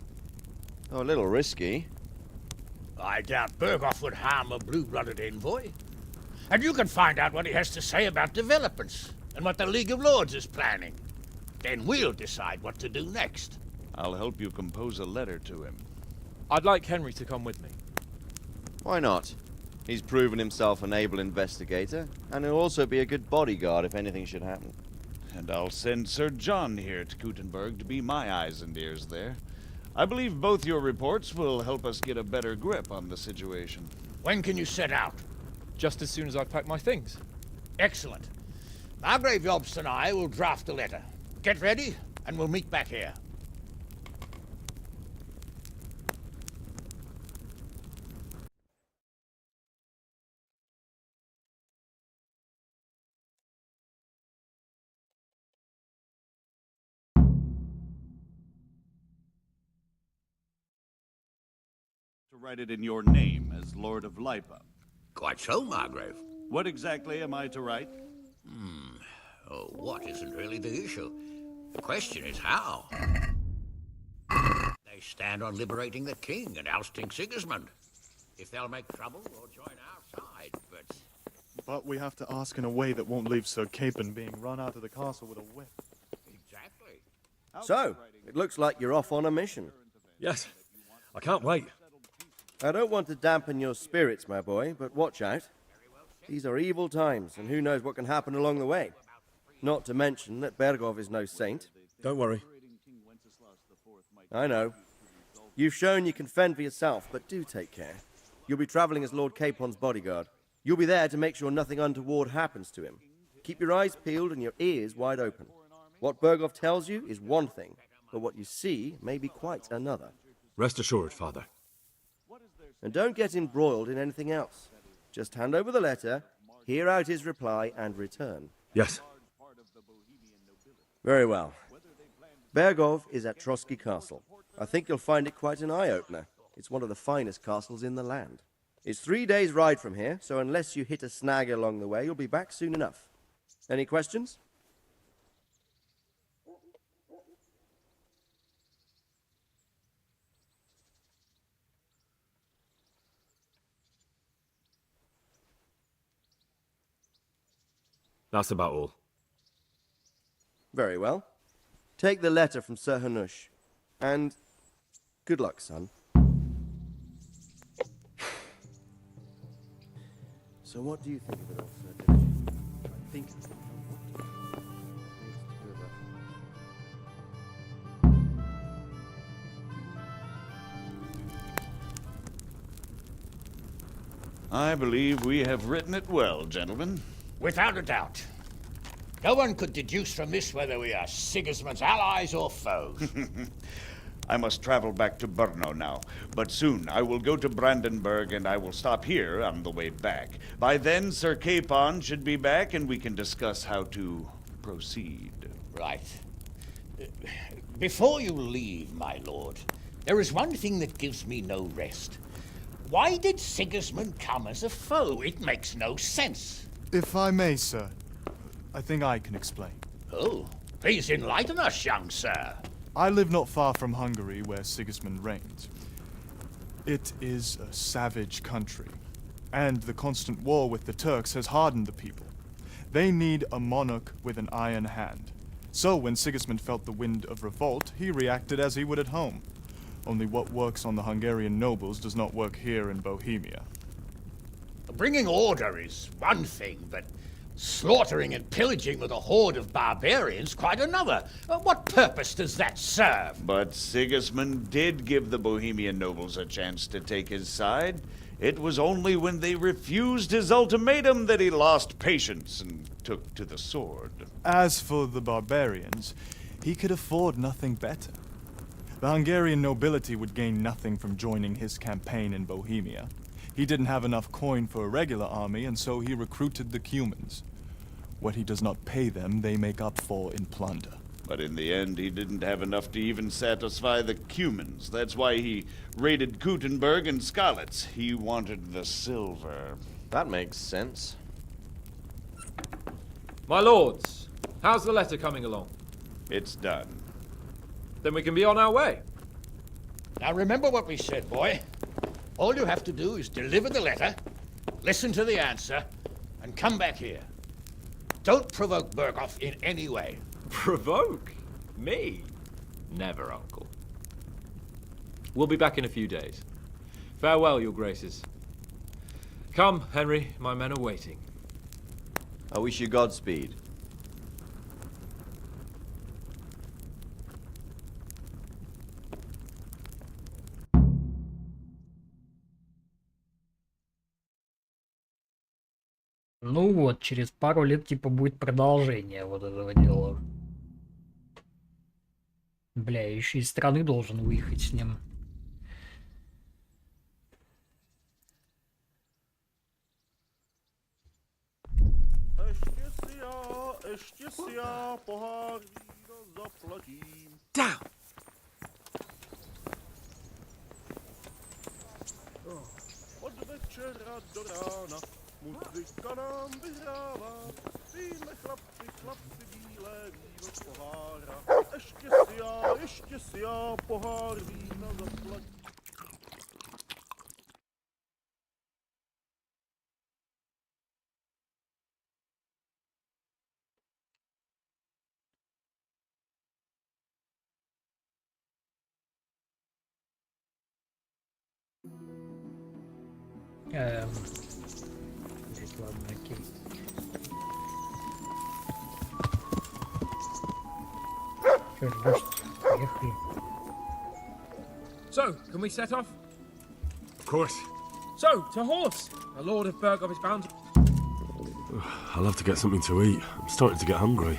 Though a little risky. I doubt Berghof would harm a blue-blooded envoy. And you can find out what he has to say about developments and what the League of Lords is planning. Then we'll decide what to do next. I'll help you compose a letter to him. I'd like Henry to come with me. Why not? He's proven himself an able investigator, and he'll also be a good bodyguard if anything should happen. And I'll send Sir John here to Kuttenberg to be my eyes and ears there. I believe both your reports will help us get a better grip on the situation. When can you set out? Just as soon as I've packed my things. Excellent. Margrave Jobst and I will draft the letter. Get ready, and we'll meet back here. To write it in your name as Lord of Lipa. Quite so, Margrave. What exactly am I to write? Oh, what isn't really the issue. The question is how. They stand on liberating the king and ousting Sigismund. If they'll make trouble, we'll join our side, but... But we have to ask in a way that won't leave Sir Capon being run out of the castle with a whip. Exactly. So, it looks like you're off on a mission. Yes, I can't wait. I don't want to dampen your spirits, my boy, but watch out. These are evil times, and who knows what can happen along the way. Not to mention that Berghof is no saint. Don't worry. I know. You've shown you can fend for yourself, but do take care. You'll be traveling as Lord Capon's bodyguard. You'll be there to make sure nothing untoward happens to him. Keep your eyes peeled and your ears wide open. What Berghof tells you is one thing, but what you see may be quite another. Rest assured, Father. And don't get embroiled in anything else. Just hand over the letter, hear out his reply, and return. Yes. Very well. Berghof is at Trotsky Castle. I think you'll find it quite an eye-opener. It's one of the finest castles in the land. It's 3 days' ride from here, so unless you hit a snag along the way, you'll be back soon enough. Any questions? That's about all. Very well. Take the letter from Sir Hanush. And good luck, son. So what do you think of it all, Sir Divish? I think it's I believe we have written it well, gentlemen. Without a doubt. No one could deduce from this whether we are Sigismund's allies or foes. I must travel back to Brno now, but soon I will go to Brandenburg and I will stop here on the way back. By then, Sir Capon should be back and we can discuss how to proceed. Right. Before you leave, my lord, there is one thing that gives me no rest. Why did Sigismund come as a foe? It makes no sense. If I may, sir, I think I can explain. Oh, please enlighten us, young sir. I live not far from Hungary, where Sigismund reigns. It is a savage country, and the constant war with the Turks has hardened the people. They need a monarch with an iron hand. So when Sigismund felt the wind of revolt, he reacted as he would at home. Only what works on the Hungarian nobles does not work here in Bohemia. Bringing order is one thing, but slaughtering and pillaging with a horde of barbarians quite another. What purpose does that serve? But Sigismund did give the Bohemian nobles a chance to take his side. It was only when they refused his ultimatum that he lost patience and took to the sword. As for the barbarians, he could afford nothing better. The Hungarian nobility would gain nothing from joining his campaign in Bohemia. He didn't have enough coin for a regular army, and so he recruited the Cumans. What he does not pay them, they make up for in plunder. But in the end, he didn't have enough to even satisfy the Cumans. That's why he raided Kuttenberg and Skalitz. He wanted the silver. That makes sense. My lords, how's the letter coming along? It's done. Then we can be on our way. Now remember what we said, boy. All you have to do is deliver the letter, listen to the answer, and come back here. Don't provoke Berghoff in any way. Provoke? Me? Never, Uncle. We'll be back in a few days. Farewell, your graces. Come, Henry, my men are waiting. I wish you Godspeed. Ну вот, через пару лет типа будет продолжение вот этого дела. Бля, я еще из страны должен выехать с ним. Down! Od večera do rána muzika nám vyhrává. Víme chlapci bílé víno z pohára. Ještě si já pohár vína zaplatím. Здесь ладно, окей. Что ж, дождь, поехали. So, can we set off? Of course. So, to horse! A lord of Berghoff is bound to... I'll have to get something to eat. I'm starting to get hungry.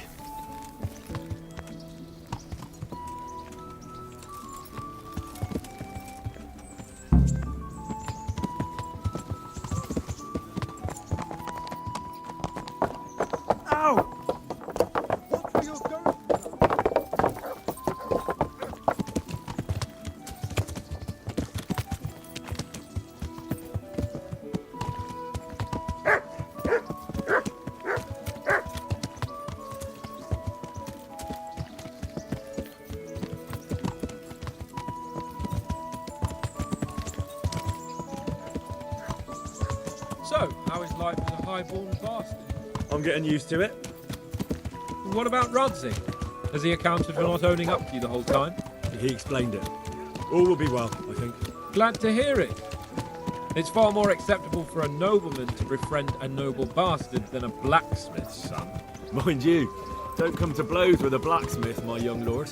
So, how is life as a high-born bastard? I'm getting used to it. What about Rodsey? Has he accounted for not owning up to you the whole time? He explained it. All will be well, I think. Glad to hear it. It's far more acceptable for a nobleman to befriend a noble bastard than a blacksmith's son. Mind you, don't come to blows with a blacksmith, my young lord.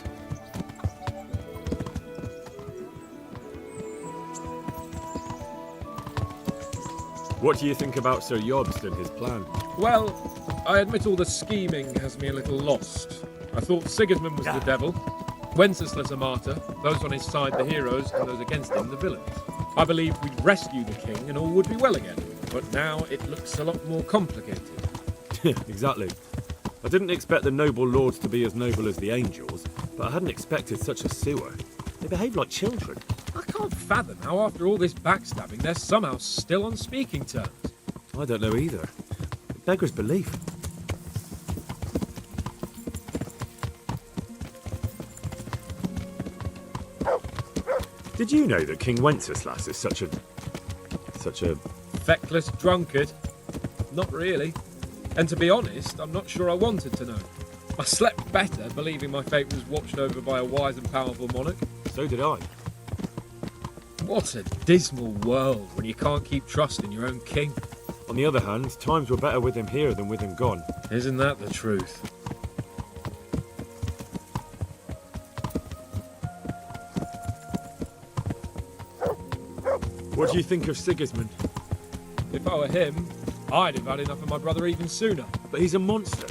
What do you think about Sir Jobst and his plan? Well, I admit all the scheming has me a little lost. I thought Sigismund was the devil, Wenceslas a martyr, those on his side the heroes, and those against him the villains. I believed we'd rescue the king and all would be well again, but now it looks a lot more complicated. Exactly. I didn't expect the noble lords to be as noble as the angels, but I hadn't expected such a sewer. They behave like children. I can't fathom how after all this backstabbing they're somehow still on speaking terms. I don't know either. It beggars belief. Did you know that King Wenceslas is such a feckless drunkard? Not really. And to be honest, I'm not sure I wanted to know. I slept better believing my fate was watched over by a wise and powerful monarch. So did I. What a dismal world when you can't keep trust in your own king. On the other hand, times were better with him here than with him gone. Isn't that the truth? What do you think of Sigismund? If I were him, I'd have had enough of my brother even sooner. But he's a monster.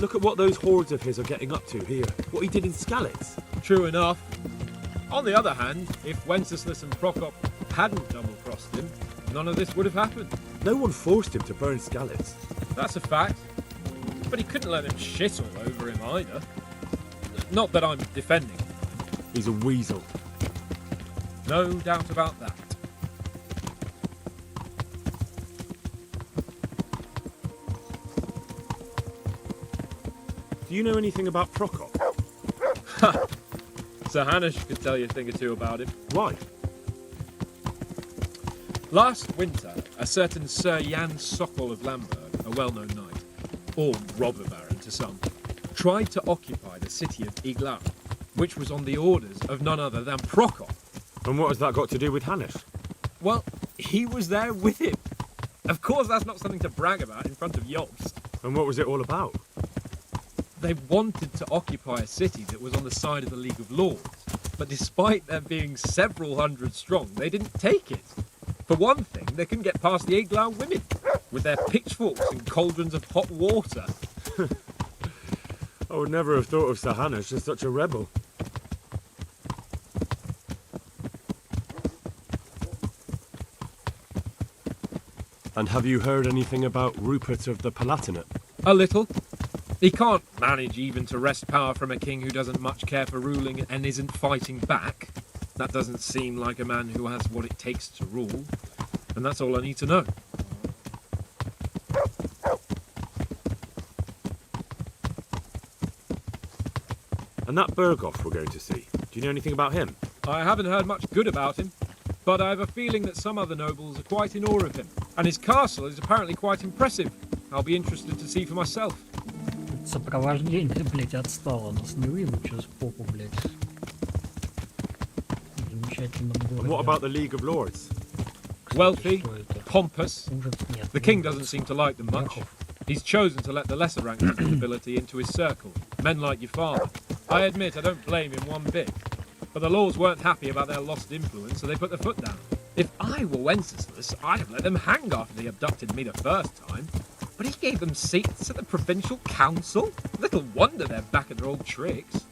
Look at what those hordes of his are getting up to here. What he did in Skalitz. True enough. On the other hand, if Wenceslas and Prokop hadn't double-crossed him, none of this would have happened. No one forced him to burn Skalitz. That's a fact. But he couldn't let them shit all over him either. Not that I'm defending him. He's a weasel. No doubt about that. Do you know anything about Prokop? Sir Hanush could tell you a thing or two about him. Why? Last winter, a certain Sir Jan Sokol of Lamberg, a well-known knight, or robber baron to some, tried to occupy the city of Iglau, which was on the orders of none other than Prokop. And what has that got to do with Hanush? Well, he was there with him. Of course, that's not something to brag about in front of Jobst. And what was it all about? They wanted to occupy a city that was on the side of the League of Lords, but despite them being several hundred strong, they didn't take it. For one thing, they couldn't get past the Iglau women, with their pitchforks and cauldrons of hot water. I would never have thought of Sir Hanush as such a rebel. And have you heard anything about Rupert of the Palatinate? A little. He can't manage even to wrest power from a king who doesn't much care for ruling and isn't fighting back. That doesn't seem like a man who has what it takes to rule. And that's all I need to know. And that Berghoff we're going to see, do you know anything about him? I haven't heard much good about him, but I have a feeling that some other nobles are quite in awe of him. And his castle is apparently quite impressive. I'll be interested to see for myself. Сопровождение, блять, отстало. Нас не выйдут через попу, блять. Замечательном городе. And what about the League of Lords? Wealthy, pompous. The king doesn't seem to like them much. He's chosen to let the lesser ranks of the nobility into his circle, men like your father. I admit I don't blame him one bit. But the lords weren't happy about their lost influence, so they put their foot down. If I were Wenceslas, I'd have let them hang after they abducted me the first time. But he gave them seats at the provincial council? Little wonder they're back at their old tricks.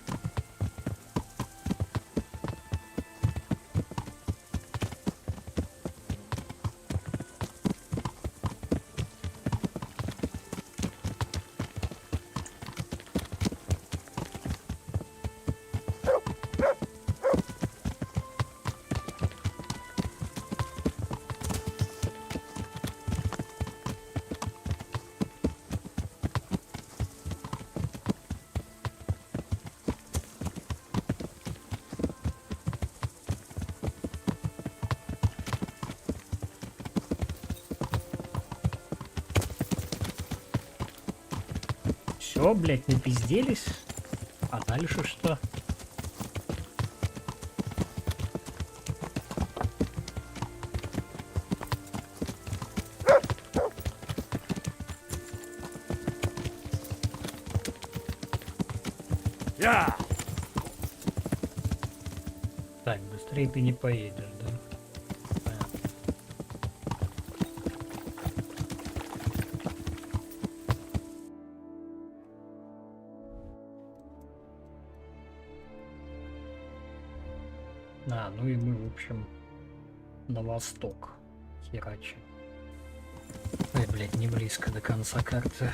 Все, блять, напизделись. А дальше что? Я! Так, быстрее ты не поедешь, да? ну и мы, в общем, на восток херачим. Ой, блядь, не близко до конца карты.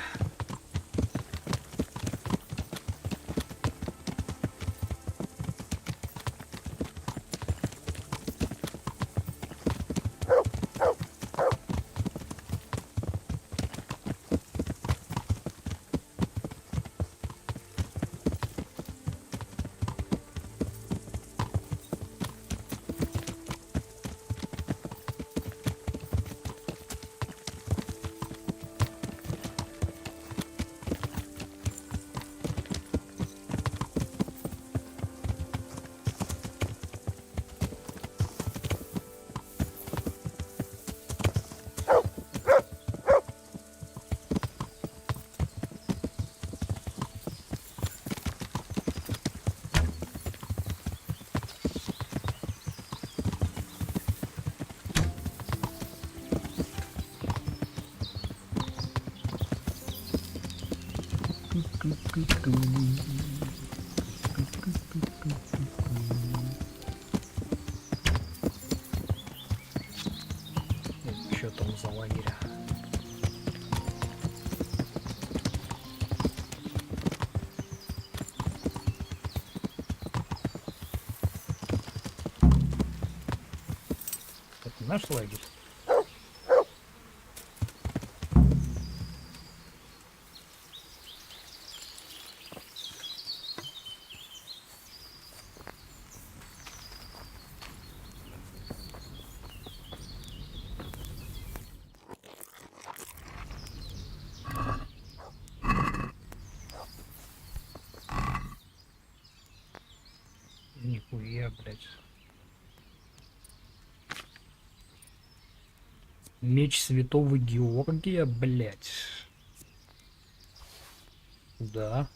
Что там за лагерь? Это наш лагерь? Нихуя, блядь. Меч Святого Георгия, блядь. Да.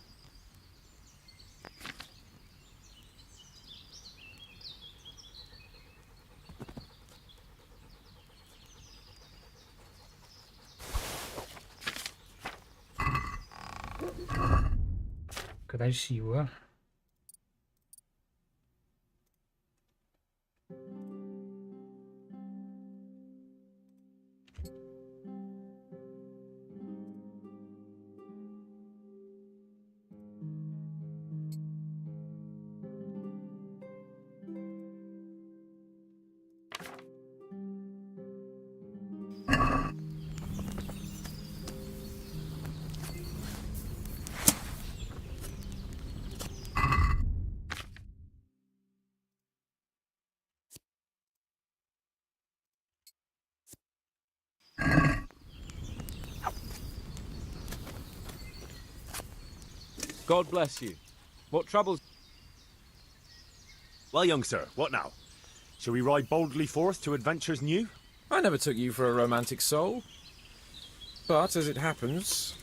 Красиво. God bless you. What troubles... Well, young sir, what now? Shall we ride boldly forth to adventures new? I never took you for a romantic soul. But, as it happens...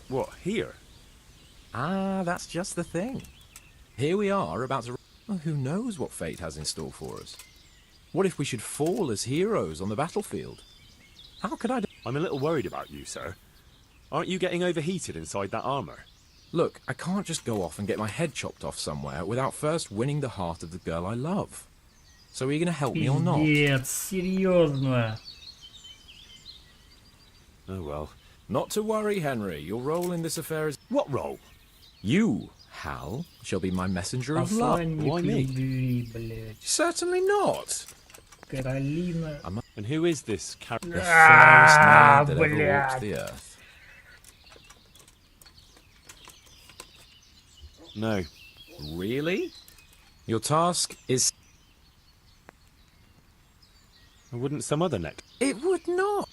What, here? Ah, that's just the thing. Here we are, about to... Well, who knows what fate has in store for us? What if we should fall as heroes on the battlefield? How could I... I'm a little worried about you, sir. Aren't you getting overheated inside that armor? Look, I can't just go off and get my head chopped off somewhere without first winning the heart of the girl I love. So are you going to help me or not? Пиздец, серьезно. Oh well. Not to worry, Henry. Your role in this affair is... What role? You, Hal, shall be my messenger of love. Посланник любви, блядь. Certainly not. Каролина. And who is this character? The fairest maid that ever walked the earth. No. Really? Your task is... Wouldn't some other neck? It would not.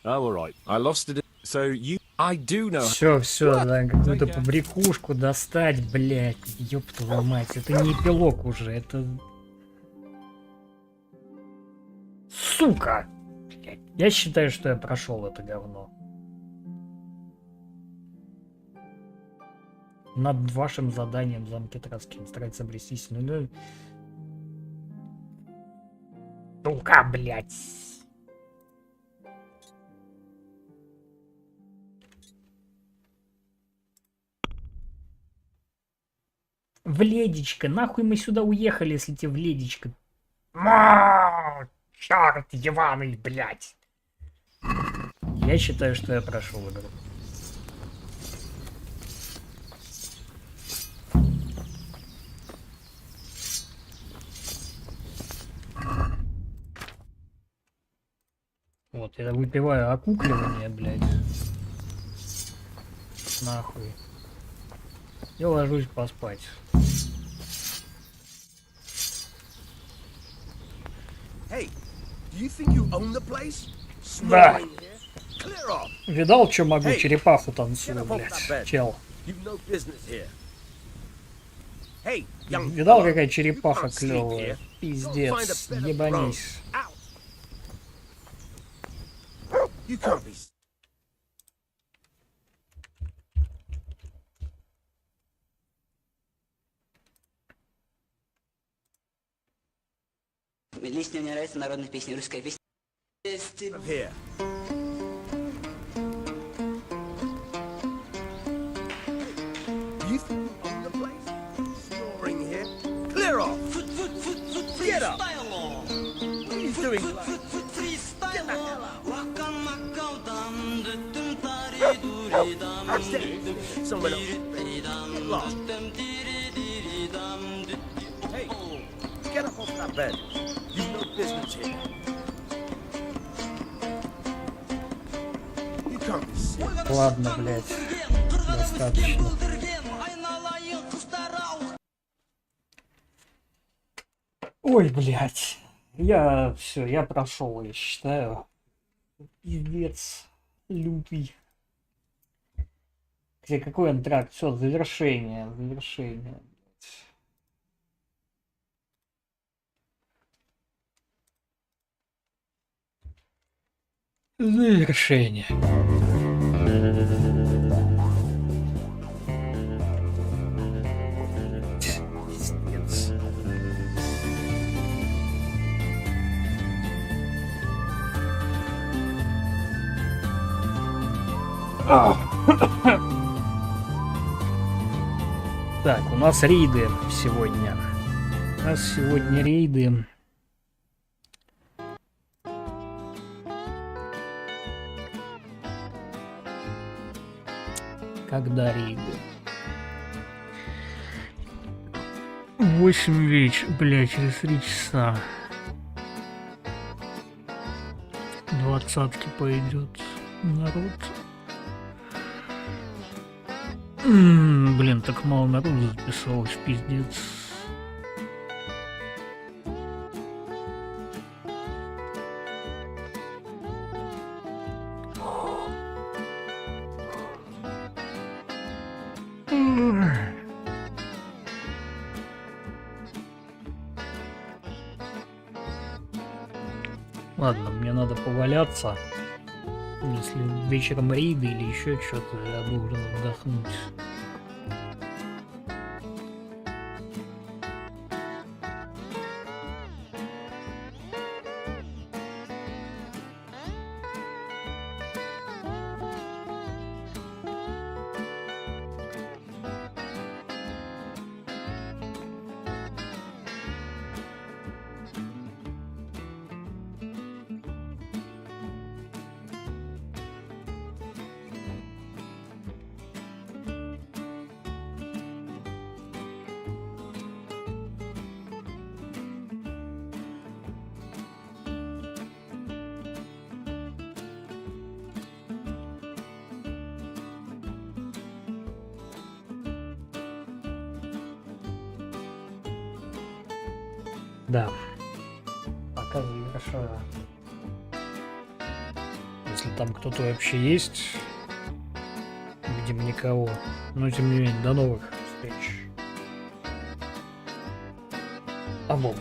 Oh, alright. I lost it. So you... I do know... Все, да, какую-то побрякушку достать, блядь. Ёб твою мать, это не эпилог уже, это... Сука! Блядь. Я считаю, что я прошел это говно. Над вашим заданием замки Траскин старается обрести сильную... Сука, блядь! В Ледичко. Нахуй мы сюда уехали, если тебе в Ледичко. Черт ебаный, блядь. Я считаю, что я прошел игру. Вот, я выпиваю окукливание, блядь. Нахуй. И ложусь поспать. Hey, do you think you own the place? Да. Snoring here? Clear off. Видал, что могу? Hey, Черепаху get танцую, up off that блядь. bed. Чел. You've no business here. Hey, young Видал, fella, какая you черепаха can't sleep клевая? here. Go find a Пиздец. bed of Ебанись. throne. Out. You can't be. Лично мне нравится народная песня, русская песня. Here. You think you own the place? Snoring here? Clear off! Get up! What are you doing? Get the hell out! Upstairs. Someone else. Get lost. Hey, get up off that bed. You've no business here. You can't be serious. Ладно, блядь. Достаточно. Ой, блядь. Я прошел, я считаю. Пиздец. Лютый. Где какой антракт? Все, завершение. Завершение. Завершение. Пиздец. Так, у нас рейды сегодня. У нас сегодня рейды. Когда рейды? 8 вечера, бля, через 3 часа. 20-ки пойдет народ. Блин, так мало народу записалось, пиздец. Ладно, мне надо поваляться. Если вечером рейды или еще что-то, я должен отдохнуть. Да. Пока завершаю. Если там кто-то вообще есть. Видимо, никого. Но тем не менее, до новых встреч. А бог.